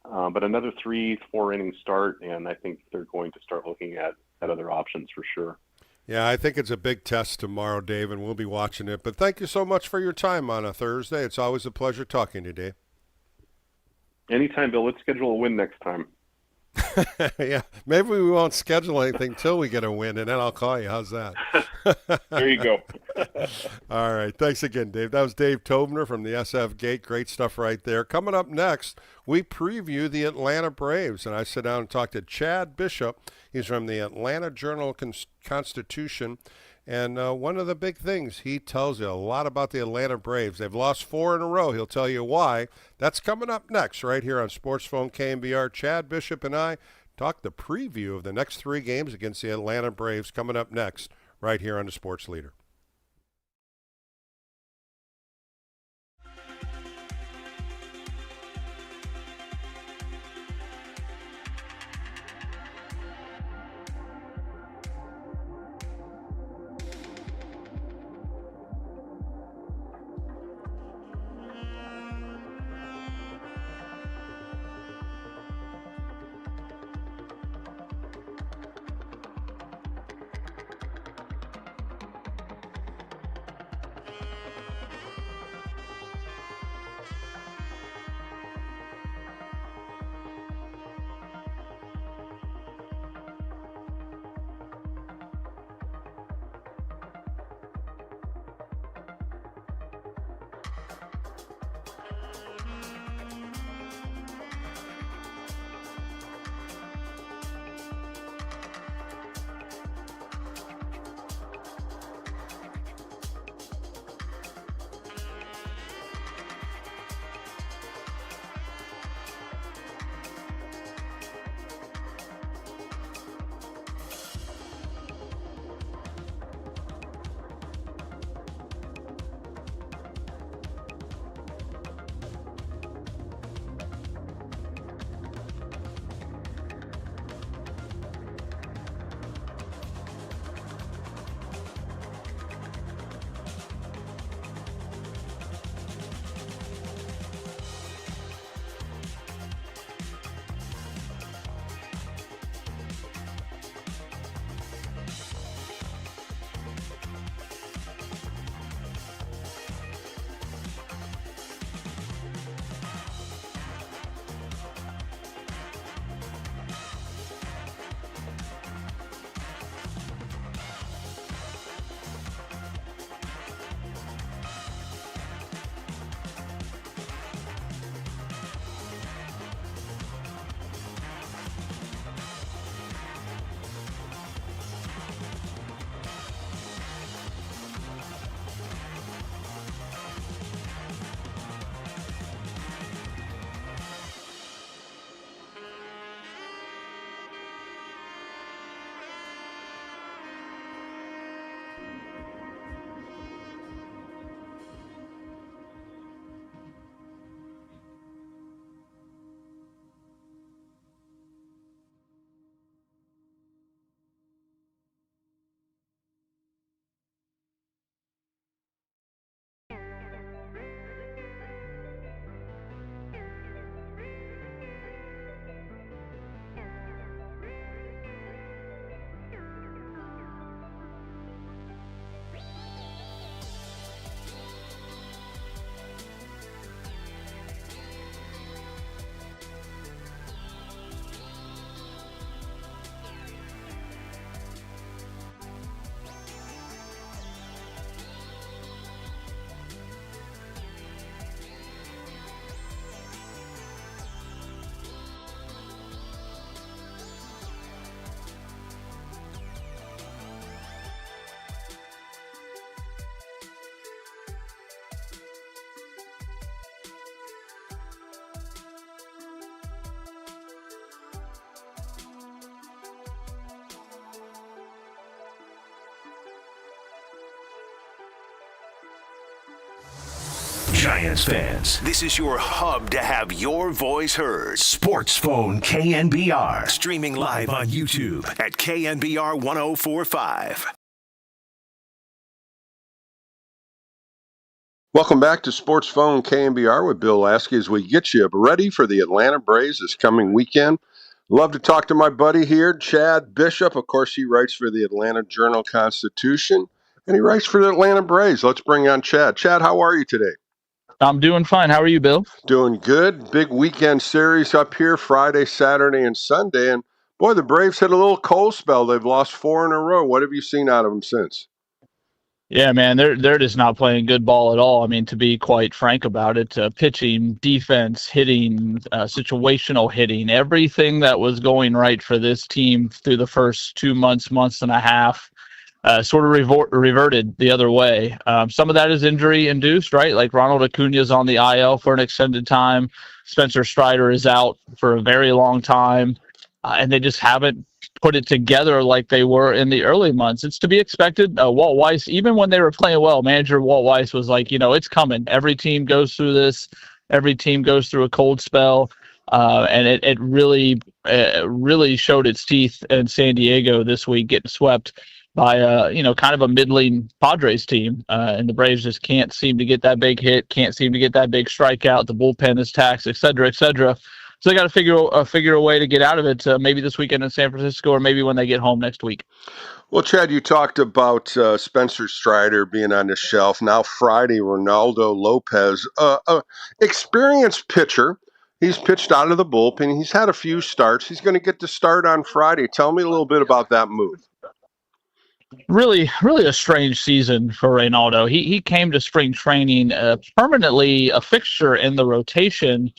But another 3-4 inning start, and I think they're going to start looking at other options for sure. Yeah, I think it's a big test tomorrow, Dave, and we'll be watching it. But thank you so much for your time on a Thursday. It's always a pleasure talking to you, Dave. Anytime, Bill. Let's schedule a win next time. Yeah, maybe we won't schedule anything till we get a win, and then I'll call you. How's that? There you go. All right. Thanks again, Dave. That was Dave Tobner from the SF Gate. Great stuff right there. Coming up next, we preview the Atlanta Braves, and I sit down and talk to Chad Bishop. He's from the Atlanta Journal-Constitution. And one of the big things, he tells you a lot about the Atlanta Braves. They've lost 4 in a row. He'll tell you why. That's coming up next right here on Sports Phone KNBR. Chad Bishop and I talk the preview of the next 3 games against the Atlanta Braves coming up next, right here on the Sports Leader. Giants fans, this is your hub to have your voice heard. Sports Phone KNBR. Streaming live on YouTube at KNBR 1045. Welcome back to Sports Phone KNBR with Bill Lasky as we get you ready for the Atlanta Braves this coming weekend. Love to talk to my buddy here, Chad Bishop. Of course, he writes for the Atlanta Journal-Constitution, and he writes for the Atlanta Braves. Let's bring on Chad. Chad, how are you today? I'm doing fine. How are you, Bill? Doing good. Big weekend series up here, Friday, Saturday, and Sunday. And, boy, the Braves hit a little cold spell. They've lost 4 in a row. What have you seen out of them since? Yeah, man, they're just not playing good ball at all. I mean, to be quite frank about it, pitching, defense, hitting, situational hitting, everything that was going right for this team through the first 2 months, months and a half, sort of reverted the other way. Some of that is injury induced, right? Like Ronald Acuna's on the IL for an extended time. Spencer Strider is out for a very long time. and they just haven't put it together like they were in the early months. It's to be expected. Walt Weiss, even when they were playing well, manager Walt Weiss was like, it's coming. Every team goes through this. Every team goes through a cold spell. And it really showed its teeth in San Diego this week, getting swept by kind of a middling Padres team, and the Braves just can't seem to get that big hit, can't seem to get that big strikeout. The bullpen is taxed, et cetera, et cetera. So they got to figure a way to get out of it. Maybe this weekend in San Francisco, or maybe when they get home next week. Well, Chad, you talked about Spencer Strider being on the shelf. Now Friday, Ronaldo Lopez, experienced pitcher. He's pitched out of the bullpen. He's had a few starts. He's going to get to start on Friday. Tell me a little bit about that move. Really a strange season for Ronaldo. He came to spring training permanently a fixture in the rotation.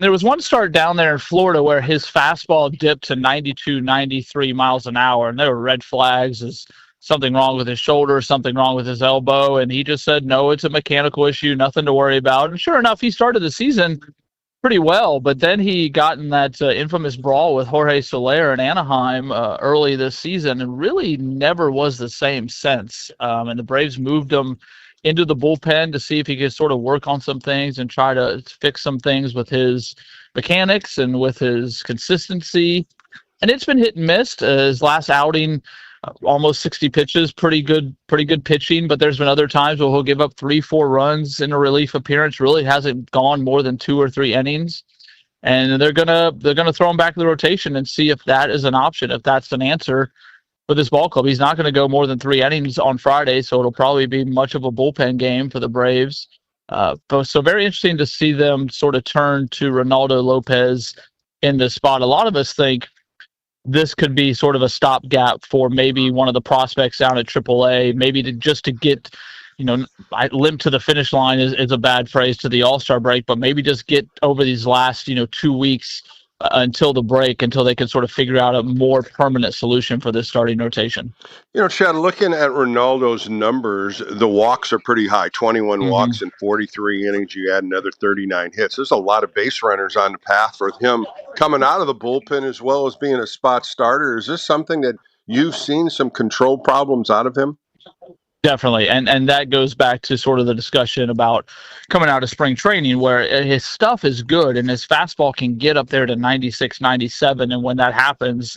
There was one start down there in Florida where his fastball dipped to 92, 93 miles an hour, and there were red flags. Is something wrong with his shoulder, something wrong with his elbow, and he just said, no, it's a mechanical issue, nothing to worry about. And sure enough, he started the season pretty well, but then he got in that infamous brawl with Jorge Soler in Anaheim early this season and really never was the same since. And the Braves moved him into the bullpen to see if he could sort of work on some things and try to fix some things with his mechanics and with his consistency. And it's been hit and miss. His last outing, almost 60 pitches, pretty good pitching, but there's been other times where he'll give up 3-4 runs in a relief appearance. Really hasn't gone more than 2 or 3 innings. And they're gonna throw him back to the rotation and see if that is an option, if that's an answer for this ball club. He's not going to go more than 3 innings on Friday, so it'll probably be much of a bullpen game for the Braves. So very interesting to see them sort of turn to Ronaldo Lopez in this spot. A lot of us think this could be sort of a stopgap for maybe one of the prospects down at AAA, maybe to get, limp to the finish line is a bad phrase to the All-Star break, but maybe just get over these last, 2 weeks until the break, until they can sort of figure out a more permanent solution for this starting rotation. Chad, looking at Ronaldo's numbers, the walks are pretty high, 21 walks in 43 innings. You add another 39 hits. There's a lot of base runners on the path for him coming out of the bullpen as well as being a spot starter. Is this something that you've seen some control problems out of him? Definitely. And that goes back to sort of the discussion about coming out of spring training where his stuff is good and his fastball can get up there to 96, 97. And when that happens,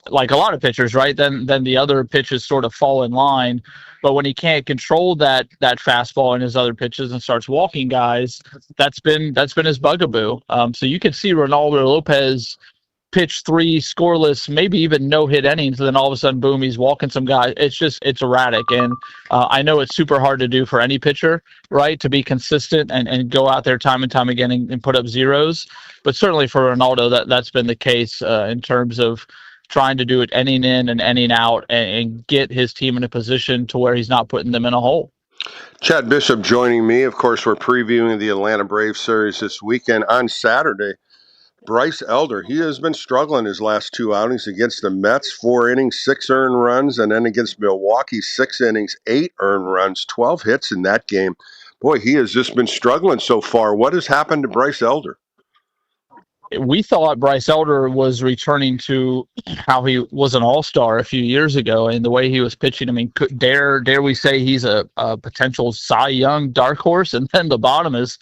like a lot of pitchers, right, then the other pitches sort of fall in line. But when he can't control that fastball in his other pitches and starts walking guys, that's been his bugaboo. So you can see Ronaldo Lopez pitch 3 scoreless, maybe even no-hit innings, and then all of a sudden, boom, he's walking some guys. It's erratic, and I know it's super hard to do for any pitcher, right, to be consistent and go out there time and time again and put up zeros. But certainly for Ronaldo, that's been the case in terms of trying to do it inning in and inning out and get his team in a position to where he's not putting them in a hole. Chad Bishop joining me. Of course, we're previewing the Atlanta Braves series this weekend. On Saturday, Bryce Elder, he has been struggling his last 2 outings against the Mets, 4 innings, 6 earned runs, and then against Milwaukee, 6 innings, 8 earned runs, 12 hits in that game. Boy, he has just been struggling so far. What has happened to Bryce Elder? We thought Bryce Elder was returning to how he was an all-star a few years ago, and the way he was pitching. I mean, dare we say he's a potential Cy Young dark horse? And then the bottom has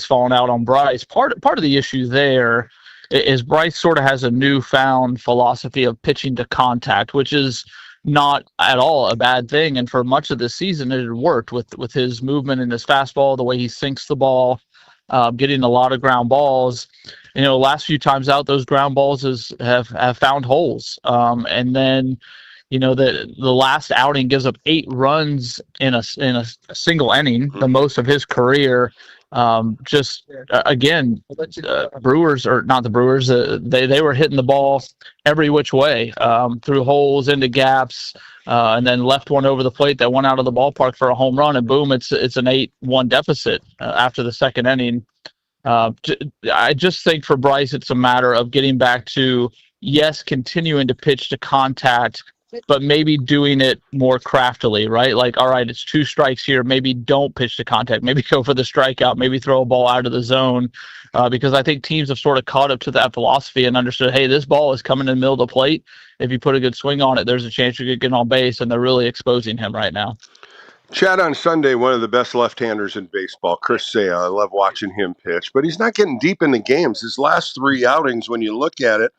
fallen out on Bryce. Part of the issue there is Bryce sort of has a newfound philosophy of pitching to contact, which is not at all a bad thing. And for much of the season, it had worked with his movement and his fastball, the way he sinks the ball, getting a lot of ground balls. Last few times out, those ground balls have found holes. And then, the last outing gives up 8 runs in a single inning, the most of his career. Brewers, or not the Brewers, they were hitting the ball every which way, through holes, into gaps, and then left one over the plate that went out of the ballpark for a home run, and boom, it's an 8-1 deficit after the second inning. I just think for Bryce, it's a matter of getting back to, yes, continuing to pitch to contact but maybe doing it more craftily, right? Like, all right, it's 2 strikes here. Maybe don't pitch to contact. Maybe go for the strikeout. Maybe throw a ball out of the zone, because I think teams have sort of caught up to that philosophy and understood, hey, this ball is coming in the middle of the plate. If you put a good swing on it, there's a chance you could get on base, and they're really exposing him right now. Chad, on Sunday, one of the best left-handers in baseball, Chris Sale. I love watching him pitch, but he's not getting deep in the games. His last 3 outings, when you look at it,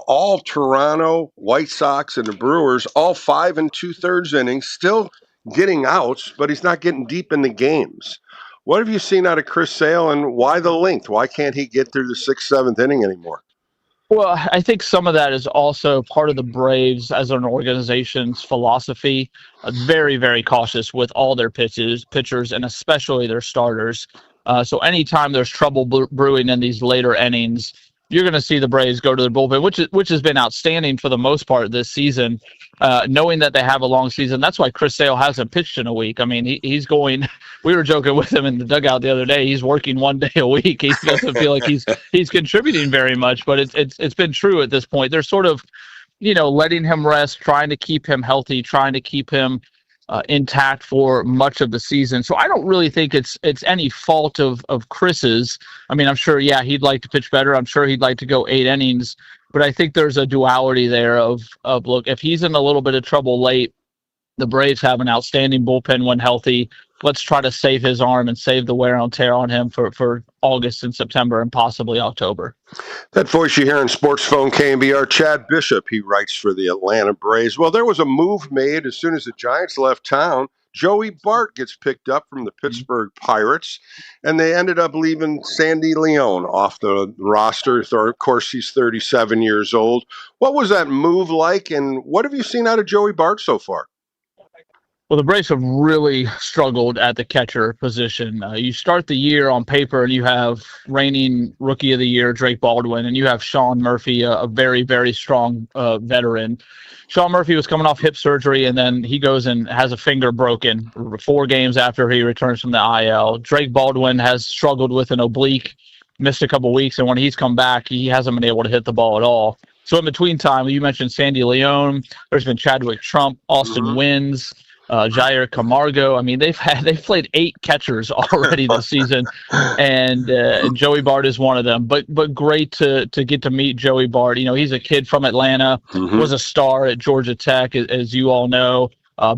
all Toronto, White Sox, and the Brewers, all 5 2/3 innings, still getting outs, but he's not getting deep in the games. What have you seen out of Chris Sale, and why the length? Why can't he get through the 6th, 7th inning anymore? Well, I think some of that is also part of the Braves as an organization's philosophy. Very, very cautious with all their pitchers, and especially their starters. So anytime there's trouble brewing in these later innings, you're going to see the Braves go to their bullpen, which has been outstanding for the most part this season. Knowing that they have a long season, that's why Chris Sale hasn't pitched in a week. I mean, he's going. We were joking with him in the dugout the other day. He's working 1 day a week. He doesn't feel like he's contributing very much, but it's been true at this point. They're sort of, letting him rest, trying to keep him healthy, trying to keep him intact for much of the season. So I don't really think it's any fault of Chris's. I mean, I'm sure, he'd like to pitch better. I'm sure he'd like to go 8 innings, but I think there's a duality there of look, if he's in a little bit of trouble late, the Braves have an outstanding bullpen when healthy. Let's try to save his arm and save the wear and tear on him for August and September and possibly October. That voice you hear in Sports Phone KNBR, Chad Bishop, he writes for the Atlanta Braves. Well, there was a move made as soon as the Giants left town. Joey Bart gets picked up from the Pittsburgh Pirates, and they ended up leaving Sandy Leone off the roster. Of course, he's 37 years old. What was that move like, and what have you seen out of Joey Bart so far? Well, the Braves have really struggled at the catcher position. You start the year on paper, and you have reigning Rookie of the Year, Drake Baldwin, and you have Sean Murphy, a very, very strong veteran. Sean Murphy was coming off hip surgery, and then he goes and has a finger broken 4 games after he returns from the IL. Drake Baldwin has struggled with an oblique, missed a couple weeks, and when he's come back, he hasn't been able to hit the ball at all. So in between time, you mentioned Sandy Leone. There's been Chadwick Trump, Austin Wynns, Jair Camargo. I mean, they've played 8 catchers already this season, and Joey Bart is one of them. But great to get to meet Joey Bart. He's a kid from Atlanta, was a star at Georgia Tech, as you all know.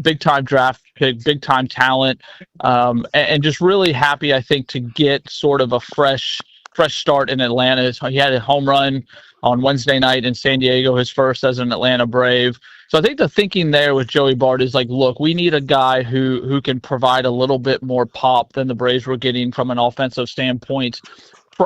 Big time draft pick, big time talent, and just really happy, I think, to get sort of a fresh start in Atlanta. He had a home run on Wednesday night in San Diego, his first as an Atlanta Brave. So I think the thinking there with Joey Bart is like, look, we need a guy who can provide a little bit more pop than the Braves were getting from an offensive standpoint.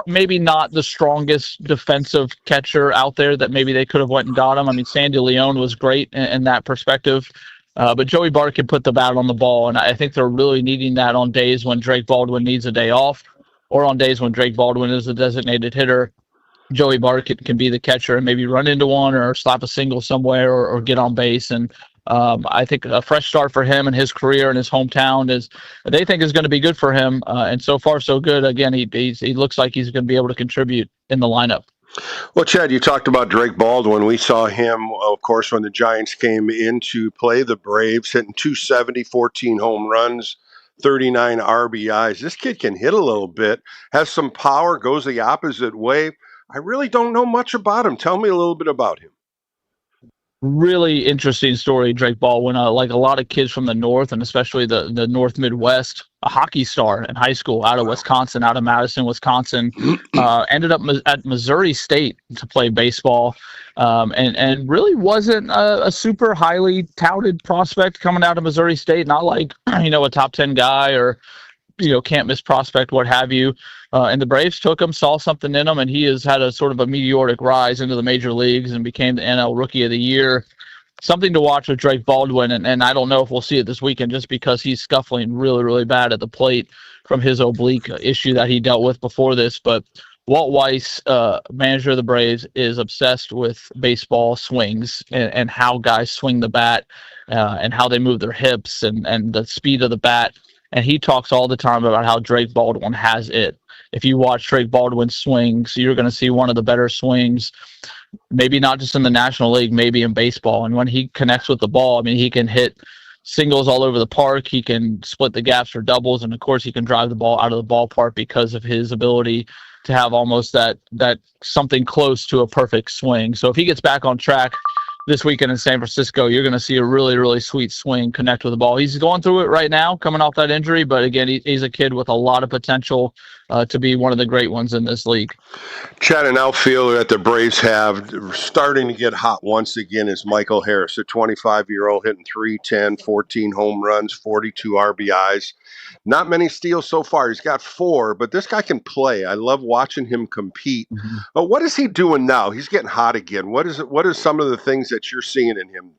Maybe not the strongest defensive catcher out there that maybe they could have went and got him. I mean, Sandy Leone was great in that perspective. But Joey Bart can put the bat on the ball, and I think they're really needing that on days when Drake Baldwin needs a day off, or on days when Drake Baldwin is a designated hitter. Joey Bart can be the catcher and maybe run into one or slap a single somewhere or get on base. And I think a fresh start for him and his career in his hometown they think is going to be good for him. And so far, so good. Again, he looks like he's going to be able to contribute in the lineup. Well, Chad, you talked about Drake Baldwin. We saw him, of course, when the Giants came in to play the Braves, hitting 270, 14 home runs, 39 RBIs. This kid can hit a little bit, has some power, goes the opposite way. I really don't know much about him. Tell me a little bit about him. Really interesting story, Drake Baldwin. Like a lot of kids from the North, and especially the North Midwest, a hockey star in high school out of Wisconsin, out of Madison, Wisconsin. Ended up at Missouri State to play baseball, and really wasn't a super highly touted prospect coming out of Missouri State. Not like a top 10 guy or can't miss prospect, what have you. And the Braves took him, saw something in him, and he has had a sort of a meteoric rise into the major leagues and became the NL Rookie of the Year. Something to watch with Drake Baldwin, and I don't know if we'll see it this weekend just because he's scuffling really, really bad at the plate from his oblique issue that he dealt with before this. But Walt Weiss, manager of the Braves, is obsessed with baseball swings and how guys swing the bat and how they move their hips and the speed of the bat. And he talks all the time about how Drake Baldwin has it. if you watch Drake Baldwin swing, so you're going to see one of the better swings, maybe not just in the National League, maybe in baseball. And when he connects with the ball, I mean, he can hit singles all over the park. He can split the gaps for doubles, and of course, he can drive the ball out of the ballpark because of his ability to have almost that something close to a perfect swing. So if he gets back on track this weekend in San Francisco, you're going to see a really, really sweet swing connect with the ball. He's going through it right now, coming off that injury, but again, he's a kid with a lot of potential to be one of the great ones in this league. Chad, an outfielder that the Braves have starting to get hot once again is Michael Harris, a 25-year-old hitting 310, 14 home runs, 42 RBIs. Not many steals so far. He's got 4, but this guy can play. I love watching him compete. But what is he doing now? He's getting hot again. What are some of the things that you're seeing in him?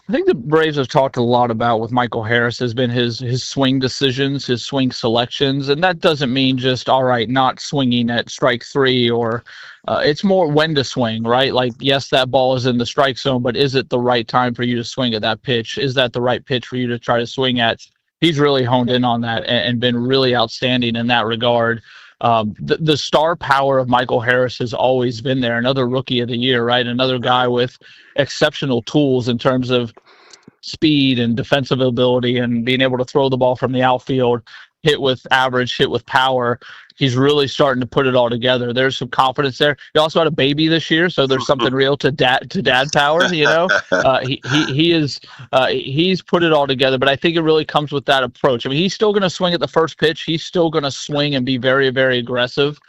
I think the Braves have talked a lot about with Michael Harris has been his swing decisions, his swing selections, and that doesn't mean just, all right, not swinging at strike 3 or it's more when to swing, right? Like, yes, that ball is in the strike zone, but is it the right time for you to swing at that pitch? Is that the right pitch for you to try to swing at? He's really honed in on that and been really outstanding in that regard. The star power of Michael Harris has always been there. Another rookie of the year, right? Another guy with exceptional tools in terms of speed and defensive ability and being able to throw the ball from the outfield, hit with average, hit with power. He's really starting to put it all together. There's some confidence there. He also had a baby this year, so there's something real to dad power. You know, he's put it all together. But I think it really comes with that approach. I mean, he's still going to swing at the first pitch. He's still going to swing and be very, very aggressive.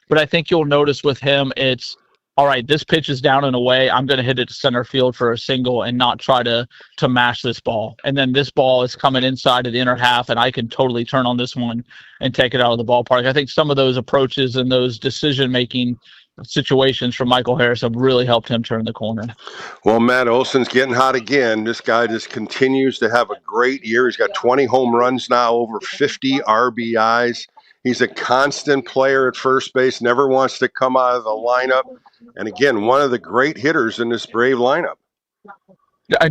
But I think you'll notice with him, it's all right, this pitch is down and away. I'm going to hit it to center field for a single and not try to mash this ball. And then this ball is coming inside of the inner half, and I can totally turn on this one and take it out of the ballpark. I think some of those approaches and those decision-making situations from Michael Harris have really helped him turn the corner. Well, Matt Olson's getting hot again. This guy just continues to have a great year. He's got 20 home runs now, over 50 RBIs. He's a constant player at first base, never wants to come out of the lineup. And again, one of the great hitters in this Brave lineup.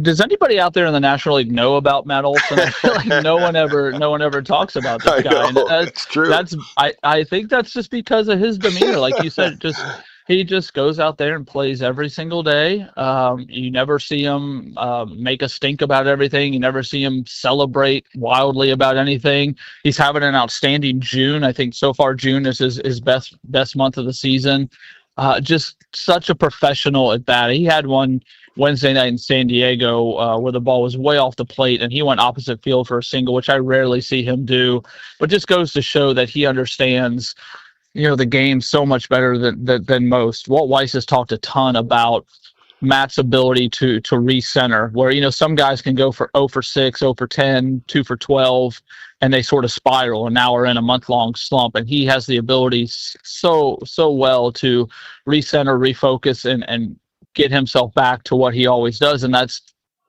Does anybody out there in the National League know about Matt Olson? I feel like no one ever talks about this guy. It's true. I think that's just because of his demeanor. Like you said, he just goes out there and plays every single day. You never see him make a stink about everything. You never see him celebrate wildly about anything. He's having an outstanding June. I think so far June is his best month of the season. Just such a professional at bat. He had one Wednesday night in San Diego where the ball was way off the plate and he went opposite field for a single, which I rarely see him do, but just goes to show that he understands, the game so much better than most. Walt Weiss has talked a ton about Matt's ability to recenter, where, some guys can go for 0 for 6, 0 for 10, 2 for 12, and they sort of spiral and now are in a month-long slump. And he has the ability so well to recenter, refocus, and get himself back to what he always does, and that's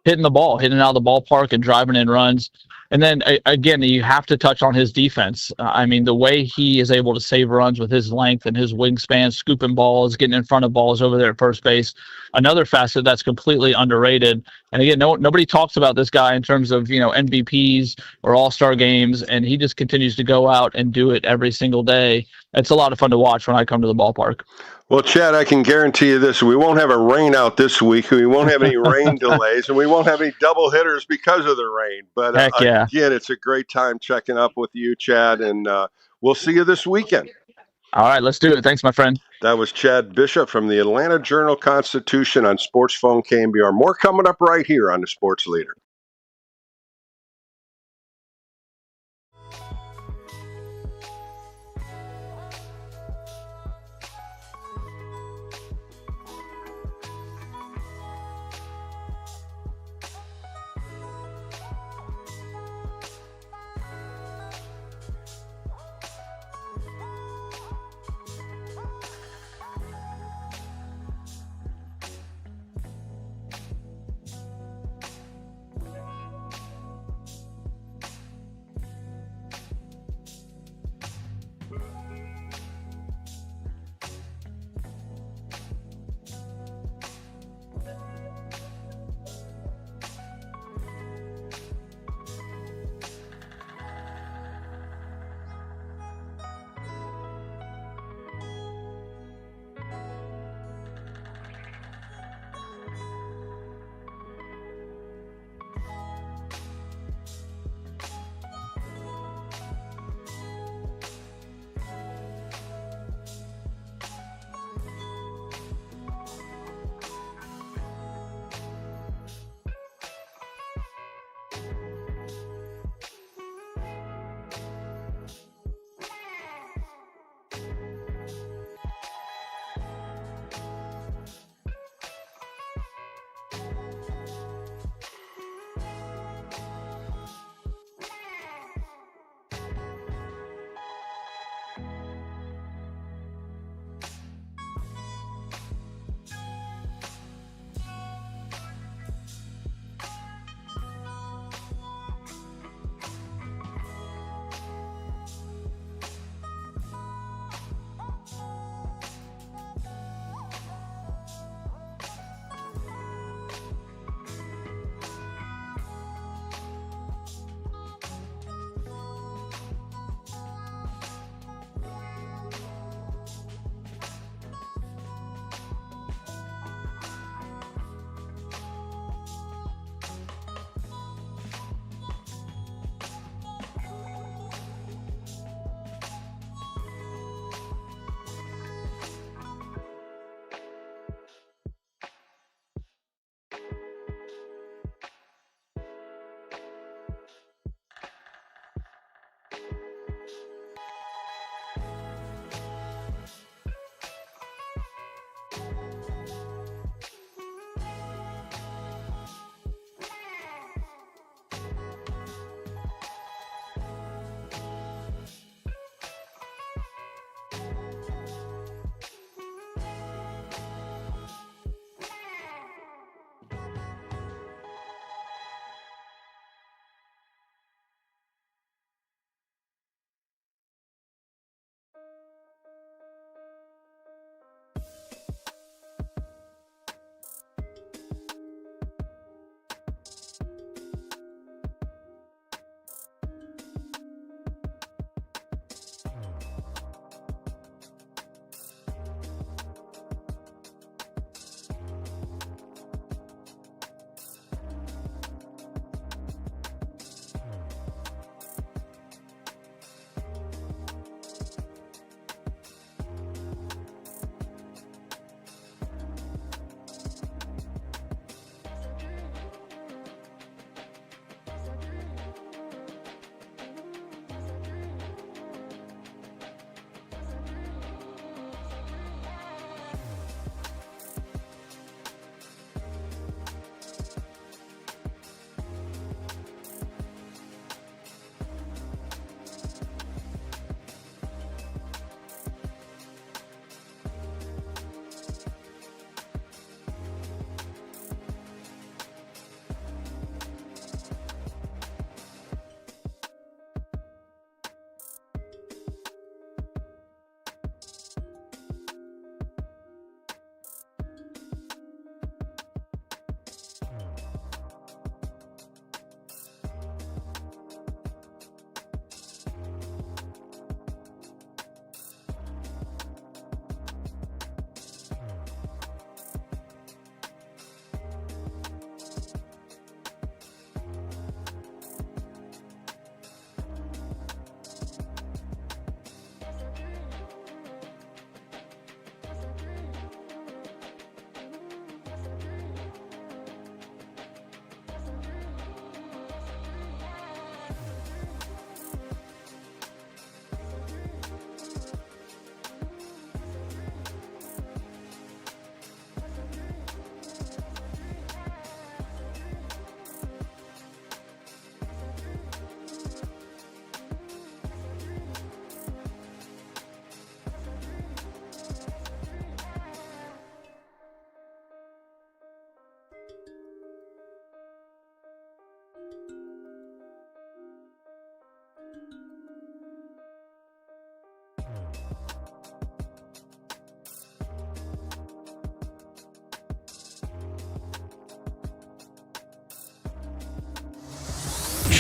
hitting out of the ballpark and driving in runs. And then, again, you have to touch on his defense. I mean, the way he is able to save runs with his length and his wingspan, scooping balls, getting in front of balls over there at first base, another facet that's completely underrated. And again, nobody talks about this guy in terms of, MVPs or all-star games, and he just continues to go out and do it every single day. It's a lot of fun to watch when I come to the ballpark. Well, Chad, I can guarantee you this. We won't have a rain out this week. We won't have any rain delays, and we won't have any double hitters because of the rain. But again, it's a great time checking up with you, Chad, and we'll see you this weekend. All right, let's do it. Thanks, my friend. That was Chad Bishop from the Atlanta Journal-Constitution on Sports Phone KNBR. More coming up right here on the Sports Leader.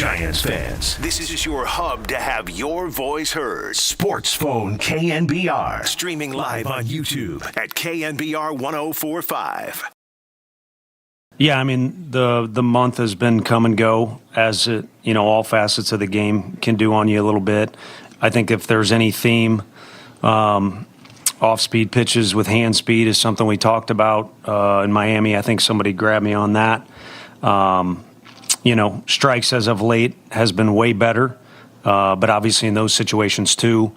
Giants fans, this is your hub to have your voice heard. Sports Phone KNBR. Streaming live on YouTube at KNBR 1045. Yeah, I mean, the month has been come and go, as it, all facets of the game can do on you a little bit. I think if there's any theme, off-speed pitches with hand speed is something we talked about in Miami. I think somebody grabbed me on that. Strikes as of late has been way better, but obviously in those situations too,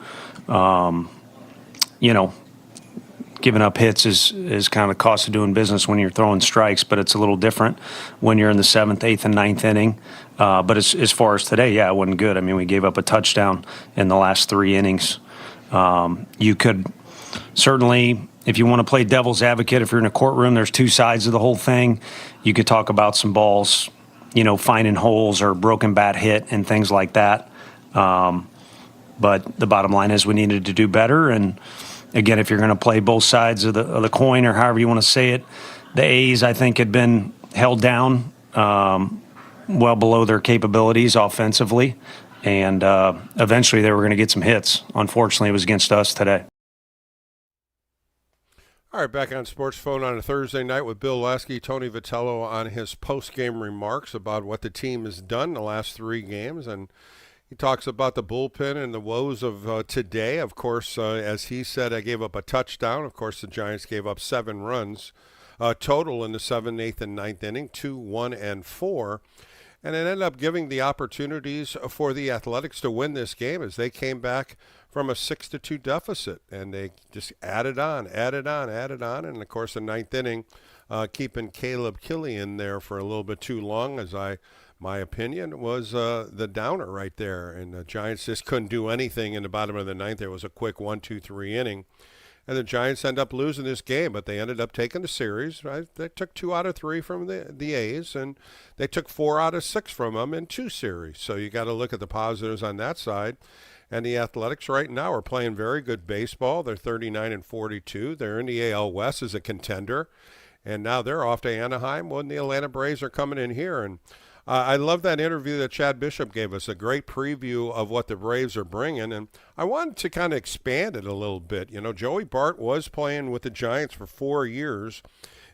giving up hits is kind of the cost of doing business when you're throwing strikes, but it's a little different when you're in the 7th, 8th, and 9th inning. But as far as today, yeah, it wasn't good. I mean, we gave up a touchdown in the last 3 innings. You could certainly, if you want to play devil's advocate, if you're in a courtroom, there's 2 sides of the whole thing. You could talk about some balls, finding holes or broken bat hit and things like that. But the bottom line is we needed to do better. And again, if you're going to play both sides of the coin, or however you want to say it, the A's, I think, had been held down well below their capabilities offensively. And eventually they were going to get some hits. Unfortunately, it was against us today. All right, back on Sports Phone on a Thursday night with Bill Lasky, Tony Vitello on his post-game remarks about what the team has done the last 3 games. And he talks about the bullpen and the woes of today. Of course, as he said, I gave up a touchdown. Of course, the Giants gave up 7 runs total in the 7th, 8th, and 9th inning, 2, 1, and 4. And it ended up giving the opportunities for the Athletics to win this game as they came back from a 6-2 deficit. And they just added on. And, of course, the 9th inning, keeping Caleb Killian there for a little bit too long, my opinion, was the downer right there. And the Giants just couldn't do anything in the bottom of the 9th. There was a quick 1-2-3 inning. And the Giants end up losing this game, but they ended up taking the series. Right? They took 2 out of 3 from the A's, and they took 4 out of 6 from them in 2 series. So you got to look at the positives on that side. And the Athletics right now are playing very good baseball. They're 39-42. They're in the AL West as a contender. And now they're off to Anaheim when the Atlanta Braves are coming in here. And I love that interview that Chad Bishop gave us, a great preview of what the Braves are bringing. And I wanted to kind of expand it a little bit. Joey Bart was playing with the Giants for 4 years.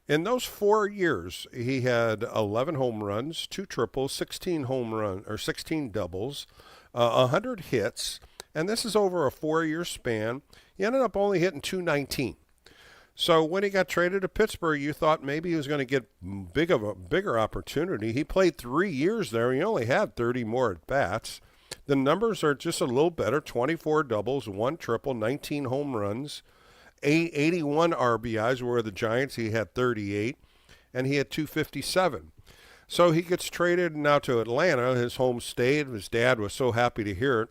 In those 4 years, he had 11 home runs, 2 triples, 16 doubles, 100 hits. And this is over a 4-year span. He ended up only hitting .219. So when he got traded to Pittsburgh, you thought maybe he was going to get bigger opportunity. He played 3 years there. He only had 30 more at-bats. The numbers are just a little better, 24 doubles, 1 triple, 19 home runs, 81 RBIs, where the Giants, he had 38, and he had 257. So he gets traded now to Atlanta, his home state. His dad was so happy to hear it.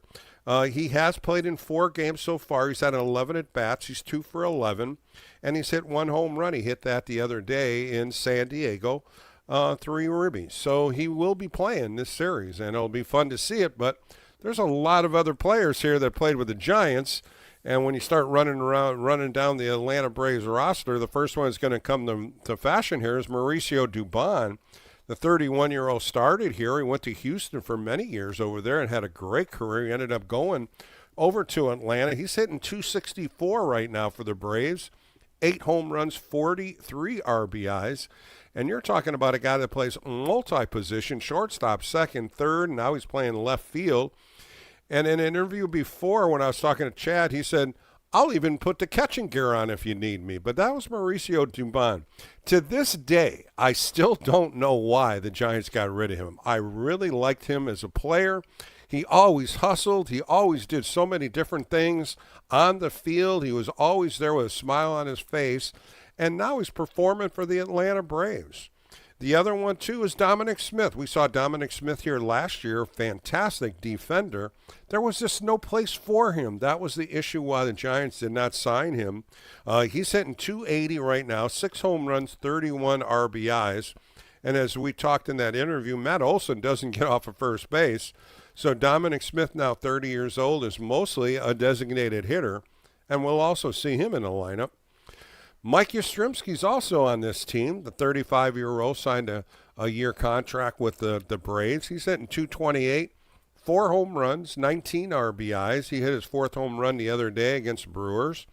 He has played in 4 games so far. He's had 11 at-bats. He's 2 for 11. And he's hit 1 home run. He hit that the other day in San Diego, 3 ribbies. So he will be playing this series, and it'll be fun to see it. But there's a lot of other players here that played with the Giants. And when you start running down the Atlanta Braves roster, the first one that's going to come to fashion here is Mauricio Dubon. The 31-year-old started here. He went to Houston for many years over there and had a great career. He ended up going over to Atlanta. He's hitting .264 right now for the Braves. 8 home runs, 43 RBIs. And you're talking about a guy that plays multi-position, shortstop, second, third. Now he's playing left field. And in an interview before, when I was talking to Chad, he said, I'll even put the catching gear on if you need me. But that was Mauricio Dubon. To this day, I still don't know why the Giants got rid of him. I really liked him as a player. He always hustled. He always did so many different things on the field. He was always there with a smile on his face. And now he's performing for the Atlanta Braves. The other one, too, is Dominic Smith. We saw Dominic Smith here last year, fantastic defender. There was just no place for him. That was the issue why the Giants did not sign him. He's hitting .280 right now, 6 home runs, 31 RBIs. And as we talked in that interview, Matt Olson doesn't get off of first base. So Dominic Smith, now 30 years old, is mostly a designated hitter, and we'll also see him in the lineup. Mike Yastrzemski's also on this team. The 35-year-old signed a year contract with the Braves. He's hitting .228, 4 home runs, 19 RBIs. He hit his 4th home run the other day against Brewers,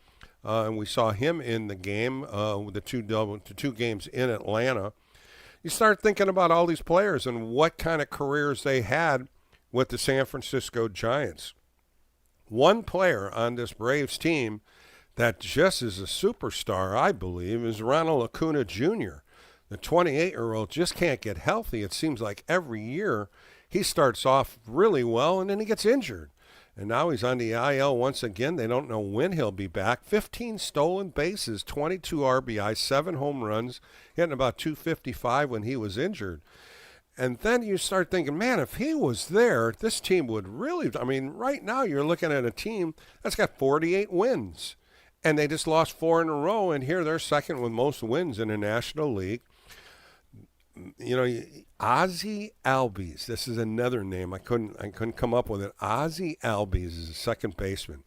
and we saw him in the game with the two games in Atlanta. You start thinking about all these players and what kind of careers they had with the San Francisco Giants. One player on this Braves team that just is a superstar, I believe, is Ronald Acuna Jr. The 28-year-old just can't get healthy. It seems like every year he starts off really well and then he gets injured. And now he's on the IL once again. They don't know when he'll be back. 15 stolen bases, 22 RBI, 7 home runs, hitting about .255 when he was injured. And then you start thinking, man, if he was there, this team would really, I mean, right now you're looking at a team that's got 48 wins. And they just lost 4 in a row, and here they're second with most wins in the National League. You know, Ozzie Albies. This is another name. I couldn't come up with it. Ozzie Albies is a second baseman.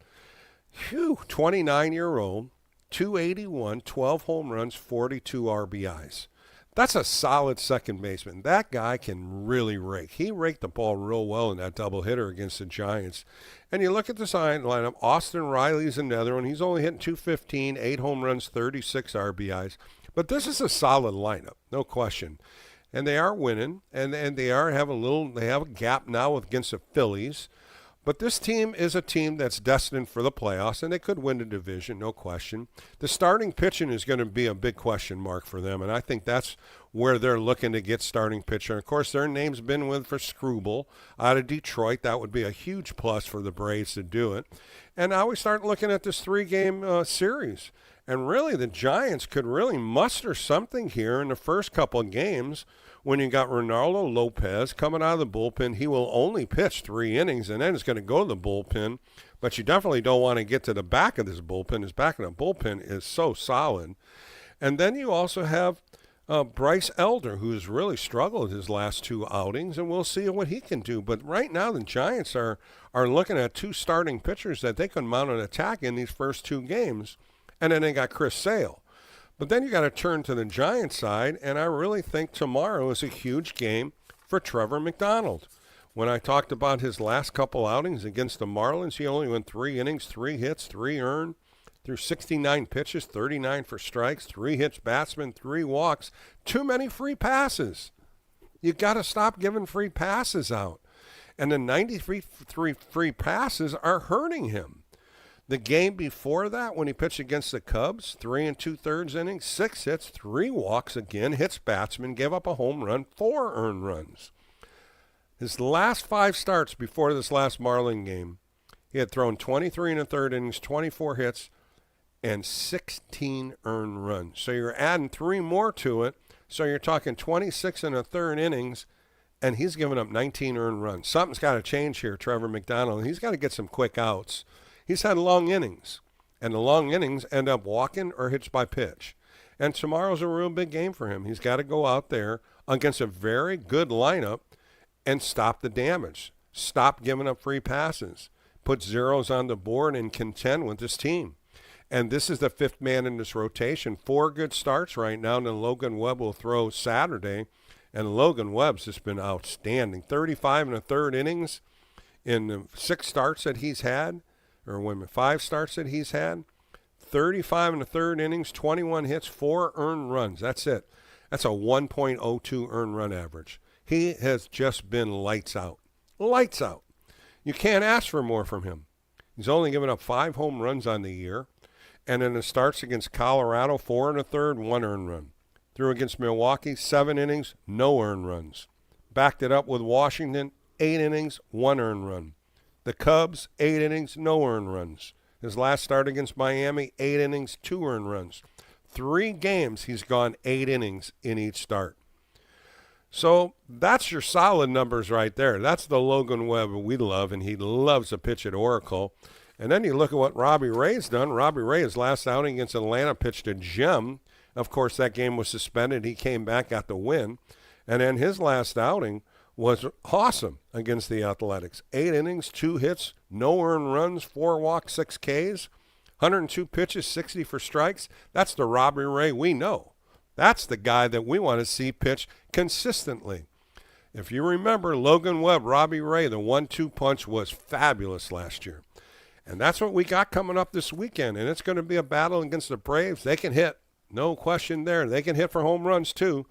29-year-old, 281, 12 home runs, 42 RBIs. That's a solid second baseman. That guy can really rake. He raked the ball real well in that doubleheader against the Giants. And you look at the side lineup, Austin Riley's another one. He's only hitting .215, 8 home runs, 36 RBIs. But this is a solid lineup, no question. And they are winning, and they have a gap now against the Phillies. But this team is a team that's destined for the playoffs, and they could win the division, no question. The starting pitching is going to be a big question mark for them, and I think that's where they're looking to get starting pitcher. Of course, their name's been with for Struble out of Detroit. That would be a huge plus for the Braves to do it. And now we start looking at this 3-game series. And really, the Giants could really muster something here in the first couple of games when you got Ronaldo Lopez coming out of the bullpen. He will only pitch 3 innings, and then it's going to go to the bullpen. But you definitely don't want to get to the back of this bullpen. His back of the bullpen is so solid. And then you also have Bryce Elder, who's really struggled his last 2 outings, and we'll see what he can do. But right now the Giants are looking at 2 starting pitchers that they can mount an attack in these first 2 games. And then they got Chris Sale. But then you got to turn to the Giants side, and I really think tomorrow is a huge game for Trevor McDonald. When I talked about his last couple outings against the Marlins, he only went 3 innings, 3 hits, 3 earned, threw 69 pitches, 39 for strikes, 3 hits batsmen, 3 walks, too many free passes. You got to stop giving free passes out. And the 93 free passes are hurting him. The game before that, when he pitched against the Cubs, 3 2/3 innings, 6 hits, 3 walks again, hits batsmen, gave up a home run, 4 earned runs. His last 5 starts before this last Marlin game, he had thrown 23 1/3 innings, 24 hits, and 16 earned runs. So you're adding 3 more to it, so you're talking 26 1/3 innings, and he's given up 19 earned runs. Something's got to change here, Trevor McDonald. He's got to get some quick outs. He's had long innings, and the long innings end up walking or hits by pitch. And tomorrow's a real big game for him. He's got to go out there against a very good lineup and stop the damage. Stop giving up free passes. Put zeros on the board and contend with this team. And this is the 5th man in this rotation. 4 good starts right now, and then Logan Webb will throw Saturday. And Logan Webb's just been outstanding. 35 1/3 innings in the 6 starts that he's had. Or 5 starts that he's had, 35 1/3 innings, 21 hits, 4 earned runs. That's it. That's a 1.02 earned run average. He has just been lights out. Lights out. You can't ask for more from him. He's only given up 5 home runs on the year. And in the starts against Colorado, 4 1/3, 1 earned run. Threw against Milwaukee, 7 innings, no earned runs. Backed it up with Washington, 8 innings, 1 earned run. The Cubs, 8 innings, no earned runs. His last start against Miami, 8 innings, 2 earned runs. 3 games, he's gone 8 innings in each start. So that's your solid numbers right there. That's the Logan Webb we love, and he loves to pitch at Oracle. And then you look at what Robbie Ray's done. Robbie Ray, his last outing against Atlanta, pitched a gem. Of course, that game was suspended. He came back, got the win. And then his last outing was awesome against the Athletics. 8 innings, 2 hits, no earned runs, 4 walks, 6 Ks, 102 pitches, 60 for strikes. That's the Robbie Ray we know. That's the guy that we want to see pitch consistently. If you remember, Logan Webb, Robbie Ray, the 1-2 punch was fabulous last year. And that's what we got coming up this weekend. And it's going to be a battle against the Braves. They can hit. No question there. They can hit for home runs too.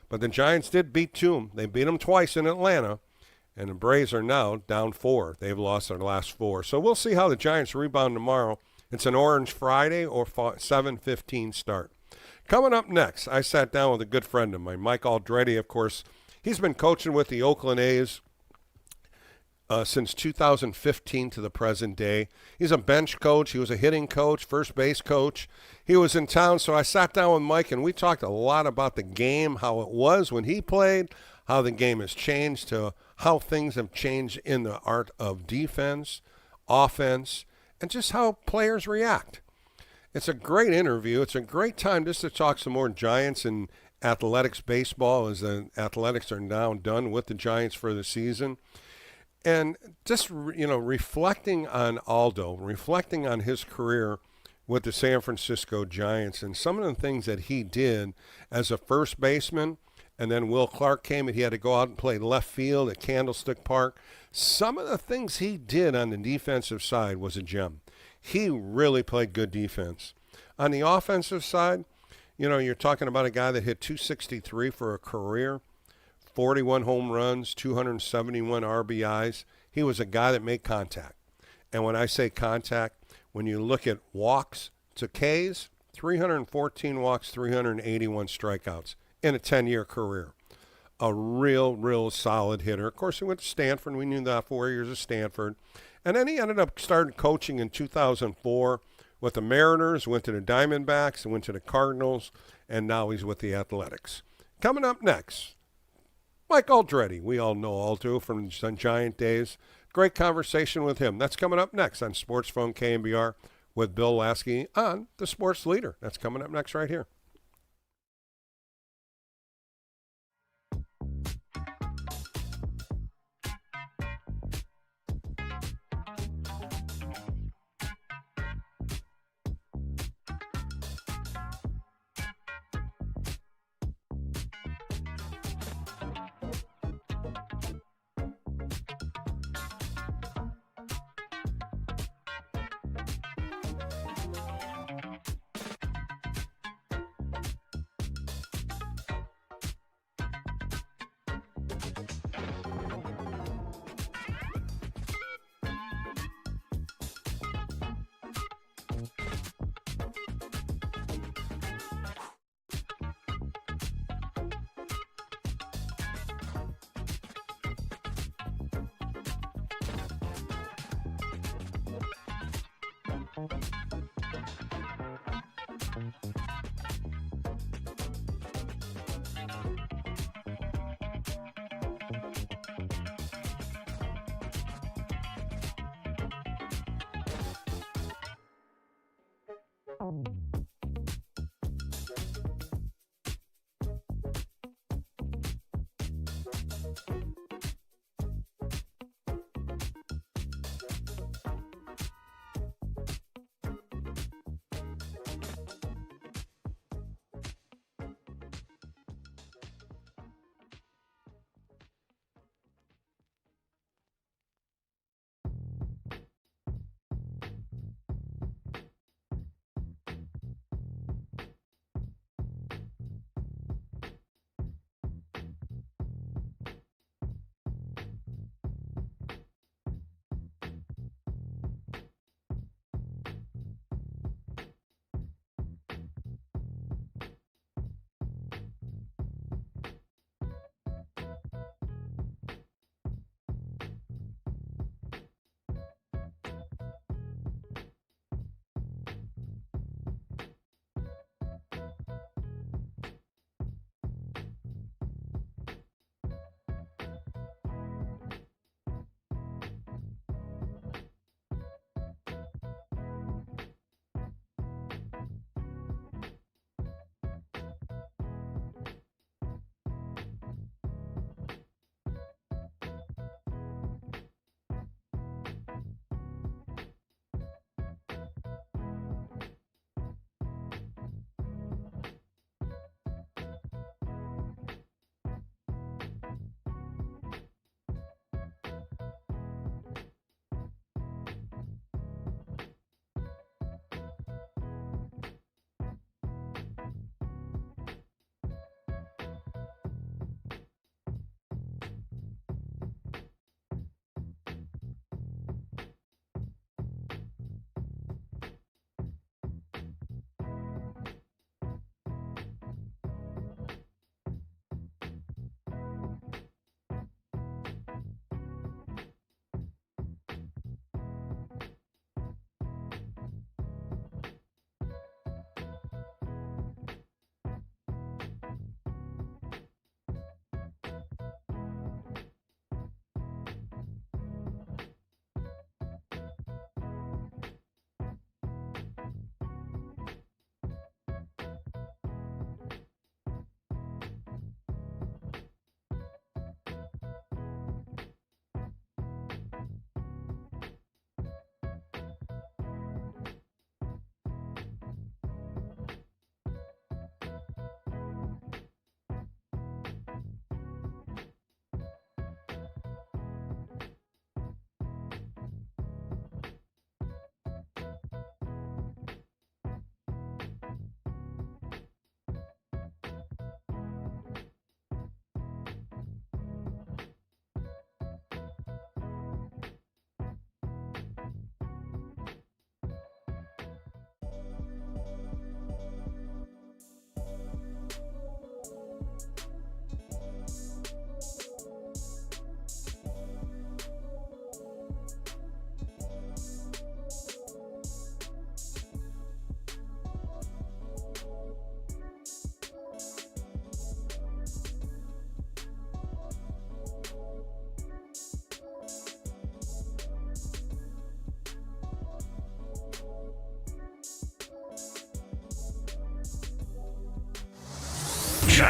But the Giants did beat them. They beat them twice in Atlanta. And the Braves are now down 4. They've lost their last 4. So we'll see how the Giants rebound tomorrow. It's an Orange Friday or 7:15 start. Coming up next, I sat down with a good friend of mine, Mike Aldretti. Of course, he's been coaching with the Oakland A's since 2015 to the present day. He's a bench coach. He was a hitting coach, first base coach. He was in town, so I sat down with Mike, and we talked a lot about the game, how it was when he played, how the game has changed, to how things have changed in the art of defense, offense, and just how players react. It's a great interview. It's a great time just to talk some more Giants and athletics baseball, as the Athletics are now done with the Giants for the season. And just, reflecting on Aldo, reflecting on his career with the San Francisco Giants and some of the things that he did as a first baseman. And then Will Clark came and he had to go out and play left field at Candlestick Park. Some of the things he did on the defensive side was a gem. He really played good defense. On the offensive side, you're talking about a guy that hit 263 for a career, 41 home runs, 271 RBIs. He was a guy that made contact. And when I say contact, when you look at walks to Ks, 314 walks, 381 strikeouts in a 10-year career. A real solid hitter. Of course, he went to Stanford. We knew that 4 years at Stanford. And then he ended up starting coaching in 2004 with the Mariners, went to the Diamondbacks, and went to the Cardinals, and now he's with the Athletics. Coming up next, Mike Aldretti. We all know Aldo from the Giant days. Great conversation with him. That's coming up next on Sports Phone KNBR with Bill Lasky on The Sports Leader. That's coming up next right here.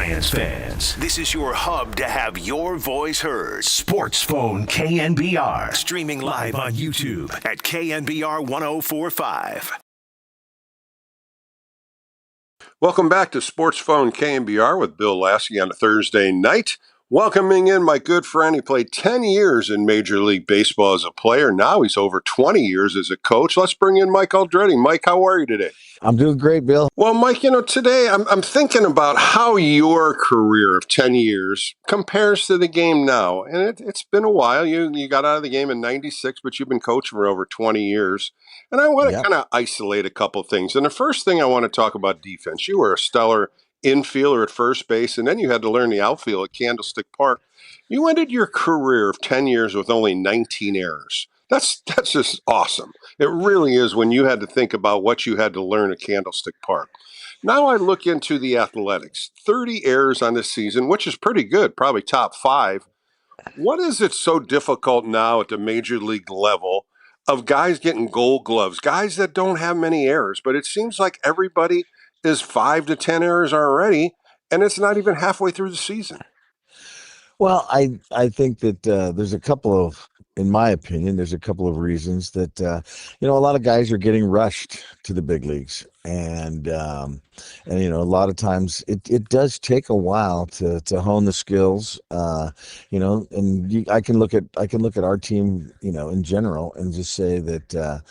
Giants fans. This is your hub to have your voice heard. Sports Phone KNBR. Streaming live on YouTube at KNBR 1045. Welcome back to Sports Phone KNBR with Bill Lasky on a Thursday night. Welcoming in my good friend. He played 10 years in Major League Baseball as a player. Now he's over 20 years as a coach. Let's bring in Mike Aldretti. Mike, how are you today? I'm doing great, Bill. Well, Mike, today I'm thinking about how your career of 10 years compares to the game now. And it's been a while. You got out of the game in 96, but you've been coaching for over 20 years. And I want to kind of isolate a couple of things. And the first thing I want to talk about defense. You were a stellar infielder at first base, and then you had to learn the outfield at Candlestick Park. You ended your career of 10 years with only 19 errors. That's just awesome. It really is when you had to think about what you had to learn at Candlestick Park. Now I look into the Athletics. 30 errors on this season, which is pretty good, probably top 5. What is it so difficult now at the major league level of guys getting gold gloves, guys that don't have many errors? But it seems like everybody is 5 to 10 errors already, and it's not even halfway through the season. Well, I think that there's a couple of, in my opinion, there's a couple of reasons that a lot of guys are getting rushed to the big leagues, and a lot of times it does take a while to hone the skills, and I can look at our team, in general, and just say that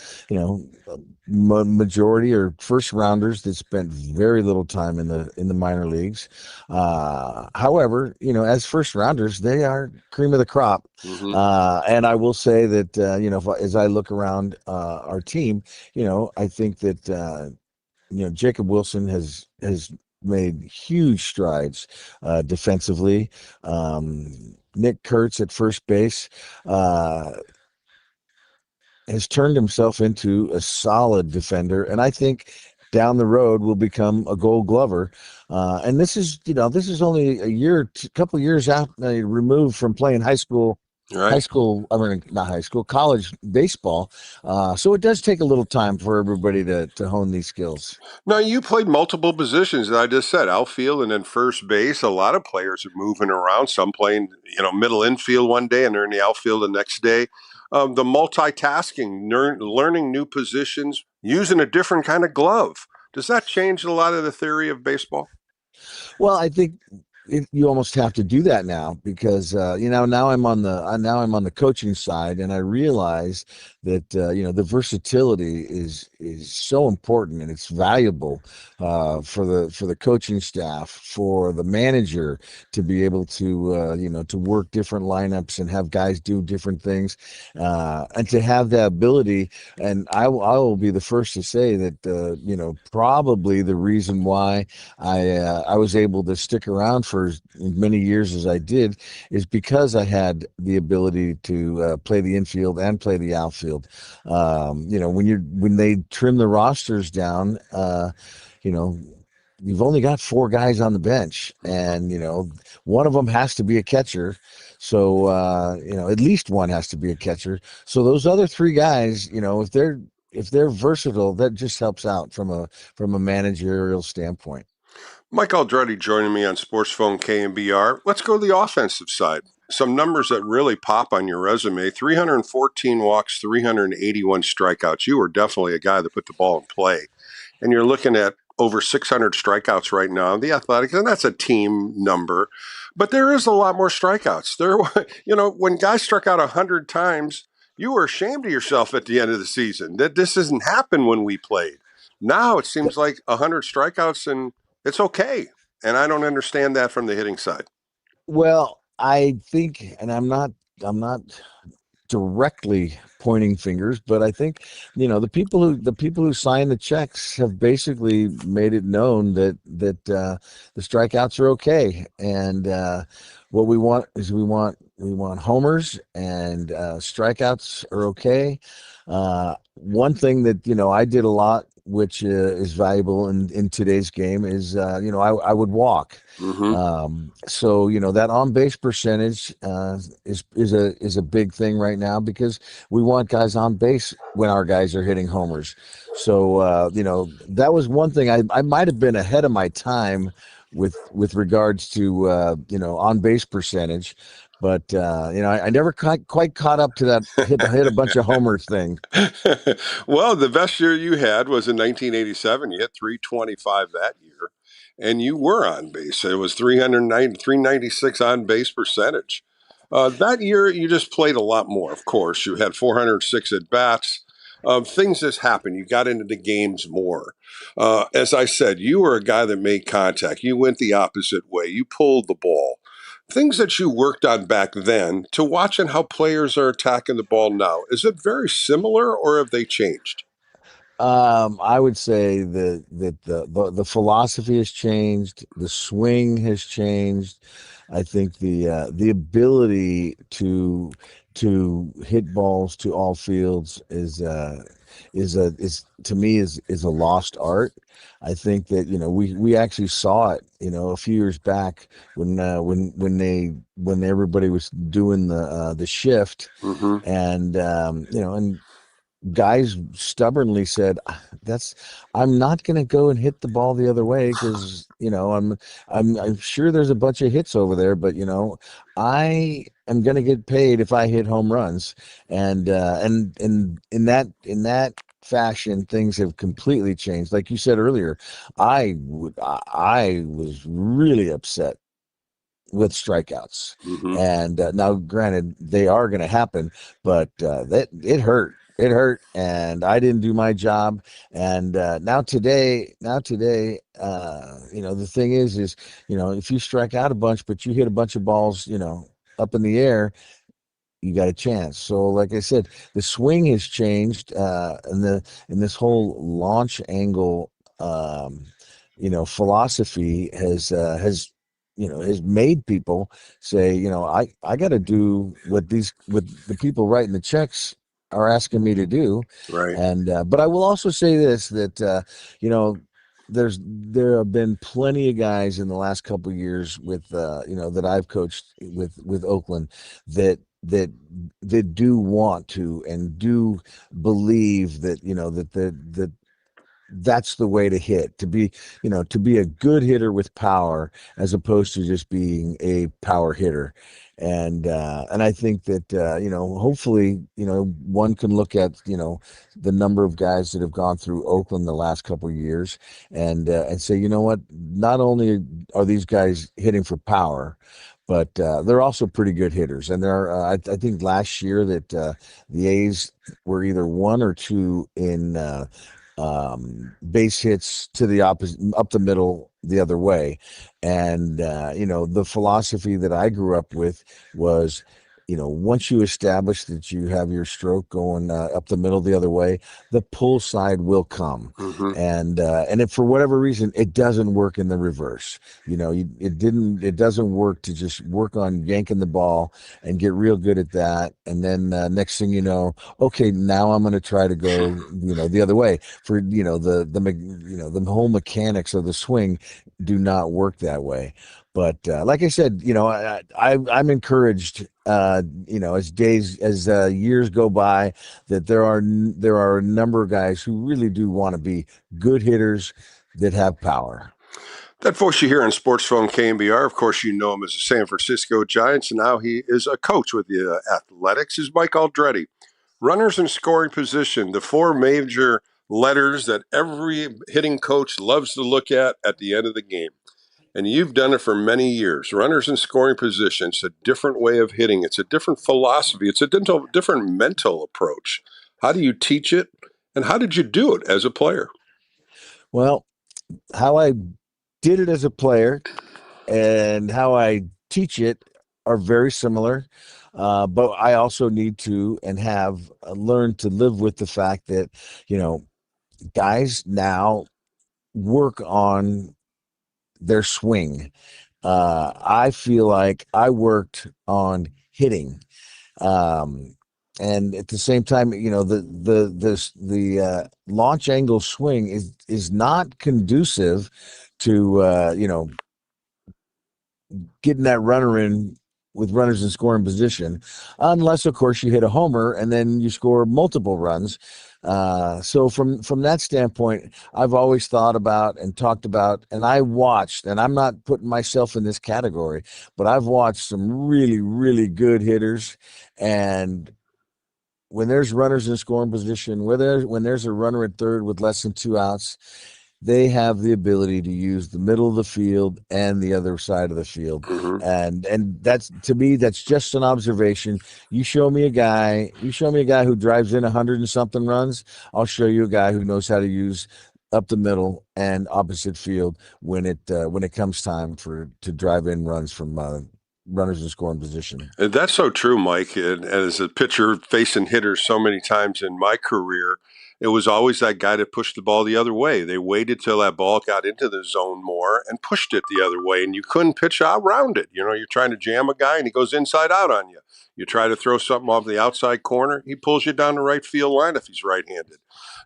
majority are first rounders that spent very little time in the minor leagues. However, as first rounders, they are cream of the crop. And I will say that as I look around our team, I think that Jacob Wilson has made huge strides defensively. Nick Kurtz at first base has turned himself into a solid defender, and I think down the road will become a Gold Glover. And this is only couple years out removed from playing college baseball. So it does take a little time for everybody to hone these skills. Now, you played multiple positions, as I just said, outfield and then first base. A lot of players are moving around, some playing, middle infield one day and they're in the outfield the next day. The multitasking, learning new positions, using a different kind of glove. Does that change a lot of the theory of baseball? Well, I think you almost have to do that now because now I'm on the coaching side, and I realize that the versatility is so important and it's valuable for the coaching staff, for the manager to be able to to work different lineups and have guys do different things, and to have that ability. And I will be the first to say that probably the reason why I was able to stick around for as many years as I did is because I had the ability to play the infield and play the outfield. When they trim the rosters down, you've only got 4 guys on the bench, and one of them has to be a catcher. So at least one has to be a catcher. So those other 3 guys, if they're versatile, that just helps out from a managerial standpoint. Mike Aldretti joining me on Sports Phone KNBR. Let's go to the offensive side. Some numbers that really pop on your resume: 314 walks, 381 strikeouts. You were definitely a guy that put the ball in play. And you're looking at over 600 strikeouts right now in the Athletics, and that's a team number. But there is a lot more strikeouts. When guys struck out 100 times, you were ashamed of yourself at the end of the season. That this doesn't happen when we played. Now it seems like 100 strikeouts and it's okay. And I don't understand that from the hitting side. Well, I think, and I'm not directly pointing fingers, but I think the people who sign the checks have basically made it known that the strikeouts are okay, and what we want is we want homers, and strikeouts are okay. One thing that I did a lot, which is valuable in today's game, is I would walk. So that on base percentage is a big thing right now, because we want guys on base when our guys are hitting homers. So that was one thing I might have been ahead of my time with regards to on base percentage. But I never quite caught up to that hit a bunch of homers thing. Well, the best year you had was in 1987. You hit 325 that year, and you were on base. It was 396 on base percentage. That year, you just played a lot more, of course. You had 406 at bats. Things just happened. You got into the games more. As I said, you were a guy that made contact. You went the opposite way. You pulled the ball. Things that you worked on back then to watching how players are attacking the ball now. Is it very similar or have they changed? I would say that the philosophy has changed, the swing has changed. I think the ability to hit balls to all fields is to me is a lost art. I think that we actually saw it a few years back when everybody was doing the shift, Mm-hmm. and and guys stubbornly said, "That's I'm not going to go and hit the ball the other way because I'm sure there's a bunch of hits over there, but I am going to get paid if I hit home runs." And in that fashion, things have completely changed. Like you said earlier, I was really upset with strikeouts. Mm-hmm. And now, granted, they are going to happen, but that it hurt. It hurt, and I didn't do my job. And now today, the thing is, if you strike out a bunch, but you hit a bunch of balls, up in the air, you got a chance. So, like I said, the swing has changed, and this whole launch angle, philosophy has made people say, I got to do what the people writing the checks are asking me to do. Right. And but I will also say this that there have been plenty of guys in the last couple of years with that I've coached with Oakland that do want to and do believe that that's the way to hit, to be a good hitter with power as opposed to just being a power hitter. And I think that hopefully one can look at the number of guys that have gone through Oakland the last couple of years and say, what, not only are these guys hitting for power, but they're also pretty good hitters. And I think last year that the A's were either one or two in base hits to the opposite, up the middle, the other way. And the philosophy that I grew up with was, once you establish that you have your stroke going up the middle the other way, the pull side will come. Mm-hmm. And if for whatever reason it doesn't work in the reverse, it doesn't work to just work on yanking the ball and get real good at that, and then next thing you know, okay, now I'm going to try to go the other way. For the whole mechanics of the swing do not work that way. But like I said, I'm encouraged. As years go by, that there are a number of guys who really do want to be good hitters that have power. That voice you hear on Sports Phone KMBR, of course, you know him as the San Francisco Giants, and now he is a coach with the Athletics, is Mike Aldretti. Runners in scoring position, the four major letters that every hitting coach loves to look at the end of the game. And you've done it for many years. Runners in scoring position, it's a different way of hitting. It's a different philosophy. It's a different mental approach. How do you teach it, and how did you do it as a player? Well, how I did it as a player and how I teach it are very similar. But I also need to and have learned to live with the fact that, guys now work on their swing. I feel like I worked on hitting. And at the same time, the launch angle swing is not conducive to getting that runner in with runners in scoring position, unless of course you hit a homer and then you score multiple runs. So from that standpoint, I've always thought about and talked about, and I watched, and I'm not putting myself in this category, but I've watched some really, really good hitters. And when there's runners in scoring position, when there's a runner at third with less than 2 outs, they have the ability to use the middle of the field and the other side of the field. And that's, to me, that's just an observation. You show me a guy who drives in 100 and something runs, I'll show you a guy who knows how to use up the middle and opposite field when it comes time to drive in runs from runners in scoring position. And that's so true, Mike. And as a pitcher facing hitters so many times in my career, it was always that guy that pushed the ball the other way. They waited till that ball got into the zone more and pushed it the other way, and you couldn't pitch out around it. You're trying to jam a guy, and he goes inside out on you. You try to throw something off the outside corner, he pulls you down the right field line if he's right-handed.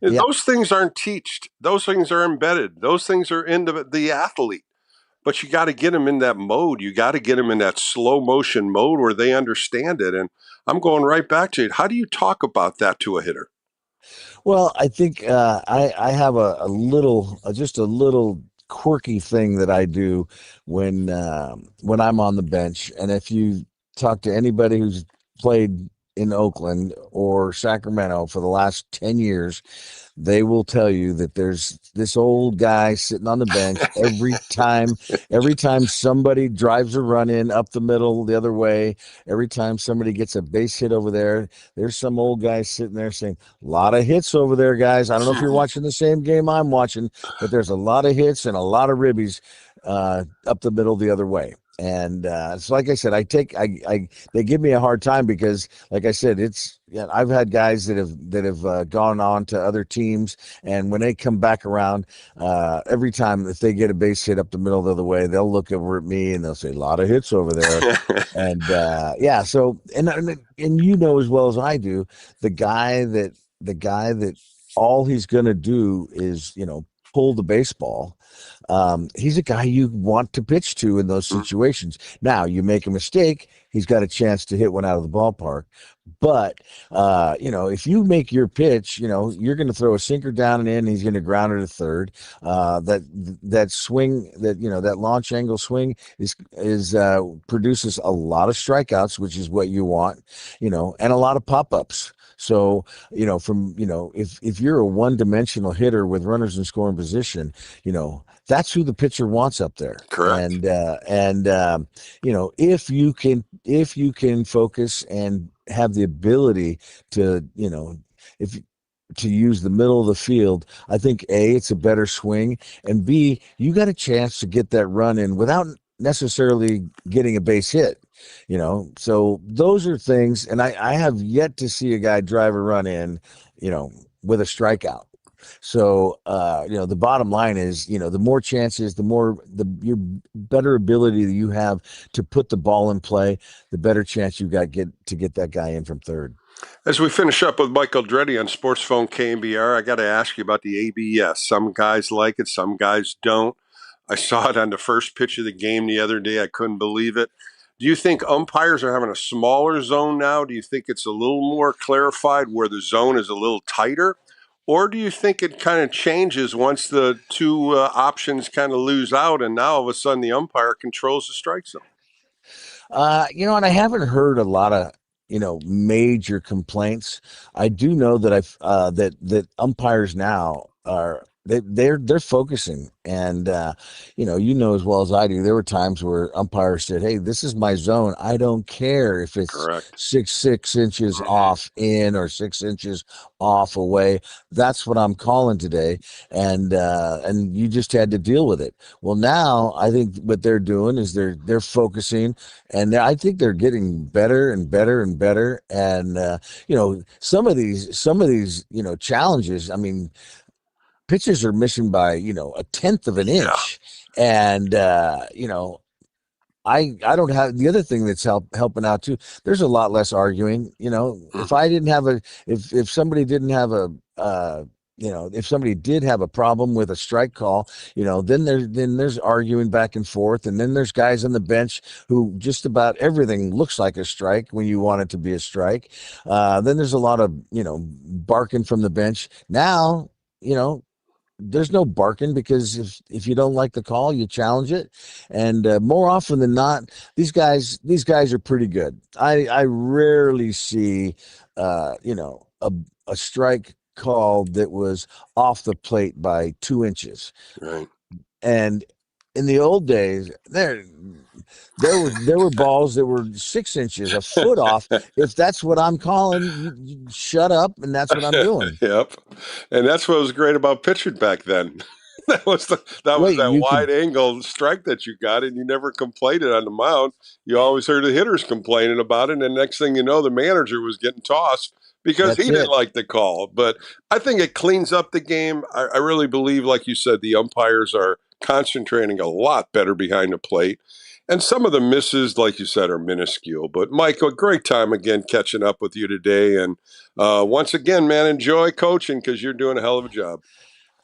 And those things aren't taught. Those things are embedded. Those things are in the athlete. But you got to get them in that mode. You got to get them in that slow motion mode where they understand it. And I'm going right back to it. How do you talk about that to a hitter? Well, I think I have just a little quirky thing that I do when I'm on the bench. And if you talk to anybody who's played in Oakland or Sacramento for the last 10 years, they will tell you that there's this old guy sitting on the bench every time somebody drives a run in up the middle the other way, every time somebody gets a base hit over there's some old guy sitting there saying, a lot of hits over there, guys. I don't know if you're watching the same game I'm watching, but there's a lot of hits and a lot of ribbies up the middle the other way. And so, like I said, they give me a hard time because, like I said, I've had guys that have gone on to other teams, and when they come back around, every time if they get a base hit up the middle the other way, they'll look over at me and they'll say, a lot of hits over there. And so and you know as well as I do, the guy that all he's gonna do is pull the baseball. He's a guy you want to pitch to in those situations. Now, you make a mistake, he's got a chance to hit one out of the ballpark. But if you make your pitch, you're going to throw a sinker down and in. He's going to ground it to third. That swing, that launch angle swing is produces a lot of strikeouts, which is what you want, and a lot of pop ups. So, if you're a one-dimensional hitter with runners in scoring position, that's who the pitcher wants up there. Correct. And if you can focus and have the ability to, to use the middle of the field, I think A, it's a better swing, and B, you got a chance to get that run in without necessarily getting a base hit. So those are things, and I have yet to see a guy drive a run in, with a strikeout. So, the bottom line is, the more chances, your better ability that you have to put the ball in play, the better chance you got to get that guy in from third. As we finish up with Michael Dreddy on Sports Phone KNBR, I got to ask you about the ABS. Some guys like it, some guys don't. I saw it on the first pitch of the game the other day. I couldn't believe it. Do you think umpires are having a smaller zone now? Do you think it's a little more clarified where the zone is a little tighter? Or do you think it kind of changes once the two options kind of lose out and now all of a sudden the umpire controls the strike zone? And I haven't heard a lot of, major complaints. I do know that that umpires now they're focusing, and as well as I do, there were times where umpires said, hey, this is my zone. I don't care if it's Correct. 6 inches off in or 6 inches off away. That's what I'm calling today. And you just had to deal with it. Well, now I think what they're doing is they're focusing, and I think they're getting better and better and better. And some of these challenges, I mean, pitches are missing by a tenth of an inch. And I don't have the other thing that's helping out too. There's a lot less arguing. If I didn't have if somebody didn't have a if somebody did have a problem with a strike call, then there's arguing back and forth, and then there's guys on the bench who just about everything looks like a strike when you want it to be a strike. Then there's a lot of barking from the bench. Now, there's no barking, because if you don't like the call, you challenge it, and more often than not, these guys are pretty good. I rarely see a strike called that was off the plate by 2 inches. Right. And in the old days, there were balls that were 6 inches, a foot off. If that's what I'm calling, you shut up, and that's what I'm doing. Yep. And that's what was great about pitching back then. That was Wait, that you wide could angle strike that you got, and you never complained it on the mound. You always heard the hitters complaining about it, and next thing you know, the manager was getting tossed because he That's didn't it. like the call. But I think it cleans up the game. I really believe, like you said, the umpires are concentrating a lot better behind the plate. And some of the misses, like you said, are minuscule. But, Mike, a great time again catching up with you today. And once again, man, enjoy coaching, because you're doing a hell of a job.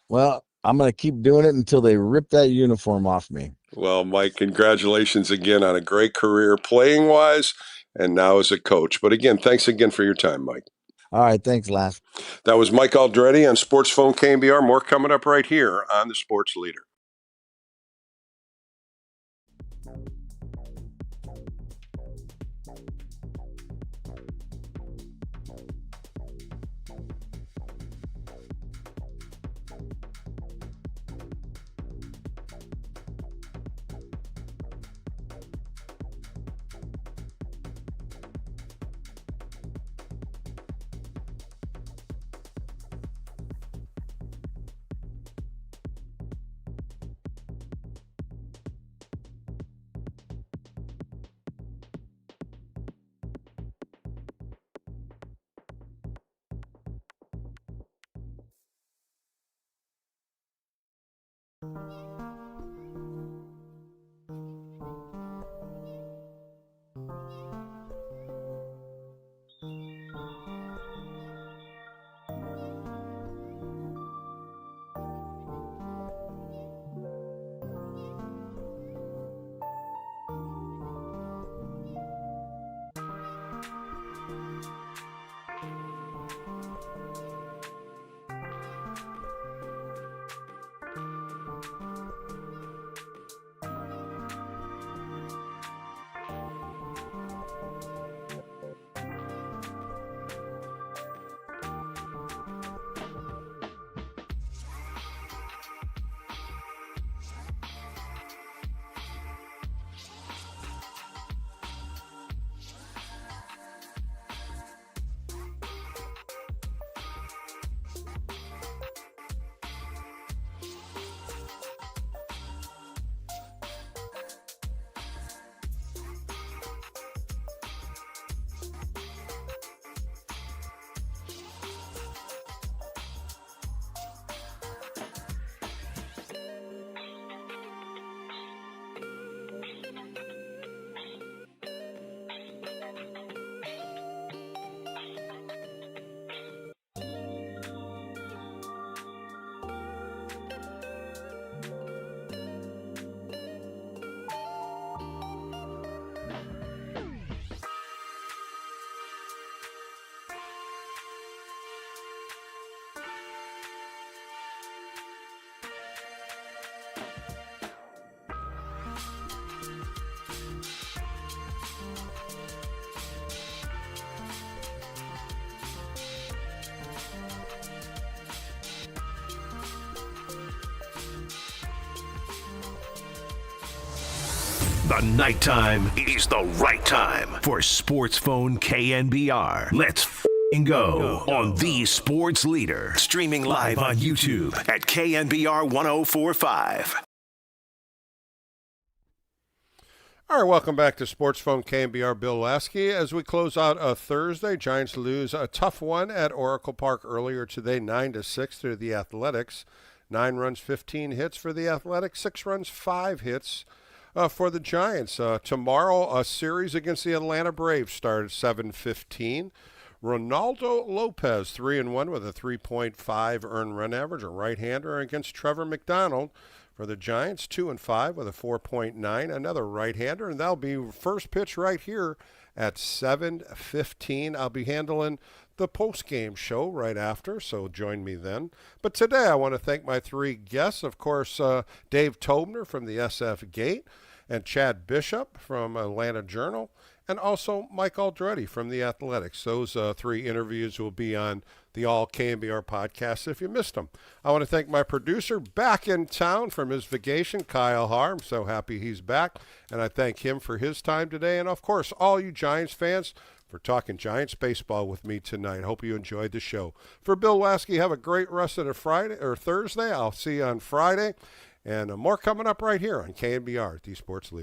Well, I'm going to keep doing it until they rip that uniform off me. Well, Mike, congratulations again on a great career playing-wise and now as a coach. But again, thanks again for your time, Mike. All right, thanks, Lass. That was Mike Aldretti on Sports Phone KNBR. More coming up right here on The Sports Leader. The nighttime is the right time for Sports Phone KNBR. Let's f***ing go on the Sports Leader. Streaming live on YouTube at KNBR 1045. All right, welcome back to Sports Phone KNBR. Bill Lasky. As we close out a Thursday, Giants lose a tough one at Oracle Park earlier today, 9-6 through the Athletics. 9 runs, 15 hits for the Athletics. 6 runs, 5 hits for the Giants. Tomorrow, a series against the Atlanta Braves start at 7:15. Ronaldo Lopez, 3-1 with a 3.5 earned run average, a right-hander against Trevor McDonald. For the Giants, 2-5 with a 4.9, another right-hander, and that'll be first pitch right here at 7:15. I'll be handling the post-game show right after, so join me then. But today I want to thank my three guests, of course, Dave Tobner from the SF Gate, and Chad Bishop from Atlanta Journal, and also Mike Aldretti from The Athletics. Those three interviews will be on the All KNBR podcast if you missed them. I want to thank my producer back in town from his vacation, Kyle Haar. I'm so happy he's back, and I thank him for his time today. And, of course, all you Giants fans for talking Giants baseball with me tonight. Hope you enjoyed the show. For Bill Lasky, have a great rest of the Friday or Thursday. I'll see you on Friday. And more coming up right here on KNBR, the Sports Leader.